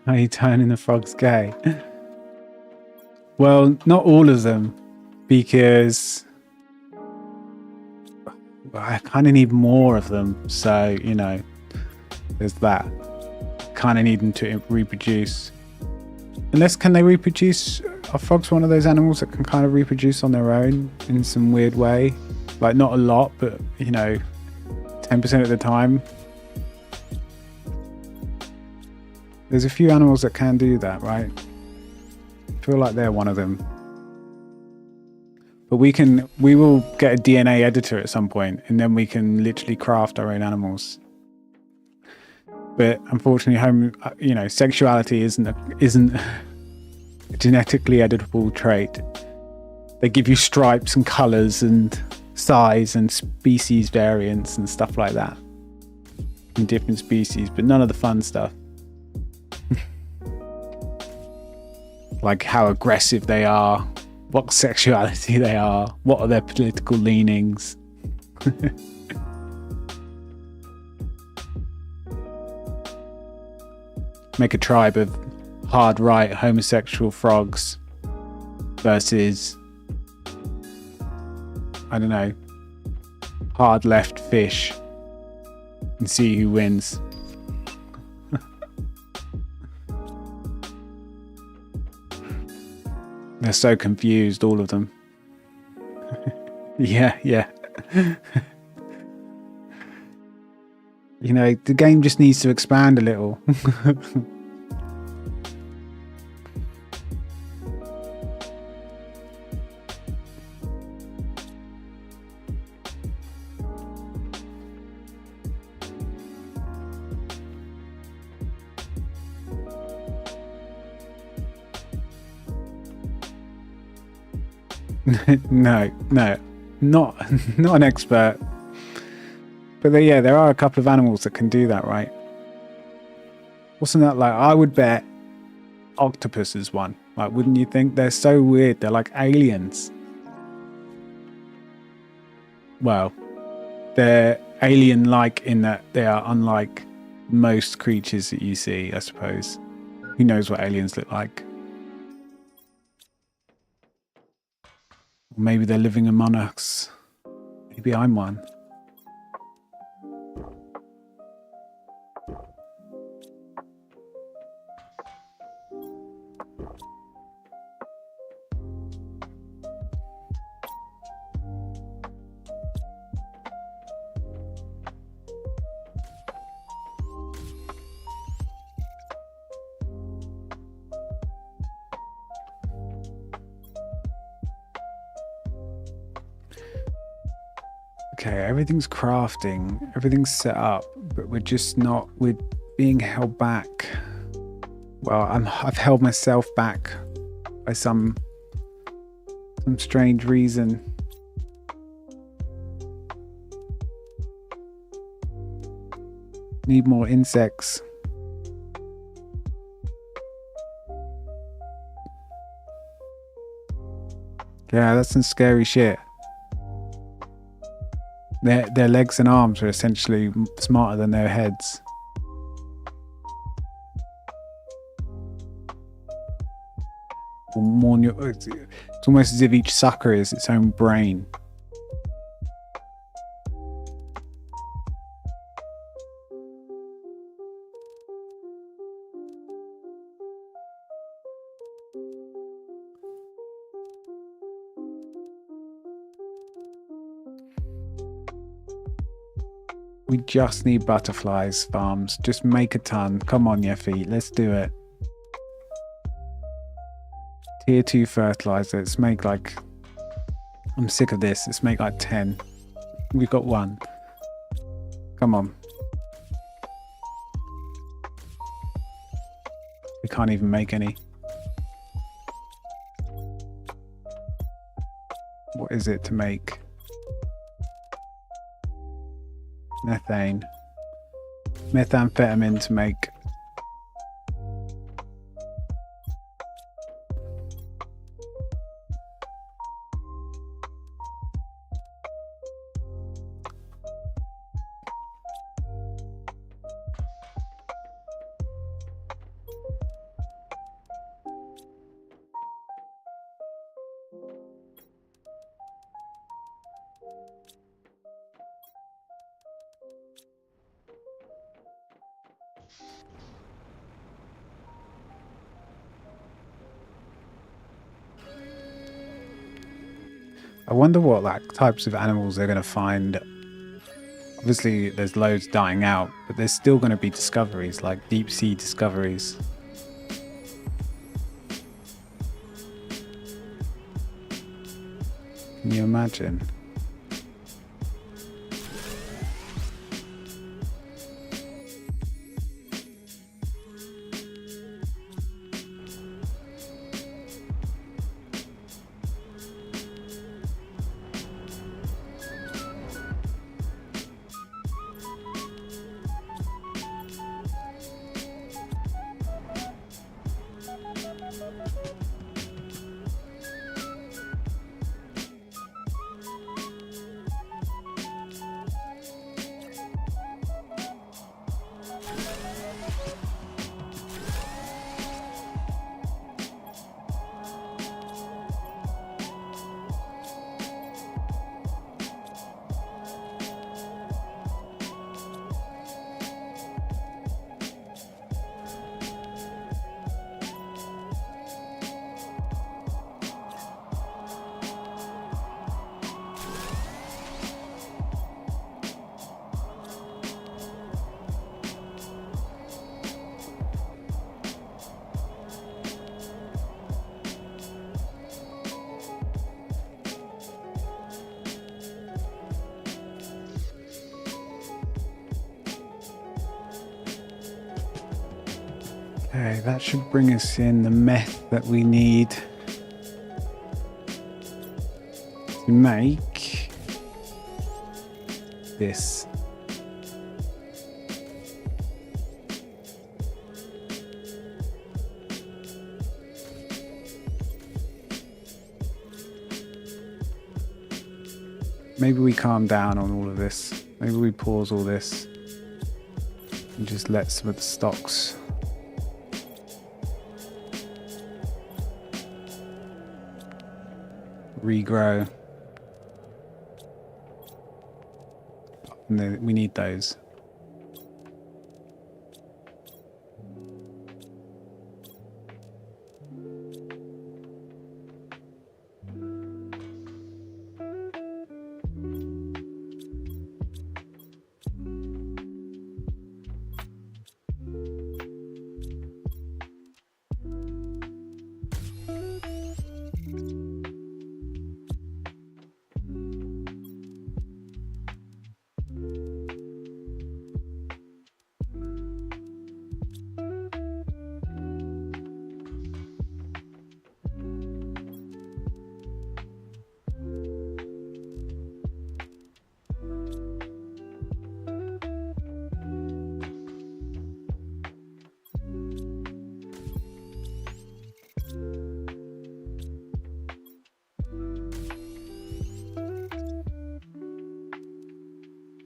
Are you turning the frogs gay? Well, not all of them, because I kind of need more of them. So, you know, there's that. Kind of need them to reproduce. Unless, can they reproduce? Are frogs one of those animals that can kind of reproduce on their own in some weird way? Like, not a lot, but, you know, 10% of the time. There's a few animals that can do that, right? I feel like they're one of them. But we will get a DNA editor at some point, and then we can literally craft our own animals. But unfortunately, you know, sexuality isn't a genetically editable trait. They give you stripes and colors and size and species variants and stuff like that in different species, but none of the fun stuff. like how aggressive they are, what sexuality they are, what are their political leanings. Make a tribe of hard right homosexual frogs versus, I don't know, hard left fish, and see who wins. They're so confused, all of them. Yeah. You know, the game just needs to expand a little. No, not an expert. But there are a couple of animals that can do that, right? Wasn't that like, I would bet octopus is one. Like, wouldn't you think? They're so weird. They're like aliens. Well, they're alien-like in that they are unlike most creatures that you see, I suppose. Who knows what aliens look like? Maybe they're living among us. Maybe I'm one. Okay, everything's crafting, everything's set up, but we're being held back. Well, I've held myself back by some strange reason. Need more insects. Yeah, that's some scary shit. Their legs and arms are essentially smarter than their heads. It's almost as if each sucker is its own brain. We just need butterflies farms. Just make a ton. Come on, Yeffy. Let's do it. Tier 2 fertilizer. Let's make like... I'm sick of this. Let's make like 10. We've got 1. Come on. We can't even make any. What is it to make? Methane. Methamphetamine to make. I wonder what like types of animals they're going to find. Obviously there's loads dying out, but there's still going to be discoveries, like deep sea discoveries. Can you imagine? Okay, that should bring us in the meth that we need to make this. Maybe we calm down on all of this. Maybe we pause all this and just let some of the stocks regrow. And we need those.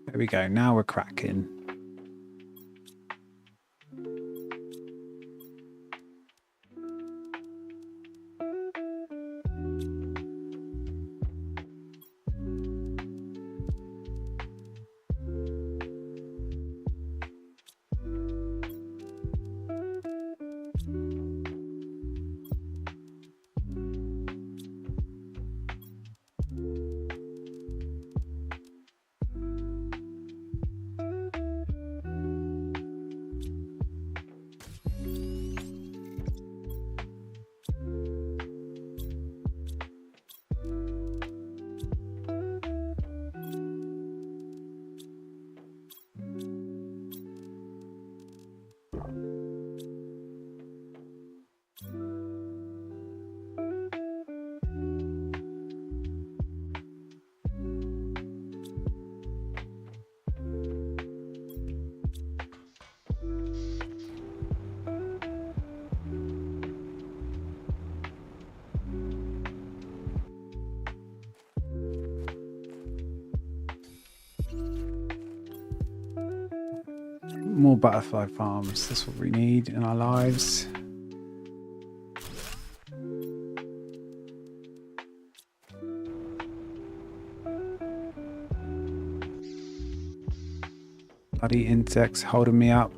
There we go. Now we're cracking. More butterfly farms. That's what we need in our lives. Bloody insects holding me up.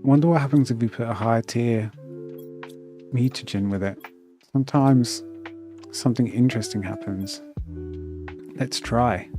Wonder what happens if we put a higher tier mutagen with it. Sometimes something interesting happens. Let's try.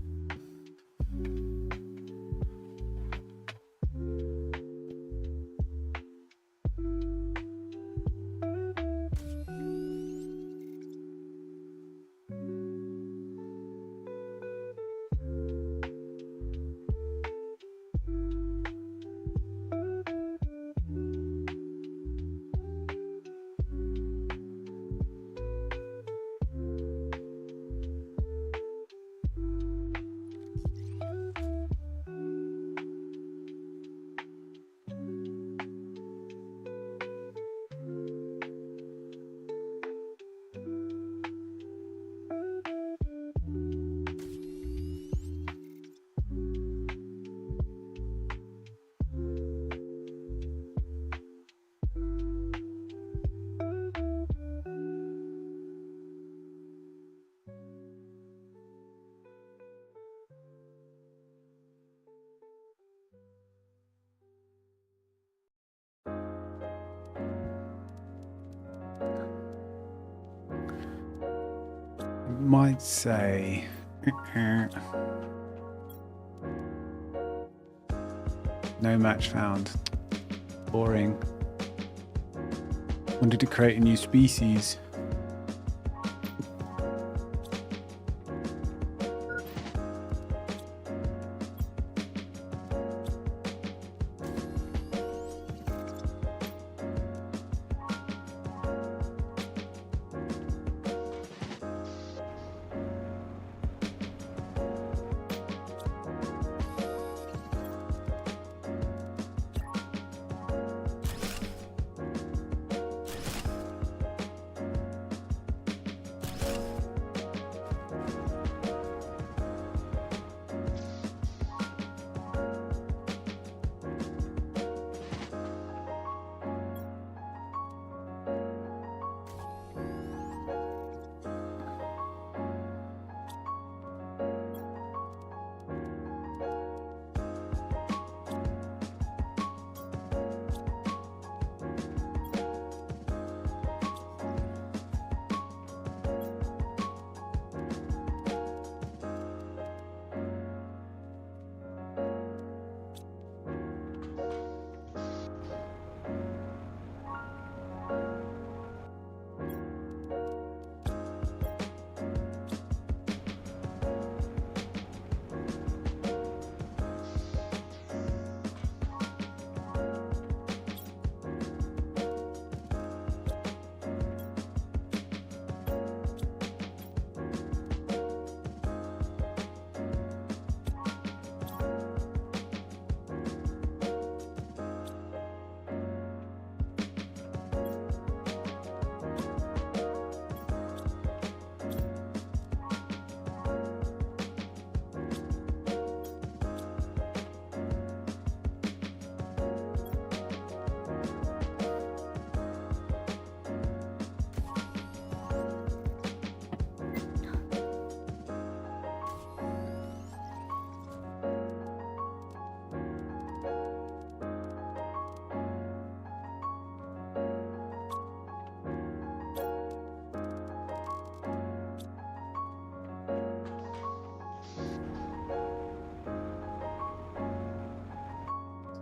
Might say no match found. Boring. Wanted to create a new species.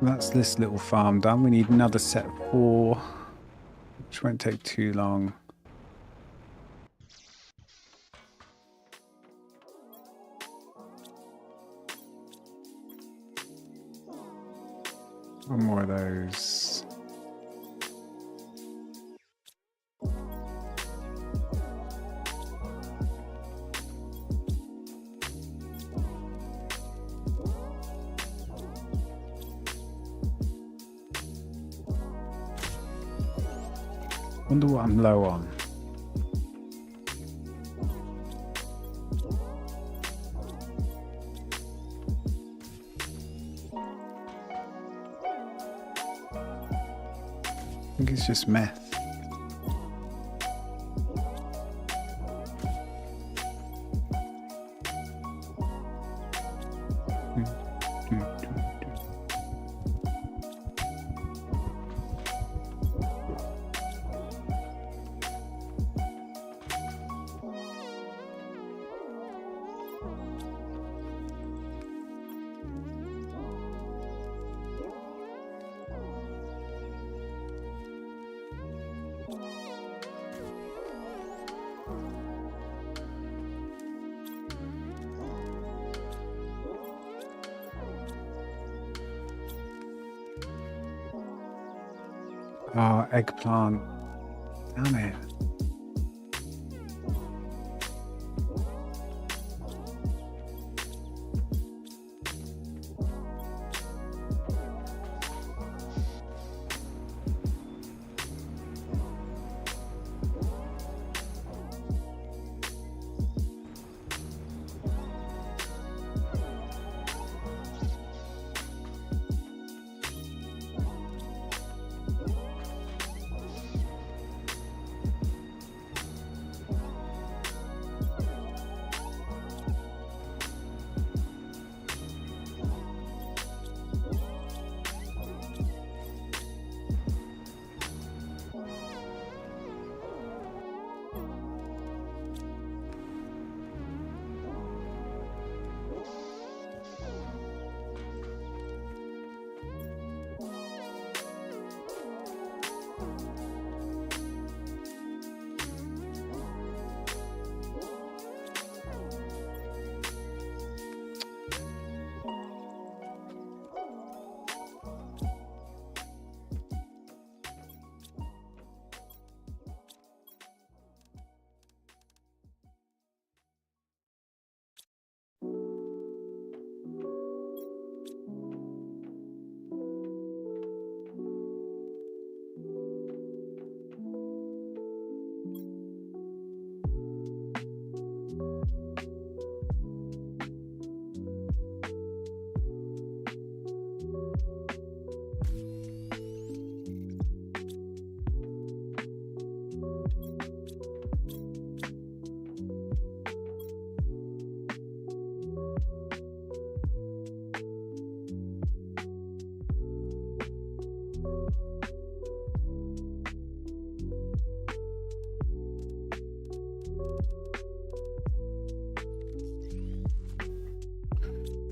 That's this little farm done. We need another set of 4, which won't take too long. One more of those. Wonder what I'm low on. I think it's just meth. Oh, eggplant. Damn it.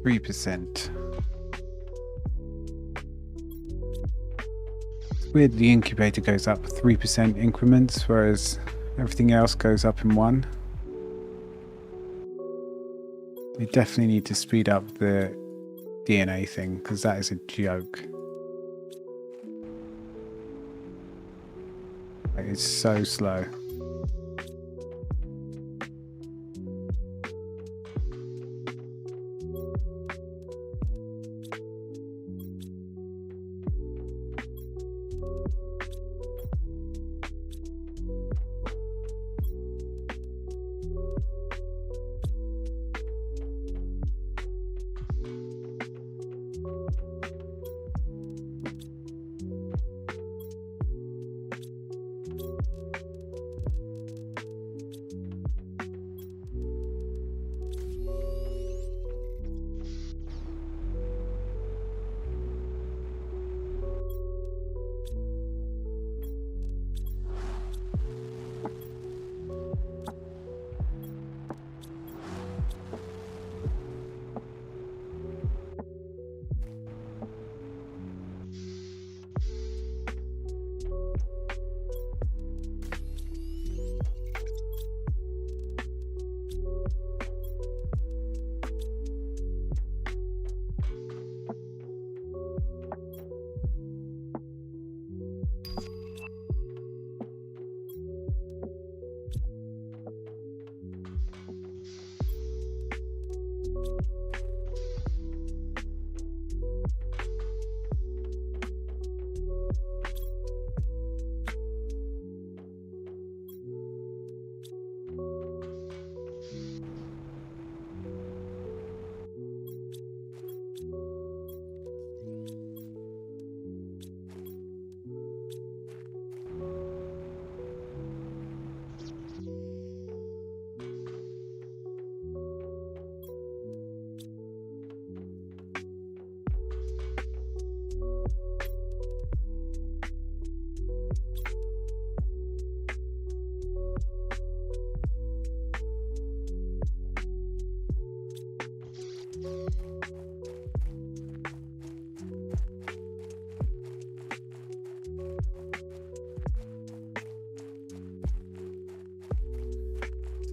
3%. It's weird the incubator goes up 3% increments, whereas everything else goes up in 1. They definitely need to speed up the DNA thing, because that is a joke. Like, it's so slow.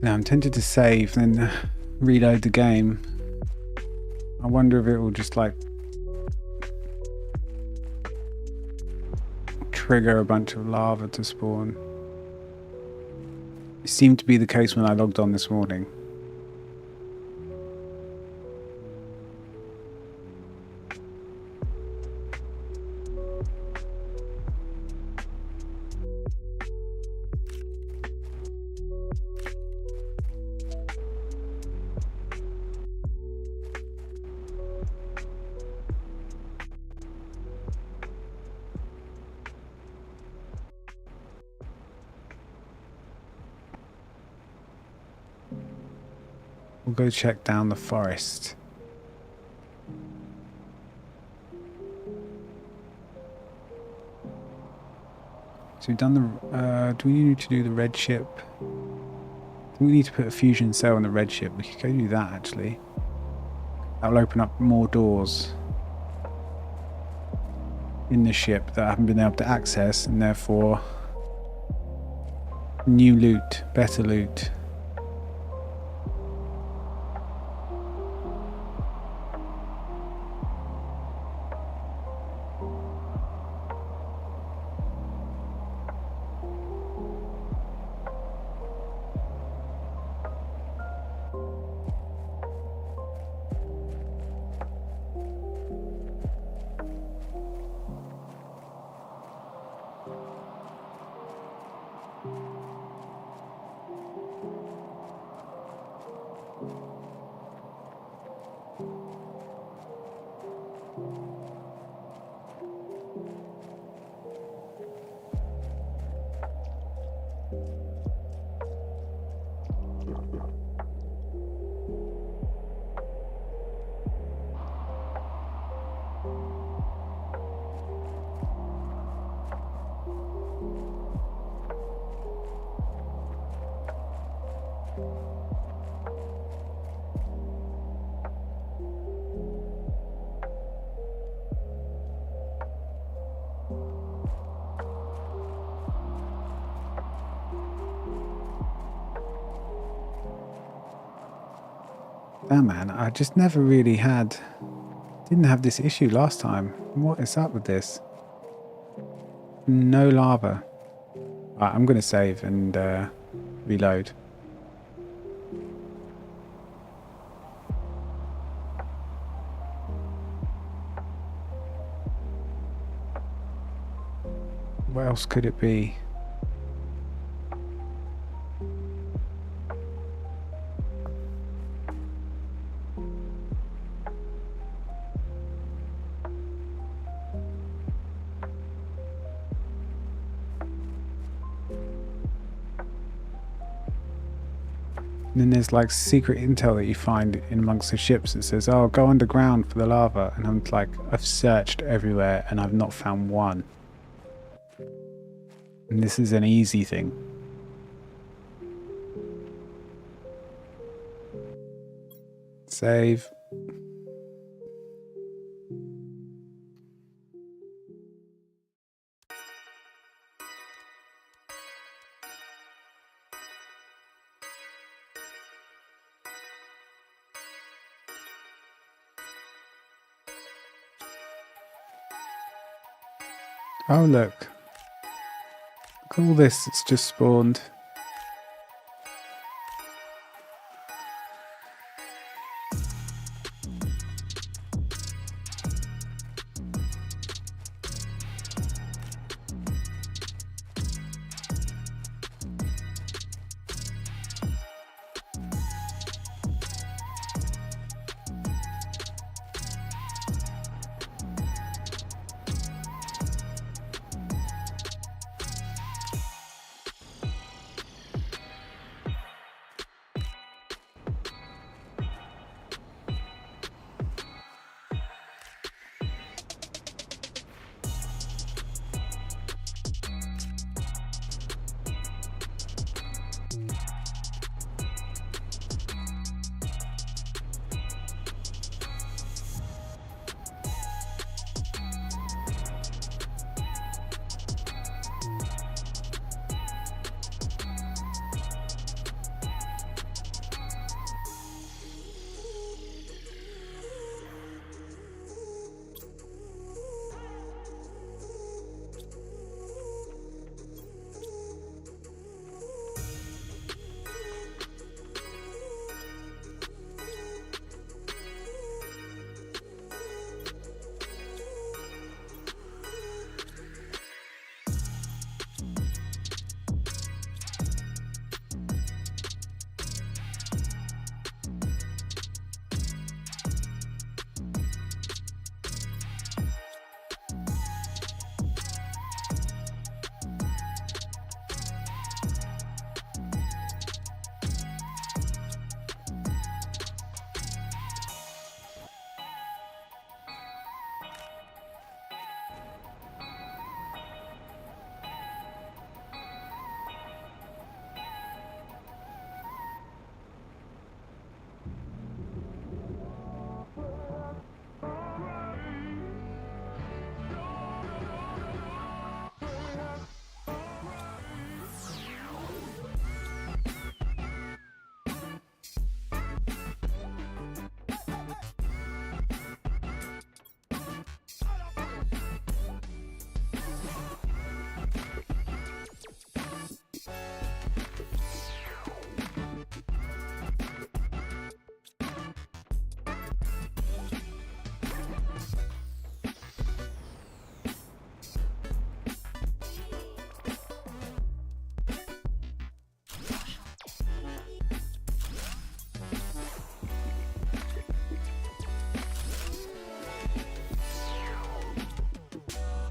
Now I'm tempted to save and then reload the game. I wonder if it will just like trigger a bunch of lava to spawn. It seemed to be the case when I logged on this morning. We'll go check down the forest. So we've done the... do we need to do the red ship? I think we need to put a fusion cell in the red ship. We could go do that actually. That will open up more doors in the ship that I haven't been able to access, and therefore new loot, better loot. Damn, man, I just never really didn't have this issue last time. What is up with this? No lava. Right, I'm going to save and reload. What else could it be? And then there's like secret intel that you find in amongst the ships that says, oh, go underground for the lava. And I'm like, I've searched everywhere and I've not found one. And this is an easy thing. Save. Oh, look. Look at all this that's just spawned.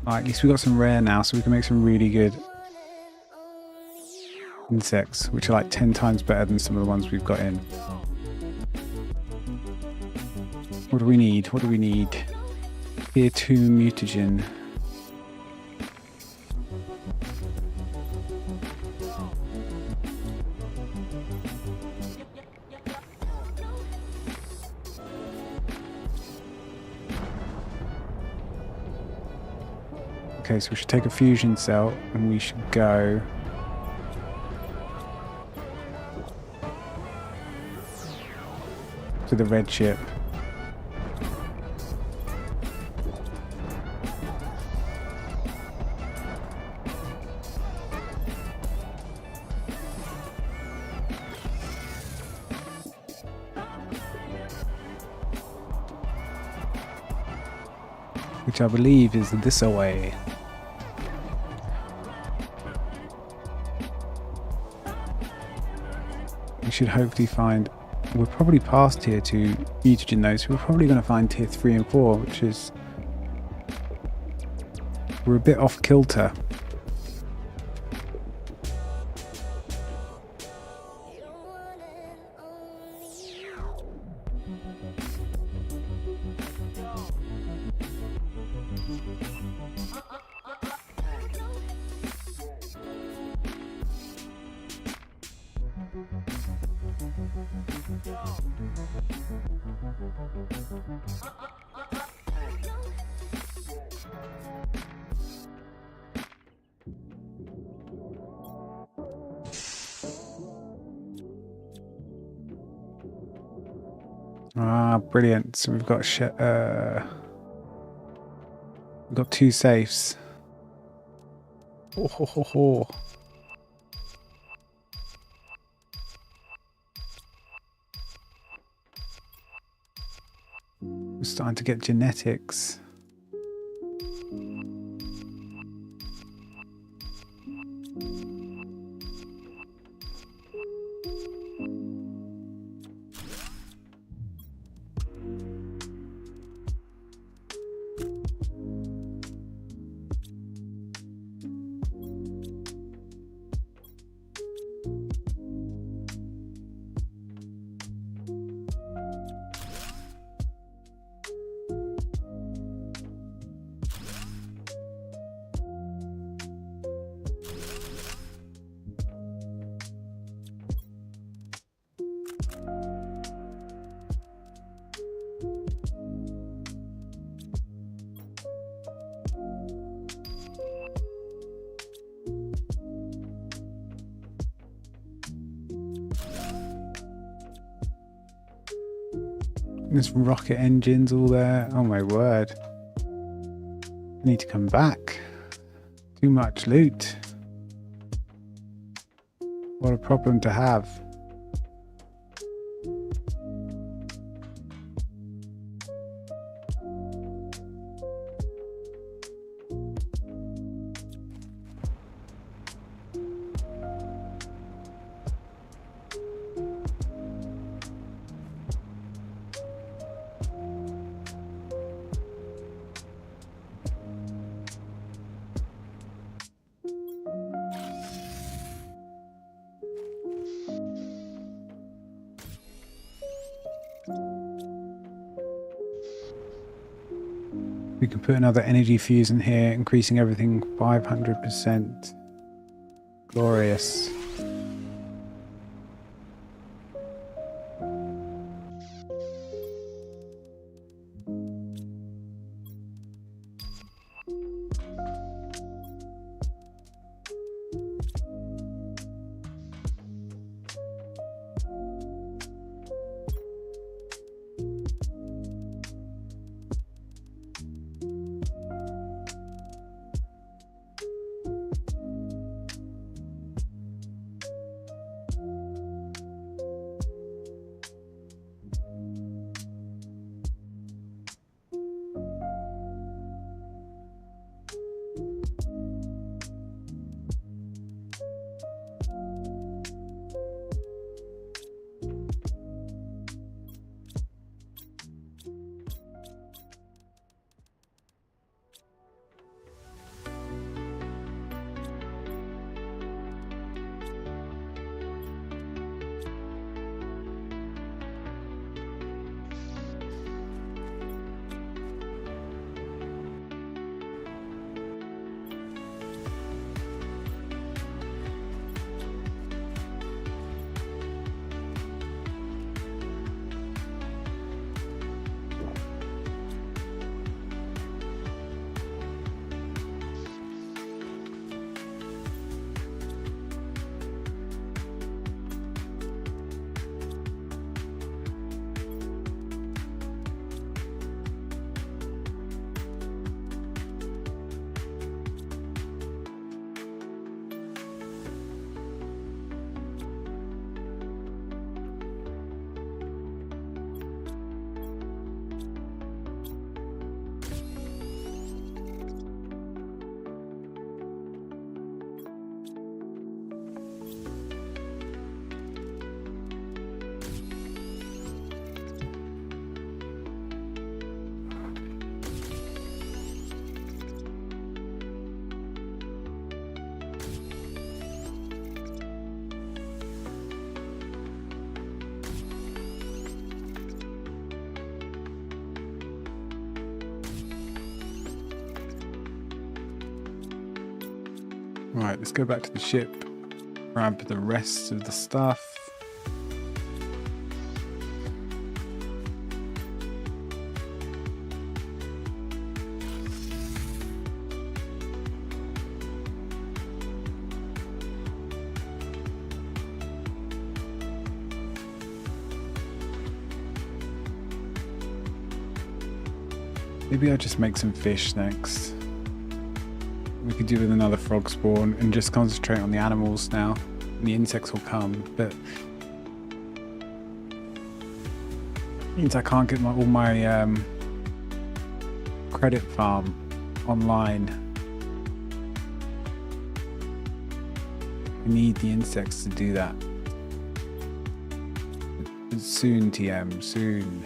Alright, at least we got some rare now, so we can make some really good insects, which are like 10 times better than some of the ones we've got in. What do we need? What do we need? Tier 2 mutagen. Okay, so we should take a fusion cell and we should go to the red ship. Which I believe is this away. We should hopefully find... We're probably past tier 2 mutagen though, so we're probably going to find tier 3 and 4, which is... We're a bit off kilter. Ah, brilliant. So we've got we've got 2 safes. Oh, ho, ho, ho. We're starting to get genetics. There's rocket engines all there. Oh my word. I need to come back. Too much loot. What a problem to have. We can put another energy fuse in here, increasing everything 500%. Glorious. Right, let's go back to the ship. Grab the rest of the stuff. Maybe I'll just make some fish next. We could do with another frog spawn and just concentrate on the animals now. And the insects will come, but means I can't get all my credit farm online. I need the insects to do that. But soon, TM, soon.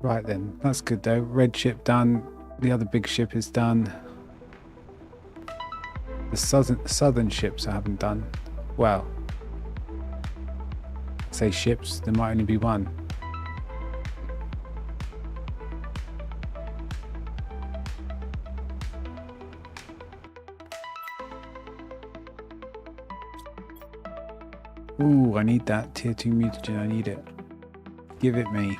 Right then, that's good though. Red ship done. The other big ship is done. The southern ships I haven't done. Well, I say ships, there might only be one. Ooh, I need that tier 2 mutagen, I need it. Give it me.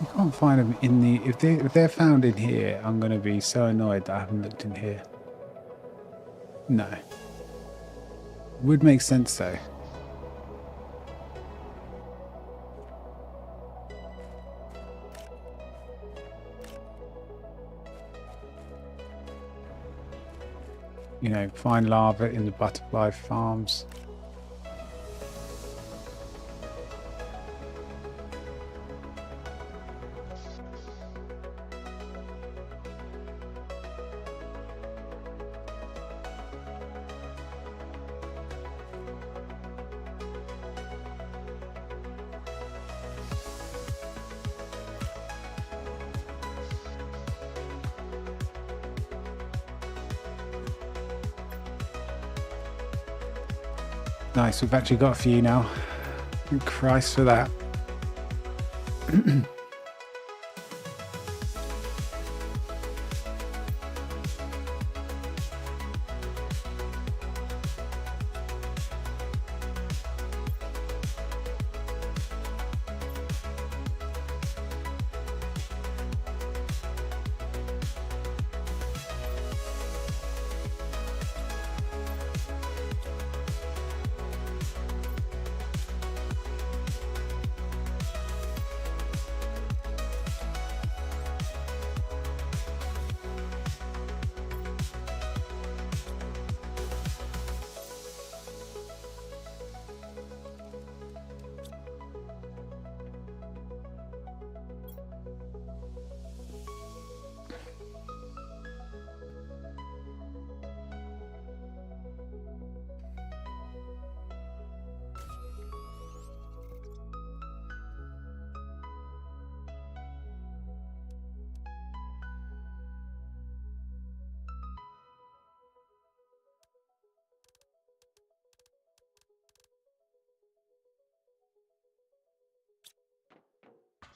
You can't find them in the... If they're found in here, I'm going to be so annoyed that I haven't looked in here. No. Would make sense though. You know, find lava in the butterfly farms. Nice, we've actually got a few now. Thank Christ for that.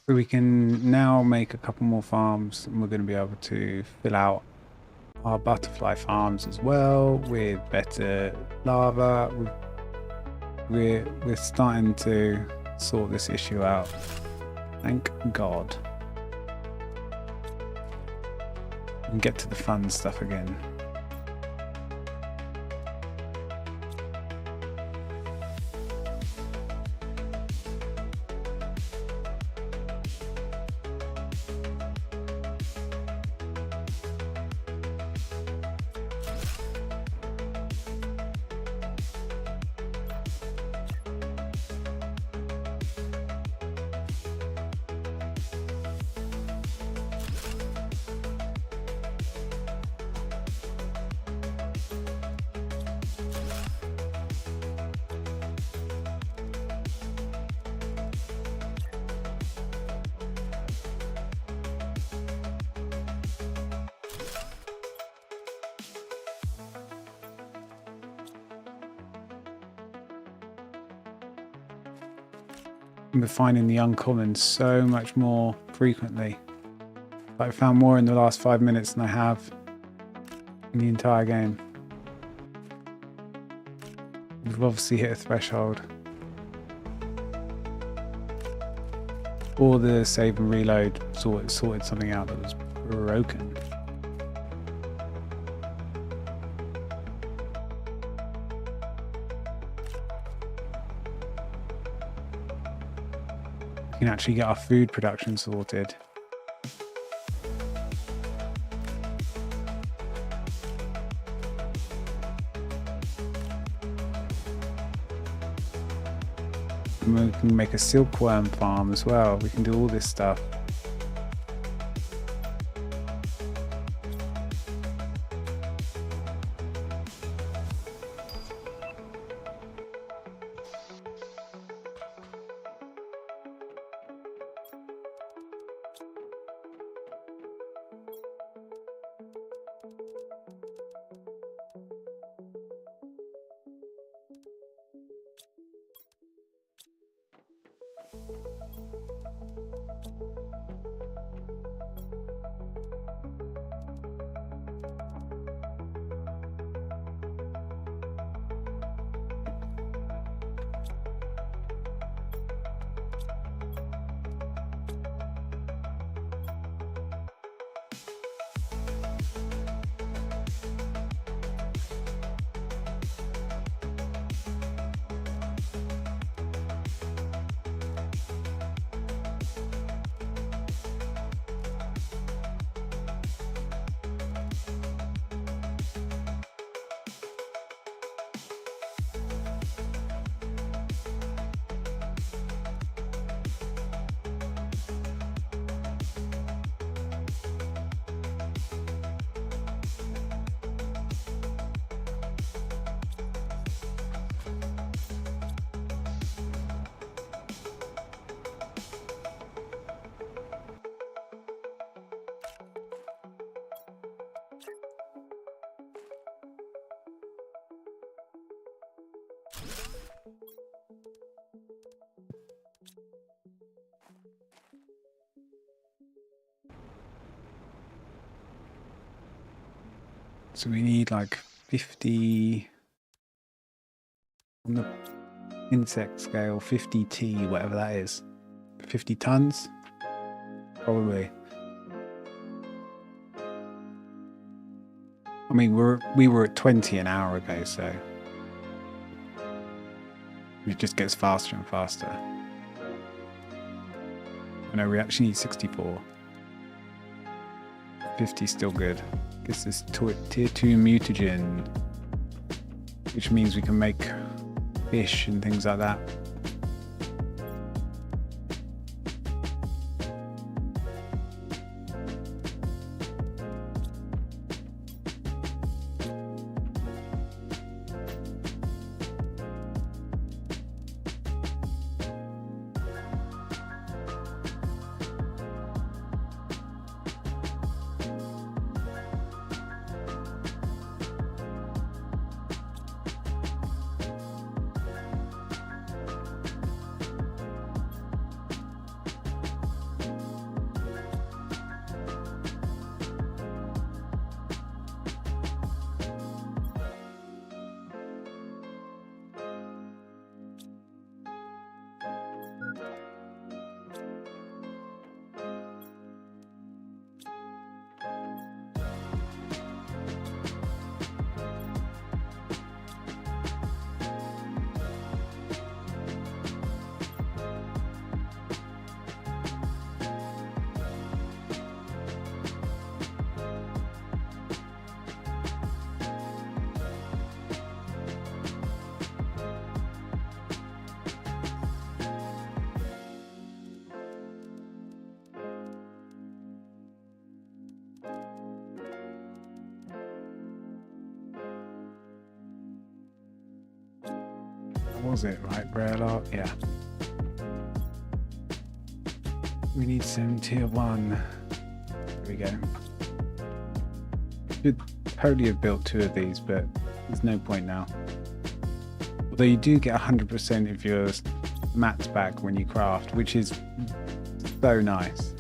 So we can now make a couple more farms, and we're going to be able to fill out our butterfly farms as well with better lava. We're starting to sort this issue out. Thank God. And get to the fun stuff again. We're finding the uncommons so much more frequently. I found more in the last 5 minutes than I have in the entire game. We've obviously hit a threshold. Or the save and reload sorted something out that was broken. We can actually get our food production sorted. And we can make a silkworm farm as well. We can do all this stuff. So we need like 50 on the insect scale, 50 T, whatever that is. 50 tons? Probably. I mean, we were at 20 an hour ago, so it just gets faster and faster. I know we actually need 64. 50 still good. This is tier 2 mutagen, which means we can make fish and things like that. Was it right, Braille? Yeah. We need some tier 1. Here we go. Should totally have built 2 of these, but there's no point now. Although you do get 100% of your mats back when you craft, which is so nice.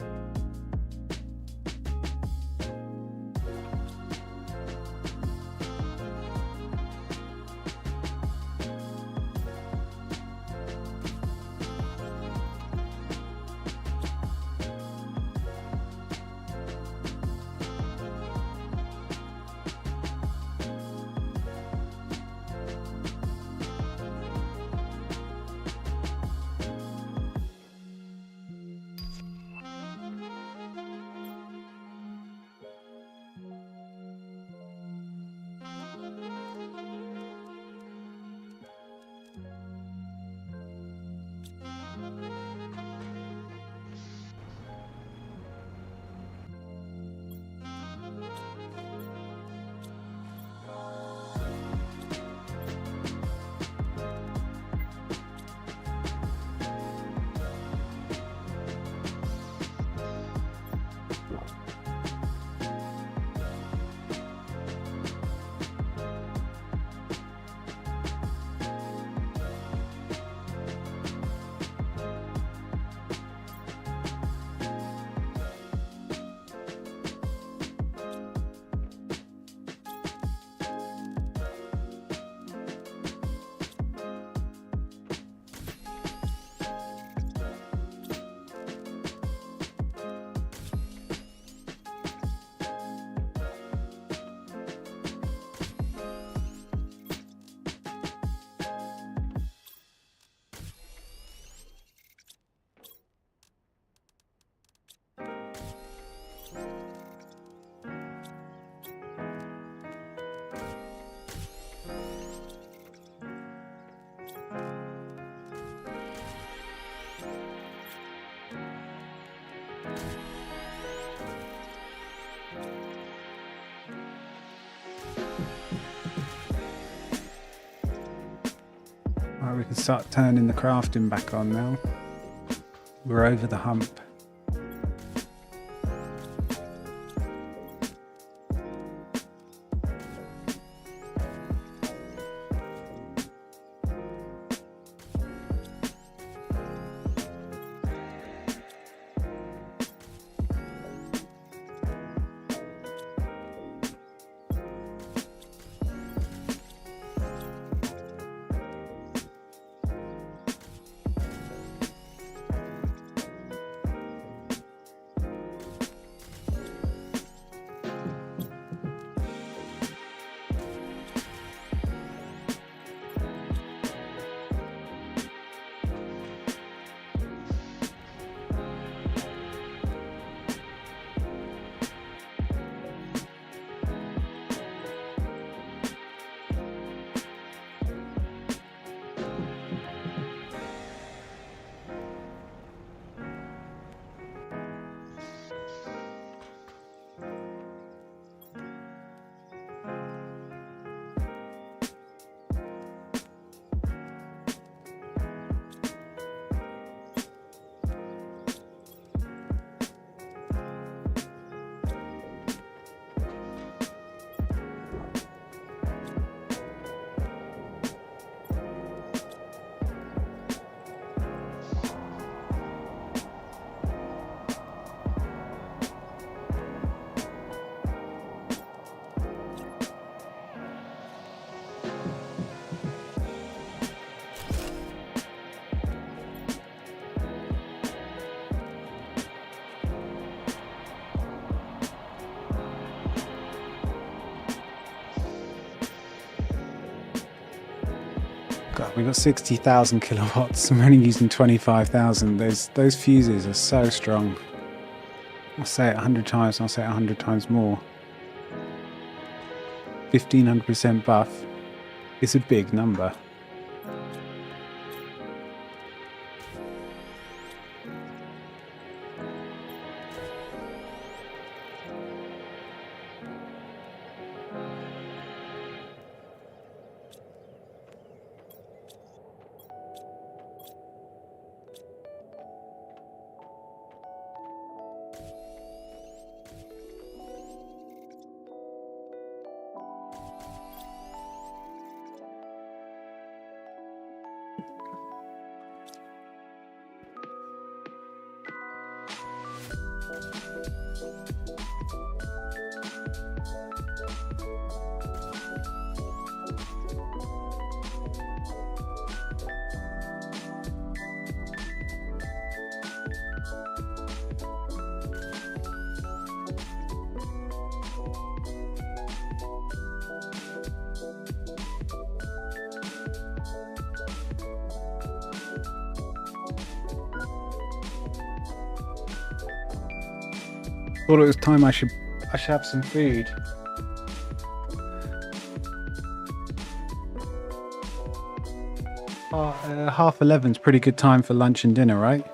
Right, we can start turning the crafting back on now. We're over the hump. God, we've got 60,000 kilowatts. I'm only using 25,000. Those fuses are so strong. I'll say it 100 times, and I'll say it 100 times more. 1500% buff is a big number. Thought it was time I should have some food. Half 11's pretty good time for lunch and dinner, right?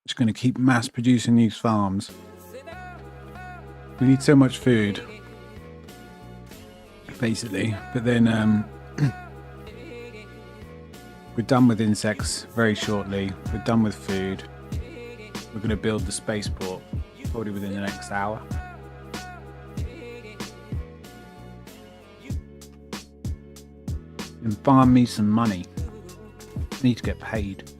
Just going to keep mass producing these farms. We need so much food, basically. But then we're done with insects very shortly. We're done with food. We're going to build the spaceport probably within the next hour. And farm me some money. I need to get paid.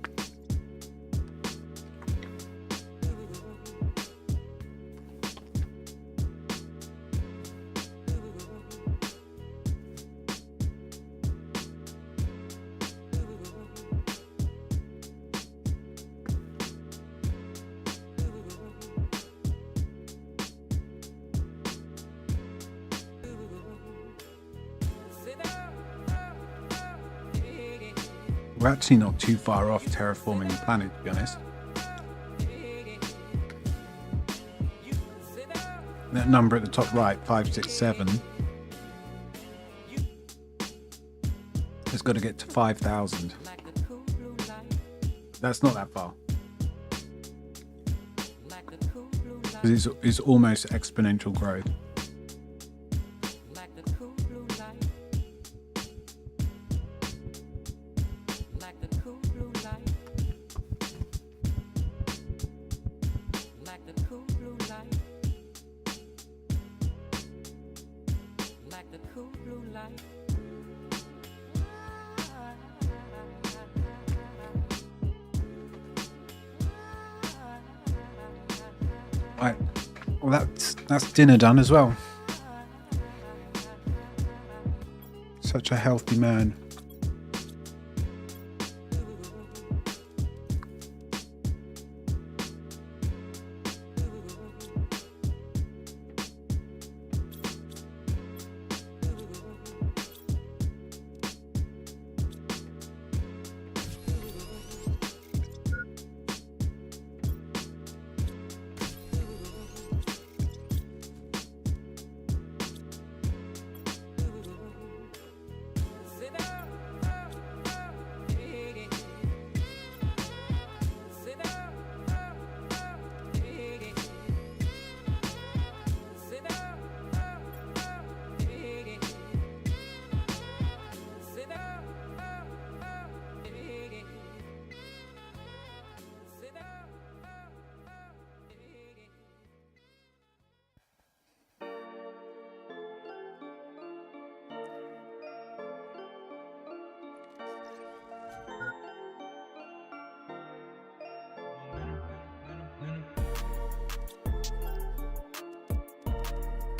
We're actually not too far off terraforming the planet, to be honest. That number at the top right, 567, has got to get to 5,000. That's not that far. Because it's almost exponential growth. Right, well that's dinner done as well. Such a healthy man.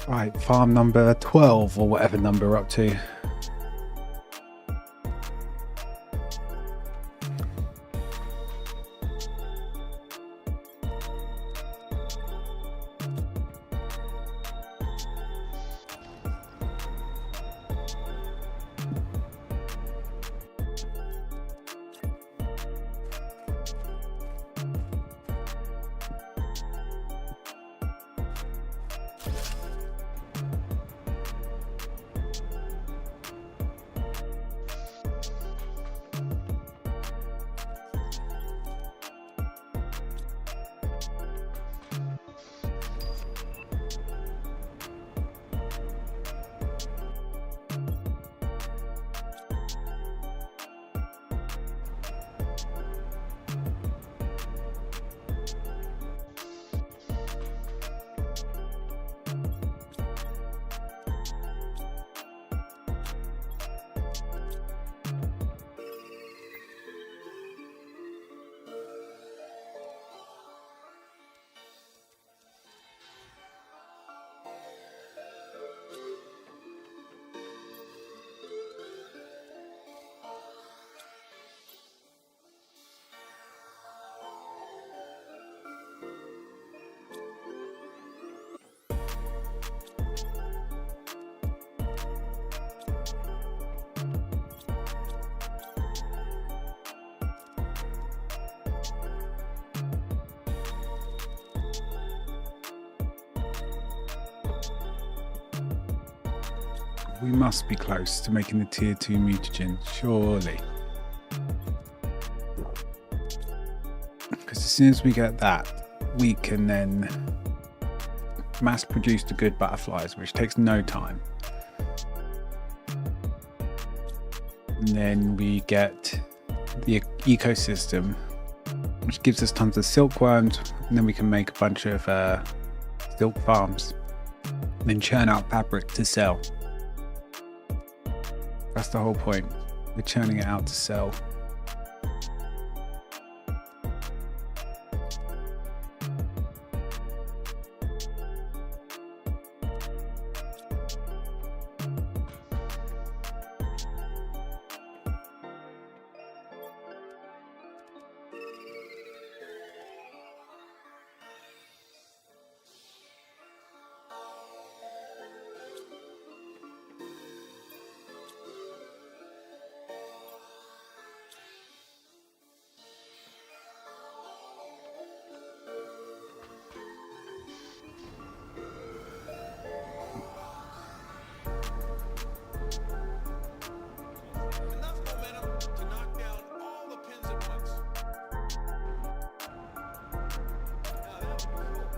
Right, farm number 12 or whatever number we're up to. We must be close to making the tier 2 mutagen, surely. Because as soon as we get that, we can then mass produce the good butterflies, which takes no time. And then we get the ecosystem, which gives us tons of silkworms, and then we can make a bunch of silk farms, and then churn out fabric to sell. That's the whole point. We're churning it out to sell. Enough momentum to knock down all the pins at once. Now that would be cool.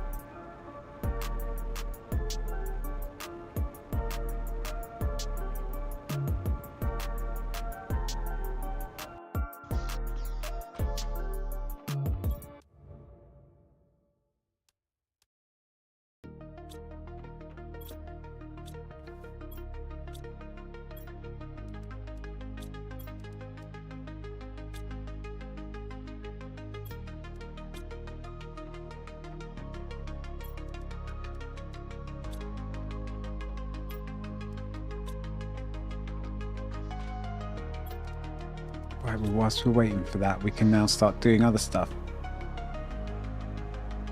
Right, well, whilst we're waiting for that, we can now start doing other stuff.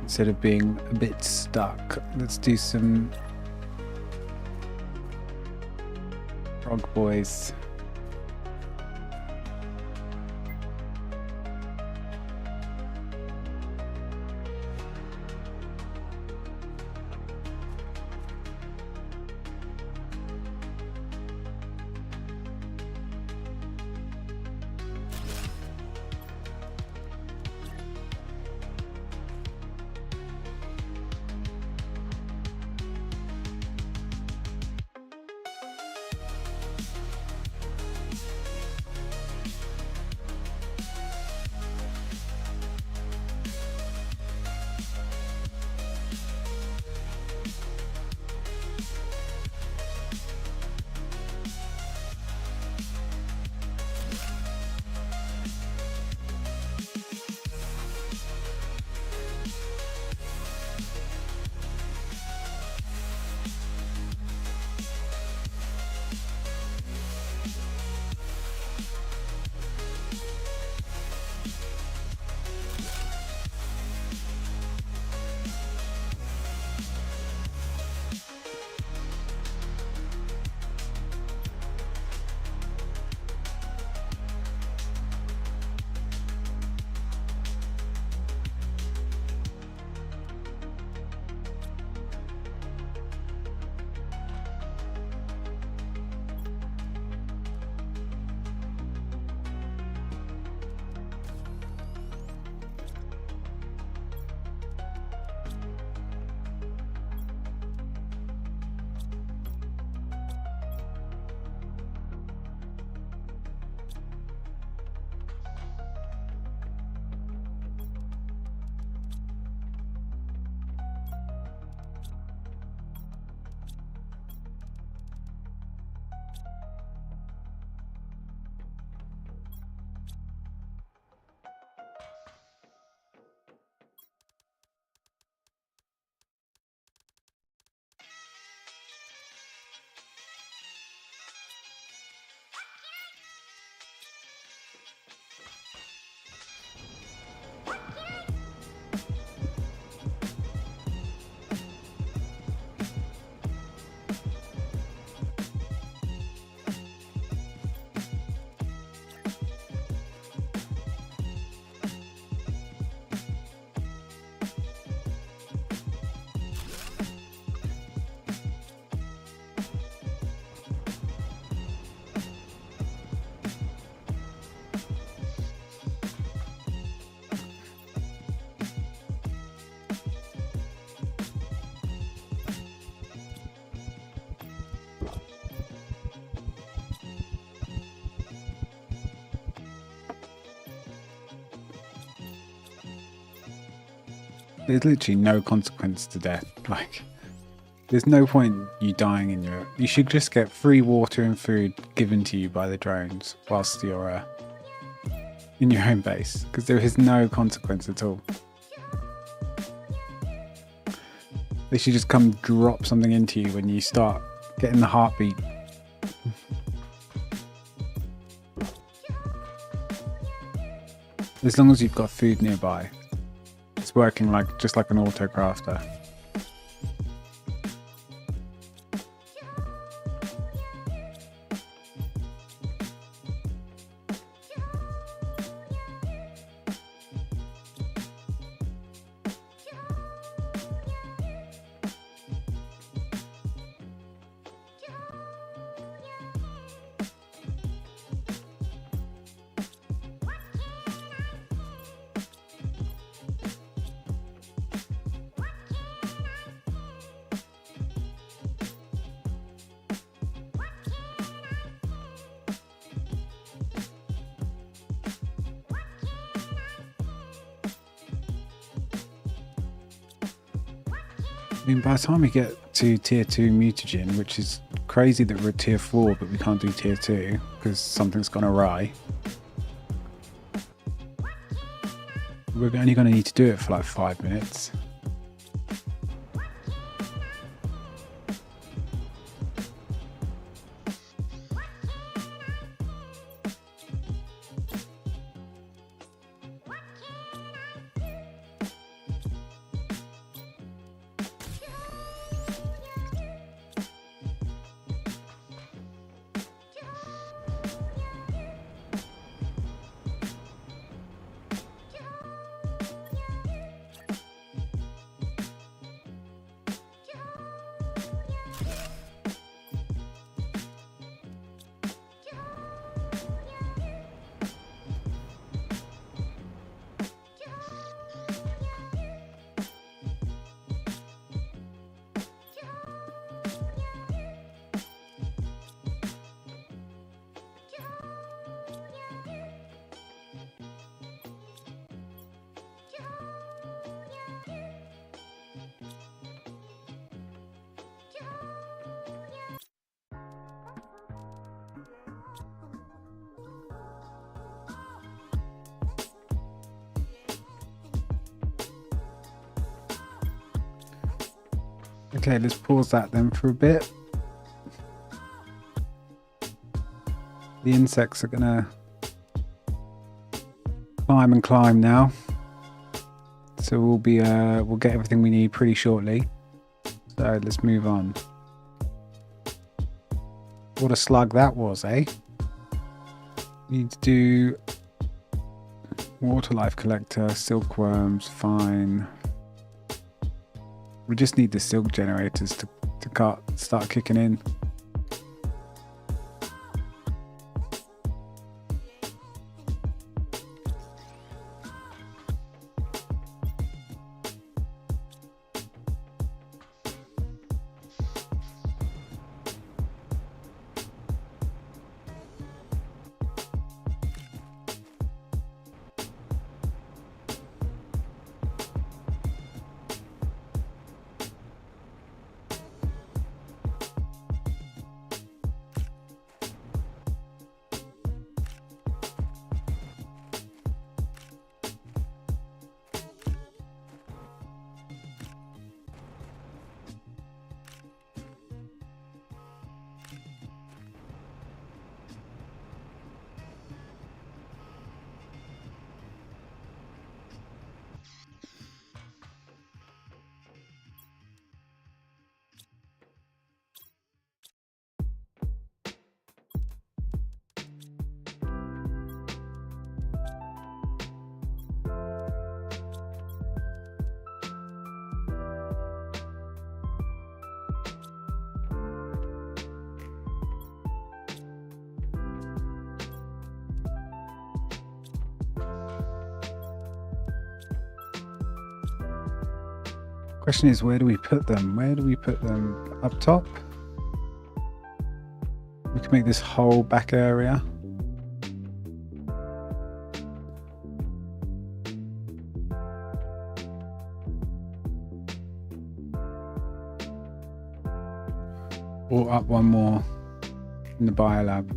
Instead of being a bit stuck, let's do some frog boys. there's literally no consequence to death. Like, there's no point you dying in your... You should just get free water and food given to you by the drones whilst you're in your home base, because there is no consequence at all. They should just come drop something into you when you start getting the heartbeat. As long as you've got food nearby, it's working like just like an autocrafter. I mean, by the time we get to tier 2 mutagen, which is crazy that we're at tier 4 but we can't do tier 2 because something's gone awry, we're only going to need to do it for like 5 minutes. Okay, let's pause that then for a bit. The insects are gonna climb and climb now, so we'll get everything we need pretty shortly. So let's move on. What a slug that was, eh? Need to do water life collector, silkworms, fine. We just need the silk generators to start kicking in. Question is, where do we put them? Where do we put them? Up top? We can make this whole back area. Or up one more in the biolab.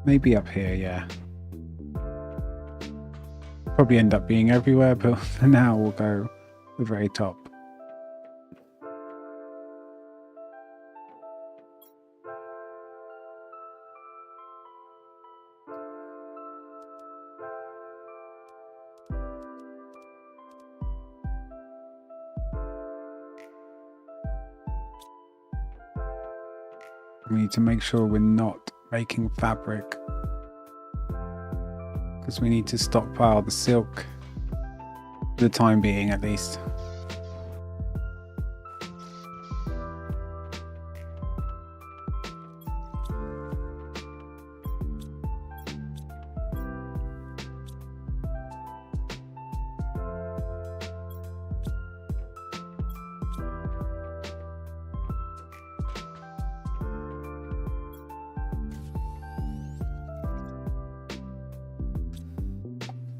Maybe up here, yeah. Probably end up being everywhere, but for now we'll go the very top. We need to make sure we're not making fabric, because we need to stockpile the silk for the time being at least.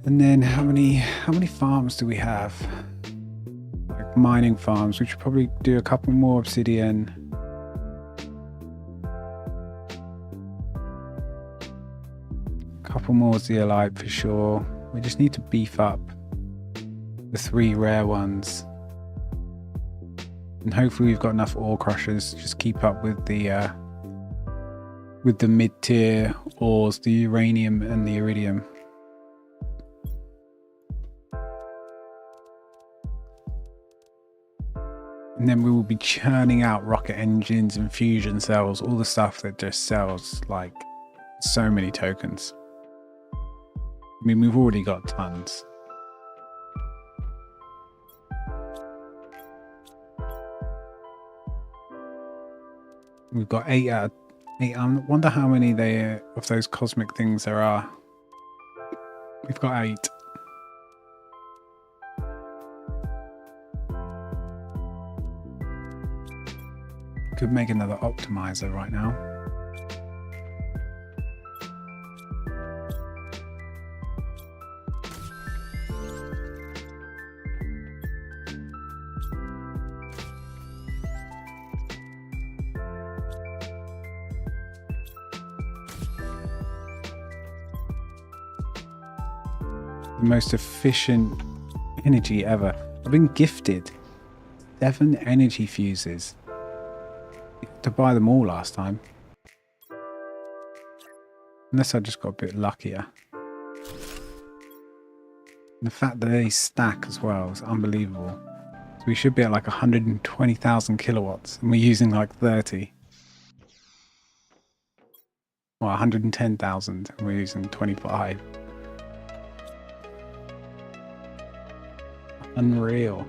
And then how many farms do we have? Like mining farms. We should probably do a couple more obsidian. Couple more zeolite for sure. We just need to beef up the 3 rare ones. And hopefully we've got enough ore crushers to just keep up with the mid-tier ores, the uranium and the iridium. And then we will be churning out rocket engines and fusion cells, all the stuff that just sells like so many tokens. I mean, we've already got tons. We've got 8 out of 8. I wonder how many of those cosmic things there are. We've got 8. Could make another optimizer right now. The most efficient energy ever. I've been gifted 7 energy fuses. To buy them all last time. Unless I just got a bit luckier. And the fact that they stack as well is unbelievable. So we should be at like 120,000 kilowatts and we're using like 30. Well, 110,000 and we're using 25. Unreal.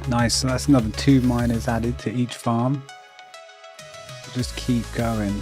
Nice, so that's another 2 miners added to each farm. Just keep going.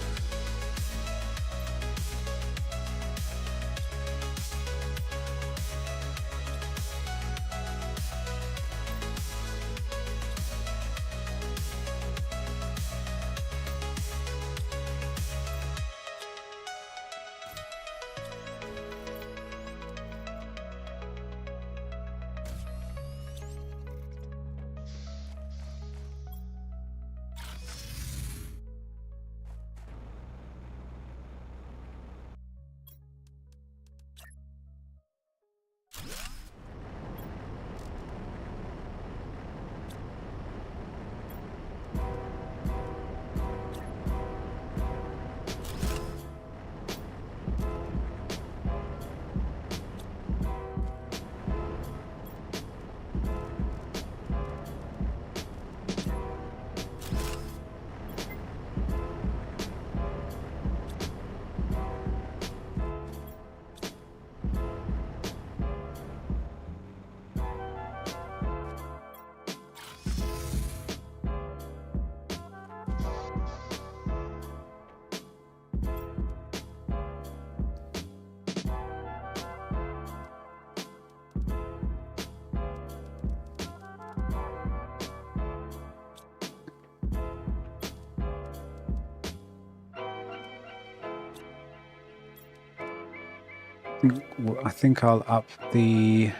I think I'll up the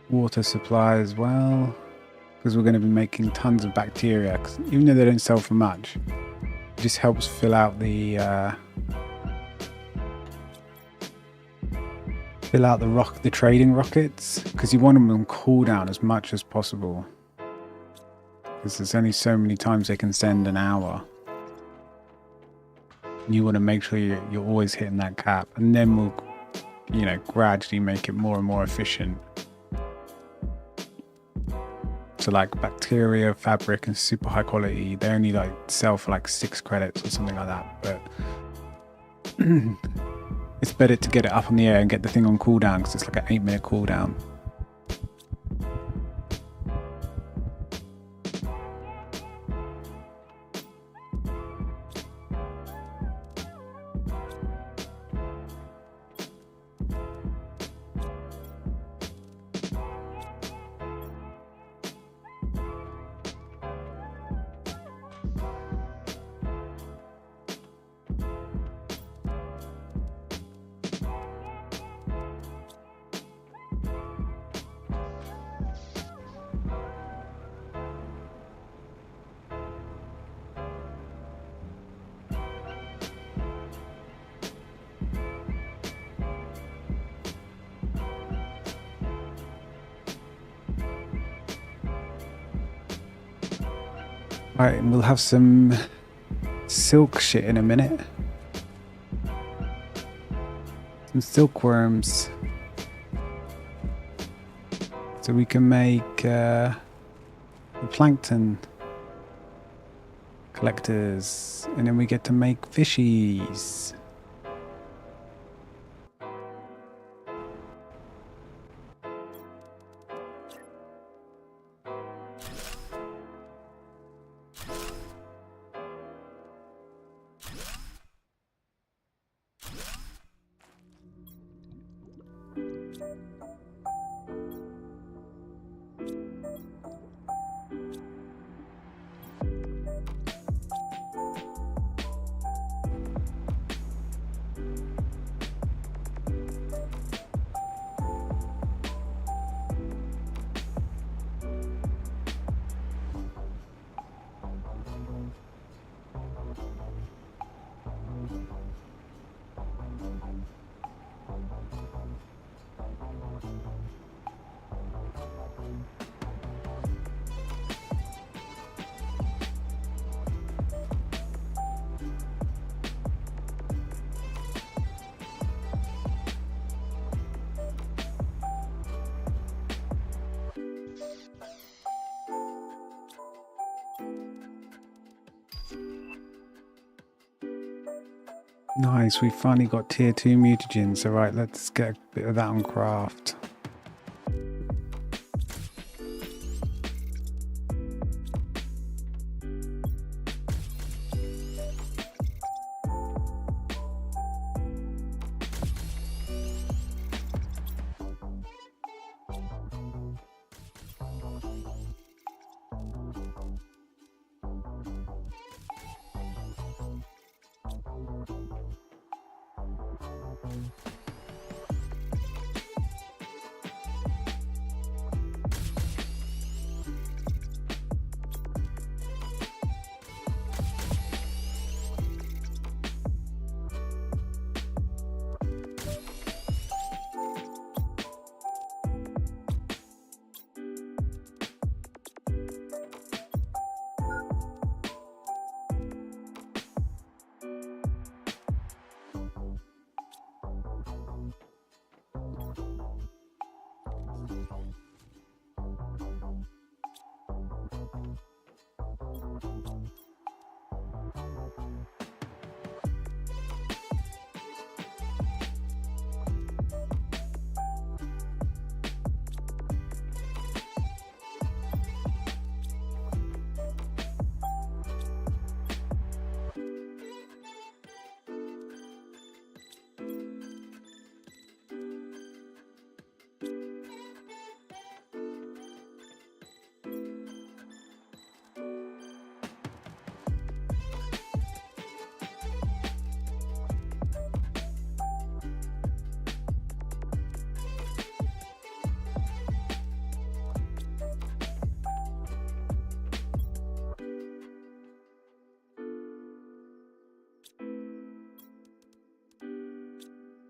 water supply as well, because we're going to be making tons of bacteria. 'Cause even though they don't sell for much, it just helps fill out the trading rockets, because you want them on cooldown as much as possible, because there's only so many times they can send an hour. You want to make sure you're always hitting that cap, and then we'll, you know, gradually make it more and more efficient. So like bacteria, fabric, and super high quality, they only like sell for like 6 credits or something like that. But it's better to get it up in the air and get the thing on cooldown, because it's like an 8-minute cooldown. Right, and we'll have some silk shit in a minute. Some silkworms. So we can make the plankton collectors, and then we get to make fishies. Nice, we finally got tier 2 mutagens. Alright, let's get a bit of that on craft.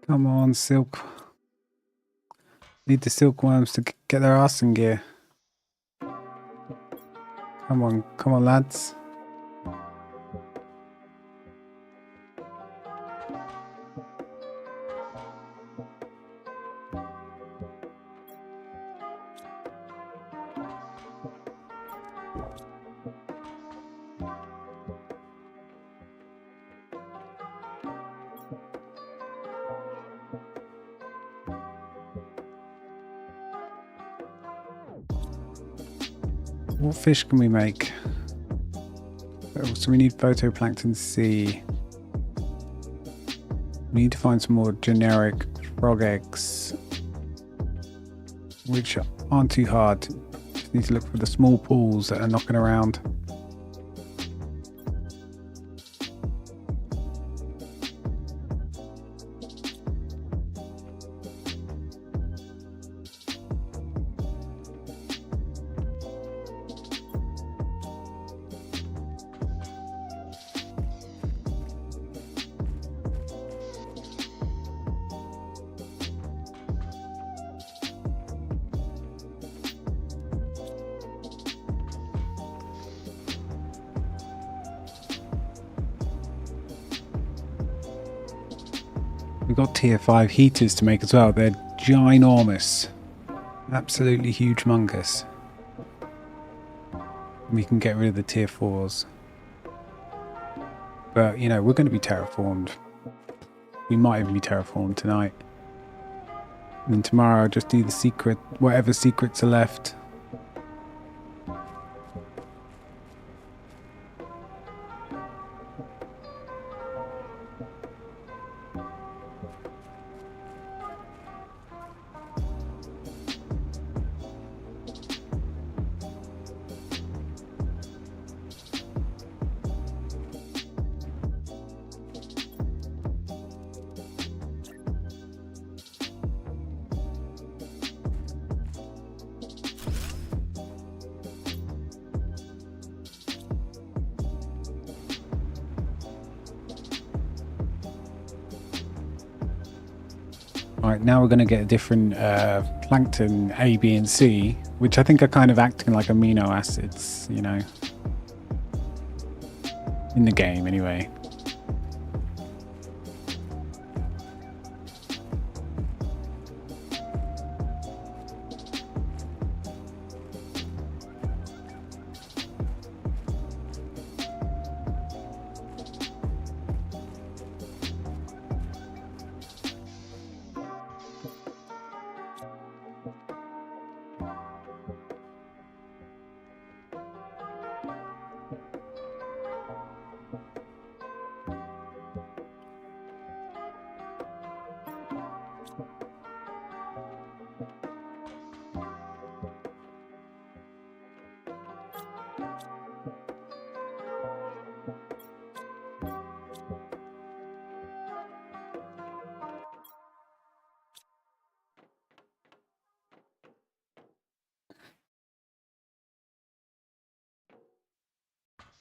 Come on, Silk. Need the silkworms to get their ass in gear. Come on, lads. What fish can we make? Oh, so we need phytoplankton C. We need to find some more generic frog eggs, which aren't too hard. Just need to look for the small pools that are knocking around. We've got tier 5 heaters to make as well. They're ginormous. Absolutely humongous. We can get rid of the tier 4s. But, you know, we're going to be terraformed. We might even be terraformed tonight. And then tomorrow I'll just do the secret, whatever secrets are left. Right, now we're going to get a different plankton A, B, and C, which I think are kind of acting like amino acids, you know, in the game anyway.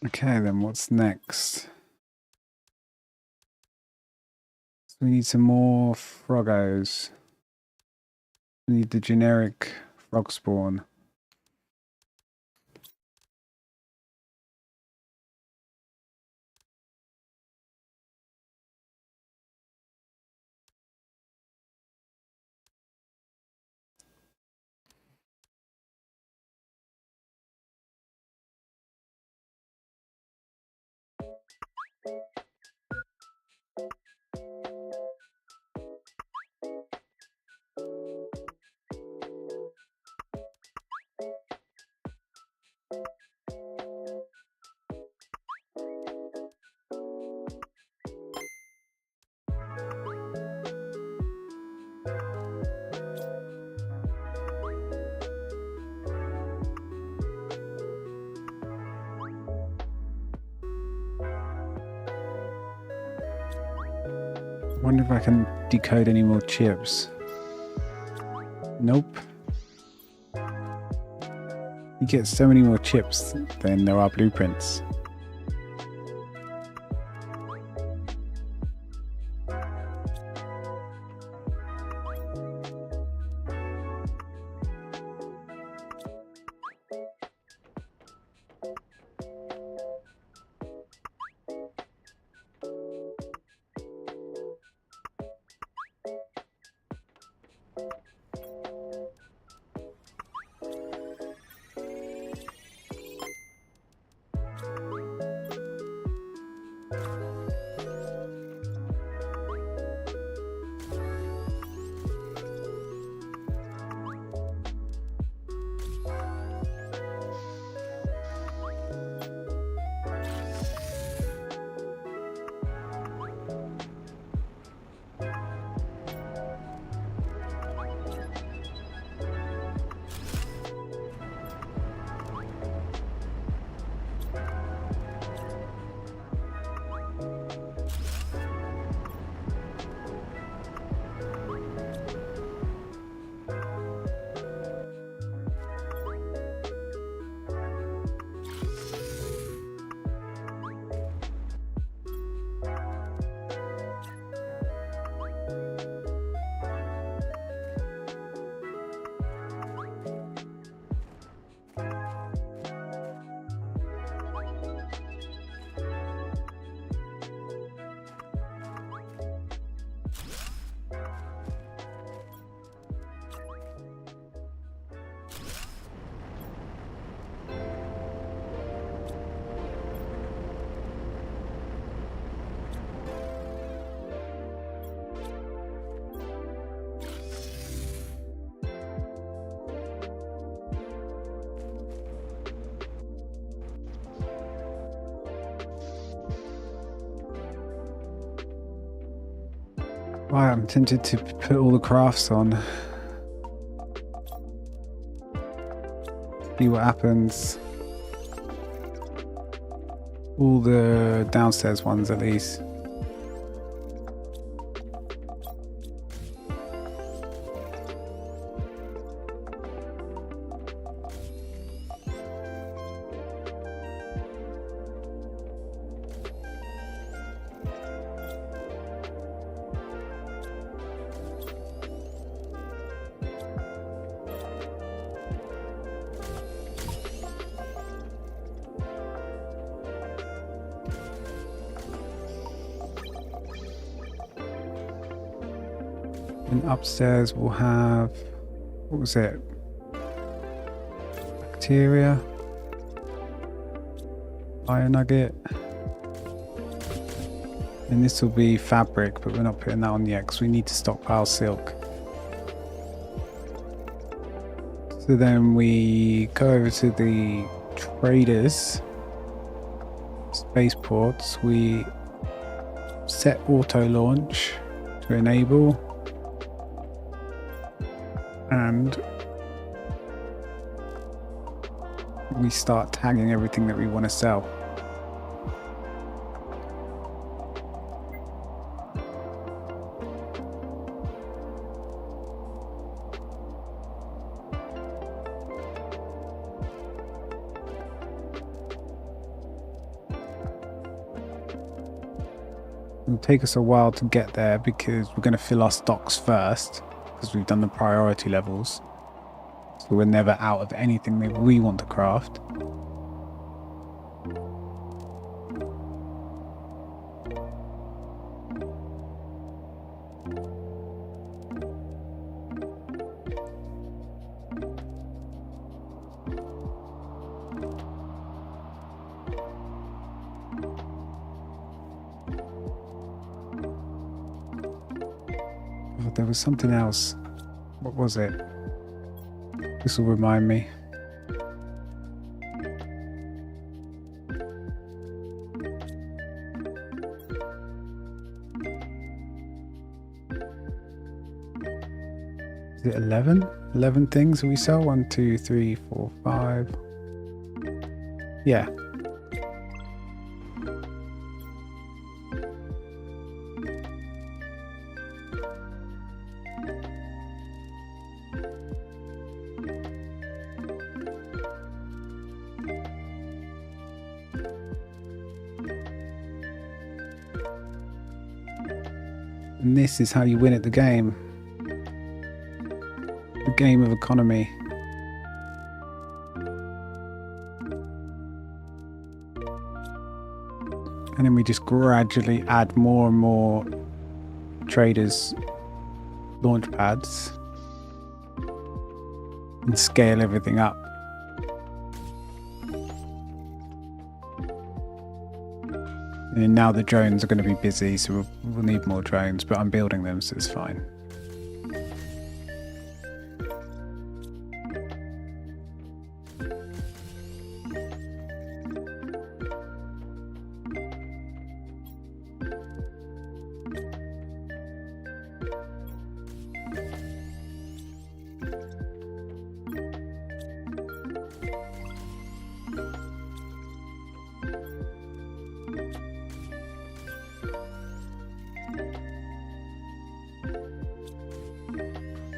Okay, then what's next? So we need some more froggos. We need the generic frog spawn. Wonder if I can decode any more chips. Nope. You get so many more chips than there are blueprints. Right, I'm tempted to put all the crafts on. See what happens. All the downstairs ones at least. And upstairs we'll have, what was it? Bacteria, iron nugget, and this will be fabric, but we're not putting that on yet because we need to stockpile silk. So then we go over to the traders spaceports. We set auto launch to enable, and we start tagging everything that we want to sell. It'll take us a while to get there because we're going to fill our stocks first because we've done the priority levels. So we're never out of anything that we want to craft. Oh, there was something else. What was it? This will remind me. Is it 11? 11 things we sell? 1, 2, 3, 4, 5. Yeah. And this is how you win at the game. The game of economy. And then we just gradually add more and more traders' launch pads and scale everything up. And now the drones are going to be busy, so we'll need more drones, but I'm building them, so it's fine.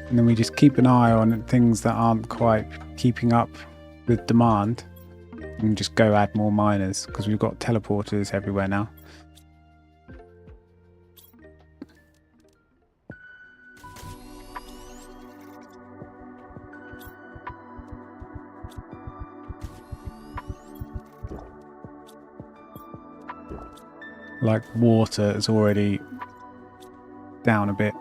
And then we just keep an eye on things that aren't quite keeping up with demand and just go add more miners because we've got teleporters everywhere now. Like water is already down a bit.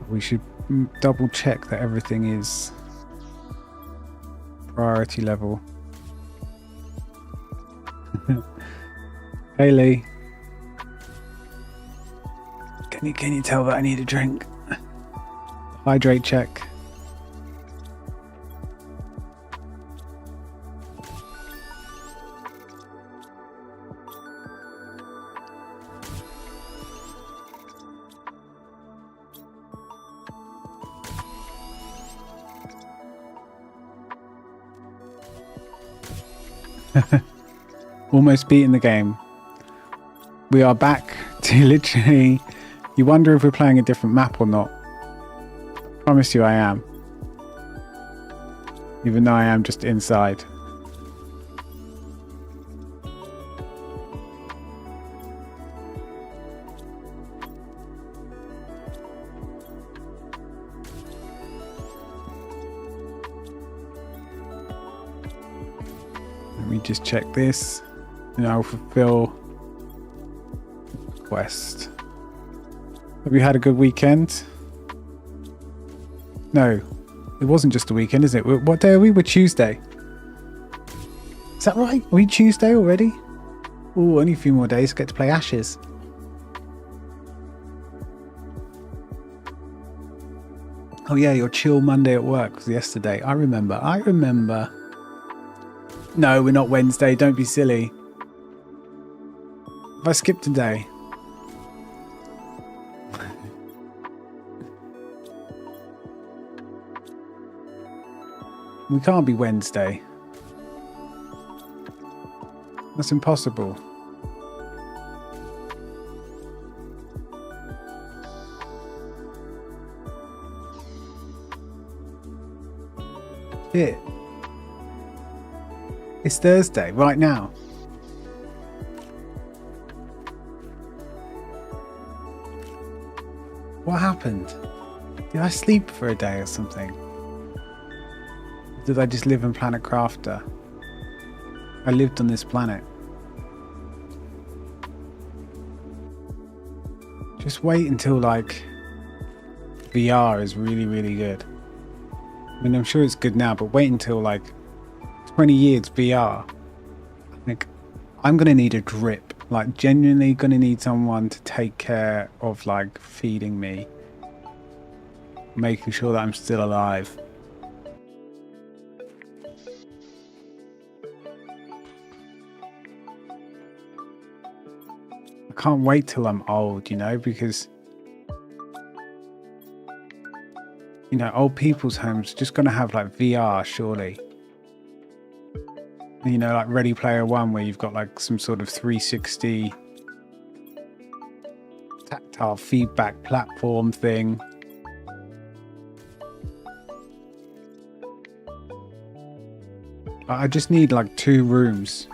We should double check that everything is priority level. Haley, can you tell that I need a drink? Hydrate check. Almost beating the game. We are back to literally... You wonder if we're playing a different map or not. I promise you I am. Even though I am just inside. Let me just check this. And I'll fulfill quest. Have you had a good weekend? No, it wasn't just a weekend, is it? What day are we? We're Tuesday. Is that right? Are we Tuesday already? Oh, only a few more days to get to play Ashes. Oh yeah, your chill Monday at work was yesterday. I remember. No, we're not Wednesday. Don't be silly. Have I skipped a day? We can't be Wednesday. That's impossible. fit. It's Thursday, right now. What happened? Did I sleep for a day or something? Did I just live on Planet Crafter? I lived on this planet. Just wait until like VR is really, really good. I mean, I'm sure it's good now, but wait until like 20 years VR. Like, I'm gonna need a drip. Like, genuinely gonna need someone to take care of like feeding me, making sure that I'm still alive. I can't wait till I'm old, you know, because you know, old people's homes are just gonna have like VR, surely. You know, like Ready Player One, where you've got like some sort of 360 tactile feedback platform thing. I just need like 2 rooms.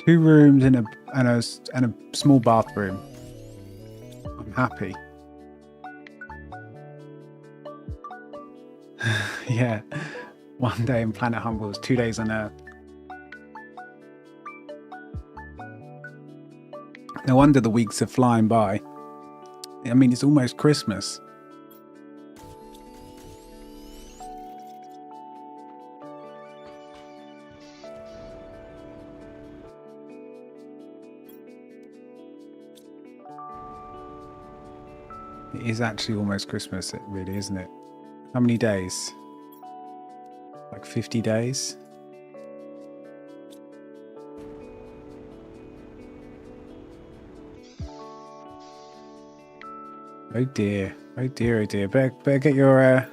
2 rooms and a small bathroom. I'm happy. Yeah, 1 day in Planet Humble is 2 days on Earth. No wonder the weeks are flying by. I mean, it's almost Christmas. It is actually almost Christmas, it really, isn't it? How many days? Like 50 days? Oh dear. Oh dear, oh dear. Better get your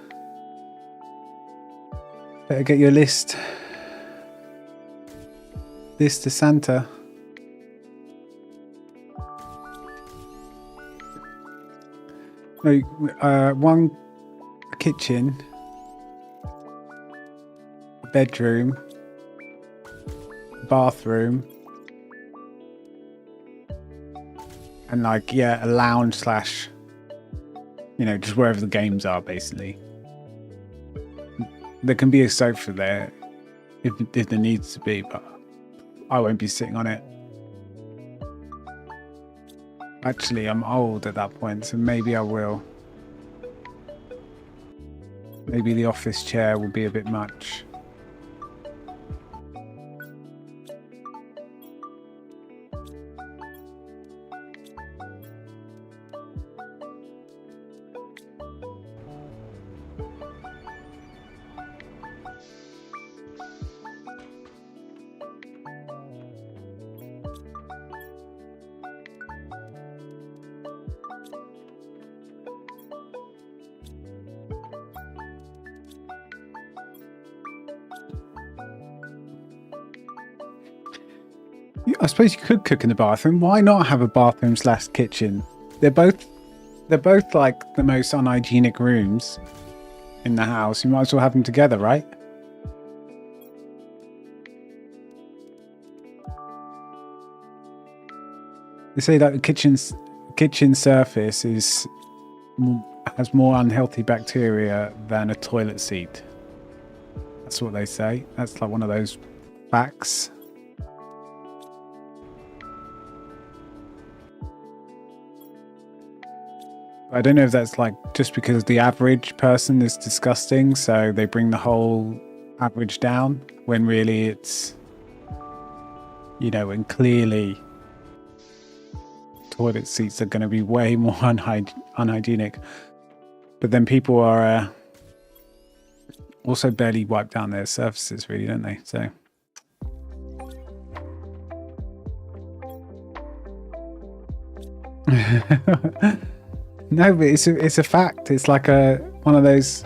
list. List to Santa. No, one kitchen, bedroom, bathroom, and like, yeah, a lounge slash, you know, just wherever the games are, basically. There can be a sofa there if there needs to be, but I won't be sitting on it. Actually, I'm old at that point, so maybe I will. Maybe the office chair will be a bit much. I suppose you could cook in the bathroom. Why not have a bathroom slash kitchen? They're both like the most unhygienic rooms in the house. You might as well have them together, right? They say that the kitchen surface has more unhealthy bacteria than a toilet seat. That's what they say. That's like one of those facts. I don't know if that's like just because the average person is disgusting, so they bring the whole average down, when really it's, you know, and clearly toilet seats are going to be way more unhygienic. But then people are also barely wipe down their surfaces, really, don't they? So. No, but it's a fact. It's like one of those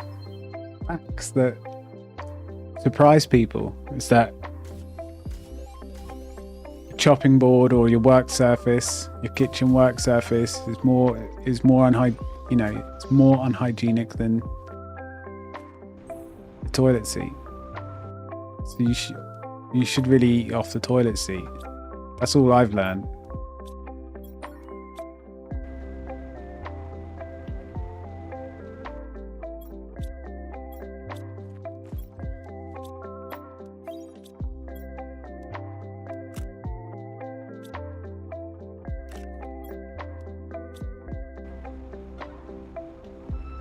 facts that surprise people. It's that chopping board or your work surface, your kitchen work surface is more it's more unhygienic than a toilet seat. So you should really eat off the toilet seat. That's all I've learned.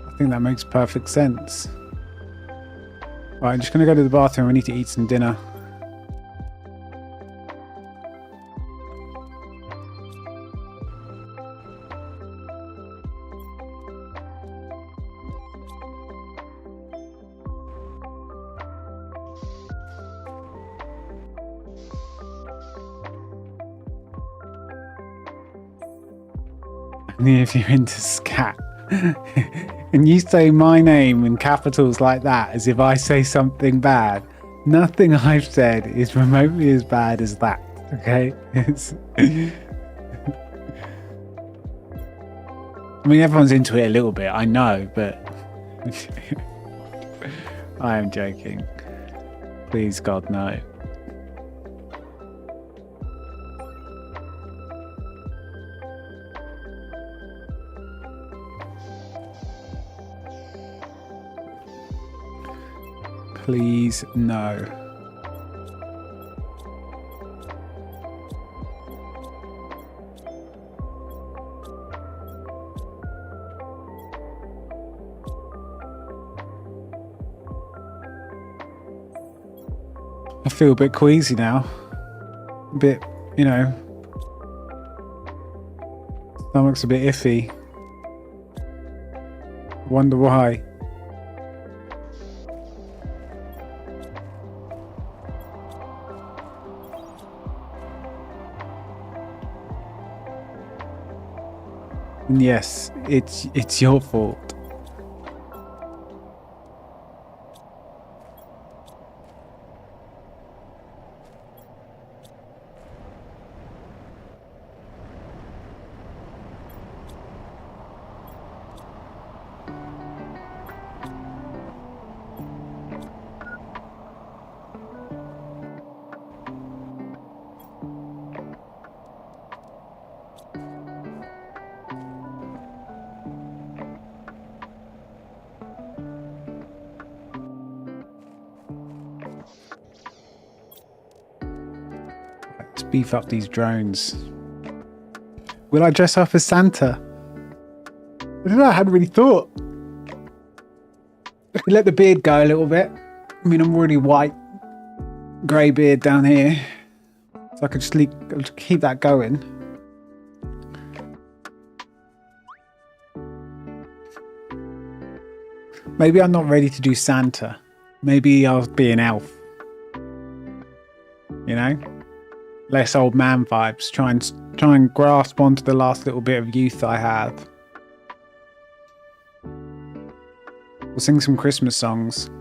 I think that makes perfect sense. Right, I'm just gonna go to the bathroom. I need to eat some dinner. Only if you're into scat. And you say my name in capitals like that as if I say something bad. Nothing I've said is remotely as bad as that, okay? I mean, everyone's into it a little bit, I know, but I am joking. Please, God, no. Please, no. I feel a bit queasy now. A bit, you know. Stomach's a bit iffy. Wonder why. Yes, it's your fault. Let's beef up these drones. Will I dress up as Santa? I don't know, I hadn't really thought. I could let the beard go a little bit. I mean, I'm already white, grey beard down here. So I could just keep that going. Maybe I'm not ready to do Santa. Maybe I'll be an elf. You know? Less old man vibes. Try and grasp onto the last little bit of youth I have. We'll sing some Christmas songs.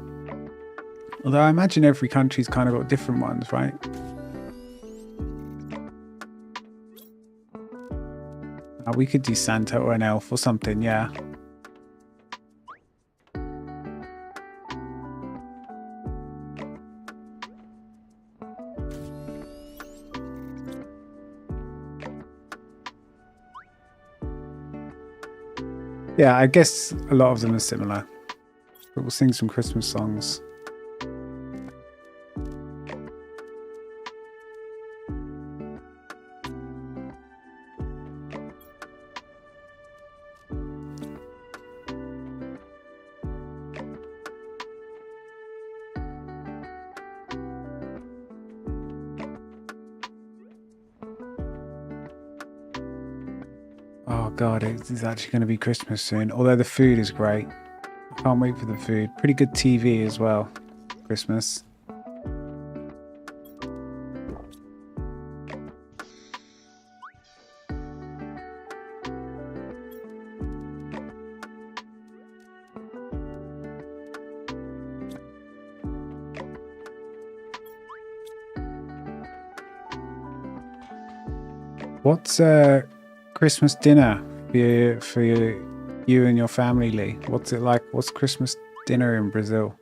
Although I imagine every country's kind of got different ones, right? We could do Santa or an elf or something, yeah. Yeah, I guess a lot of them are similar. But we'll sing some Christmas songs. Oh god, it's actually going to be Christmas soon. Although the food is great. I can't wait for the food. Pretty good TV as well. Christmas. What's Christmas dinner for you and your family, Lee? What's it like? What's Christmas dinner in Brazil?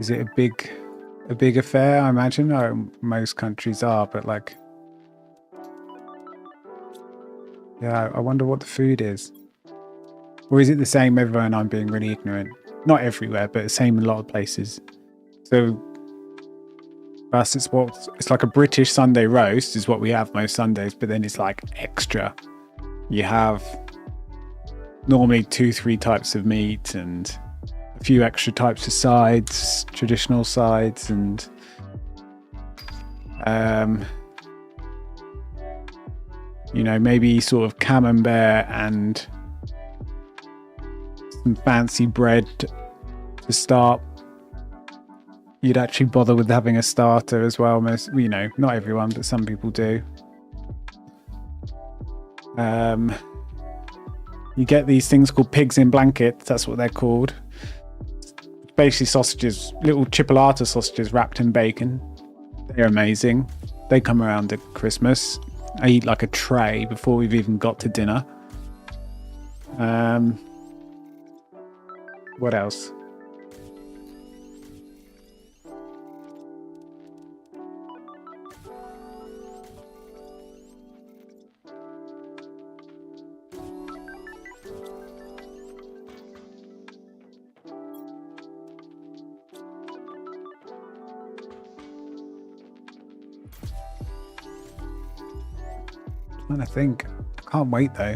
Is it a big affair? I imagine. Most countries are, but like, yeah, I wonder what the food is. Or is it the same everywhere and I'm being really ignorant? Not everywhere, but the same in a lot of places. So for us, it's like a British Sunday roast is what we have most Sundays, but then it's like extra. You have normally 2-3 types of meat and a few extra types of sides, traditional sides, and you know, maybe sort of camembert and some fancy bread to start. You'd actually bother with having a starter as well. Most, you know, not everyone, but some people do. You get these things called pigs in blankets. That's what they're called. Basically sausages, little chipolata sausages wrapped in bacon. They're amazing. They come around at Christmas. I eat like a tray before we've even got to dinner. What else? I'm trying to think. I can't wait though.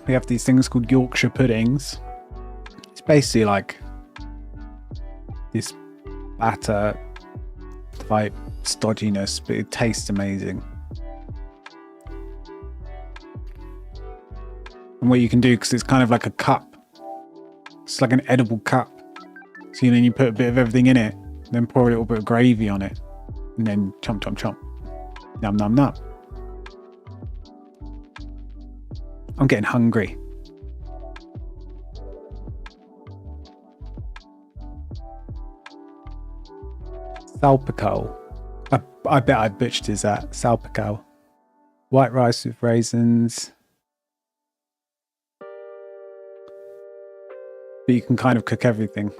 We have these things called Yorkshire puddings. It's basically like this batter type stodginess, but it tastes amazing. And what you can do, because it's kind of like a cup, it's like an edible cup. So then you put a bit of everything in it, then pour a little bit of gravy on it, and then chomp, chomp, chomp. Num, num, num. I'm getting hungry. Salpicol. I bet I butchered is that. Salpicol. White rice with raisins. But you can kind of cook everything.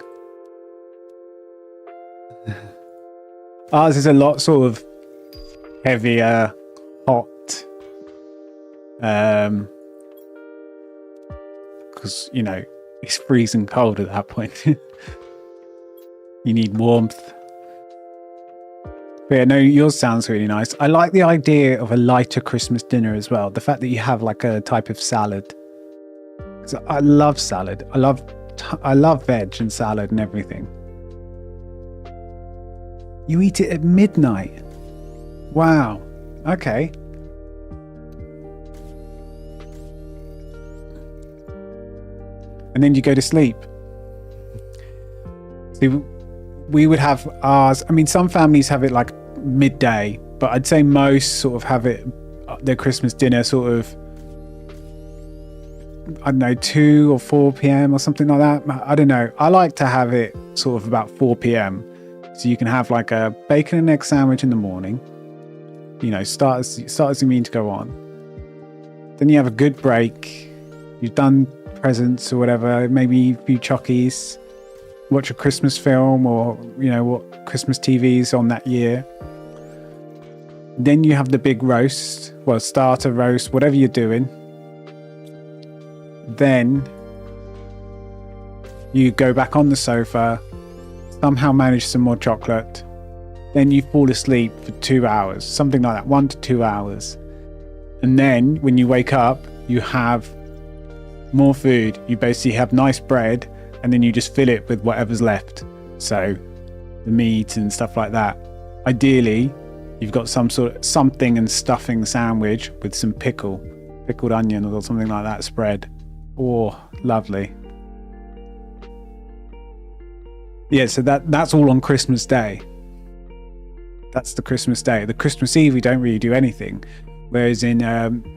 Ours is a lot sort of heavier, hot. Because, you know, it's freezing cold at that point. You need warmth. But yeah, no, yours sounds really nice. I like the idea of a lighter Christmas dinner as well. The fact that you have like a type of salad. 'Cause I love salad. I love veg and salad and everything. You eat it at midnight. Wow. Okay. And then you go to sleep. See, we would have ours. I mean, some families have it like midday, but I'd say most sort of have it their Christmas dinner sort of, I don't know, 2 or 4 p.m. or something like that. I don't know. I like to have it sort of about 4 p.m. So you can have like a bacon and egg sandwich in the morning. You know, start as you mean to go on. Then you have a good break. You've done presents or whatever, maybe a few chockies, watch a Christmas film or, you know, what Christmas TV's on that year. Then you have the big roast, well, starter roast, whatever you're doing. Then you go back on the sofa, somehow manage some more chocolate. Then you fall asleep for 2 hours, something like that, 1 to 2 hours. And then when you wake up, you have more food. You basically have nice bread, and then you just fill it with whatever's left. So the meat and stuff like that. Ideally, you've got some sort of something and stuffing sandwich with some pickled onion or something like that spread. Oh, lovely. Yeah, so that's all on Christmas Day. That's the Christmas Day. The Christmas Eve, we don't really do anything. Whereas in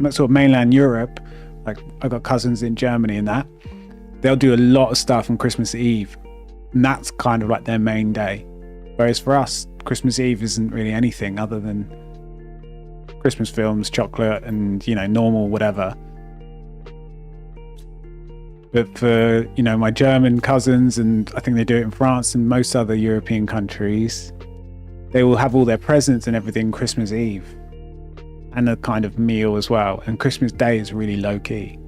sort of mainland Europe, like I've got cousins in Germany and that, they'll do a lot of stuff on Christmas Eve. And that's kind of like their main day. Whereas for us, Christmas Eve isn't really anything other than Christmas films, chocolate, and, you know, normal whatever. But for, you know, my German cousins, and I think they do it in France and most other European countries, they will have all their presents and everything Christmas Eve, and a kind of meal as well. And Christmas Day is really low key.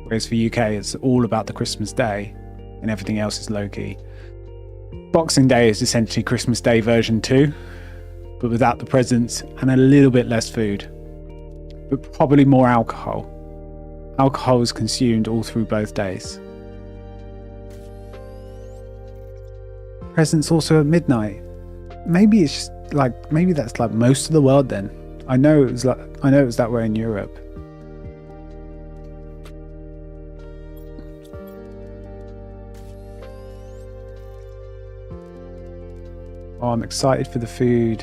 Whereas for UK, it's all about the Christmas Day and everything else is low key. Boxing Day is essentially Christmas Day version 2, but without the presents and a little bit less food, but probably more alcohol. Alcohol is consumed all through both days. Presents also at midnight. Maybe it's just like, maybe that's like most of the world then. I know it was that way in Europe. Oh, I'm excited for the food.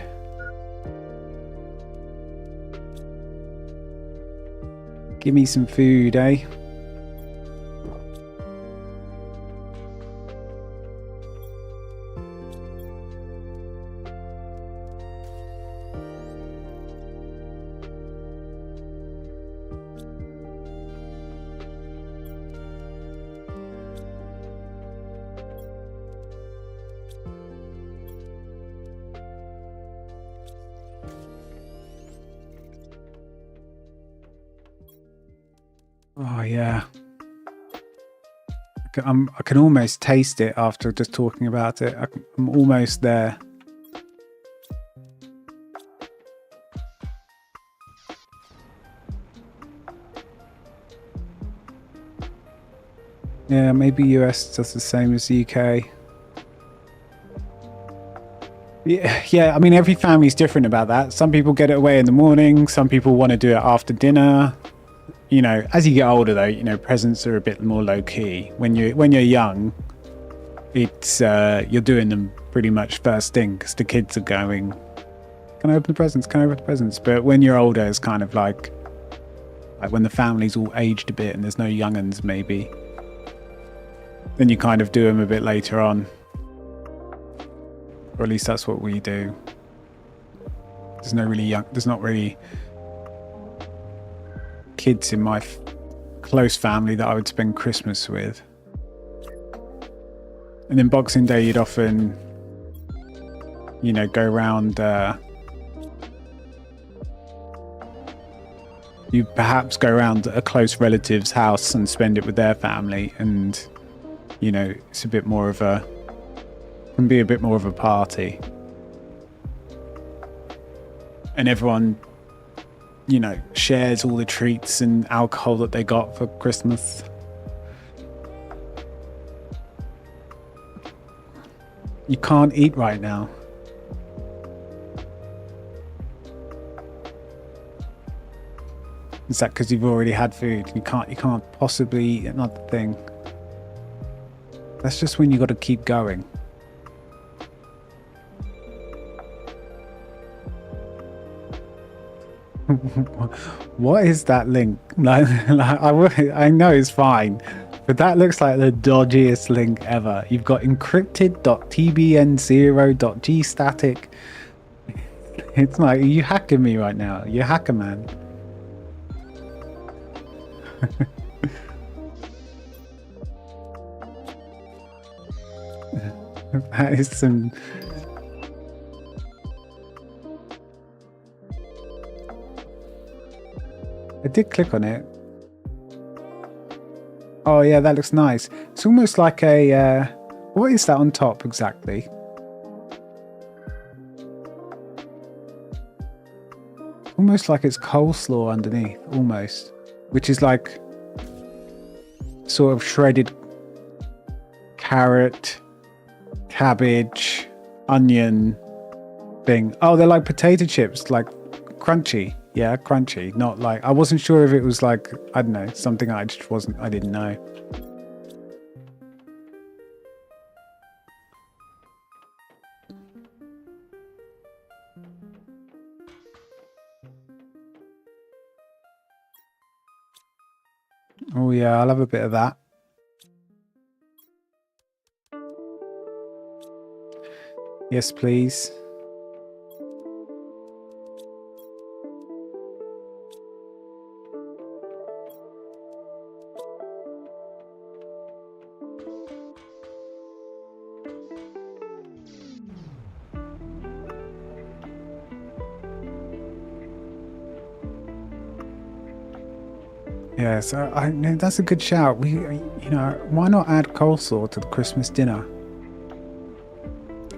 Give me some food, eh? Oh yeah, I can almost taste it after just talking about it. I'm almost there. Yeah, maybe US does the same as the UK. Yeah. I mean, every family's different about that. Some people get it away in the morning. Some people want to do it after dinner. You know, as you get older, though, you know, presents are a bit more low key. When you're young, it's you're doing them pretty much first thing because the kids are going, "Can I open the presents? Can I open the presents?" But when you're older, it's kind of like when the family's all aged a bit and there's no young'uns, maybe. Then you kind of do them a bit later on, or at least that's what we do. There's not really kids in my close family that I would spend Christmas with. And then Boxing Day, you'd often, you know, go around. You perhaps go around a close relative's house and spend it with their family, and you know, it's a bit more of a, can be a bit more of a party, and everyone, you know, shares all the treats and alcohol that they got for Christmas. You can't eat right now. Is that because you've already had food? You can't possibly eat another thing. That's just when you got to keep going. What is that link? I know it's fine, but that looks like the dodgiest link ever. You've got encrypted.tbn0.gstatic. It's like, are you hacking me right now? You're hacker man. That is some... I did click on it. Oh yeah, that looks nice. It's almost like a... what is that on top exactly? Almost like it's coleslaw underneath, almost. Which is like sort of shredded carrot, cabbage, onion thing. Oh, they're like potato chips, like crunchy. Yeah, crunchy. Not like, I wasn't sure if it was like, I don't know, something I didn't know. Oh yeah, I'll have a bit of that. Yes, please. Yeah, so I know that's a good shout. Why not add coleslaw to the Christmas dinner?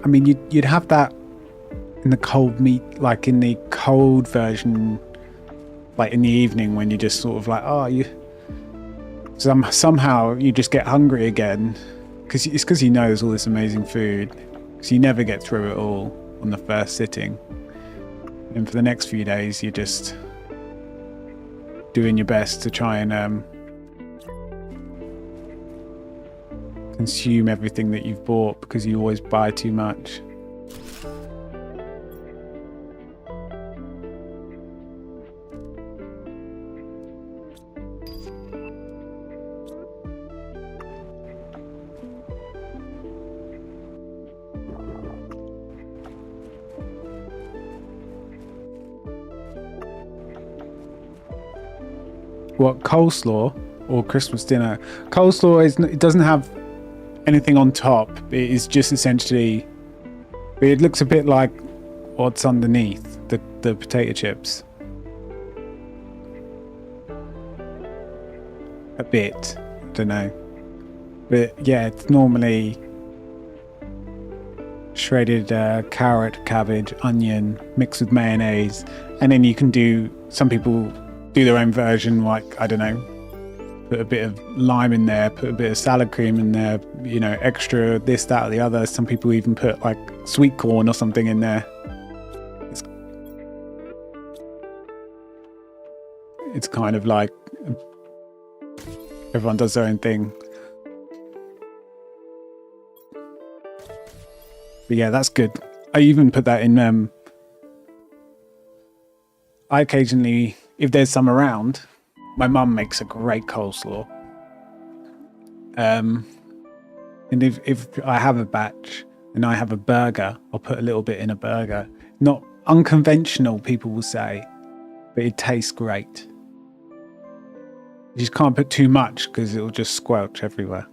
I mean, you'd have that in the cold meat, like in the cold version, like in the evening when you just sort of like, somehow you just get hungry again, because he knows all this amazing food, because you never get through it all on the first sitting, and for the next few days you're just doing your best to try and consume everything that you've bought, because you always buy too much. What, coleslaw or Christmas dinner? Coleslaw it doesn't have anything on top. It is just essentially, it looks a bit like what's underneath the potato chips. A bit, don't know. But yeah, it's normally shredded carrot, cabbage, onion mixed with mayonnaise, and then you can some people do their own version, like, I don't know, put a bit of lime in there, put a bit of salad cream in there, extra this, that, or the other. Some people even put like sweet corn or something in there. It's kind of like everyone does their own thing. But yeah, that's good. I even put that in. I occasionally, if there's some around, my mum makes a great coleslaw. And if I have a batch and I have a burger, I'll put a little bit in a burger. Not unconventional, people will say, but it tastes great. You just can't put too much because it'll just squelch everywhere.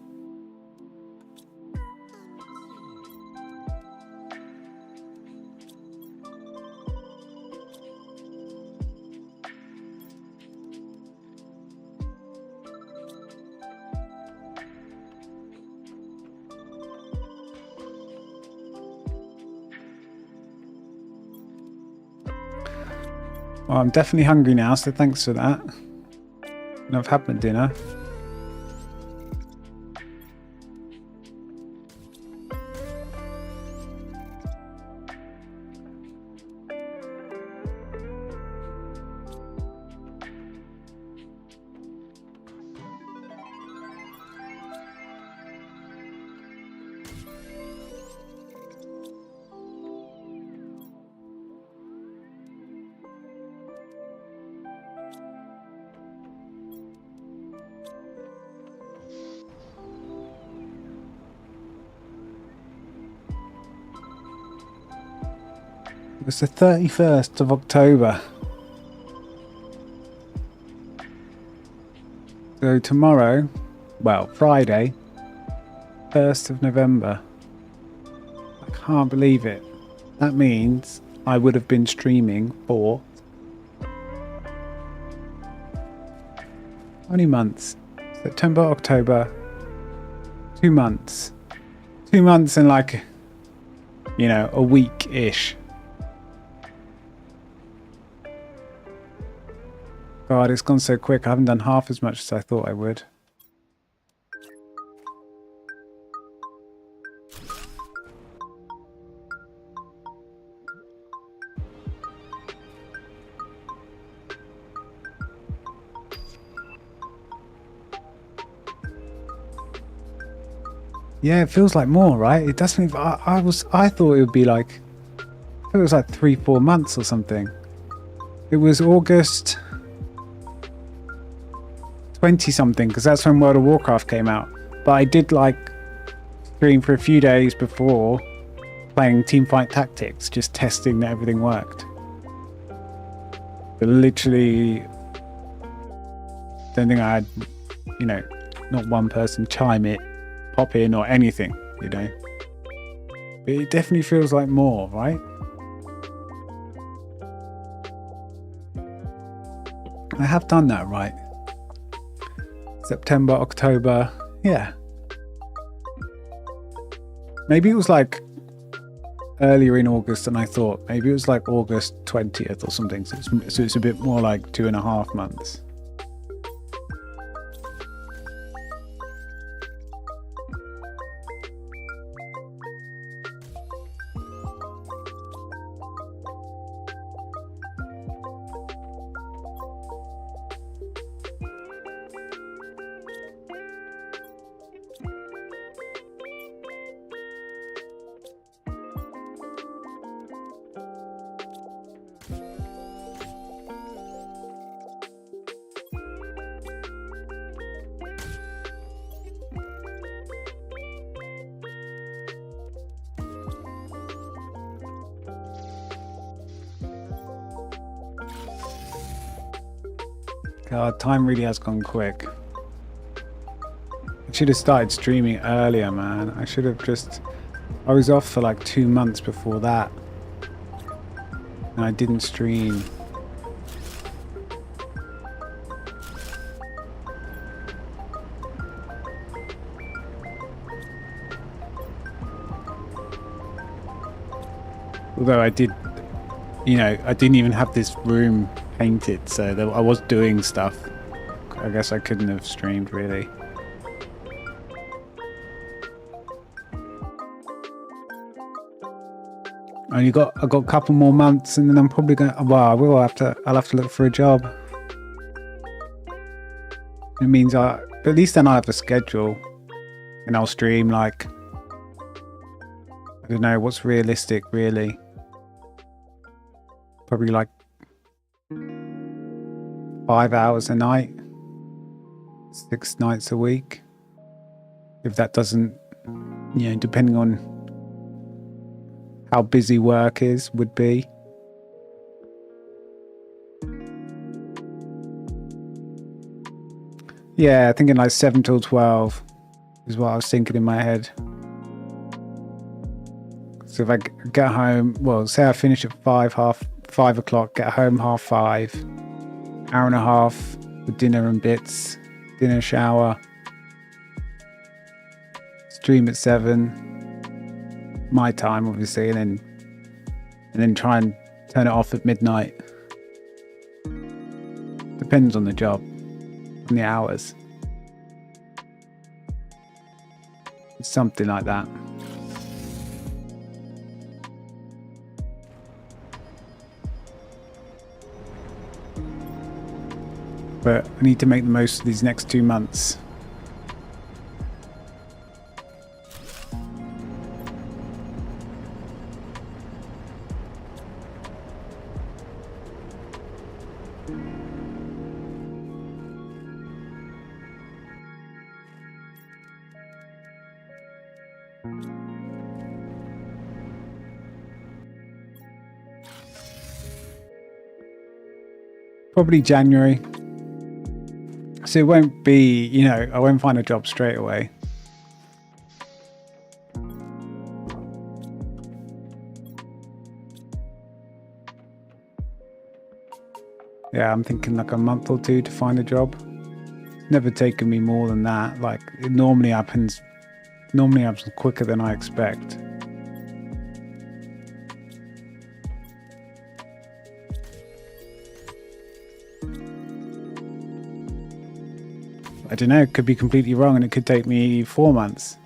Well, I'm definitely hungry now, so thanks for that. And I've had my dinner. It was the 31st of October. So tomorrow, well, Friday, 1st of November. I can't believe it. That means I would have been streaming for how many months? September, October, 2 months. 2 months and like, a week-ish. God, it's gone so quick. I haven't done half as much as I thought I would. Yeah, it feels like more, right? It doesn't. I thought it would be like, it was like 3-4 months or something. It was August 20 something, because that's when World of Warcraft came out. But I did like stream for a few days before playing Teamfight Tactics, just testing that everything worked. But literally, don't think I had, not one person chime it, pop in or anything, But it definitely feels like more, right? I have done that, right? September, October. Yeah. Maybe it was like earlier in August than I thought. Maybe it was like August 20th or something. So it's a bit more like 2.5 months. God, time really has gone quick. I should have started streaming earlier, man. I should have just... I was off for like 2 months before that. And I didn't stream. Although I did, you know, I didn't even have this room painted, so I was doing stuff. I guess I couldn't have streamed really. I got a couple more months, and then I'm probably going. Well, I'll have to look for a job. It means at least then I have a schedule, and I'll stream like, I don't know what's realistic really. Probably like 5 hours a night, 6 nights a week. If that doesn't, you know, depending on how busy work would be. Yeah, thinking like 7 till 12 is what I was thinking in my head. So if I get home, well, say I finish at 5 o'clock, get home 5:30, hour and a half with dinner and bits, dinner, shower, stream at 7, my time obviously, and then try and turn it off at midnight. Depends on the job, on the hours. It's something like that. But I need to make the most of these next 2 months. Probably January. So it won't be, you know, I won't find a job straight away. Yeah, I'm thinking like a month or 2 to find a job. It's never taken me more than that. Like it normally happens quicker than I expect. I don't know, it could be completely wrong and it could take me 4 months.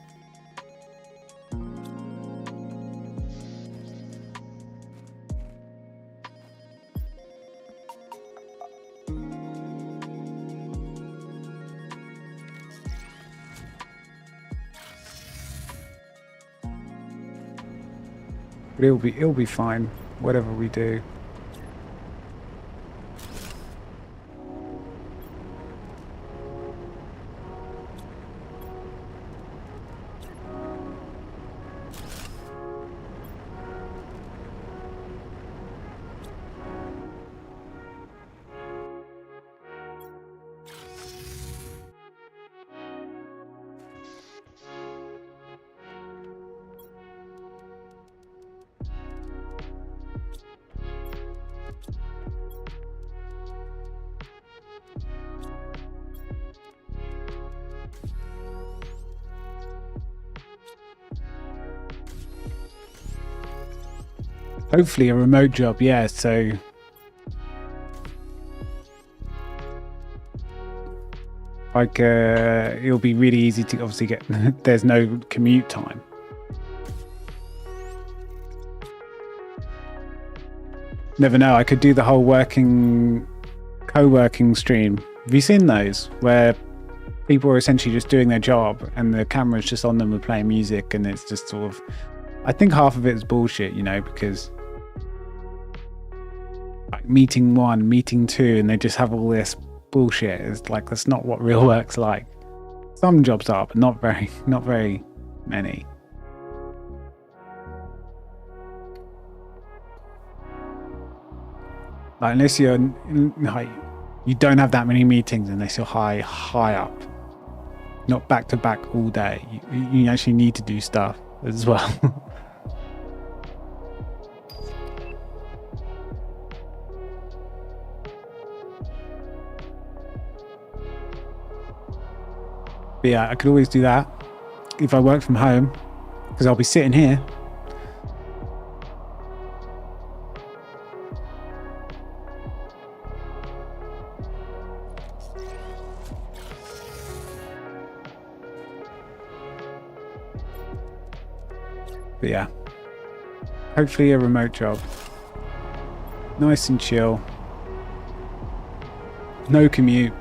But it'll be fine, whatever we do. Hopefully a remote job, yeah, so like it'll be really easy to obviously get there's no commute time. Never know, I could do the whole co-working stream. Have you seen those where people are essentially just doing their job and the camera's just on them with playing music, and it's just sort of, I think half of it is bullshit, you know, because like meeting 1, meeting 2, and they just have all this bullshit. It's like, that's not what real work's like. Some jobs are, but not very many. Like, unless you're like, you don't have that many meetings unless you're high up, not back to back all day. You actually need to do stuff as well. But yeah, I could always do that if I work from home, because I'll be sitting here. But yeah, hopefully a remote job. Nice and chill. No commute.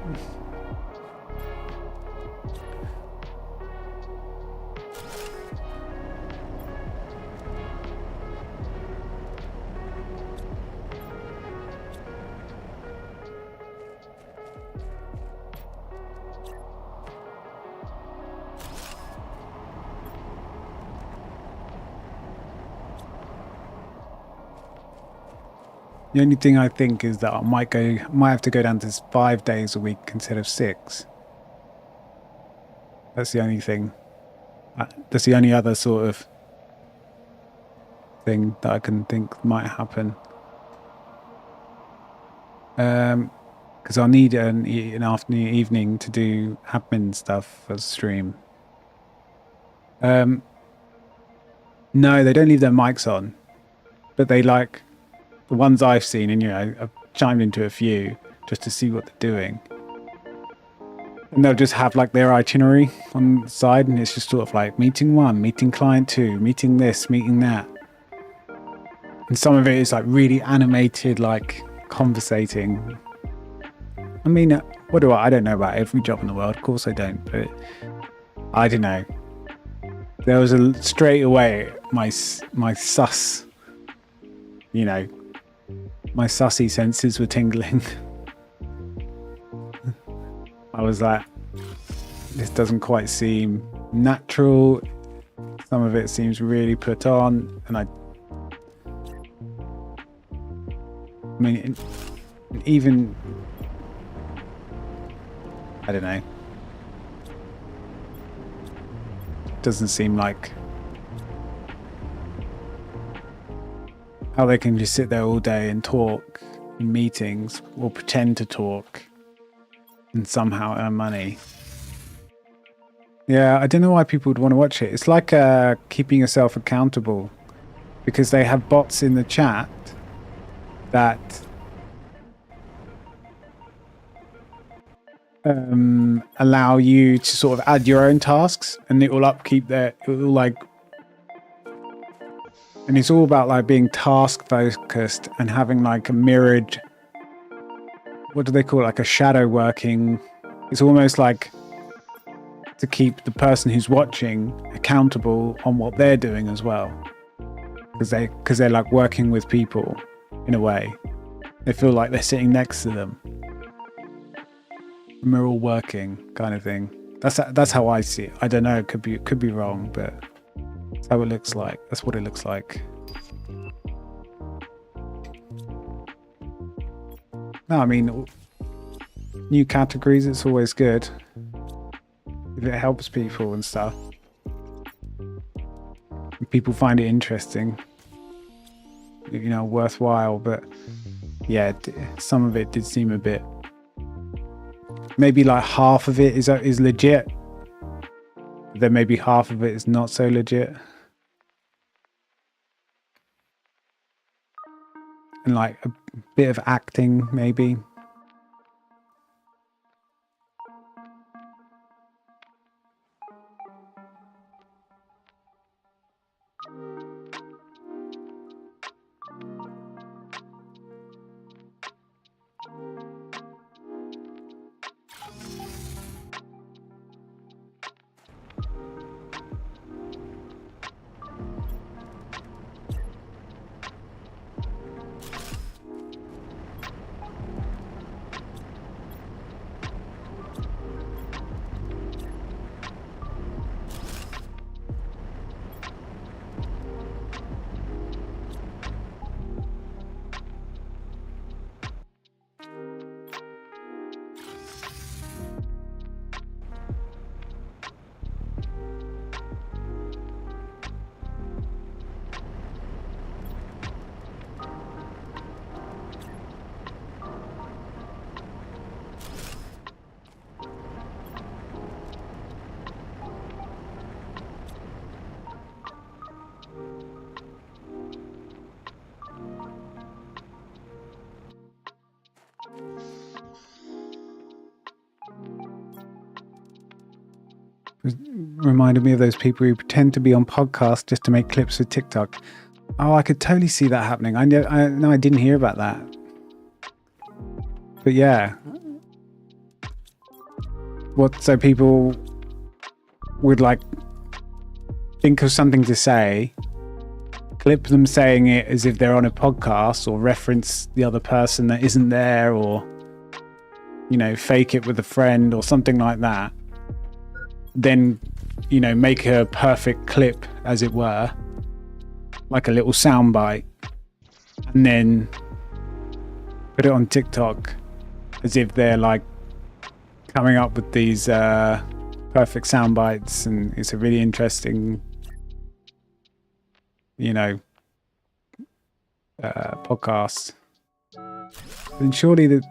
The only thing I think is that I might have to go down to 5 days a week instead of 6. That's the only thing. That's the only other sort of thing that I can think might happen. Because I'll need an afternoon, evening to do admin stuff for the stream. No, they don't leave their mics on, but they like. The ones I've seen, and you know, I've chimed into a few just to see what they're doing. And they'll just have like their itinerary on the side, and it's just sort of like meeting 1, meeting client 2, meeting this, meeting that. And some of it is like really animated, like conversating. I mean, I don't know about every job in the world, of course I don't, but I don't know. There was straight away my sus, you know, my sussy senses were tingling. I was like, this doesn't quite seem natural. Some of it seems really put on, and I mean, even, I don't know. Doesn't seem like how they can just sit there all day and talk in meetings or pretend to talk and somehow earn money. Yeah, I don't know why people would want to watch it. It's like keeping yourself accountable, because they have bots in the chat that allow you to sort of add your own tasks, and it will and it's all about like being task focused and having like a mirrored, what do they call it? Like a shadow working. It's almost like to keep the person who's watching accountable on what they're doing as well, because they're like working with people in a way. They feel like they're sitting next to them. And we're all working, kind of thing. That's how I see it. I don't know. It could be wrong, but that's how it looks like. That's what it looks like. No, I mean, new categories. It's always good if it helps people and stuff. If people find it interesting, you know, worthwhile. But yeah, some of it did seem a bit. Maybe like half of it is legit. Then maybe half of it is not so legit. and like a bit of acting, maybe. Reminded me of those people who pretend to be on podcasts just to make clips for TikTok. Oh, I could totally see that happening. I didn't hear about that. But yeah. So people would like think of something to say, clip them saying it as if they're on a podcast, or reference the other person that isn't there, or, you know, fake it with a friend or something like that. Then, you know, make a perfect clip, as it were, like a little soundbite, and then put it on TikTok as if they're like coming up with these perfect sound bites, and it's a really interesting, you know, podcast. And surely that,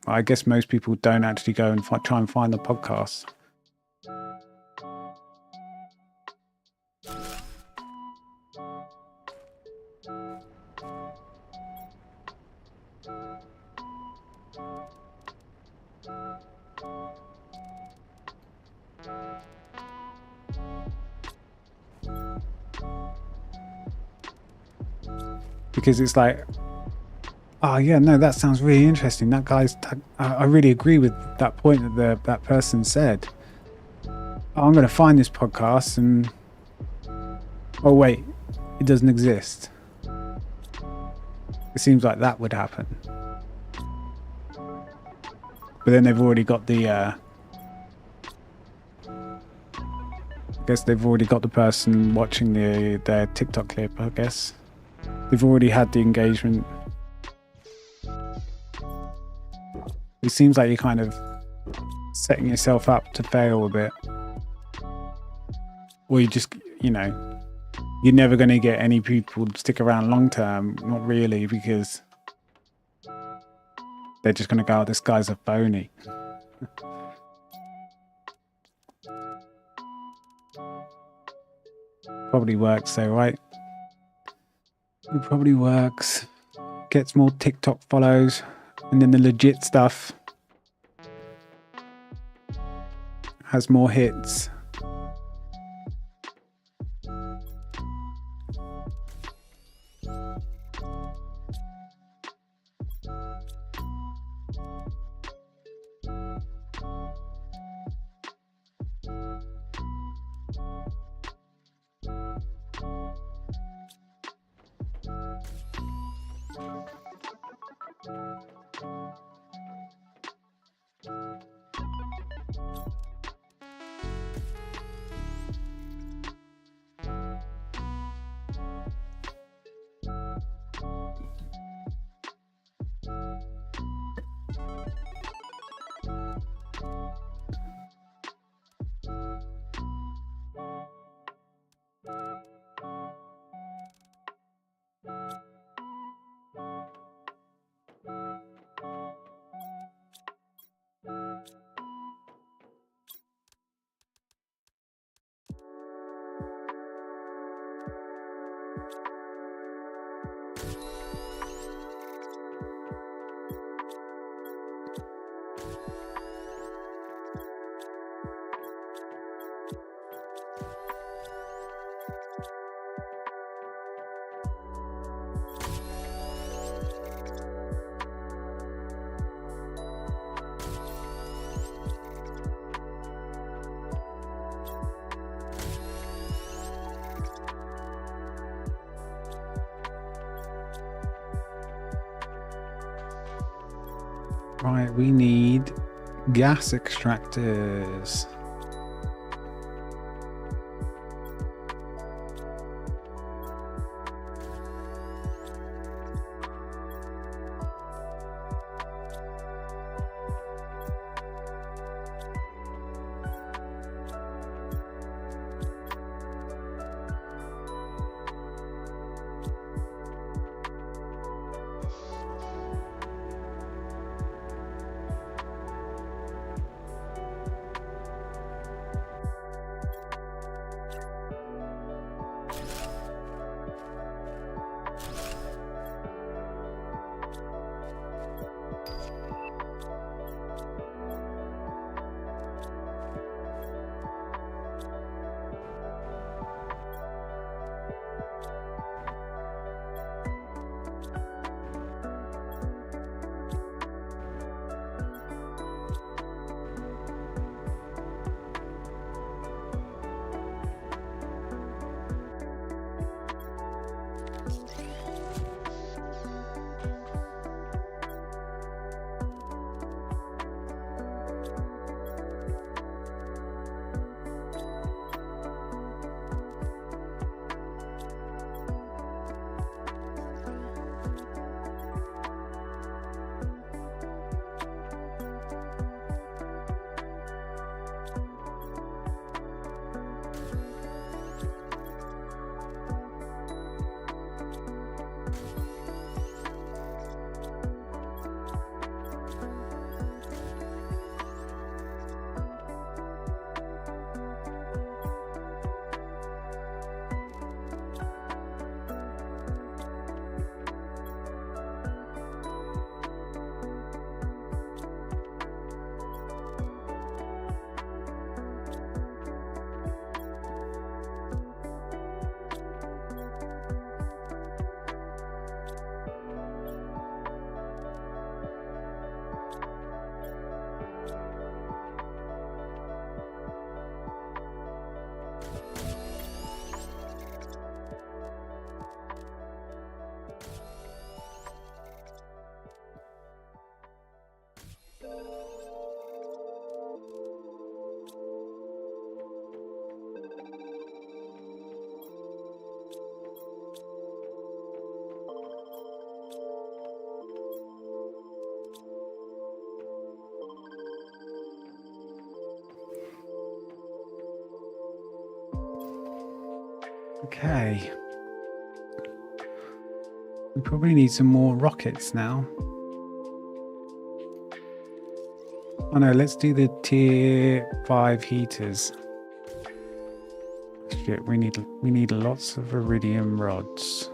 I guess most people don't actually go and try and find the podcast. Because it's like, oh yeah, no, that sounds really interesting. That guy's, I really agree with that point that that person said. Oh, I'm going to find this podcast and, oh wait, it doesn't exist. It seems like that would happen. But then they've already got the, I guess they've already got the person watching their TikTok clip, I guess. They've already had the engagement. It seems like you're kind of setting yourself up to fail a bit. Or you just, you know, you're never going to get any people to stick around long term. Not really, because they're just going to go, oh, this guy's a phony. Probably works though, right? It probably works. Gets more TikTok follows, and then the legit stuff has more hits. Right, we need gas extractors. Okay. We probably need some more rockets now. Oh no, let's do the tier 5 heaters. Shit, we need lots of iridium rods.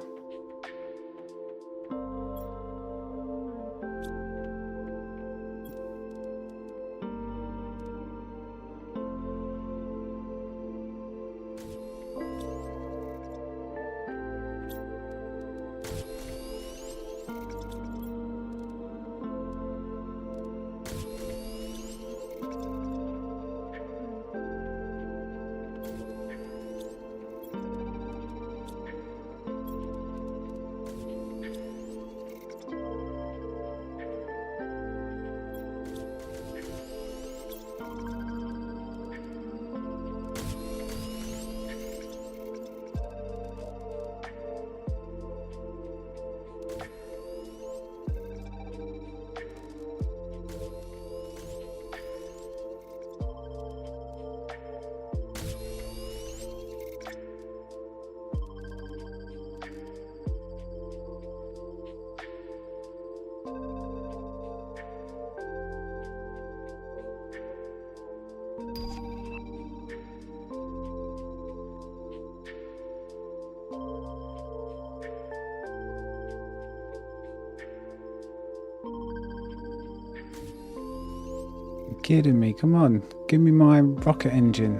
Kidding me? Come on, give me my rocket engine.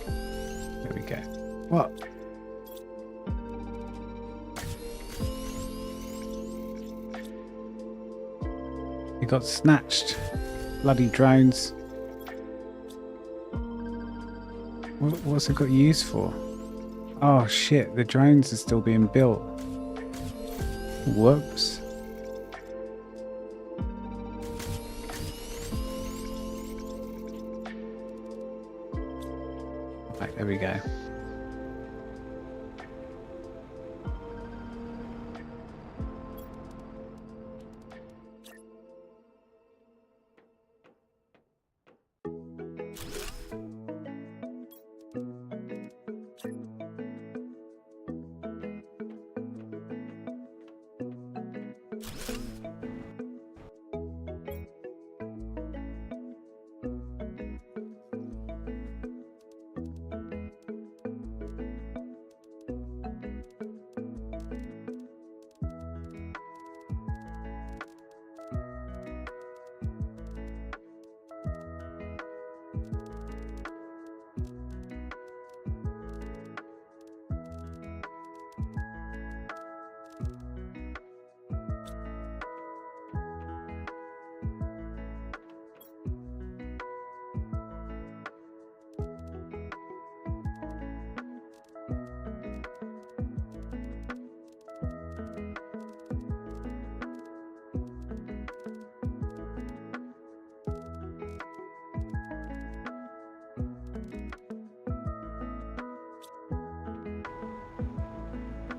There we go. What? It got snatched. Bloody drones. What's it got used for? Oh shit, the drones are still being built. Whoops. we go.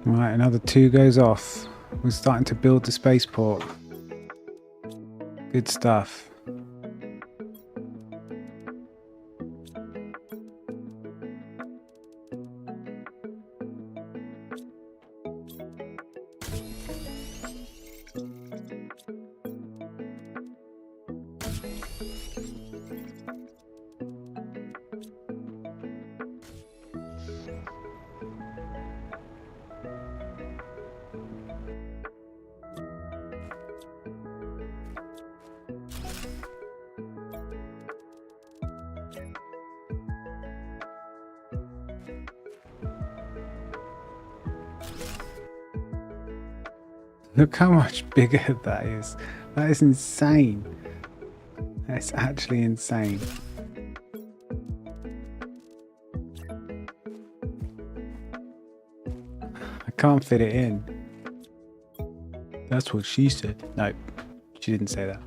Right, another 2 goes off. We're starting to build the spaceport. Good stuff. Look how much bigger that is. That is insane. That's actually insane. I can't fit it in. That's what she said. No, she didn't say that.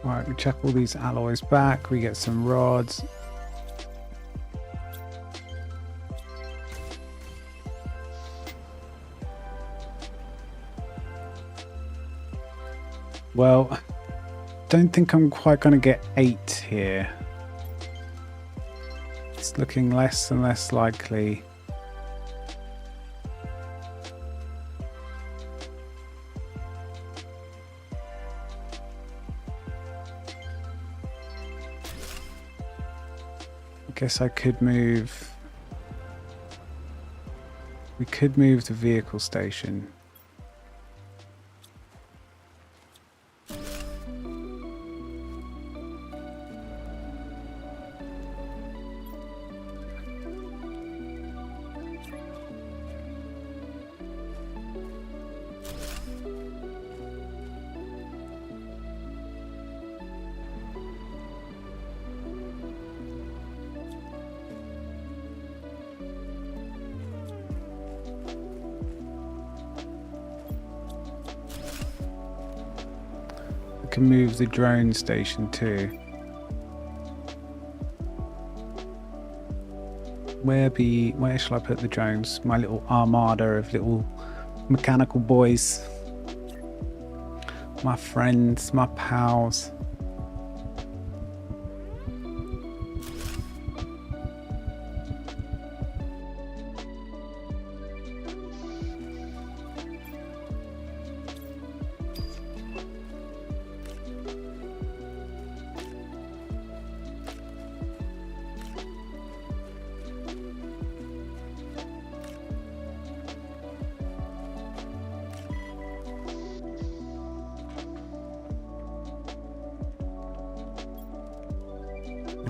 Alright, we check all these alloys back, we get some rods. Well, don't think I'm quite going to get 8 here. It's looking less and less likely. I guess I could move. We could move the vehicle station. can move the drone station too. Where shall I put the drones? My little armada of little mechanical boys. My friends, my pals.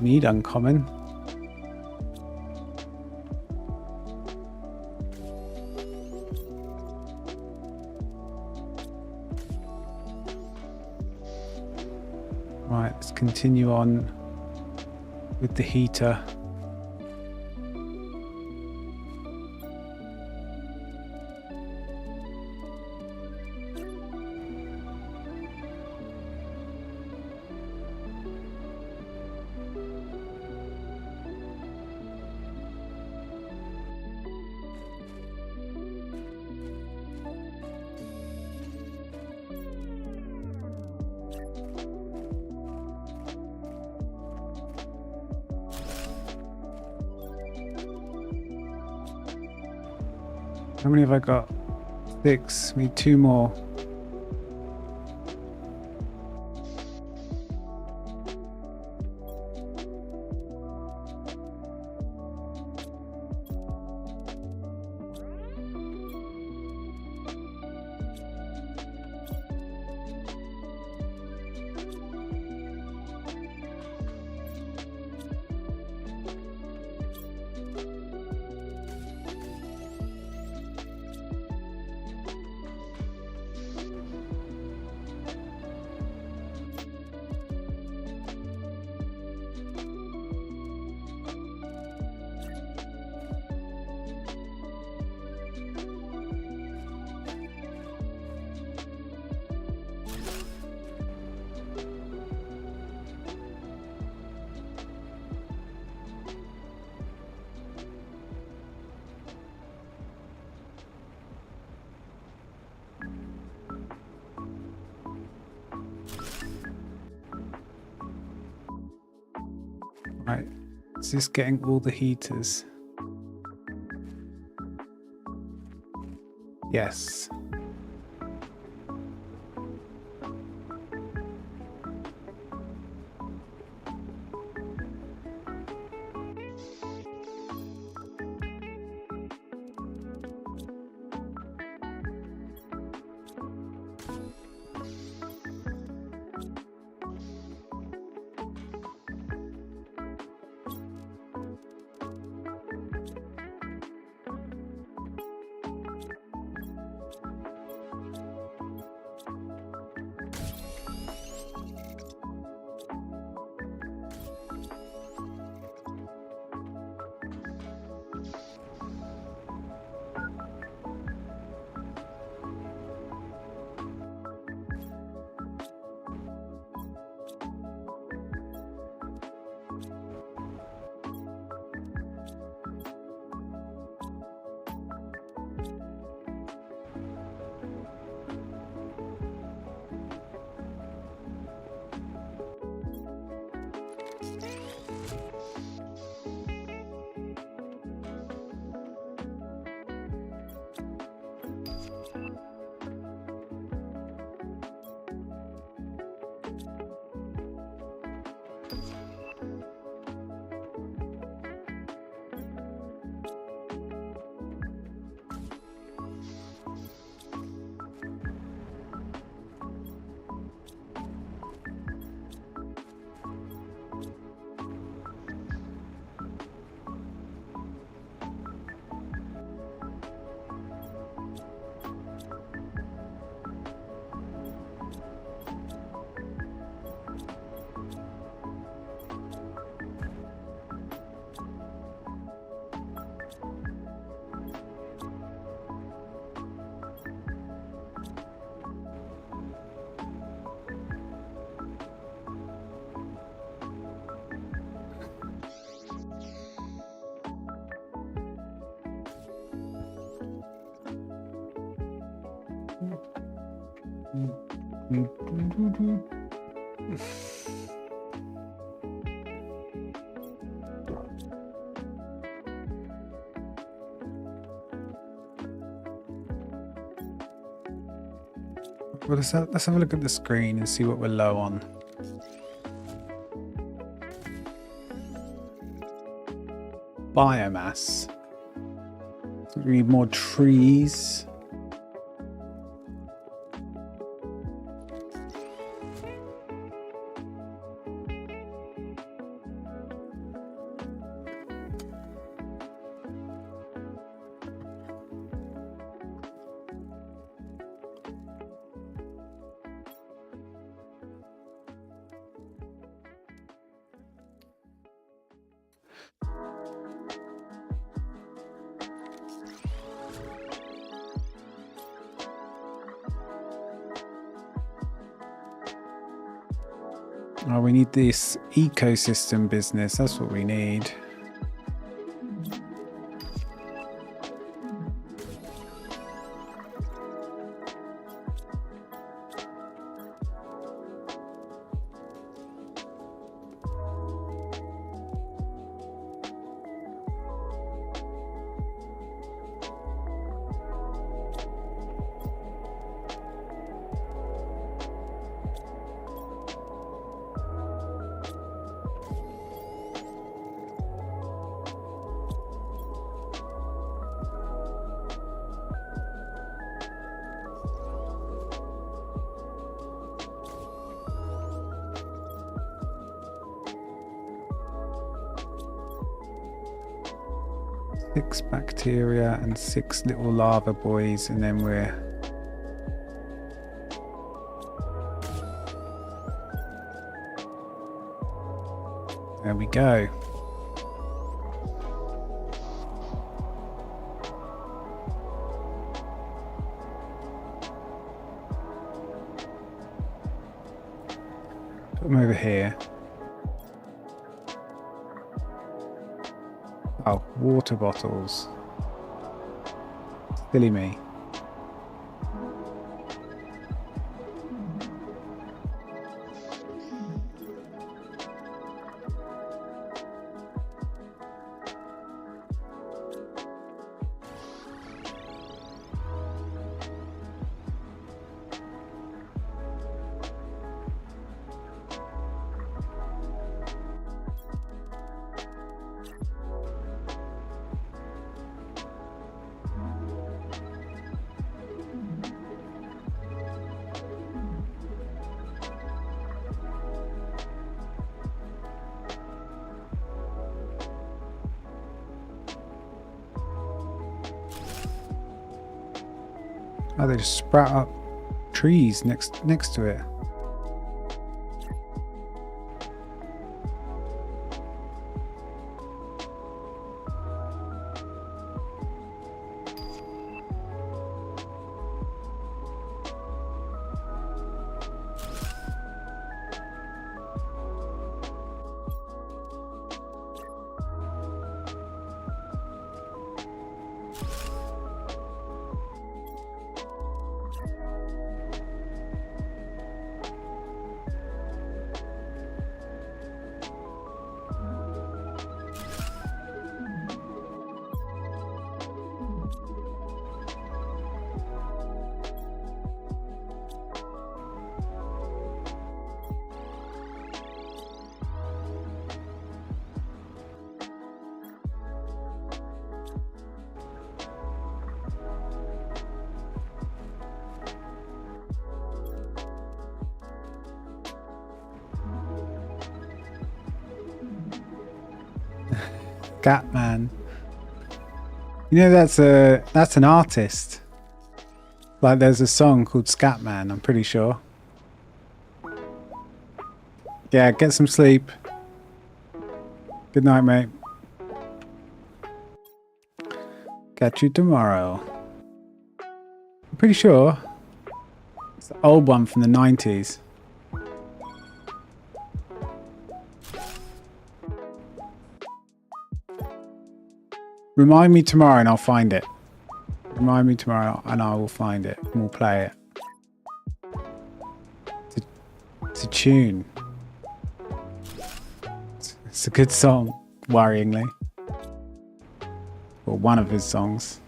Need uncommon. Right, let's continue on with the heater. How many have I got? 6. Need 2 more. Right, is this getting all the heaters? Yes. Well, let's have a look at the screen and see what we're low on. Biomass. So we need more trees. Oh, we need this ecosystem business. That's what we need. Six bacteria and 6 little lava boys, and then we're there we go. Put them over here. Oh, water bottles. Silly me. Oh, they just sprout up trees next to it. Scatman. You know that's an artist. Like there's a song called Scatman, I'm pretty sure. Yeah, get some sleep. Good night, mate. Catch you tomorrow. I'm pretty sure it's the old one from the 90s. Remind me tomorrow and I'll find it. Remind me tomorrow and I will find it and we'll play it. It's a tune. It's a good song, worryingly. Or one of his songs.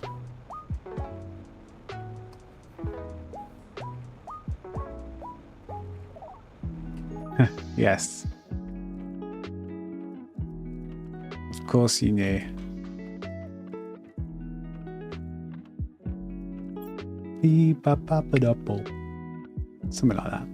Yes. Of course you knew. Something like that.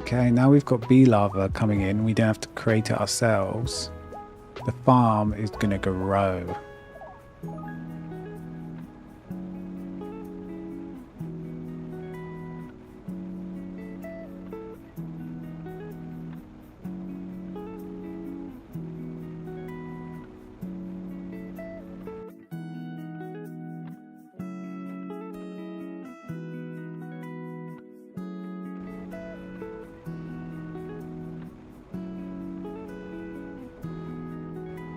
Okay, now we've got bee larvae coming in. We don't have to create it ourselves. The farm is going to grow.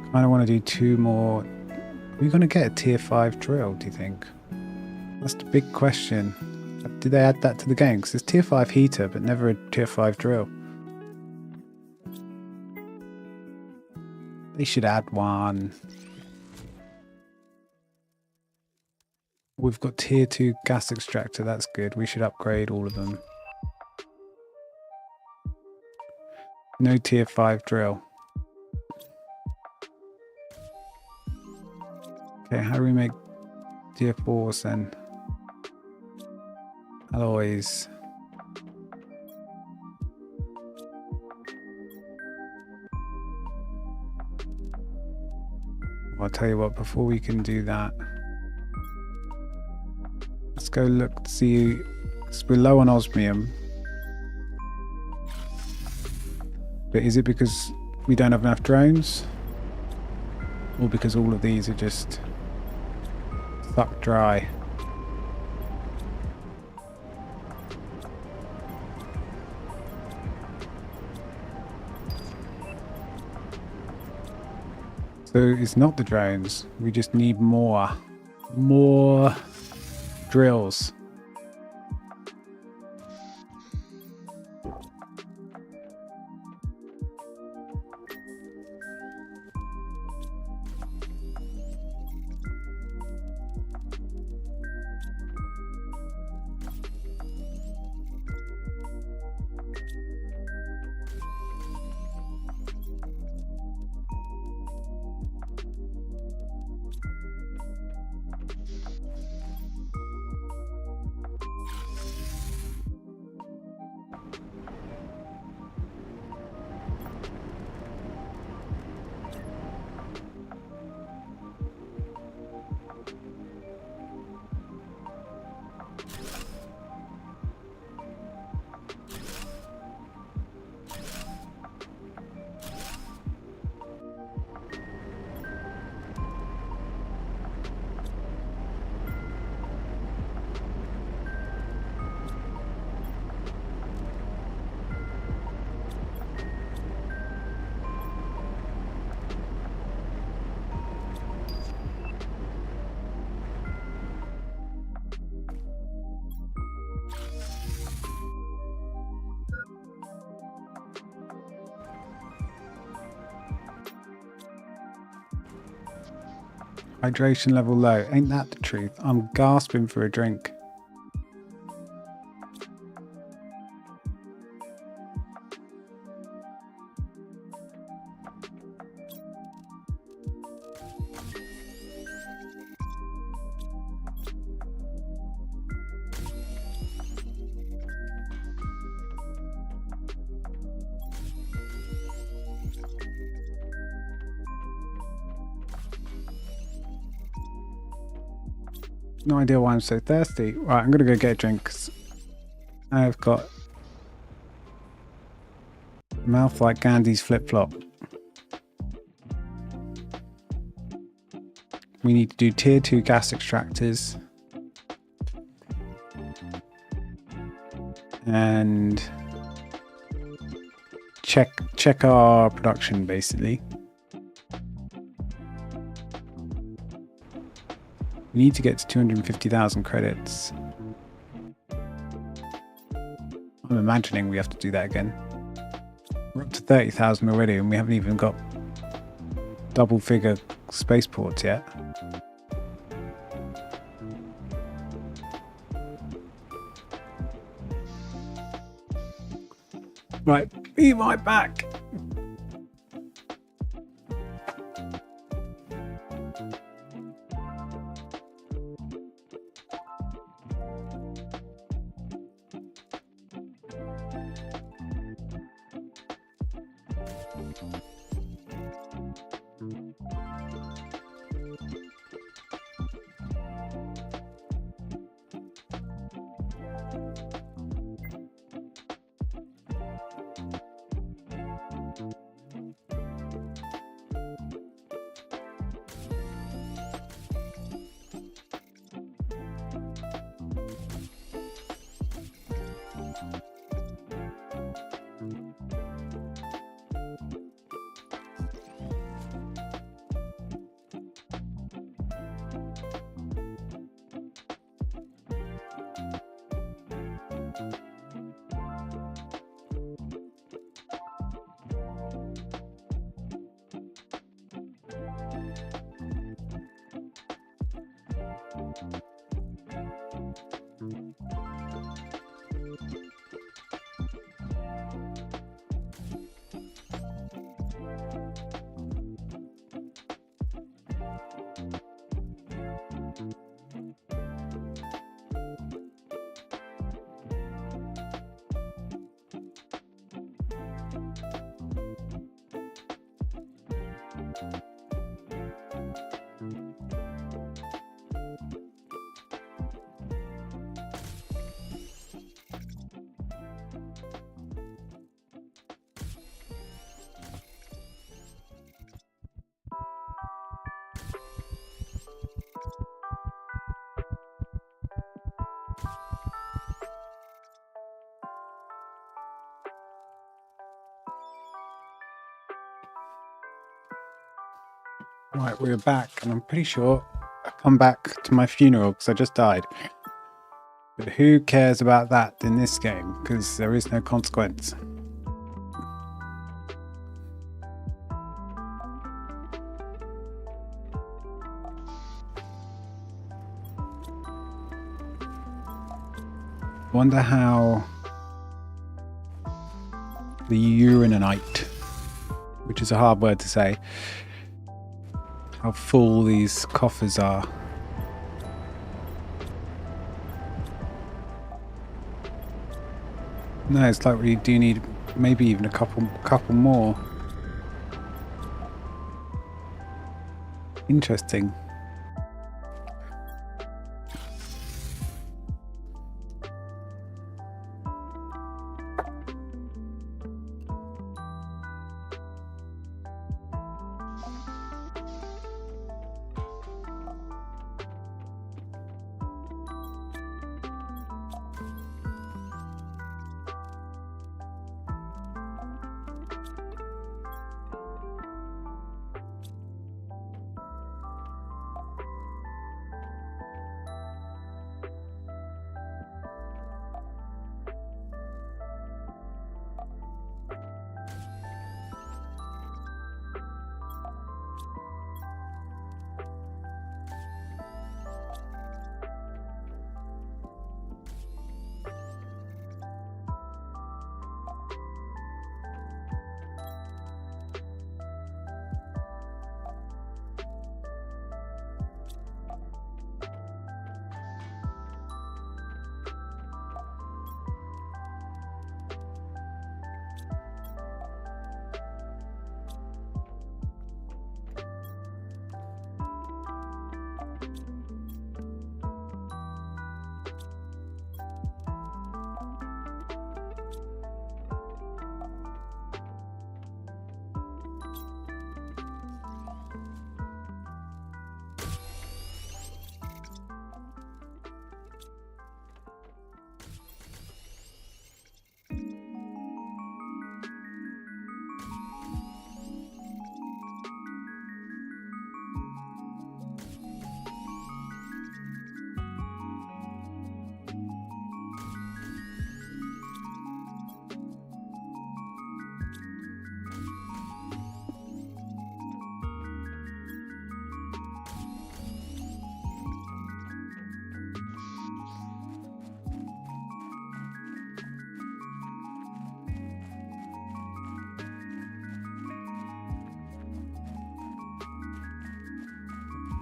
I kind of want to do 2 more. Are we going to get a tier 5 drill, do you think? That's the big question. Did they add that to the game? Because there's tier 5 heater, but never a tier 5 drill. They should add one. We've got tier 2 gas extractor. That's good. We should upgrade all of them. No tier 5 drill. Okay, how do we make tier 4s then? Alloys. I'll tell you what, before we can do that, let's go look, see, because we're low on osmium. But is it because we don't have enough drones? Or because all of these are just sucked dry? So it's not the drones. We just need more drills. Hydration level low. Ain't that the truth? I'm gasping for a drink. No idea why I'm so thirsty. Right, I'm gonna go get a drink 'cause I've got a mouth like Gandhi's flip-flop. We need to do tier 2 gas extractors. And check our production basically. We need to get to 250,000 credits. I'm imagining we have to do that again. We're up to 30,000 already and we haven't even got double figure spaceports yet. Right, be right back. Right, we're back, and I'm pretty sure I come back to my funeral because I just died. But who cares about that in this game? Because there is no consequence. Wonder how the Uranite, which is a hard word to say, how full these coffers are. No, it's like we do need maybe even a couple more. Interesting.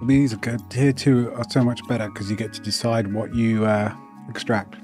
These are good. Tier 2 are so much better because you get to decide what you extract.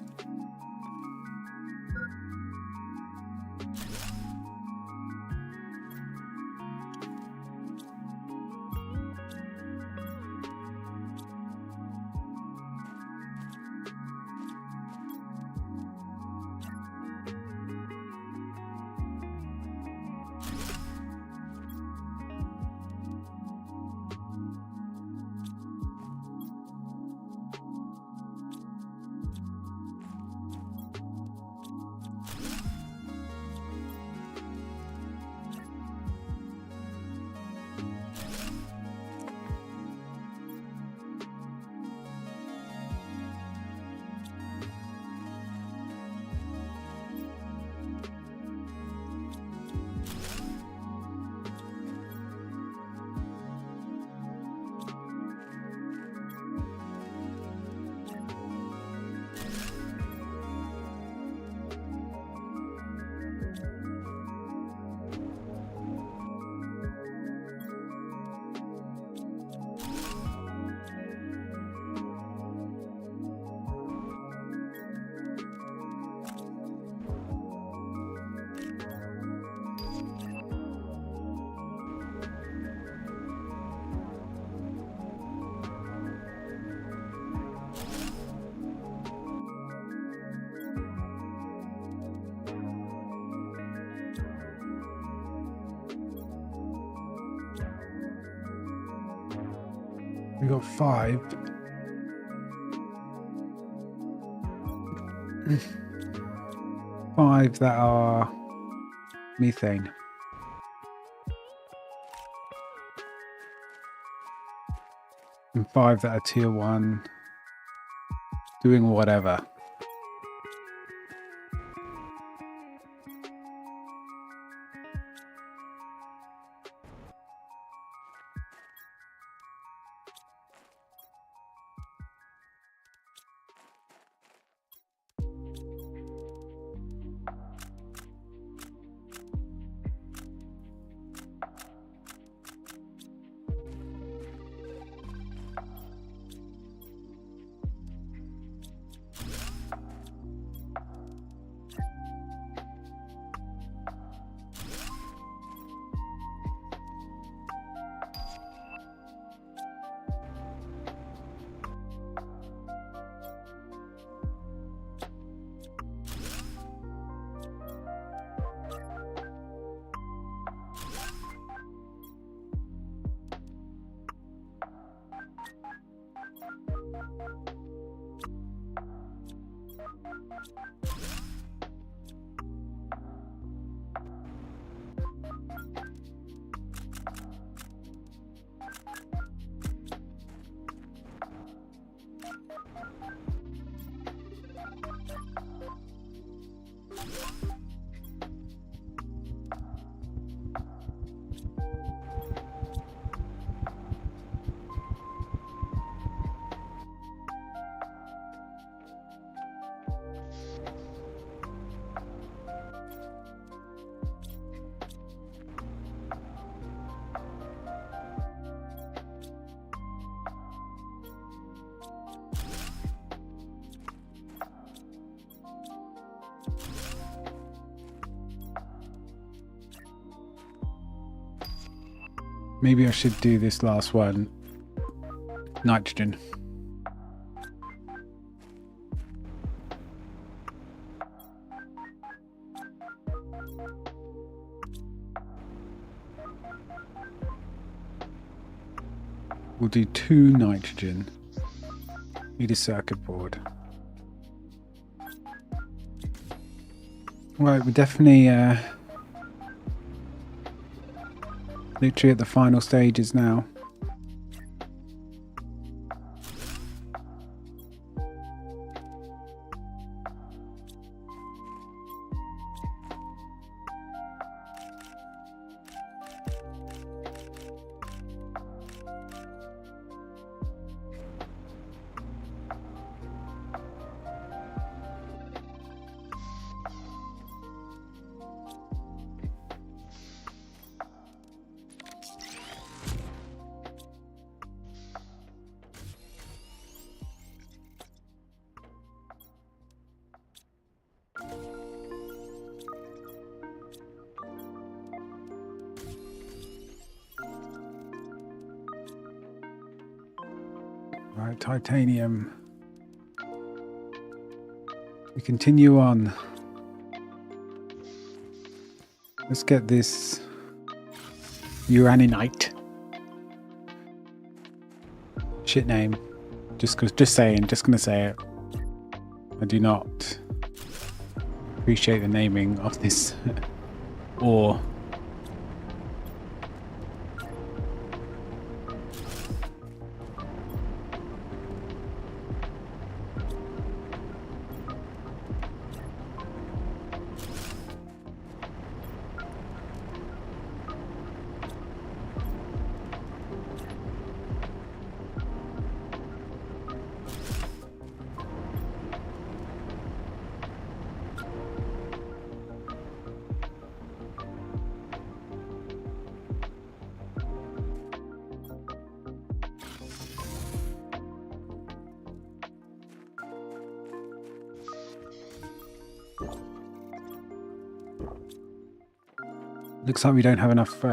We got 5. 5 that are methane. And 5 that are tier 1 doing whatever. Maybe I should do this last one. Nitrogen. We'll do 2 nitrogen. Need a circuit board. Right, we're definitely literally at the final stages now. Alright, titanium. We continue on. Let's get this uraninite. Shit name. Just gonna say it. I do not appreciate the naming of this ore. Looks like we don't have enough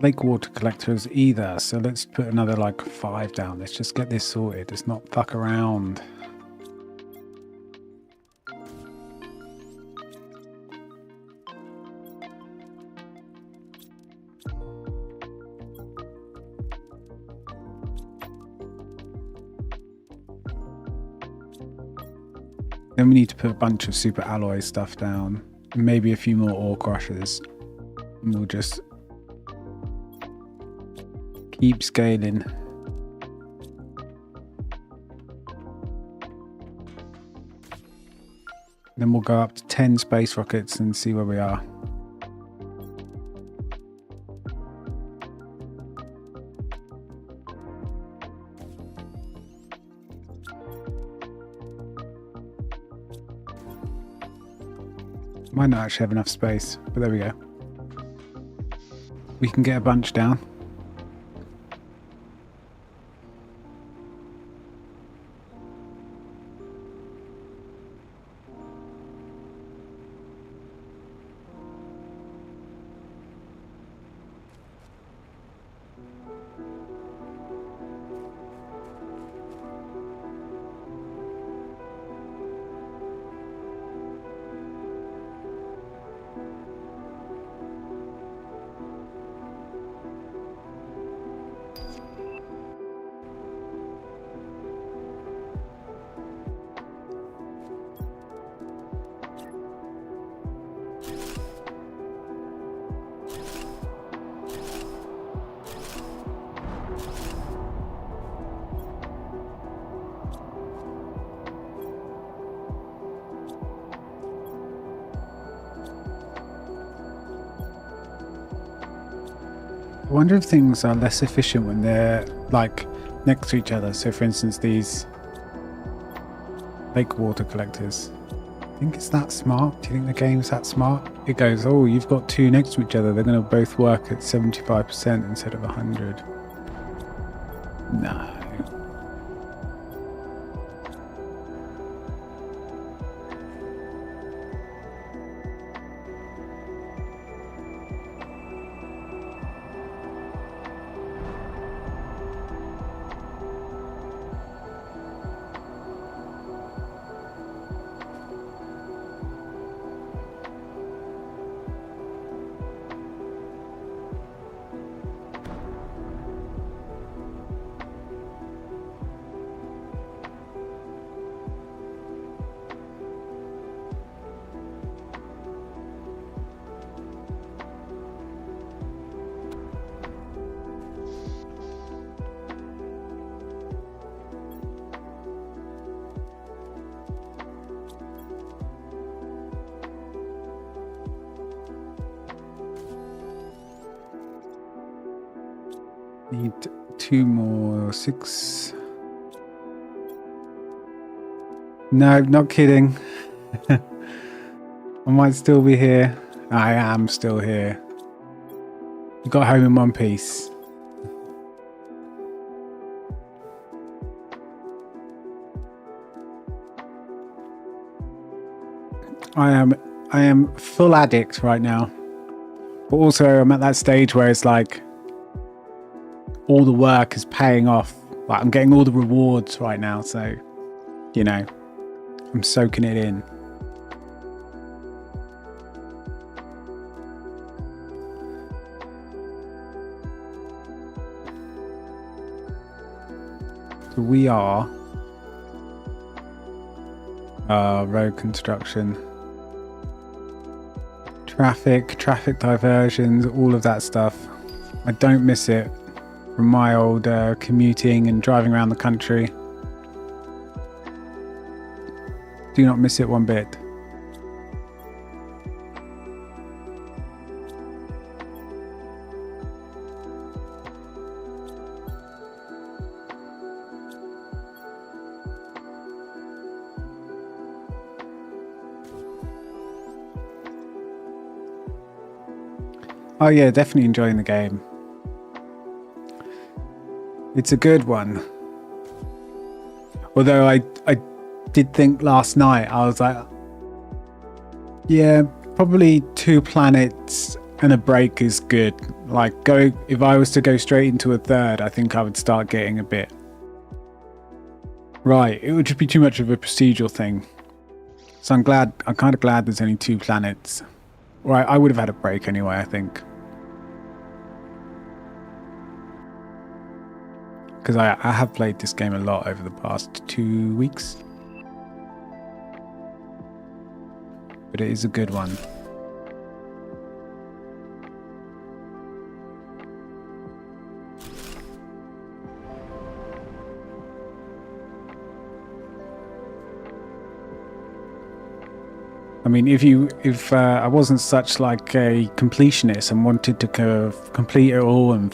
lake water collectors either, so let's put another like 5 down. Let's just get this sorted. Let's not fuck around. Then we need to put a bunch of super alloy stuff down. Maybe a few more ore crushers. And we'll just keep scaling. Then we'll go up to 10 space rockets and see where we are. Might not actually have enough space, but there we go. We can get a bunch down. I wonder if things are less efficient when they're like next to each other. So for instance, these lake water collectors. I think it's that smart. Do you think the game's that smart? It goes, oh, you've got 2 next to each other. They're going to both work at 75% instead of 100. No. Need 2 more, 6. No, not kidding. I might still be here. I am still here. We got home in one piece. I am full addict right now. But also I'm at that stage where it's like all the work is paying off Like, I'm getting all the rewards right now, so, you know, I'm soaking it in. So we are road construction, traffic diversions, all of that stuff. I don't miss it from my old commuting and driving around the country. Do not miss it one bit. Oh yeah, definitely enjoying the game. It's a good one. Although I did think last night, I was like, yeah, probably 2 planets and a break is good. Like, if I was to go straight into a third, I think I would start getting a bit... Right, it would just be too much of a procedural thing. So I'm kind of glad there's only 2 planets. Right, I would have had a break anyway, I think. Because I have played this game a lot over the past 2 weeks. But it is a good one. I mean, if I wasn't such like a completionist and wanted to complete it all and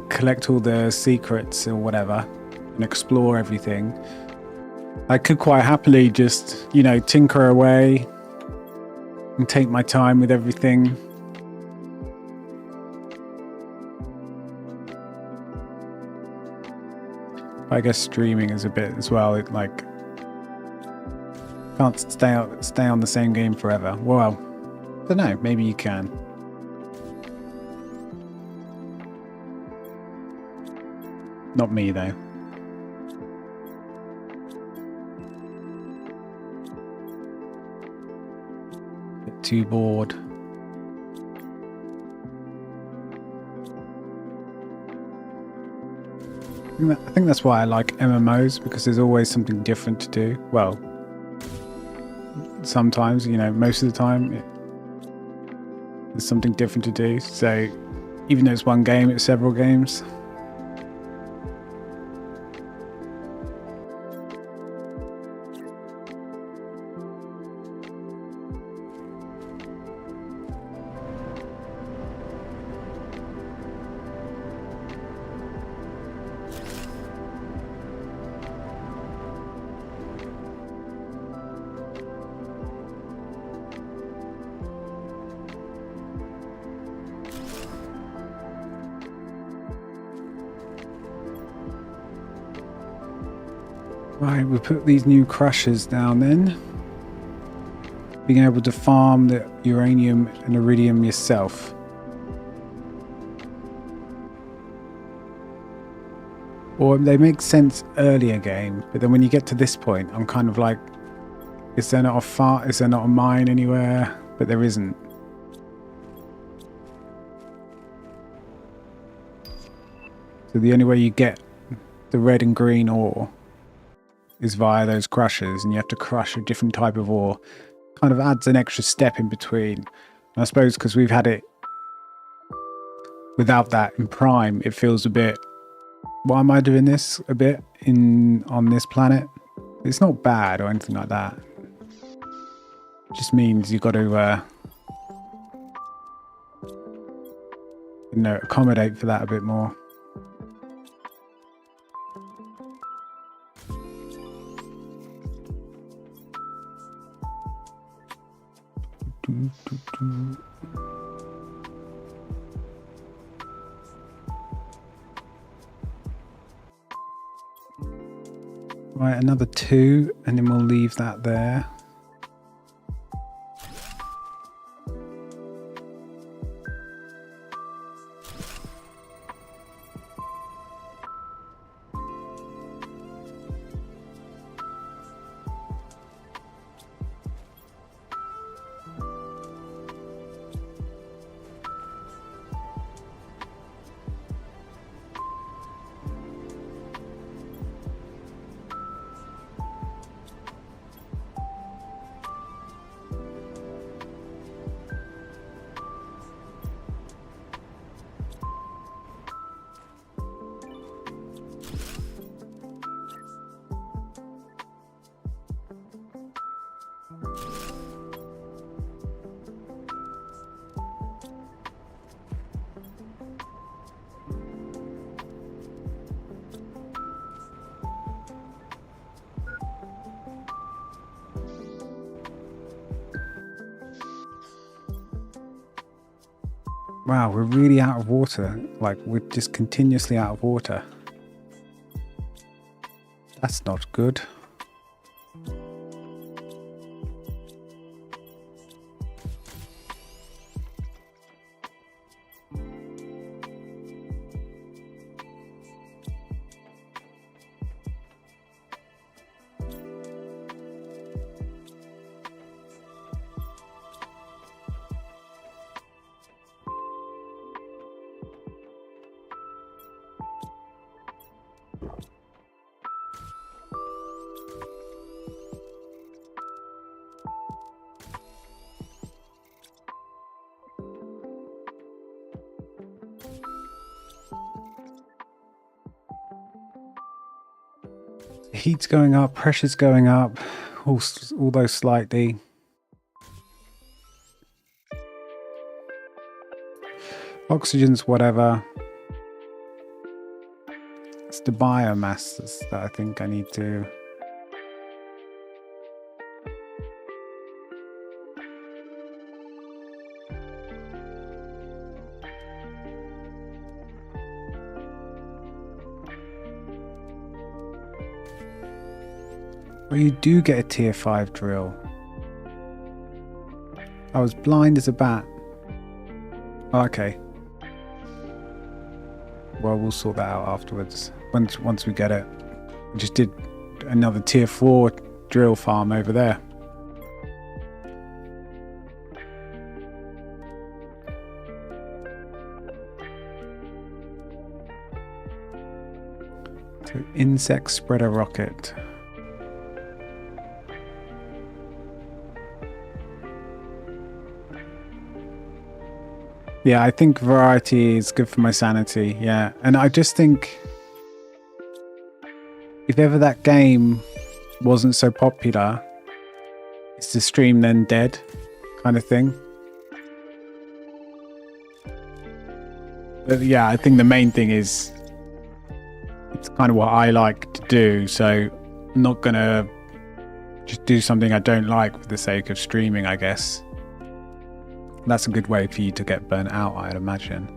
collect all the secrets or whatever and explore everything, I could quite happily just, you know, tinker away and take my time with everything. I guess streaming is a bit as well. It like can't stay on the same game forever. Well, I don't know. Maybe you can. Not me though. Bit too bored. I think that's why I like MMOs, because there's always something different to do. Well, sometimes, you know, most of the time there's something different to do. So even though it's one game, it's several games. Right, we put these new crushers down then. Being able to farm the uranium and iridium yourself. Or they make sense earlier game, but then when you get to this point, I'm kind of like, is there not a mine anywhere? But there isn't. So the only way you get the red and green ore is via those crushers, and you have to crush a different type of ore. Kind of adds an extra step in between. And I suppose because we've had it without that in Prime, it feels a bit, why am I doing this a bit on this planet? It's not bad or anything like that. It just means you've got to you know, accommodate for that a bit more. Right, another 2, and then we'll leave that there. Wow, we're really out of water. Like, we're just continuously out of water. That's not good. Heat's going up, pressure's going up, although slightly. Oxygen's whatever. It's the biomass that I think I need to... Well, you do get a tier 5 drill. I was blind as a bat. Oh, okay. Well, we'll sort that out afterwards. Once we get it. I just did another tier 4 drill farm over there. So, insect spreader rocket. Yeah, I think variety is good for my sanity, yeah. And I just think if ever that game wasn't so popular, is the stream then dead kind of thing? But yeah, I think the main thing is it's kind of what I like to do, so I'm not gonna just do something I don't like for the sake of streaming, I guess. That's a good way for you to get burnt out, I'd imagine.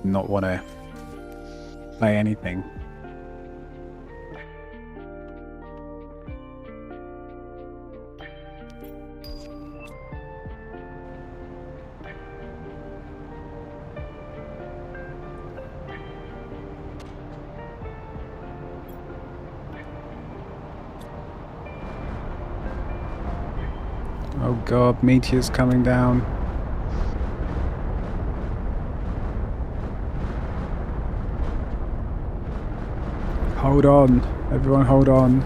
Not want to play anything. Oh god, meteors coming down. Hold on, everyone hold on.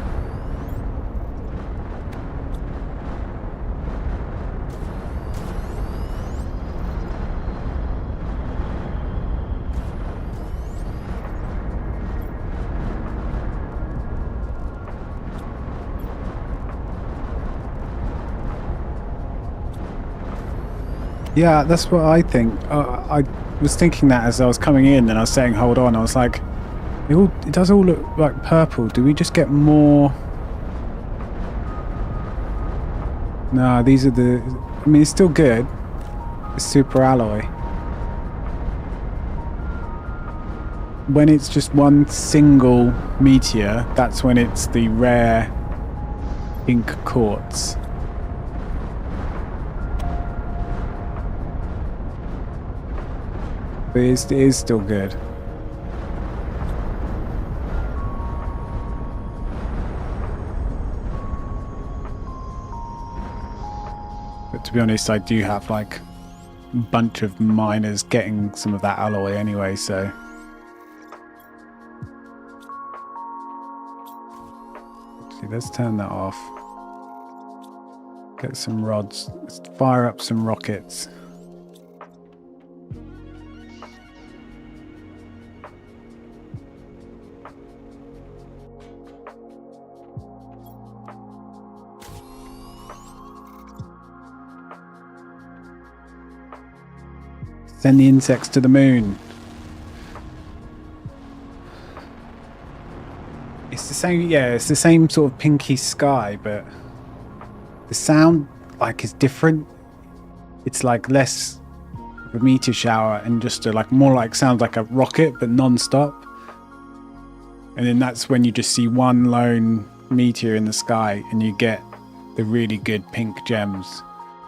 Yeah, that's what I think. I was thinking that as I was coming in and I was saying hold on, I was like, it does all look like purple. Do we just get more? No, these are the... I mean, it's still good. It's super alloy. When it's just one single meteor, that's when it's the rare pink quartz. But it is still good. But to be honest, I do have like a bunch of miners getting some of that alloy anyway, so... See, let's turn that off. Get some rods. Let's fire up some rockets. Send the insects to the moon. It's the same, yeah, it's the same sort of pinky sky, but the sound like is different. It's like less of a meteor shower and just like more like sounds like a rocket but non-stop. And then that's when you just see one lone meteor in the sky and you get the really good pink gems.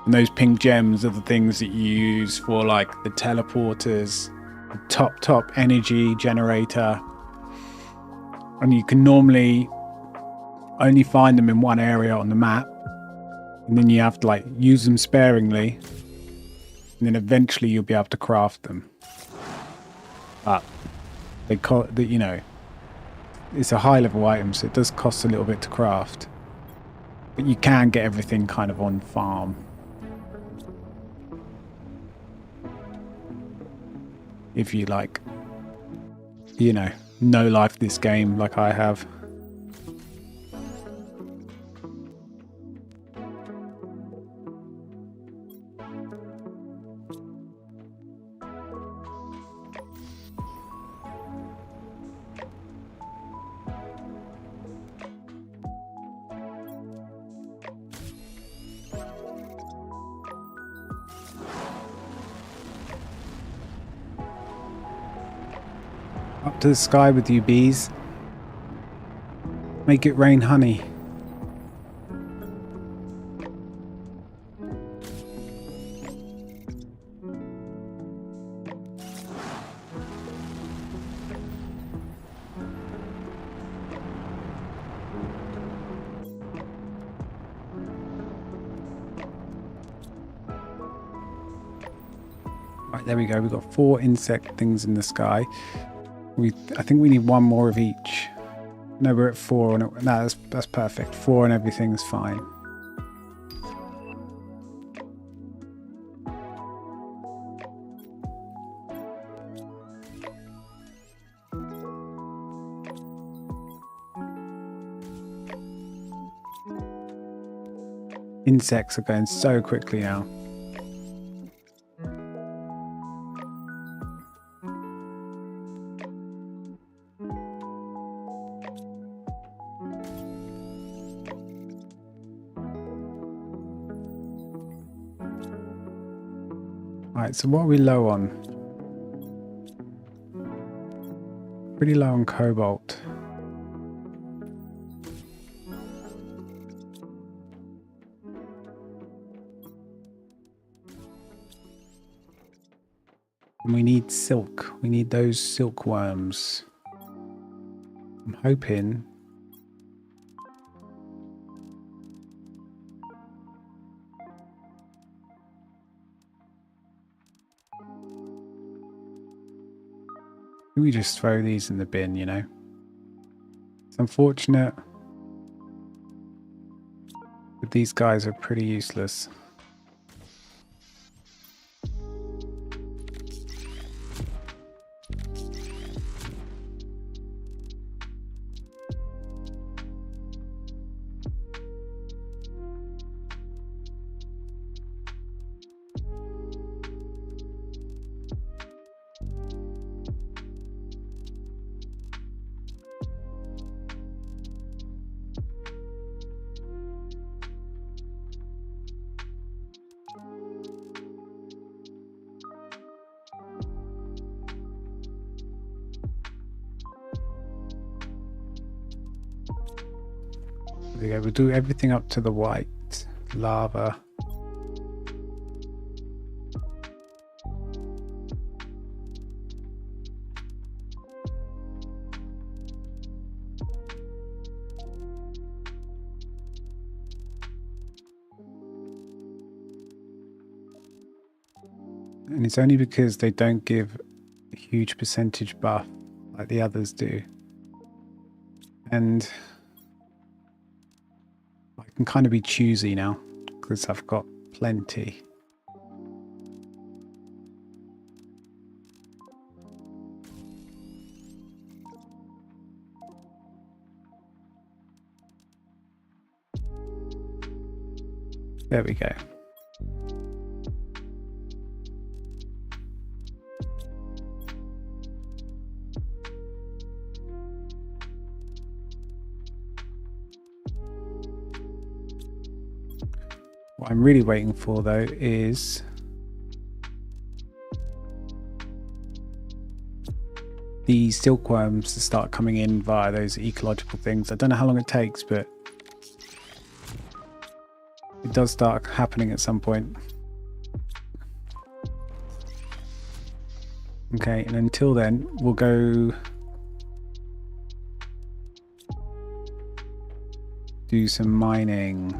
And those pink gems are the things that you use for like the teleporters, the top energy generator. And you can normally only find them in one area on the map. And then you have to like use them sparingly. And then eventually you'll be able to craft them. But you know, it's a high level item, so it does cost a little bit to craft. But you can get everything kind of on farm. If you like, you know, no life this game like I have. Up to the sky with you, bees. Make it rain honey. Right, there we go. We've got 4 insect things in the sky. I think we need 1 more of each. No, we're at 4. And no, that's perfect. 4 and everything's fine. Insects are going so quickly now. Right, so what are we low on? Pretty low on cobalt. And we need silk. We need those silkworms. I'm hoping we just throw these in the bin, you know. It's unfortunate, but these guys are pretty useless. There we go. We'll do everything up to the white lava. And it's only because they don't give a huge percentage buff like the others do. And I can kind of be choosy now because I've got plenty. There we go. What I'm really waiting for though is the silkworms to start coming in via those ecological things. I don't know how long it takes, but it does start happening at some point. Okay, and until then, we'll go do some mining.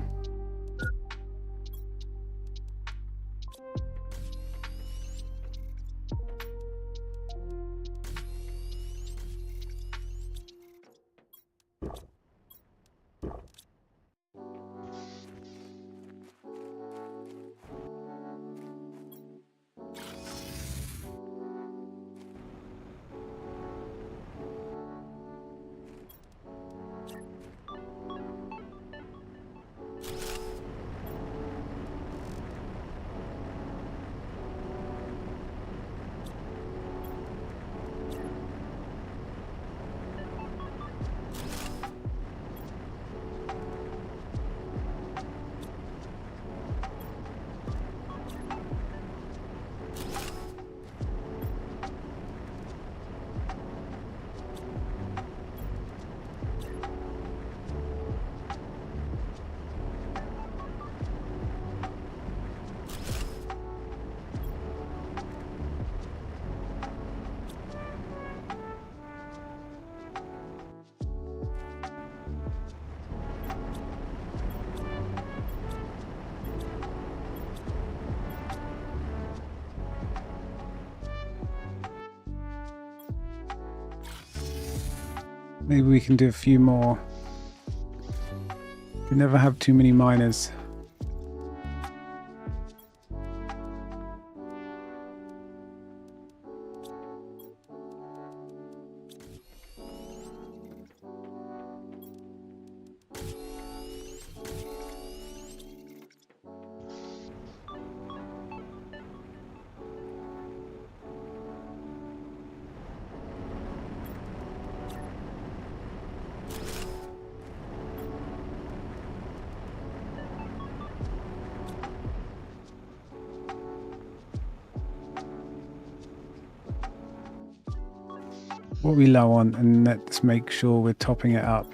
Maybe we can do a few more. We never have too many miners. What we low on, and let's make sure we're topping it up.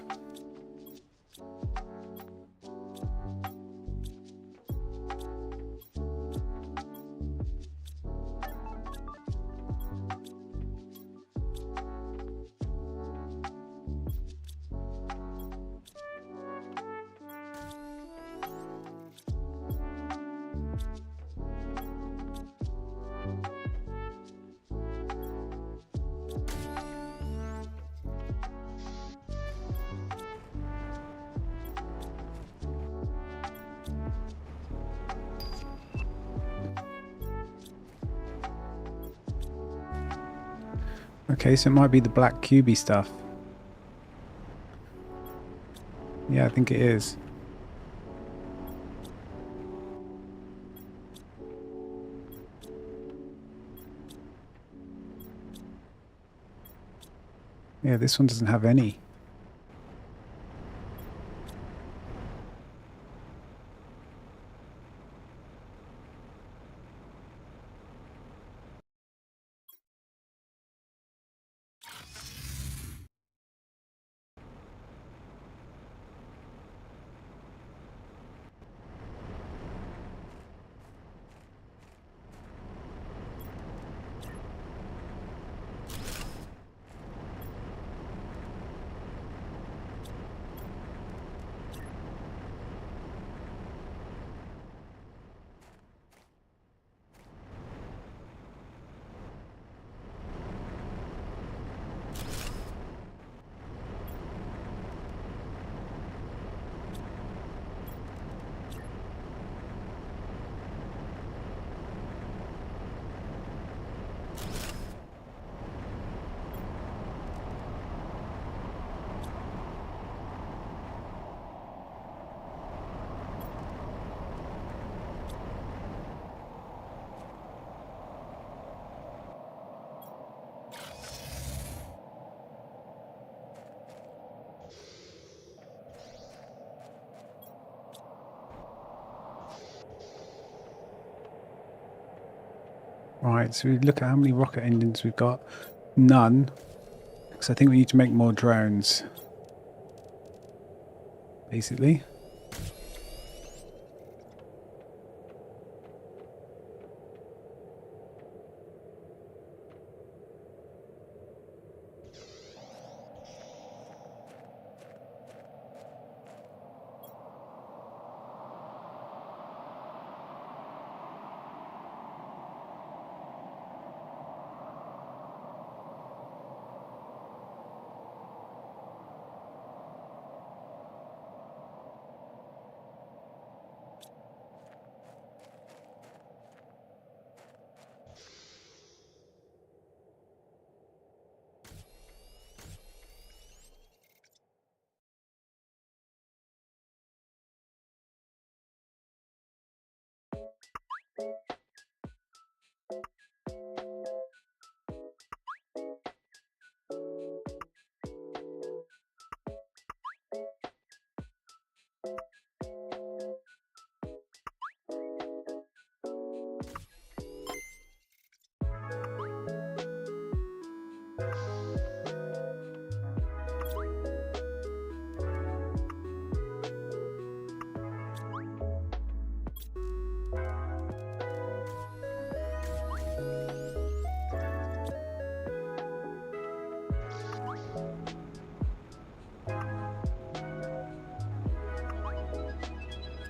Okay, so it might be the black cubey stuff. Yeah, I think it is. Yeah, this one doesn't have any. Right, so we look at how many rocket engines we've got. None. So I think we need to make more drones. Basically.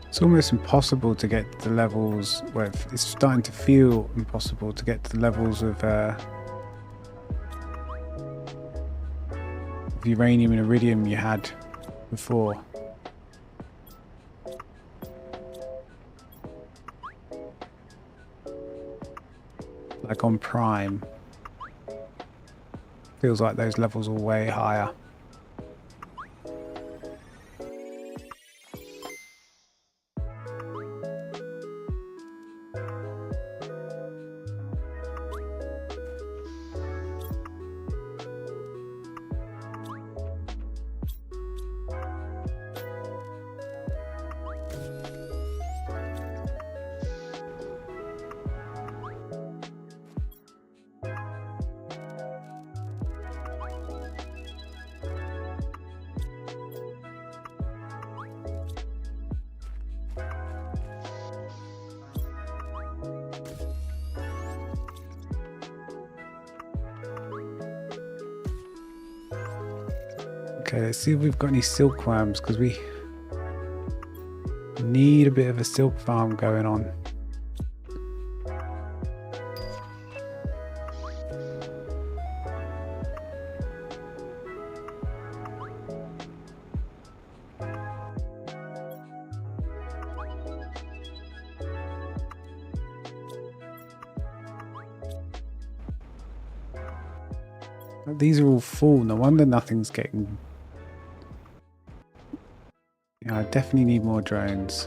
It's almost impossible to get to the levels where it's starting to feel impossible to get to the levels of uranium and iridium you had before. Like on Prime. Feels like those levels are way higher. Okay, let's see if we've got any silkworms, because we need a bit of a silk farm going on. These are all full, no wonder nothing's getting... Yeah, I definitely need more drones.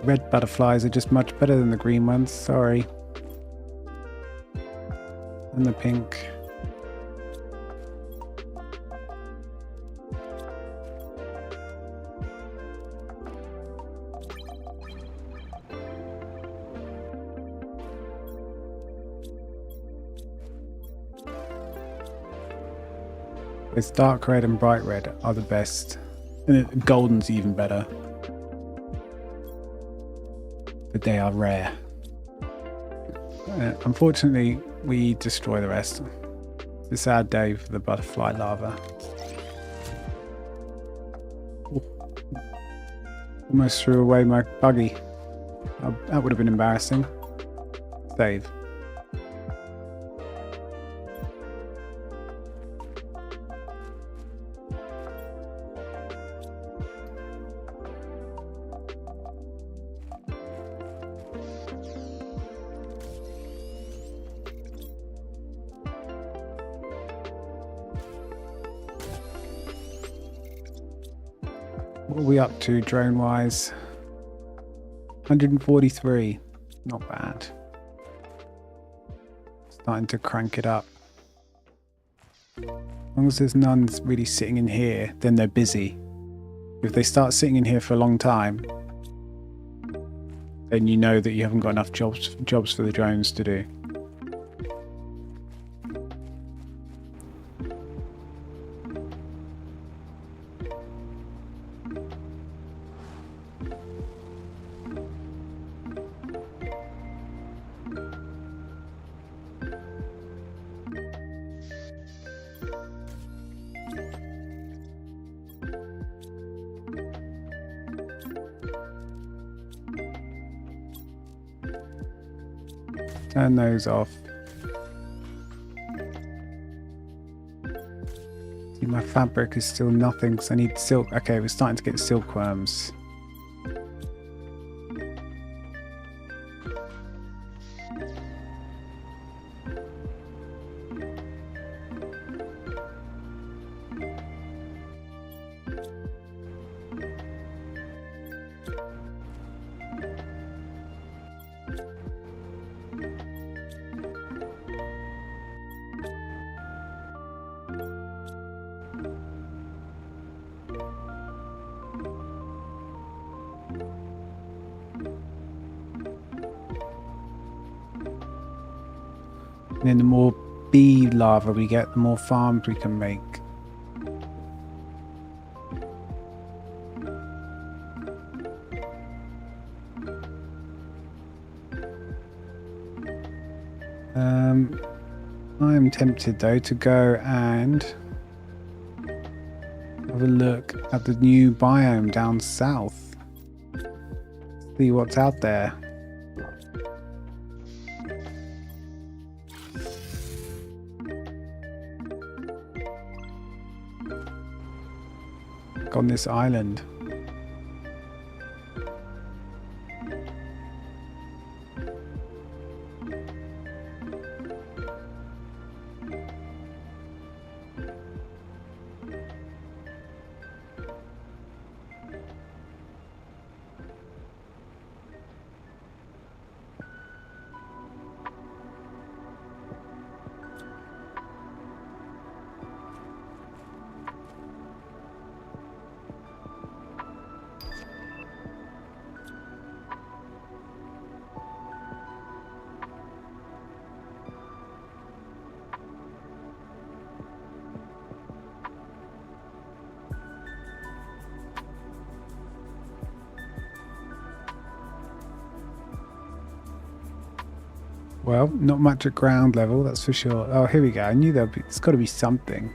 Red butterflies are just much better than the green ones, sorry. And the pink. It's dark red and bright red are the best. And golden's even better. But they are rare. Unfortunately, we destroy the rest. It's a sad day for the butterfly larva. Ooh. Almost threw away my buggy. That would have been embarrassing. Save. What are we up to drone wise? 143. Not bad. Starting to crank it up. As long as there's none really sitting in here, then they're busy. If they start sitting in here for a long time, then you know that you haven't got enough jobs for the drones to do. Turn those off. See, my fabric is still nothing because I need silk. Okay, we're starting to get silkworms. And then the more bee larvae we get, the more farms we can make. I am tempted though to go and have a look at the new biome down south. See what's out there. On this island. Well, not much at ground level, that's for sure. Oh, here we go. I knew there's got to be something.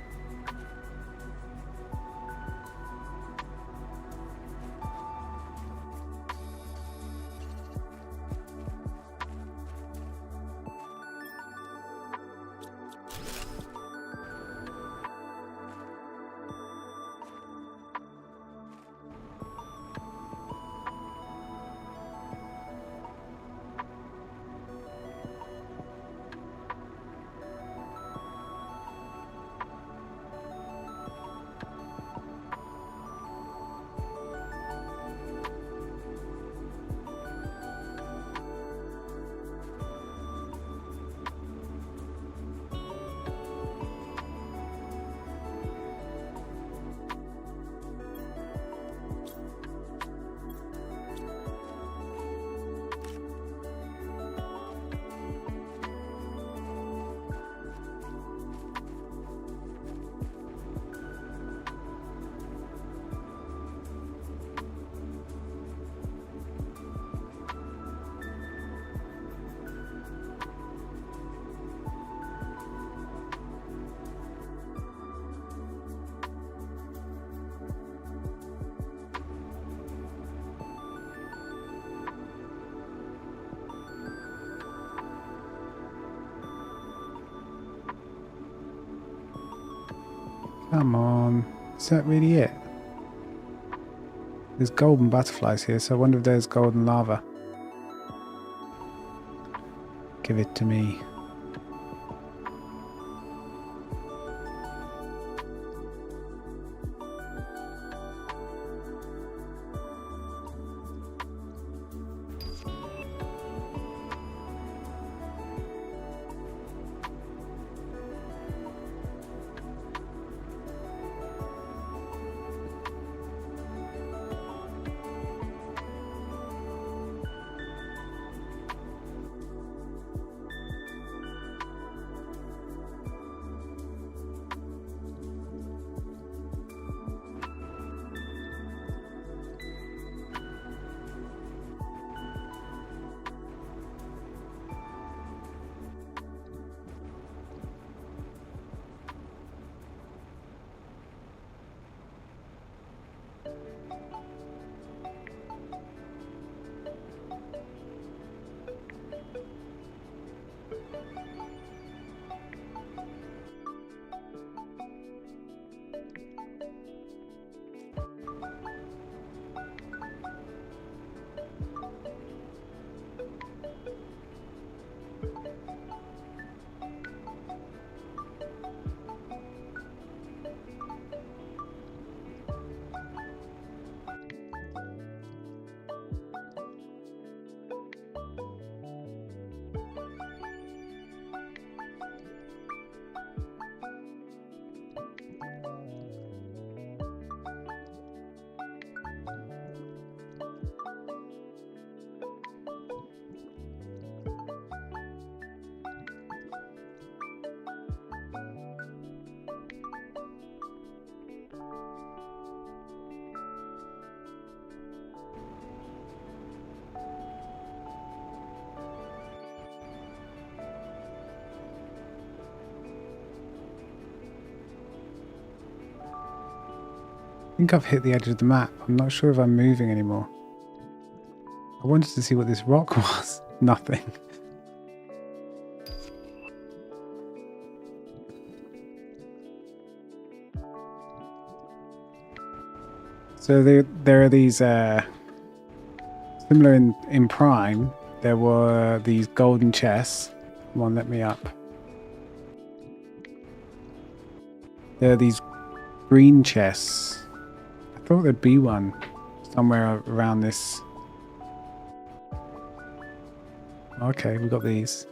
Come on. Is that really it? There's golden butterflies here, so I wonder if there's golden lava. Give it to me. I think I've hit the edge of the map. I'm not sure if I'm moving anymore. I wanted to see what this rock was. Nothing. So there are these similar in Prime. There were these golden chests. Come on, let me up. There are these green chests. I thought there'd be one somewhere around this. Okay, we got these.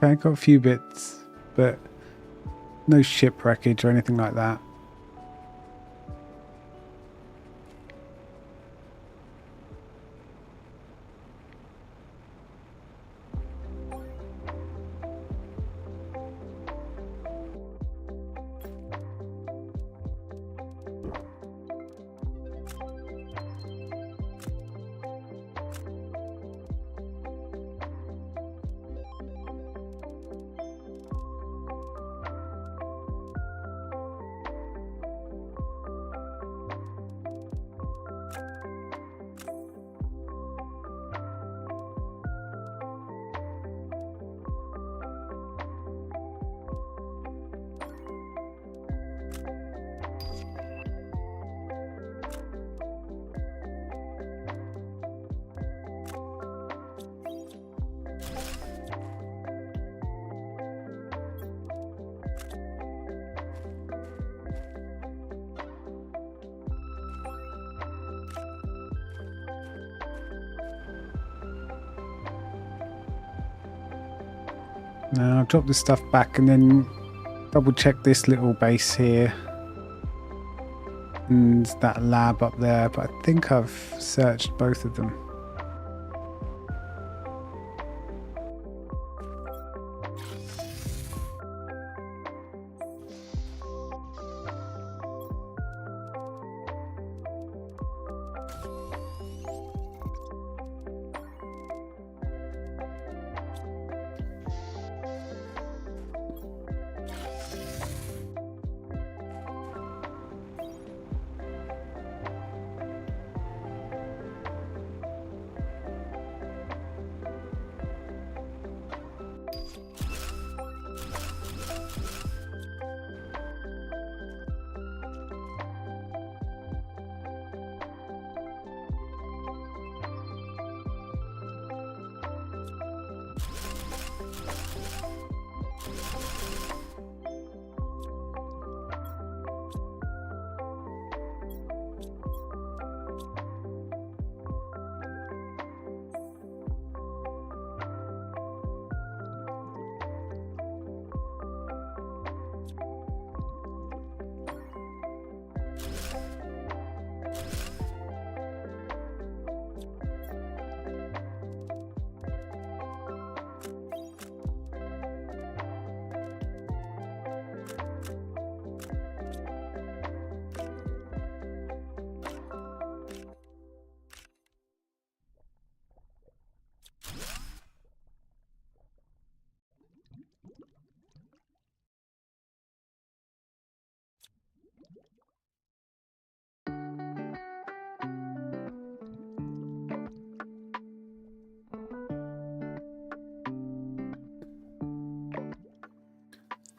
Okay, got a few bits, but no ship wreckage or anything like that. Now I'll drop this stuff back and then double check this little base here. and that lab up there, but I think I've searched both of them.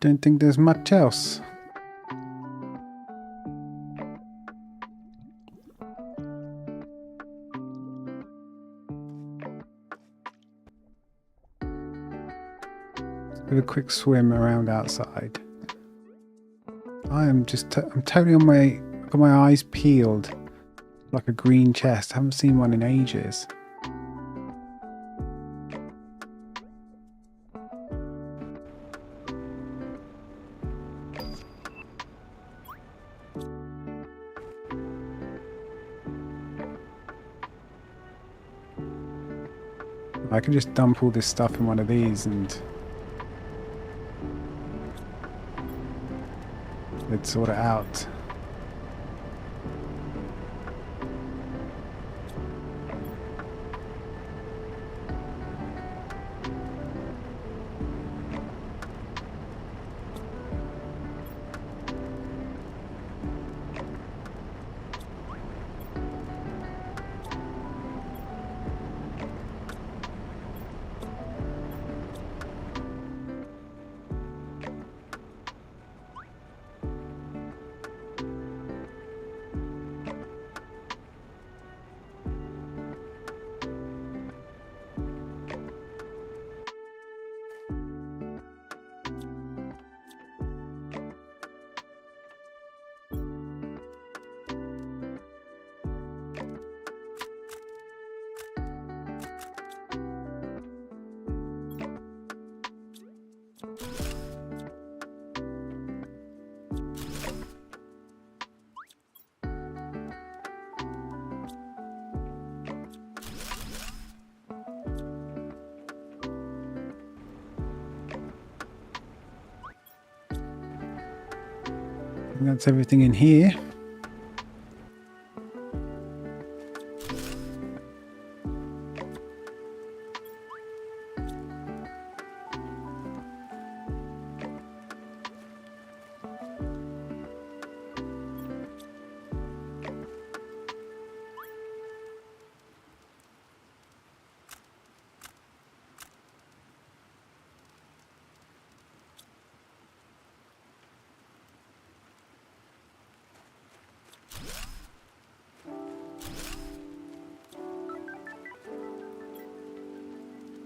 Don't think there's much else. Have a quick swim around outside. I'm totally on my, got my eyes peeled like a green chest. I haven't seen one in ages. I can just dump all this stuff in one of these and let's sort it out. And that's everything in here.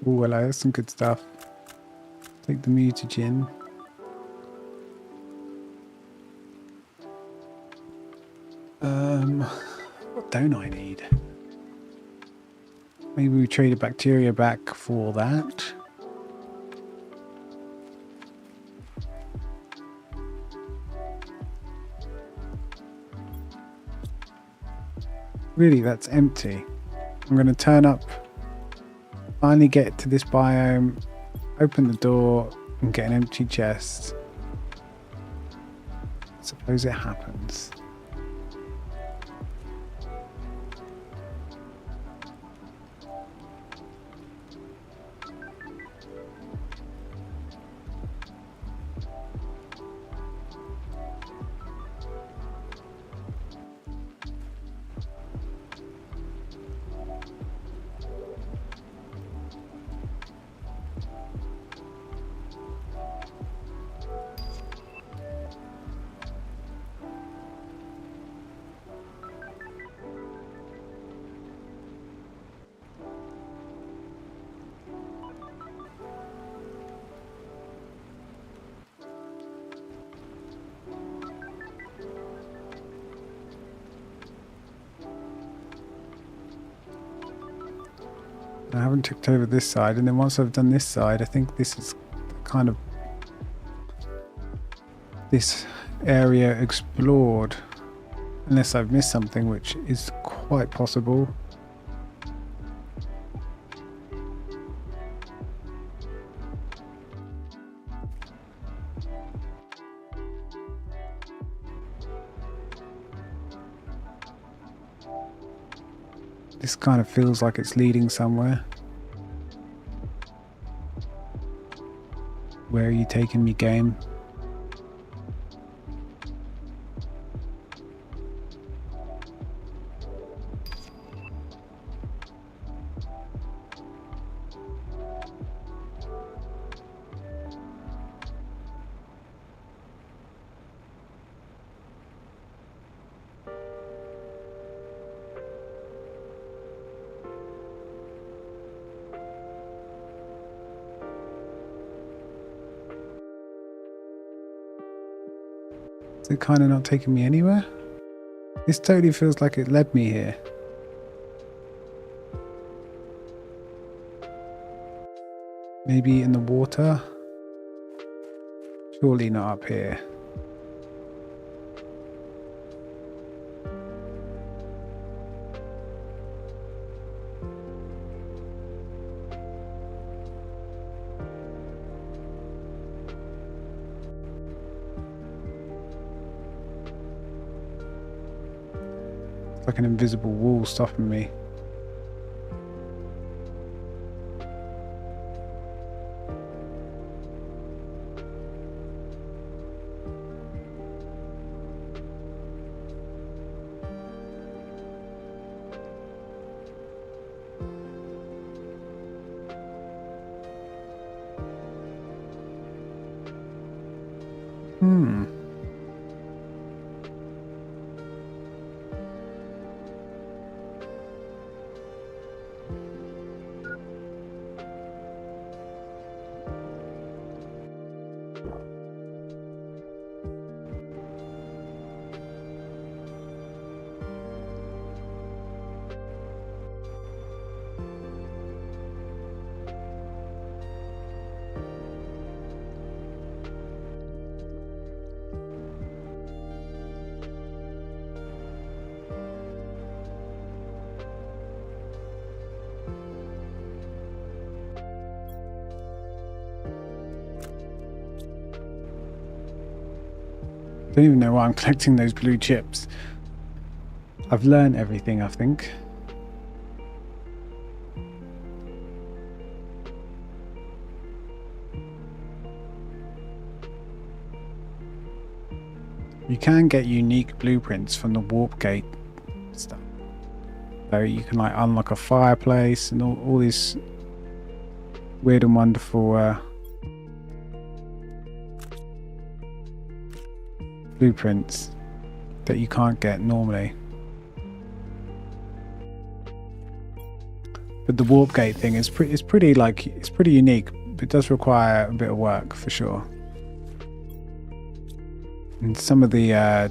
Oh, well, that's some good stuff. Take the mutagen. What don't I need? Maybe we trade a bacteria back for that. Really, that's empty. I'm going to turn up, finally get to this biome, open the door, and get an empty chest. Suppose it happens. I haven't checked over this side, and then once I've done this side, I think this is kind of this area explored, unless I've missed something, which is quite possible. This kind of feels like it's leading somewhere. Where are you taking me, game? Is it kind of not taking me anywhere? This totally feels like it led me here. Maybe in the water? Surely not up here. Like an invisible wall stopping me. Don't even know why I'm collecting those blue chips. I've learned everything, I think. You can get unique blueprints from the warp gate stuff. So you can like unlock a fireplace and all these weird and wonderful blueprints that you can't get normally. But the warp gate thing is pretty unique, but it does require a bit of work for sure. And some of the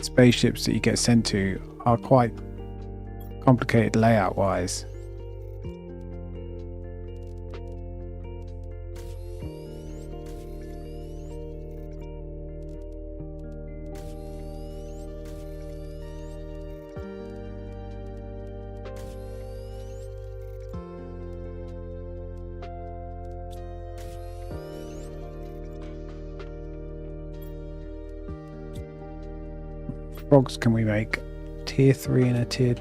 spaceships that you get sent to are quite complicated layout wise. frogs can we make? Tier 3 and a tier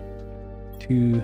2.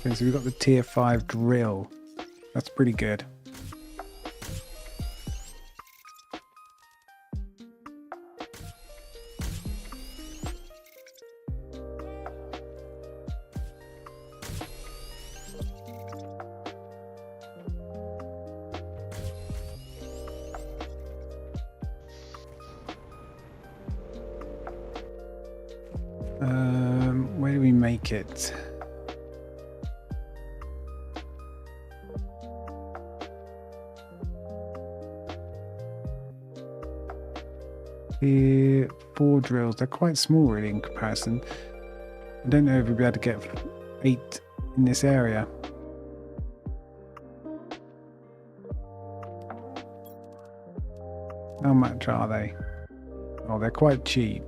Okay, so we've got the tier 5 drill. That's pretty good. Where do we make it? Tier 4 drills, they're quite small really in comparison. I don't know if we'll be able to get 8 in this area. How much are they? Oh, they're quite cheap.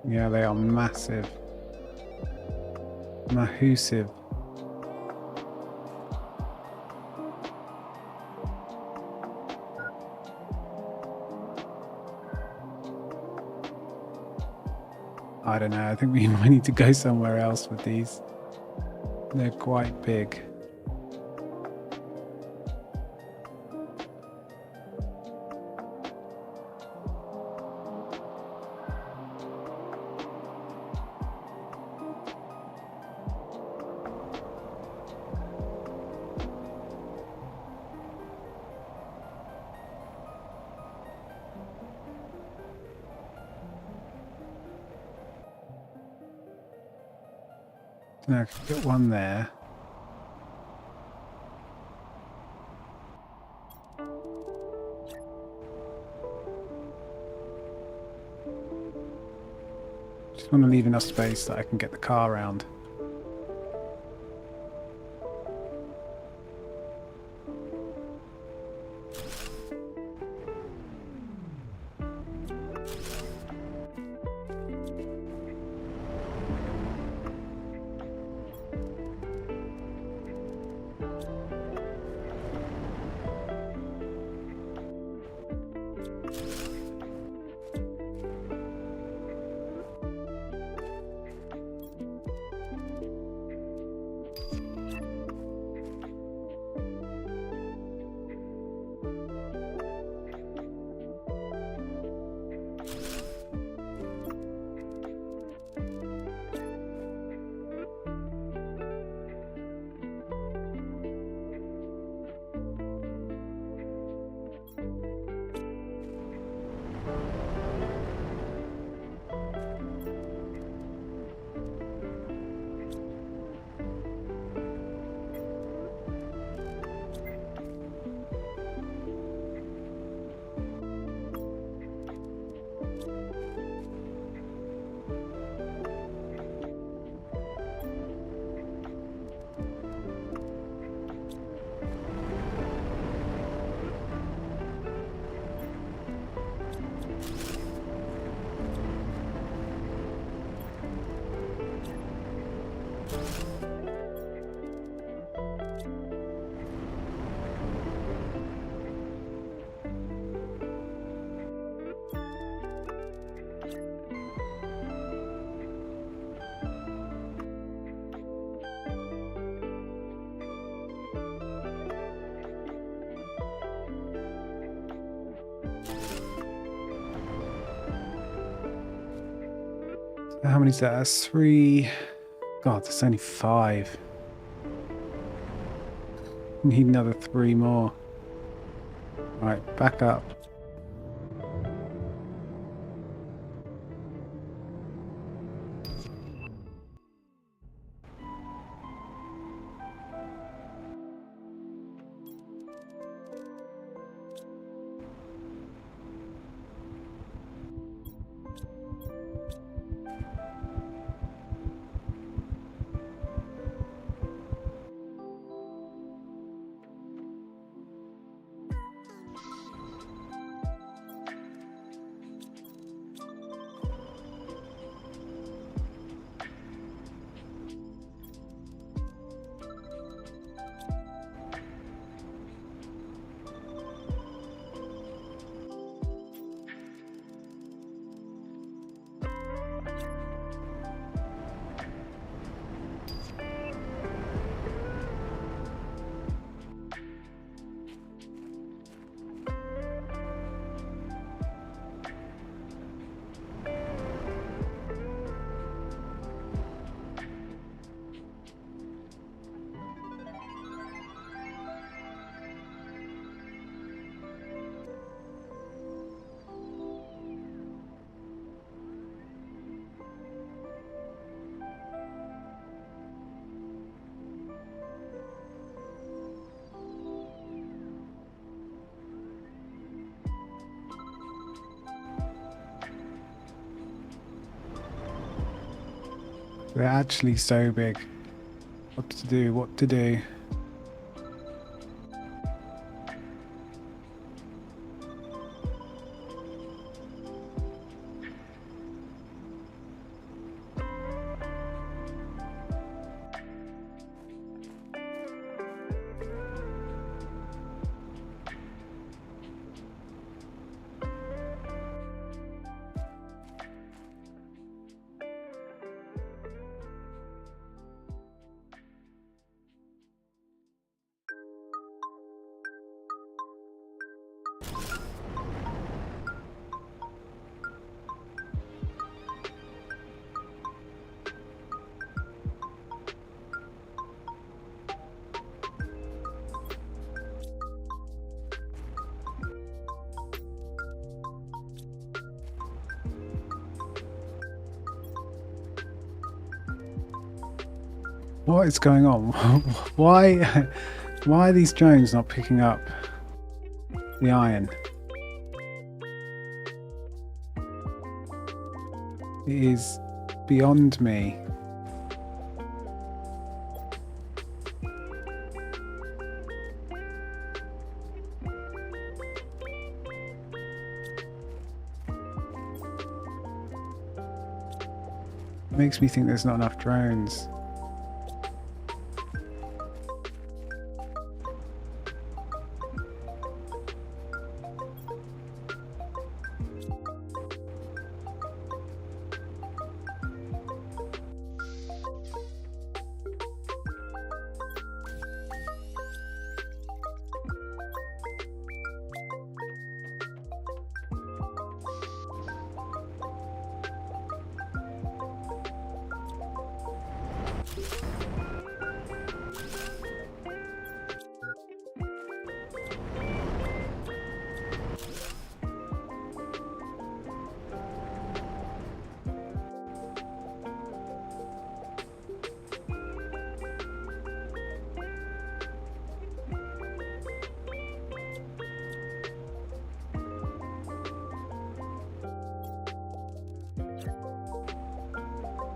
Yeah, they are massive. Massive. I don't know, I think we might need to go somewhere else with these. They're quite big. Now I can get one there. Just want to leave enough space that I can get the car around. How many's that? That's 3. God, that's only 5. Need another 3 more. Right, back up. They're actually so big. What to do? What to do? What is going on? Why are these drones not picking up the iron? It is beyond me. It makes me think there's not enough drones.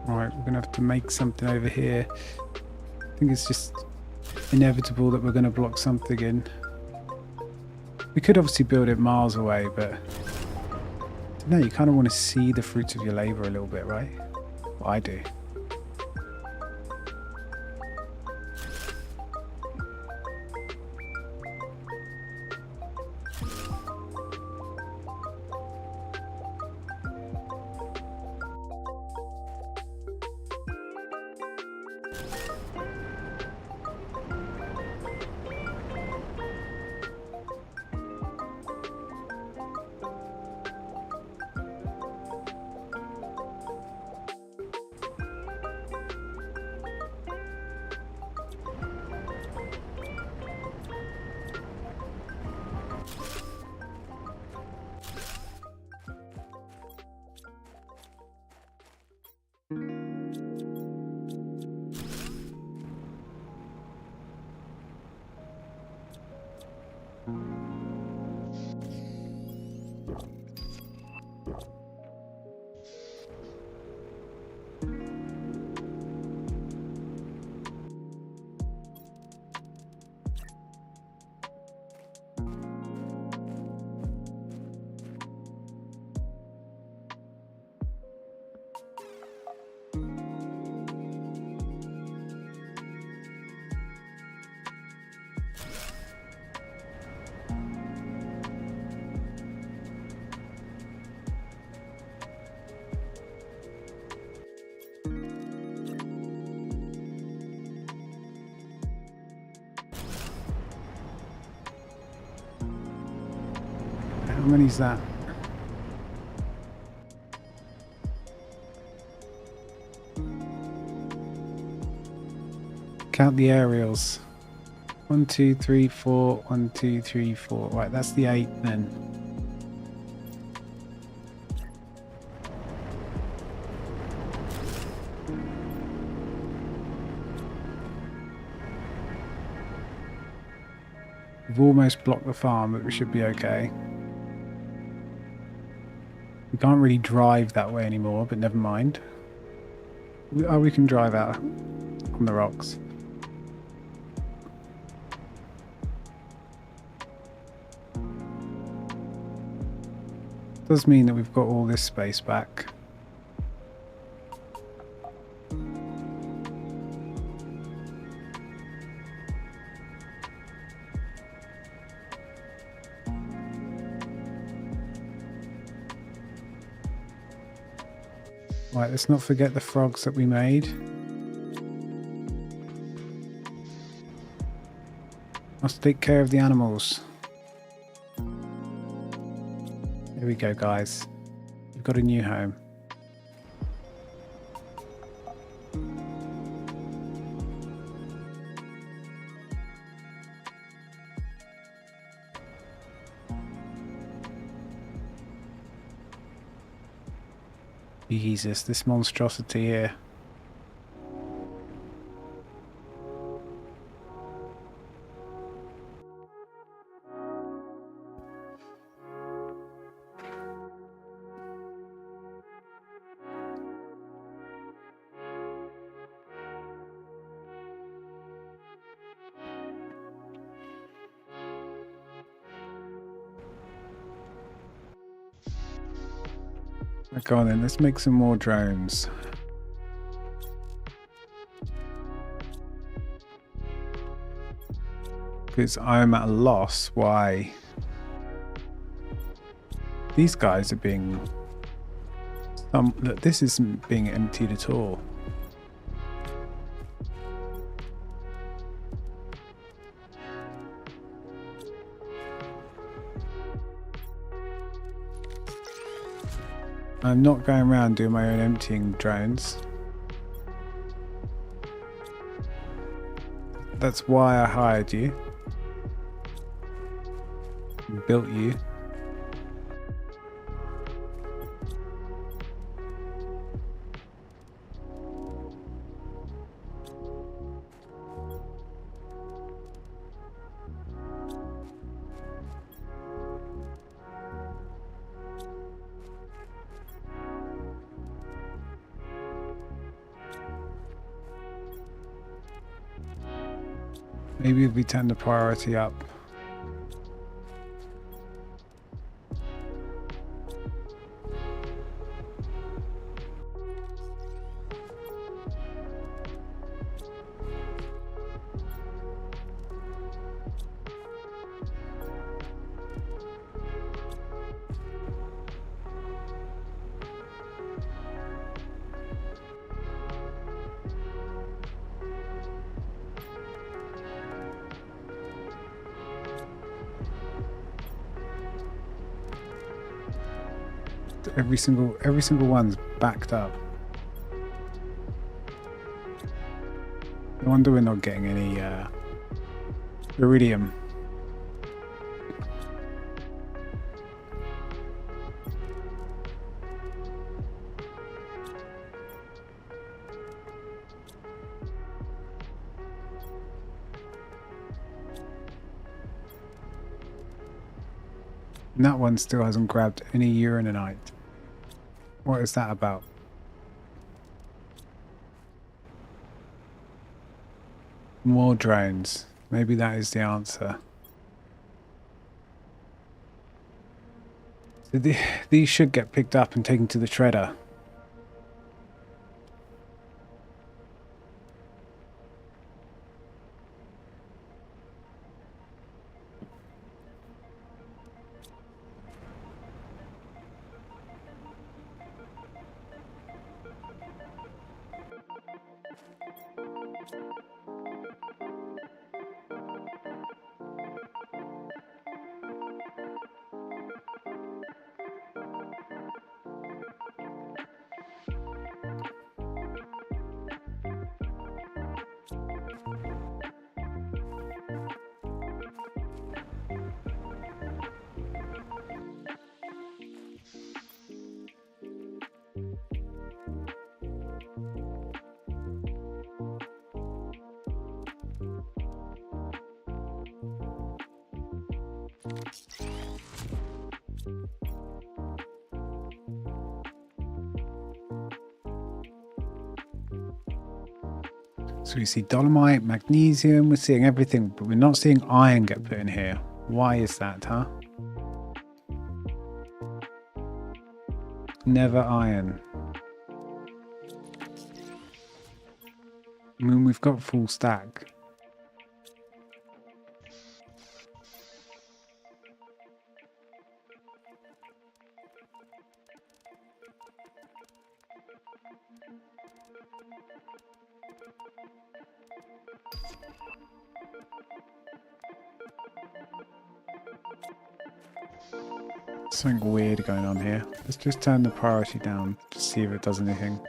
Right, we're gonna have to make something over here. I think it's just inevitable that we're gonna block something in. We could obviously build it miles away, but no, you kind of want to see the fruits of your labor a little bit, right? Well, I do. How many's that? Count the aerials. 1, 2, 3, 4. 1, 2, 3, 4. Right, that's the 8 then. We've almost blocked the farm, but we should be okay. We can't really drive that way anymore, but never mind. Oh, we can drive out on the rocks. Does mean that we've got all this space back. Right, let's not forget the frogs that we made. Must take care of the animals. Here we go, guys. We've got a new home. Jesus, this monstrosity here. Go on then, let's make some more drones. Because I'm at a loss why these guys are being... Look, this isn't being emptied at all. I'm not going around doing my own emptying drones. That's why I hired you. Built you. Maybe if we turn the priority up. Every single one's backed up. No wonder we're not getting any iridium. And that one still hasn't grabbed any uraninite. What is that about? More drones. Maybe that is the answer. So these should get picked up and taken to the shredder. So we see dolomite, magnesium, we're seeing everything, but we're not seeing iron get put in here. Why is that, huh? Never iron. I mean, we've got full stack. Something weird going on here. Let's just turn the priority down to see if it does anything.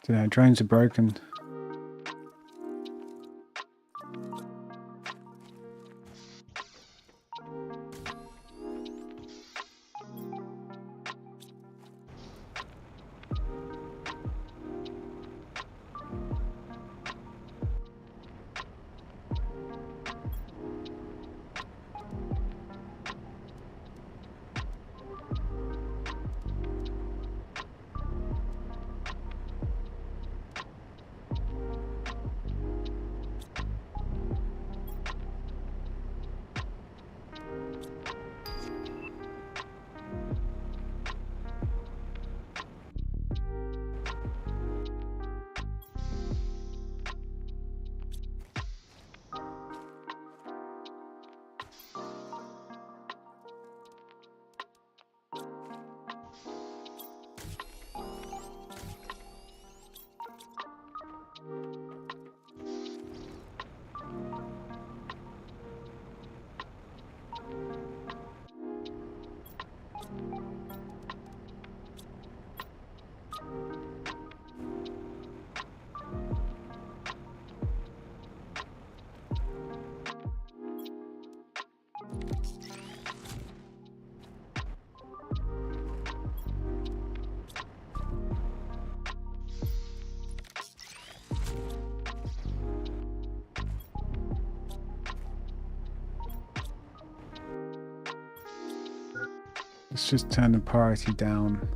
Don't know, drones are broken. Let's just turn the priority down.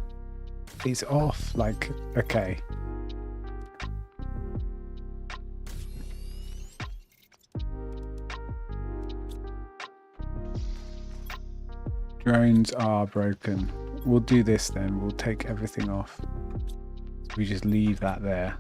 It's off, like, okay. Drones are broken. We'll do this then. We'll take everything off. We just leave that there.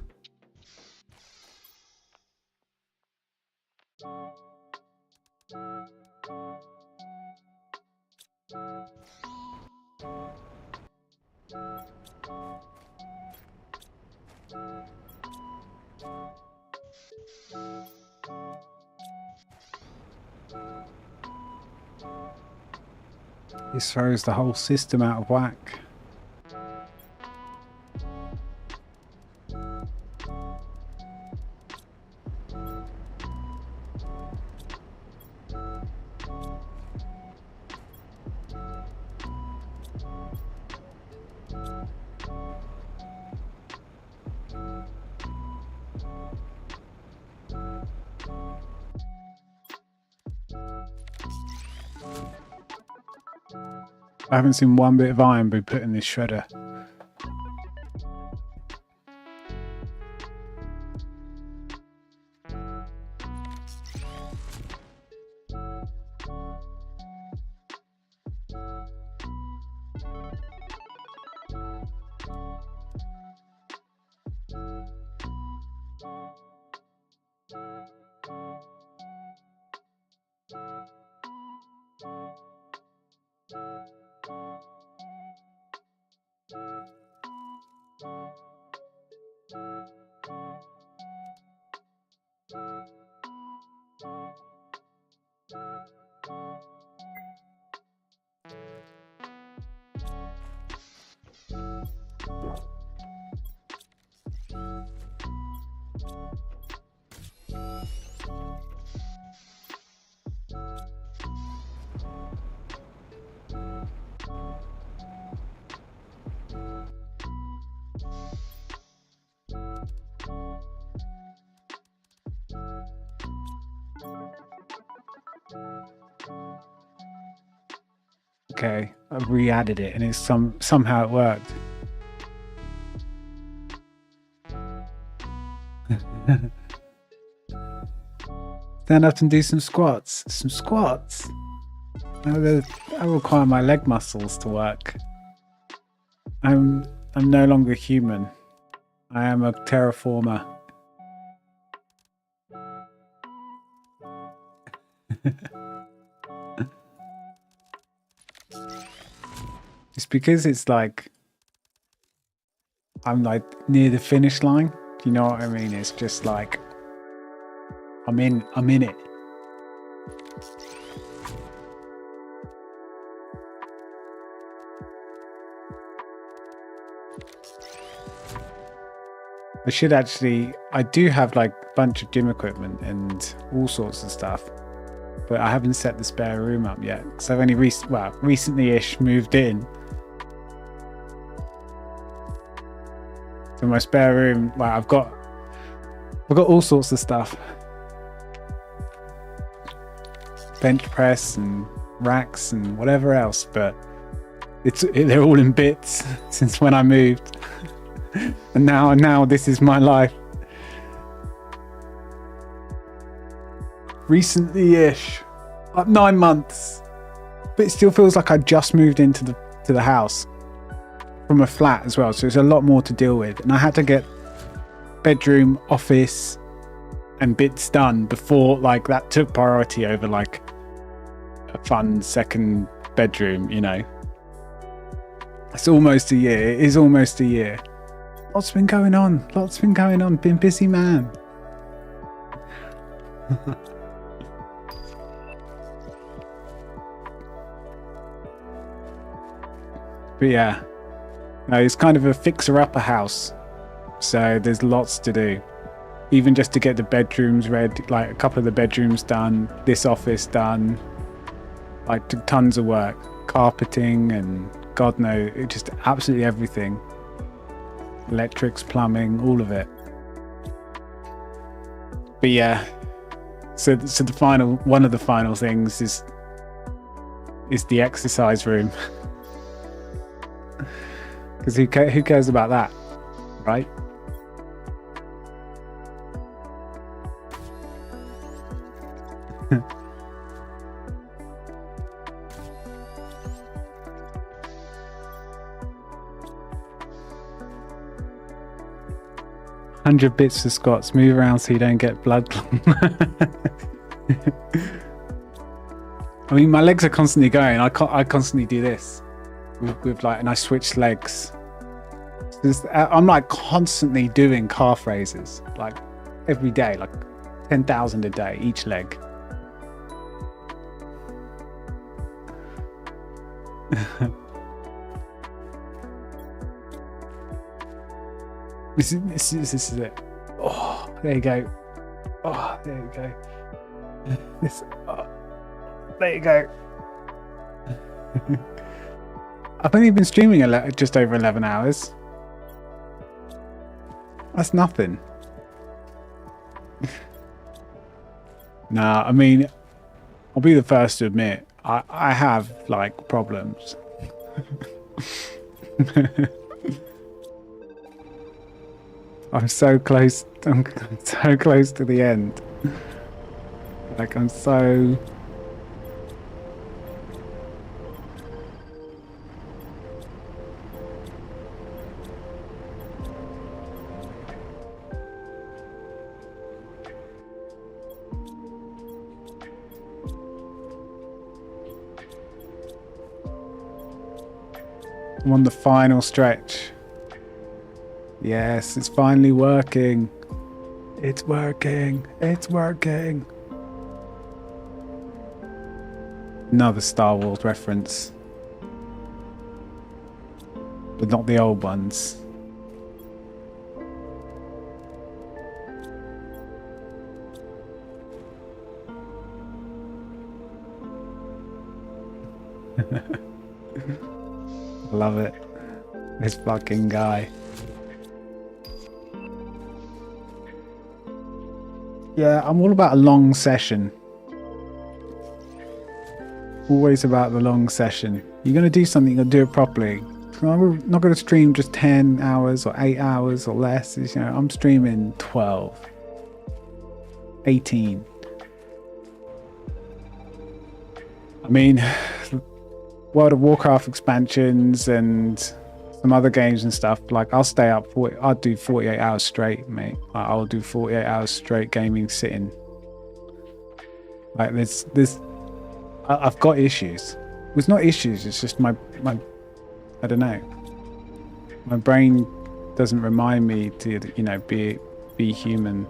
This throws the whole system out of whack. I haven't seen one bit of iron be put in this shredder. Okay, I've re-added it and it's somehow it worked. Stand up and do some squats. Some squats. I require my leg muscles to work. I'm no longer human. I am a terraformer. It's because it's like I'm like near the finish line. Do you know what I mean? It's just like I'm in it. I do have like a bunch of gym equipment and all sorts of stuff, but I haven't set the spare room up yet because I've only recently-ish moved in. So my spare room, like I've got all sorts of stuff, bench press and racks and whatever else, but they're all in bits since when I moved. And now this is my life. Recently-ish, like 9 months, but it still feels like I just moved into the house from a flat as well. So there's a lot more to deal with, and I had to get bedroom, office, and bits done before like that took priority over like a fun second bedroom. You know, it's almost a year. It is almost a year. Lots been going on. Been busy man. But yeah, no, it's kind of a fixer-upper house. So there's lots to do. Even just to get the bedrooms ready, like a couple of the bedrooms done, this office done, like tons of work. Carpeting and God knows, just absolutely everything. Electrics, plumbing, all of it. But yeah, so one of the final things is the exercise room. Because who cares about that, right? 100 bits for squats. Move around so you don't get blood. I mean, my legs are constantly going. I constantly do this with like, and I switch legs. I'm like constantly doing calf raises, like every day, like 10,000 a day, each leg. This is it. Oh, there you go. Oh, there you go. There you go. I've only been streaming just over 11 hours. That's nothing. Nah, I mean, I'll be the first to admit, I have like problems. I'm so close. I'm so close to the end. Like I'm so. I'm on the final stretch. Yes, it's finally working. It's working. It's working. Another Star Wars reference. But not the old ones. Love it. This fucking guy. Yeah, I'm all about a long session. Always about the long session. You're going to do something, you're going to do it properly. I'm not going to stream just 10 hours or 8 hours or less. You know, I'm streaming 12, 18. I mean, World of Warcraft expansions and some other games and stuff, like I'll stay up I'll do 48 hours straight, mate. I'll do 48 hours straight gaming sitting. Like I've got issues. It's not issues, it's just my I don't know. My brain doesn't remind me to, you know, be human.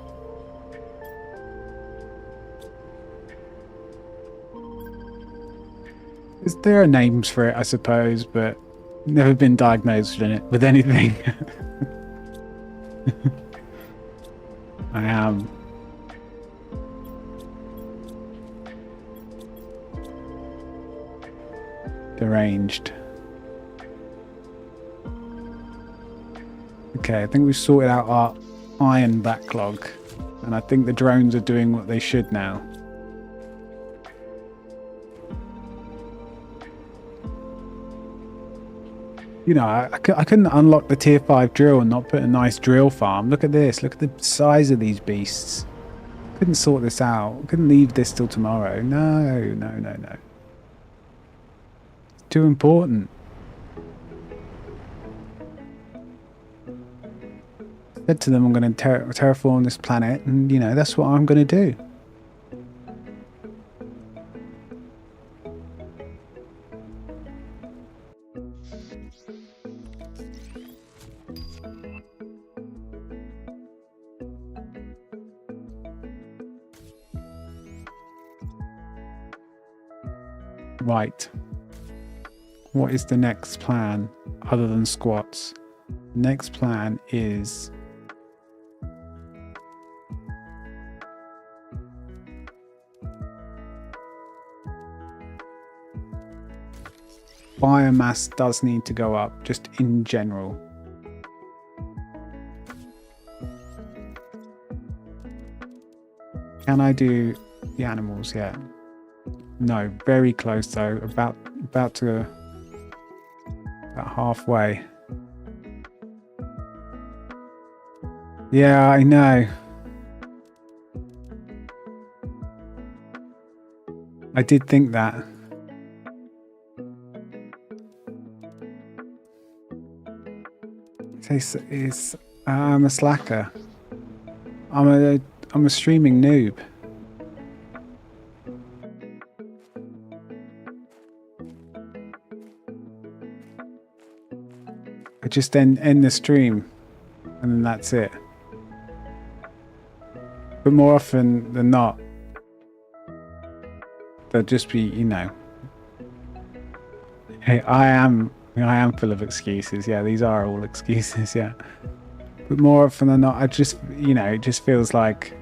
There are names for it, I suppose, but never been diagnosed with anything. I am. Deranged. Okay, I think we've sorted out our iron backlog, and I think the drones are doing what they should now. You know, I couldn't unlock the tier 5 drill and not put a nice drill farm. Look at this. Look at the size of these beasts. Couldn't sort this out. Couldn't leave this till tomorrow. No. It's too important. Said to them I'm going to terraform this planet, and, you know, that's what I'm going to do. Right. What is the next plan other than squats? Next plan is biomass does need to go up, just in general. Can I do the animals yet? No, very close though. About halfway. Yeah, I know. I did think that. I'm a slacker. I'm a streaming noob. I just end the stream and then that's it. But more often than not, there'll just be, you know, hey, I am full of excuses. Yeah, these are all excuses. Yeah, but more often than not, I just, you know, it just feels like,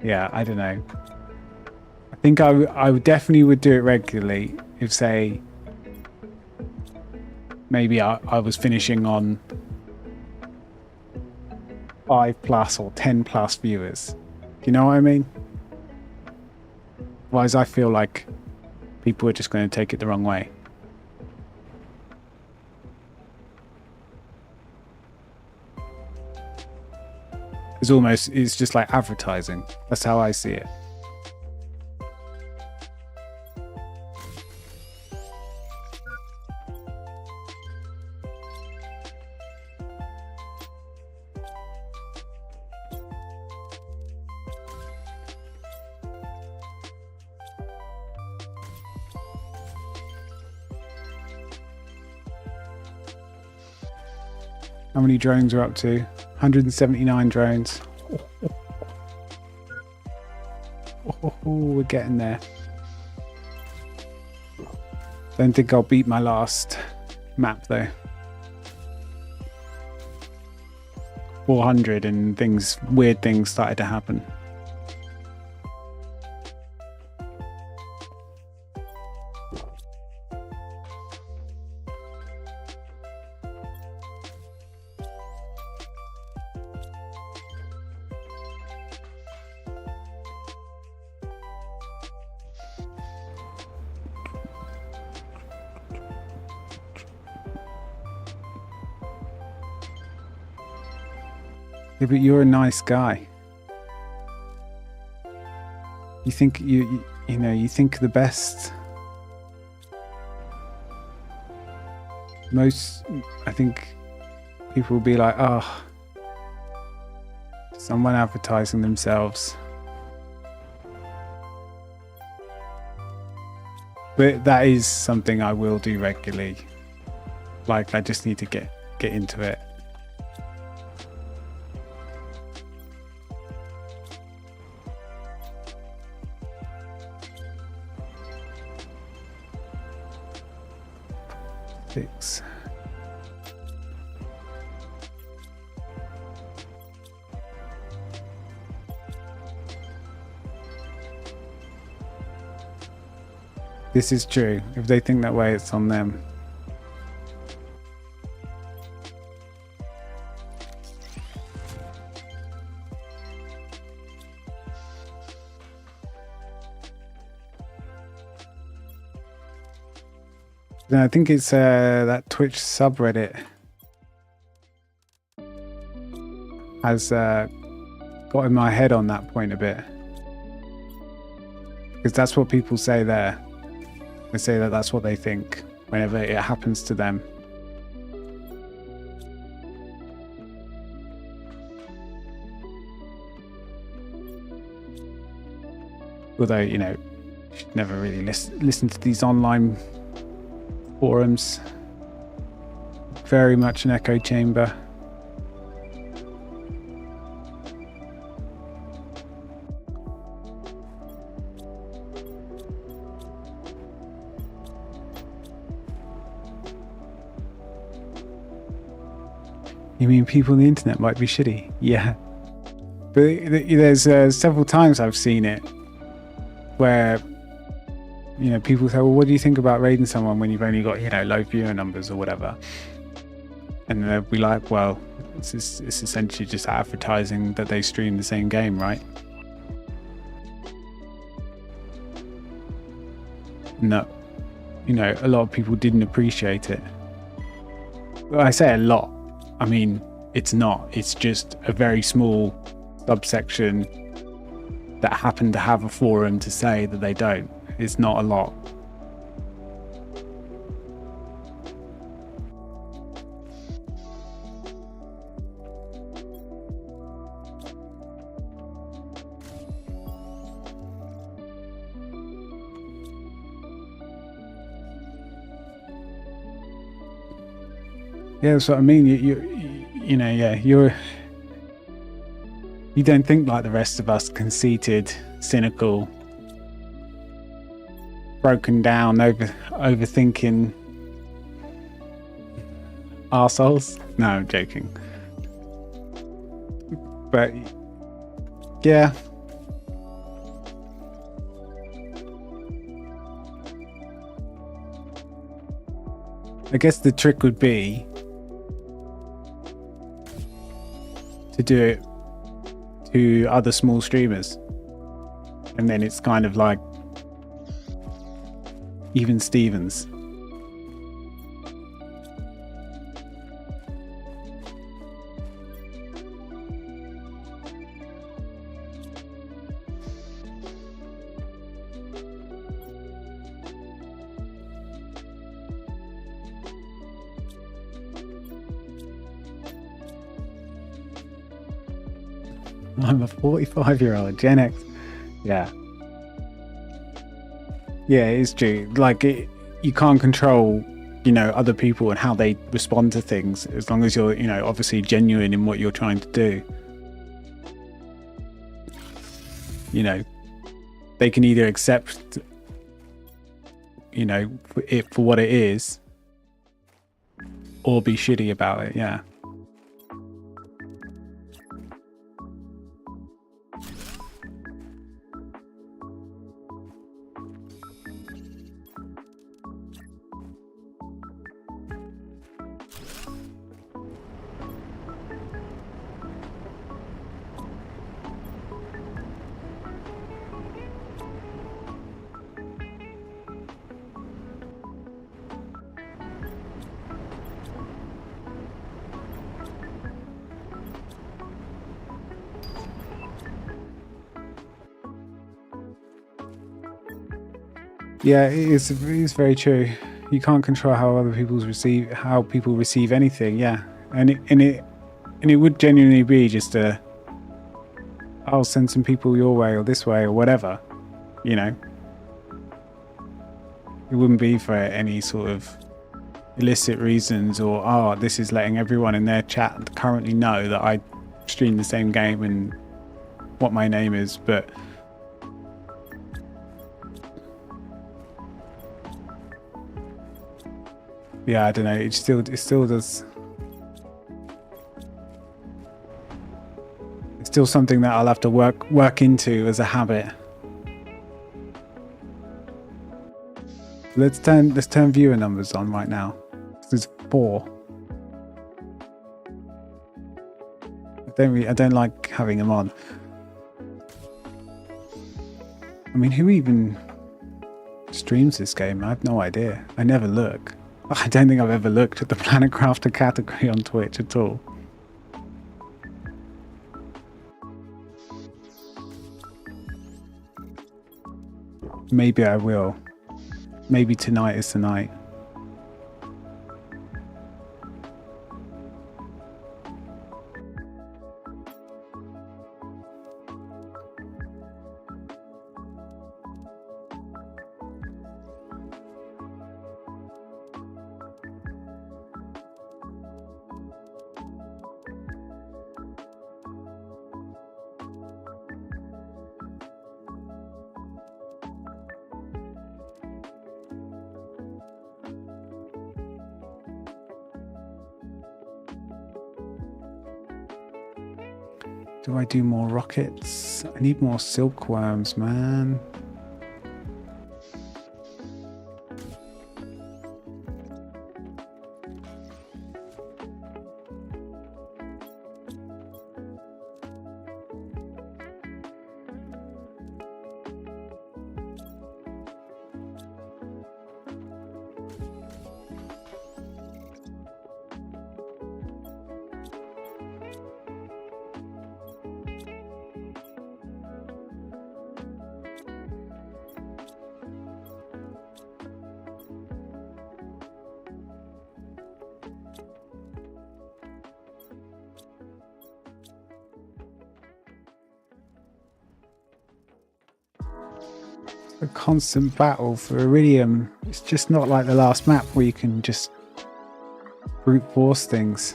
yeah, I don't know. I think I would definitely would do it regularly if, say, maybe I was finishing on 5+ or 10+ viewers. Do you know what I mean? Otherwise, I feel like people are just going to take it the wrong way. It's just like advertising. That's how I see it. How many drones are up to? 179 drones. Oh, we're getting there. Don't think I'll beat my last map though. 400 and weird things started to happen. Yeah, but you're a nice guy. You think you know, you think the best. I think people will be like, oh, someone advertising themselves. But that is something I will do regularly. Like, I just need to get into it. Fix. This is true. If they think that way, it's on them. I think it's that Twitch subreddit has got in my head on that point a bit, because that's what people say there. They say that that's what they think whenever it happens to them. Although, you know, you should never really listen to these online forums. Very much an echo chamber. You mean people on the internet might be shitty? Yeah. But there's several times I've seen it where, you know, people say, well, what do you think about raiding someone when you've only got, you know, low viewer numbers or whatever? And they'll be like, well, it's essentially just advertising that they stream the same game, right? No. You know, a lot of people didn't appreciate it. Well, I say a lot. I mean, it's not. It's just a very small subsection that happen to have a forum to say that they don't. It's not a lot. Yeah, that's what I mean. You know, yeah, you don't think like the rest of us, conceited, cynical, broken down, overthinking arseholes. No, I'm joking. But yeah. I guess the trick would be to do it to other small streamers, and then it's kind of like even Stevens. I'm a 45-year-old Gen X. Yeah. Yeah, it's true. Like, you can't control, you know, other people and how they respond to things, as long as you're, you know, obviously genuine in what you're trying to do. You know, they can either accept, you know, it for what it is, or be shitty about it. Yeah. Yeah, it is very true. You can't control how other people receive anything. Yeah, and it would genuinely be just I'll send some people your way or this way or whatever, you know. It wouldn't be for any sort of illicit reasons, or this is letting everyone in their chat currently know that I stream the same game and what my name is, but yeah, I don't know. It still does. It's still something that I'll have to work into as a habit. Let's turn viewer numbers on right now. There's 4. I don't like having them on. I mean, who even streams this game? I have no idea. I never look. I don't think I've ever looked at the Planet Crafter category on Twitch at all. Maybe I will. Maybe tonight is the night. Do I do more rockets? I need more silkworms, man. A constant battle for Iridium. It's just not like the last map where you can just brute force things.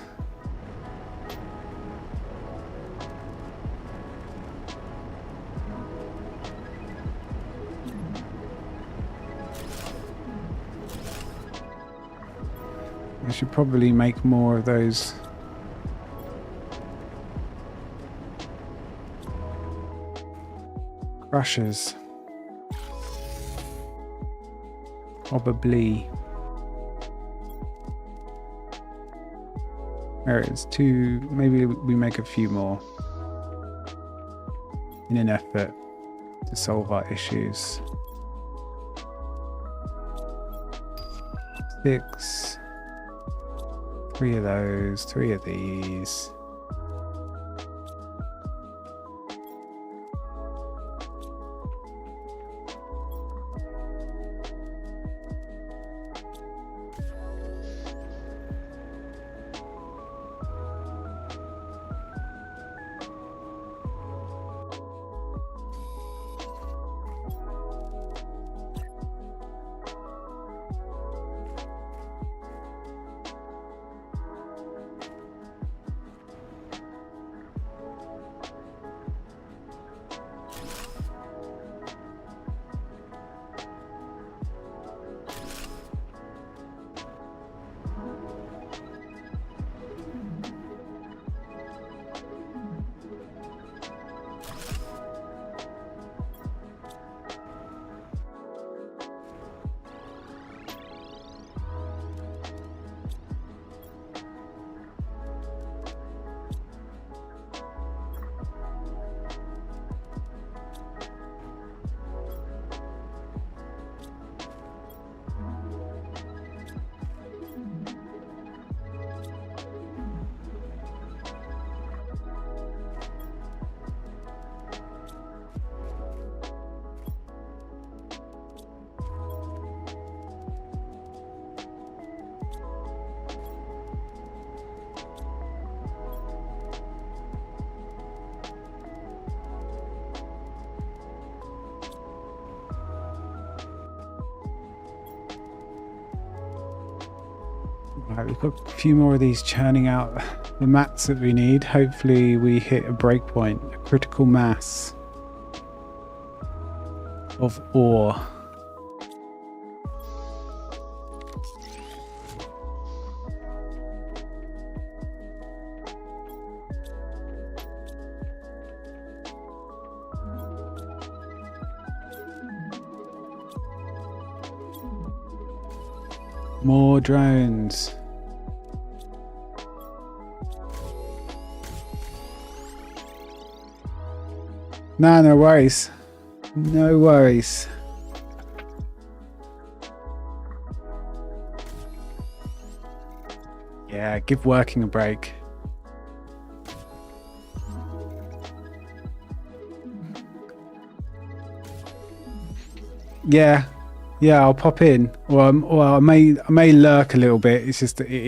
I should probably make more of those. Crushers. Probably. There it is. 2. Maybe we make a few more in an effort to solve our issues. 6. 3 of those. 3 of these. Right, we've got a few more of these churning out the mats that we need. Hopefully we hit a breakpoint, a critical mass of ore. More drones. Nah, no worries. No worries. Yeah, give working a break. Yeah. Yeah, I'll pop in. Or I may lurk a little bit. It's just that it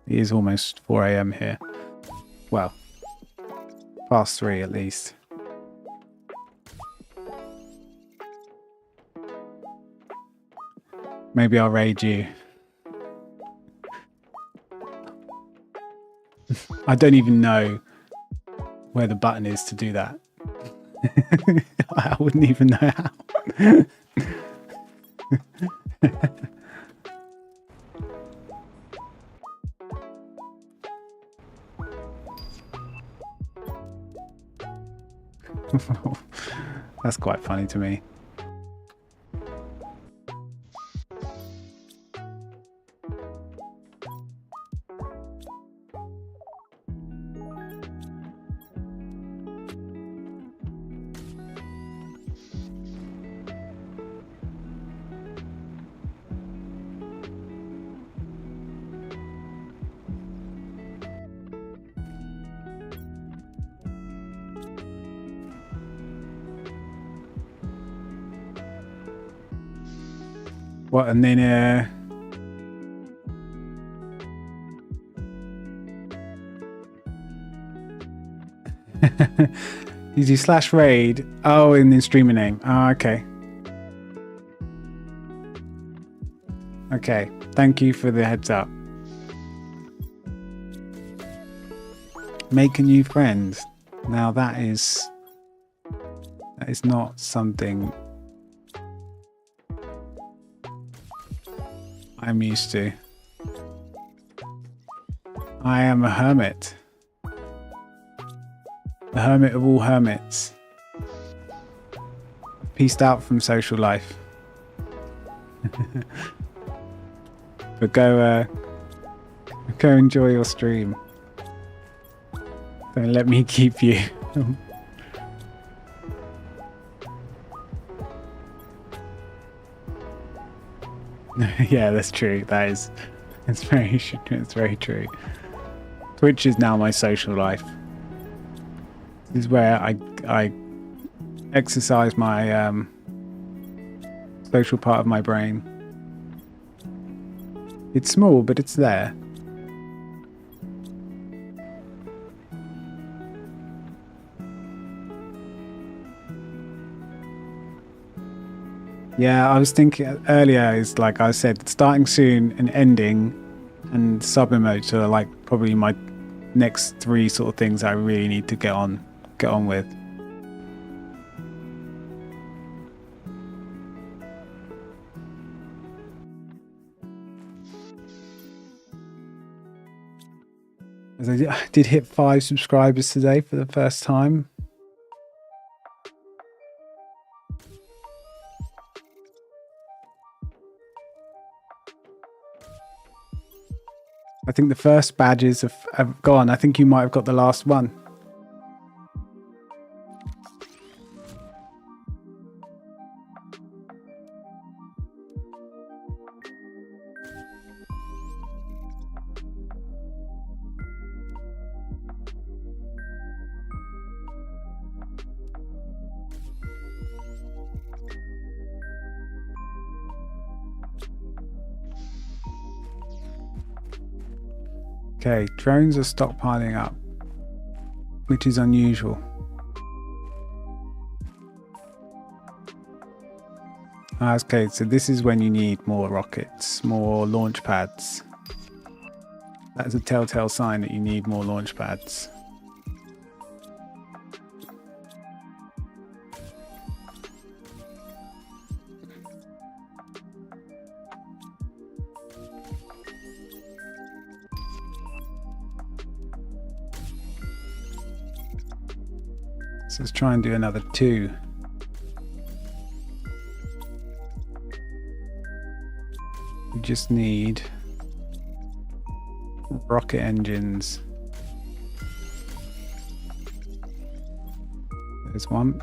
is almost 4 AM here. Well, past 3 at least. Maybe I'll raid you. I don't even know where the button is to do that. I wouldn't even know how. That's quite funny to me. What, and then did you slash raid? Oh, and then streamer name. Oh, okay. Okay, thank you for the heads up. Make a new friend. Now that is not something I'm used to. I am a hermit. The hermit of all hermits. Peaced out from social life. But go enjoy your stream. Don't let me keep you. Yeah, that's true. It's very true. Twitch is now my social life. This is where I exercise my social part of my brain. It's small, but it's there. Yeah, I was thinking earlier, is like I said, starting soon and ending, and sub emotes are like probably my next 3 sort of things I really need to get on with. As I did hit 5 subscribers today for the first time. I think the first badges have gone. I think you might have got the last one. Okay, drones are stockpiling up, which is unusual. Okay, so this is when you need more rockets, more launch pads. That's a telltale sign that you need more launch pads. So let's try and do another 2. We just need rocket engines. There's one.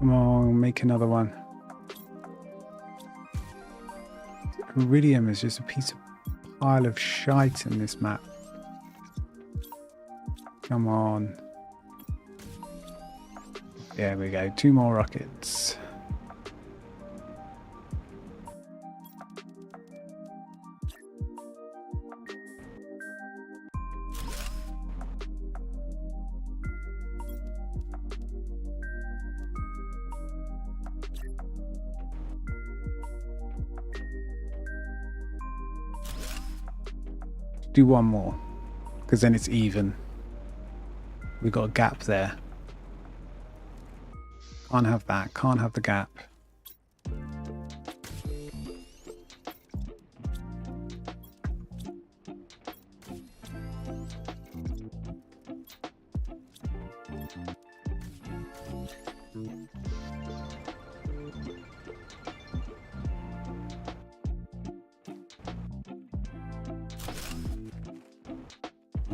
Come on, make another one. Iridium is just a pile of shite in this map. Come on. There we go, 2 more rockets. Do 1 more, because then it's even. We've got a gap there. Can't have that, can't have the gap.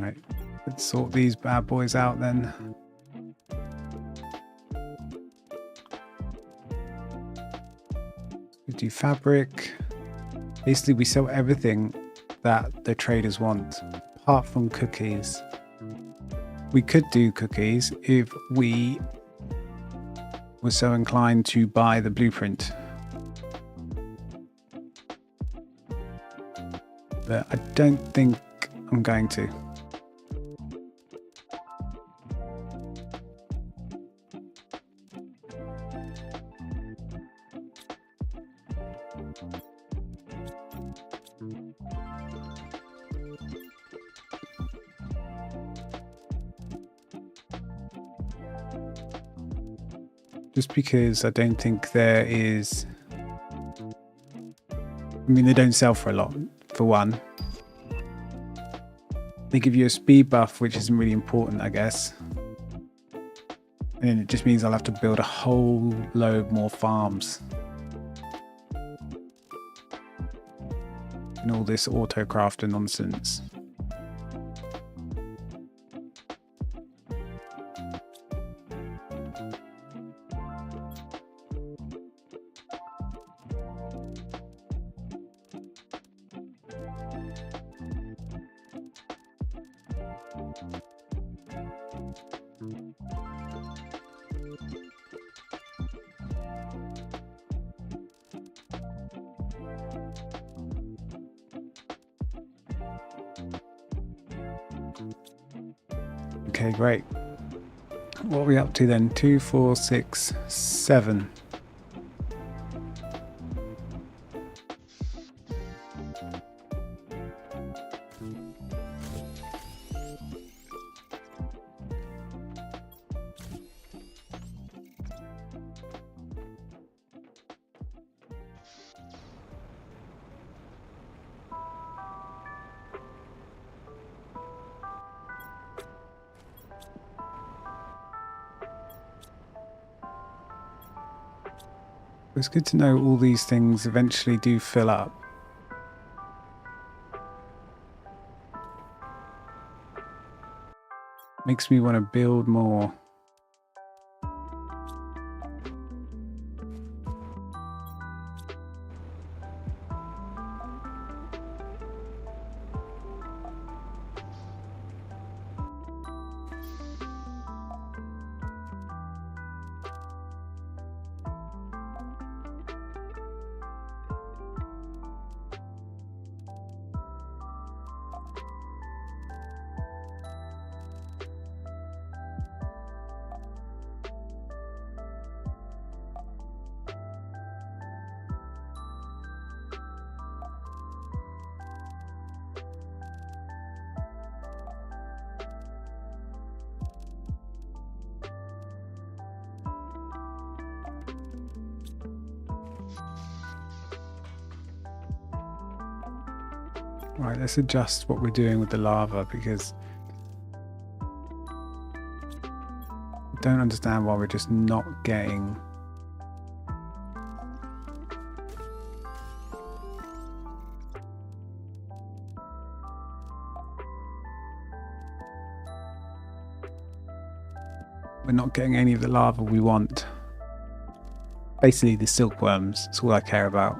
Right, let's sort these bad boys out then. We do fabric. Basically, we sell everything that the traders want, apart from cookies. We could do cookies if we were so inclined to buy the blueprint. But I don't think I'm going to. Just because I don't think there is... I mean, they don't sell for a lot, for one. They give you a speed buff, which isn't really important, I guess. And then it just means I'll have to build a whole load more farms. And all this auto-crafter nonsense. Okay, great. What are we up to then? 2, 4, 6, 7. It's good to know all these things eventually do fill up. Makes me want to build more. Right, let's adjust what we're doing with the lava because I don't understand why we're just not getting any of the lava we want. Basically the silkworms, that's all I care about.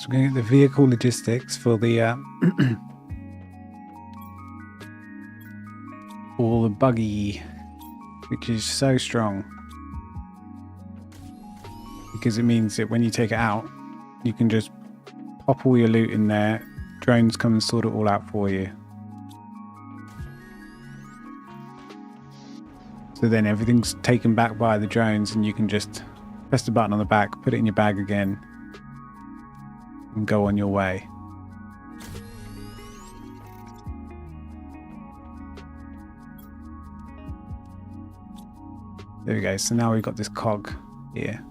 So we're going to get the vehicle logistics for the all the buggy, which is so strong because it means that when you take it out, you can just pop all your loot in there. Drones come and sort it all out for you. So then everything's taken back by the drones and you can just press the button on the back, put it in your bag again, and go on your way. There we go. So now we've got this cog here.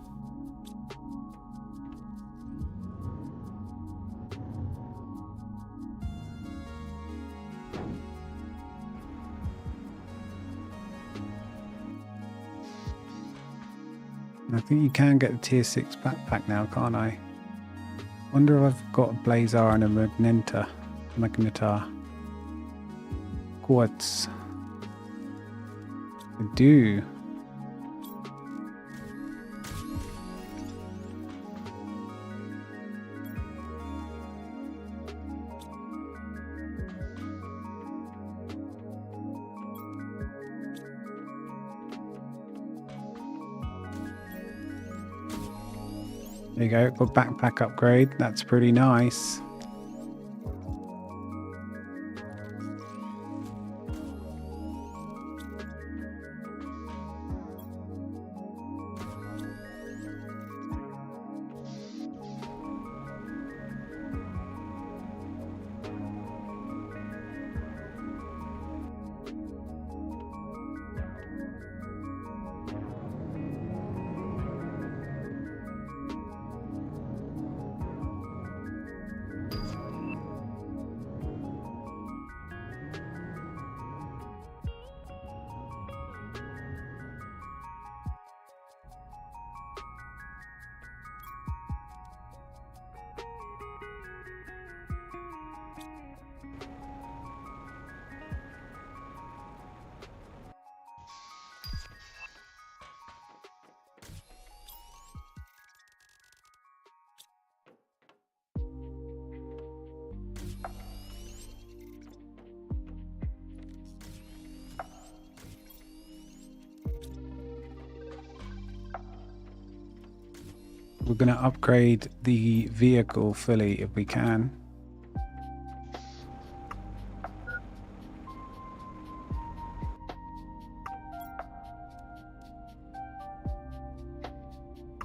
I think you can get the tier 6 backpack now, can't I? Wonder if I've got a Blazar and a Magnetar. Quartz. I do. There you go, got backpack upgrade. That's pretty nice. We're going to upgrade the vehicle fully if we can.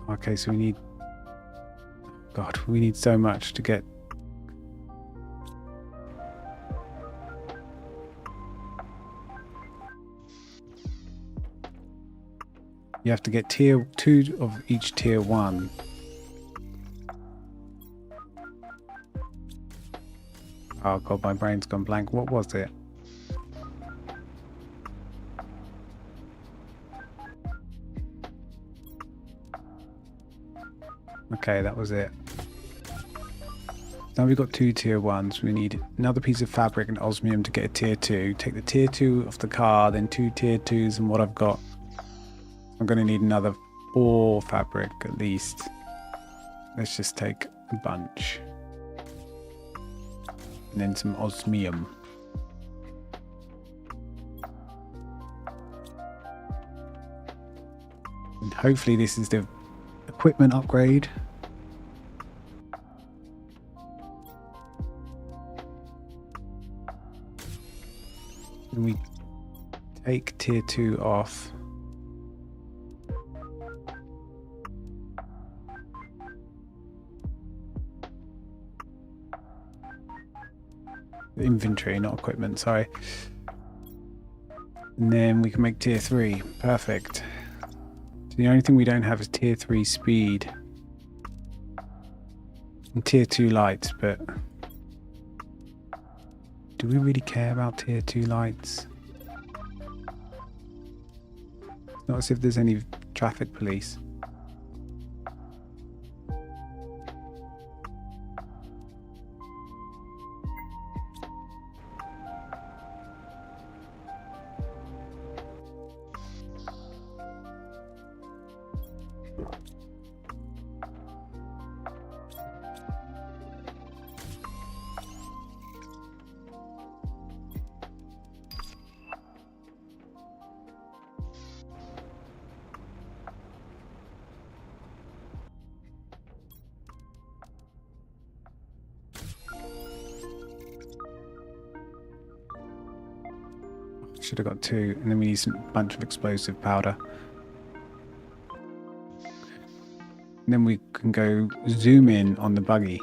Okay, so we need... God, we need so much to get... You have to get tier 2 of each tier 1. Oh god, my brain's gone blank. What was it? Okay, that was it. Now we've got 2 tier 1s. We need another piece of fabric and osmium to get a tier 2. Take the tier 2 off the car, then 2 tier 2s, and what I've got. I'm going to need another 4 fabric at least. Let's just take a bunch. And then some osmium. And hopefully this is the equipment upgrade. And we take tier 2 off. Inventory, not equipment, sorry. And then we can make tier 3. Perfect. So the only thing we don't have is tier 3 speed. And tier 2 lights, but... do we really care about tier 2 lights? It's not as if there's any traffic police. Should have got 2. And then we need a bunch of explosive powder. And then we can go zoom in on the buggy.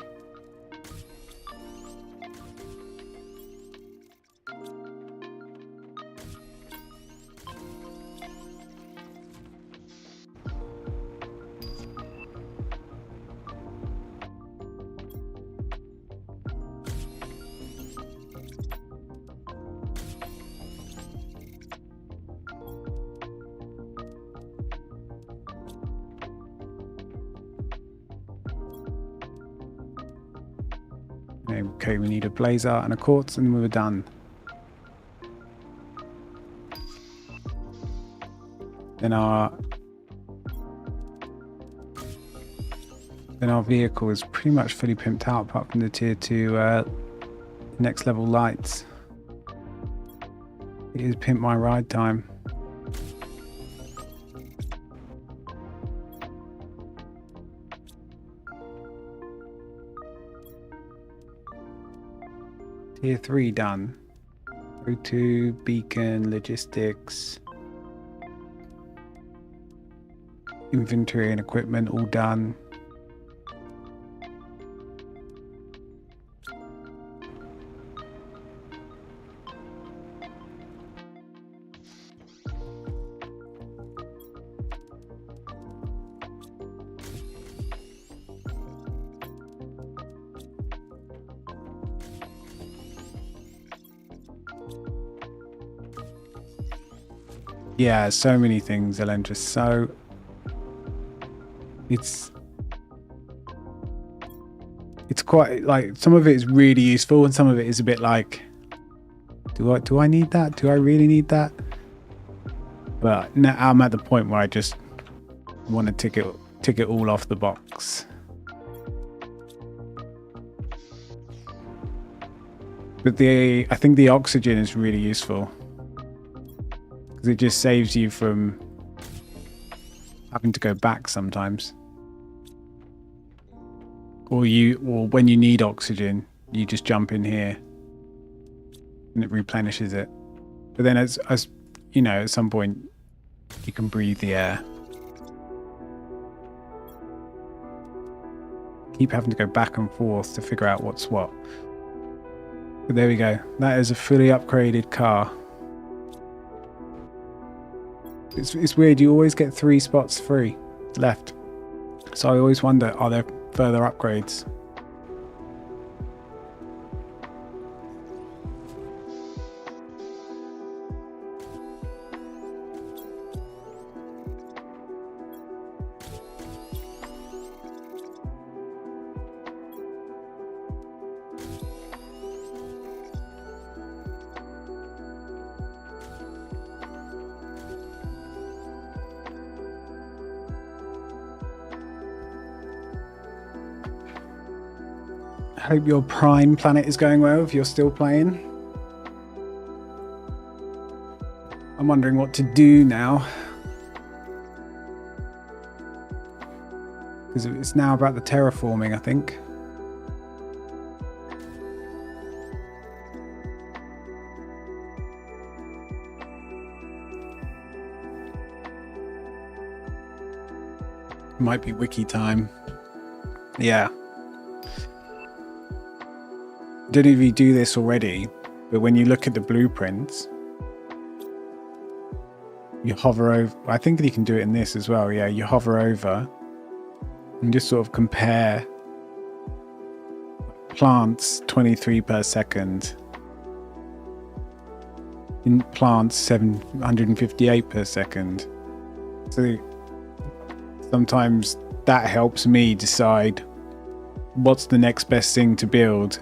Okay, we need a blazer and a quartz, and we're done. Then our vehicle is pretty much fully pimped out, apart from the tier 2 next level lights. It is pimp my ride time. Tier 3 done. Go to beacon, logistics, inventory and equipment all done. Yeah, so many things, Elendra. So it's quite like, some of it is really useful and some of it is a bit like, do I need that? Do I really need that? But now I'm at the point where I just want to tick it all off the box. But I think the oxygen is really useful, because it just saves you from having to go back sometimes. Or when you need oxygen, you just jump in here and it replenishes it. But then as you know, at some point you can breathe the air. Keep having to go back and forth to figure out what's what. But there we go. That is a fully upgraded car. It's weird, you always get 3 spots free left. So I always wonder, are there further upgrades? I hope your Prime Planet is going well if you're still playing. I'm wondering what to do now, because it's now about the terraforming, I think. Might be wiki time. Yeah. I don't know if you do this already, but when you look at the blueprints, you hover over. I think you can do it in this as well. Yeah, you hover over and just sort of compare plants 23 per second, in plants 758 per second. So sometimes that helps me decide what's the next best thing to build.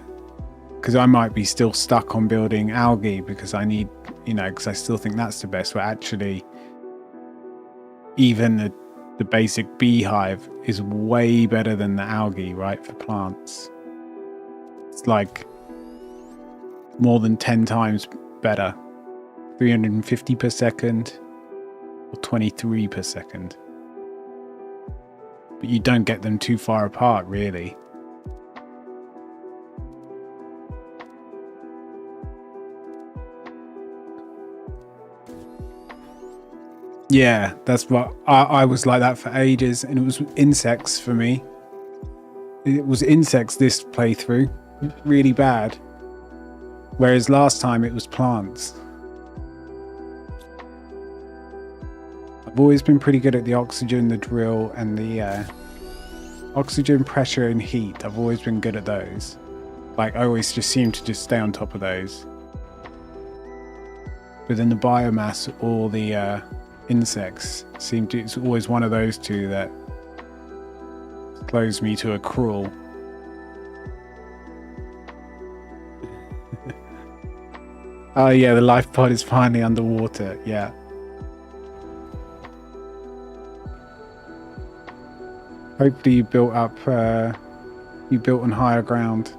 Because I might be still stuck on building algae because I need, because I still think that's the best. But actually, even the basic beehive is way better than the algae, right, for plants. It's like more than 10 times better. 350 per second or 23 per second. But you don't get them too far apart, really. Yeah, that's what I was like that for ages, and it was insects for me. It was insects this playthrough, really bad. Whereas last time it was plants. I've always been pretty good at the oxygen, the drill, and the oxygen, pressure, and heat. I've always been good at those. Like, I always just seem to just stay on top of those. But then the biomass or the insects seem to, it's always one of those two that slows me to a crawl. Oh yeah, the life pod is finally underwater, yeah. Hopefully you built on higher ground.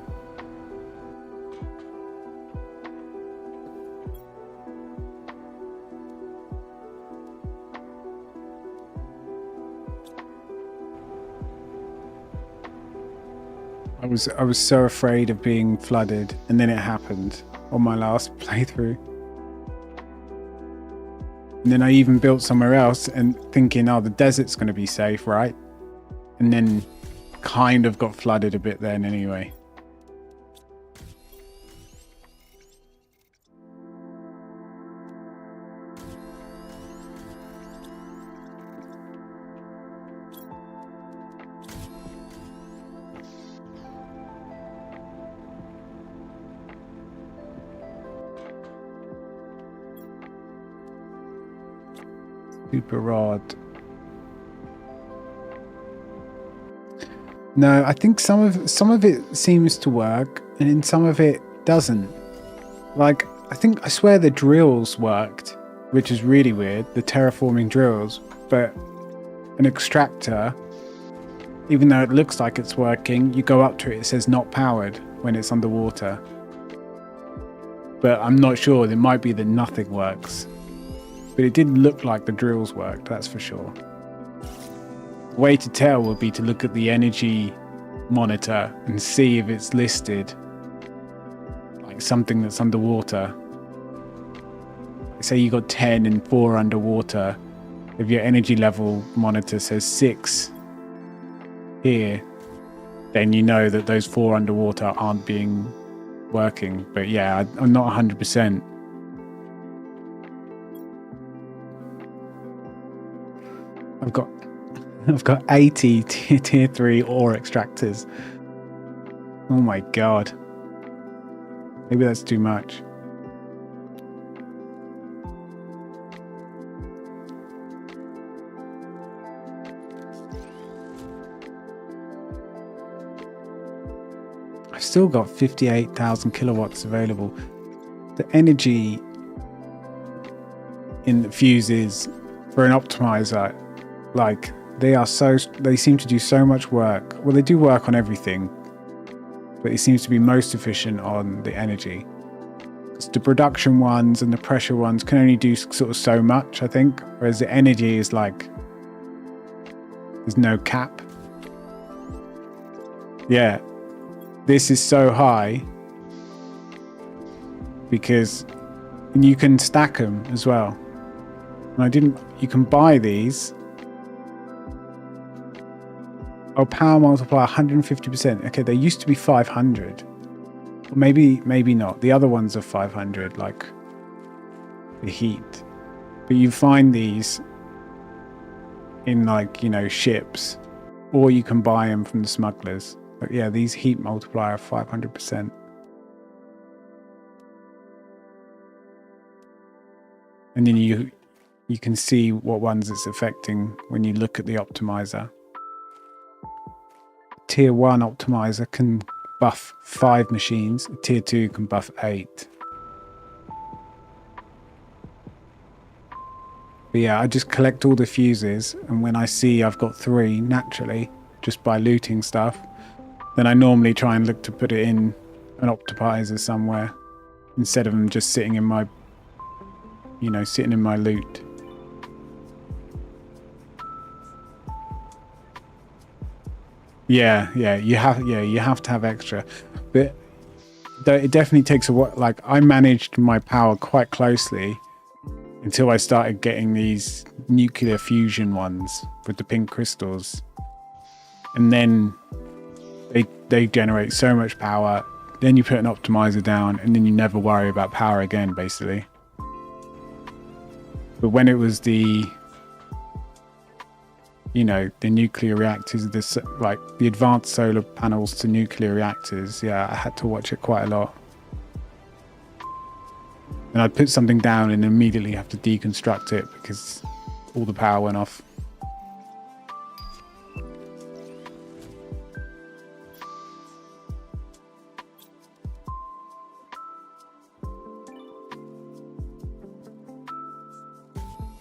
I was so afraid of being flooded, and then it happened on my last playthrough. And then I even built somewhere else and thinking, oh, the desert's going to be safe, right? And then kind of got flooded a bit then anyway. Super rod. No, I think some of it seems to work, and in some of it doesn't. Like, I swear the drills worked, which is really weird, the terraforming drills, but an extractor, even though it looks like it's working, you go up to it, it says not powered when it's underwater. But I'm not sure, it might be that nothing works. But it did look like the drills worked, that's for sure. The way to tell would be to look at the energy monitor and see if it's listed like something that's underwater. Say you got 10 and 4 underwater. If your energy level monitor says 6 here, then you know that those 4 underwater aren't working. But yeah, I'm not 100%. I've got 80 tier 3 ore extractors. Oh my god. Maybe that's too much. I've still got 58,000 kilowatts available. The energy in the fuses for an optimizer, like, they seem to do so much work. Well, they do work on everything, but it seems to be most efficient on the energy. Because the production ones and the pressure ones can only do sort of so much, I think, whereas the energy is like, there's no cap. Yeah, this is so high because, and you can stack them as well. And you can buy these. Oh, power multiplier 150%. Okay, they used to be 500. Or maybe not. The other ones are 500, like the heat. But you find these in, like, you know, ships, or you can buy them from the smugglers. But yeah, these heat multiplier are 500%. And then you can see what ones it's affecting when you look at the optimizer. Tier 1 optimizer can buff 5 machines. Tier 2 can buff 8. But yeah, I just collect all the fuses, and when I see I've got 3 naturally, just by looting stuff, then I normally try and look to put it in an optimizer somewhere, instead of them just sitting in my, you know, sitting in my loot. Yeah, you have to have extra. But it definitely takes a while. Like, I managed my power quite closely until I started getting these nuclear fusion ones with the pink crystals, and then they generate so much power. Then you put an optimizer down, and then you never worry about power again, basically. But when it was the, you know, the nuclear reactors, like the advanced solar panels to nuclear reactors, yeah, I had to watch it quite a lot. And I'd put something down and immediately have to deconstruct it because all the power went off.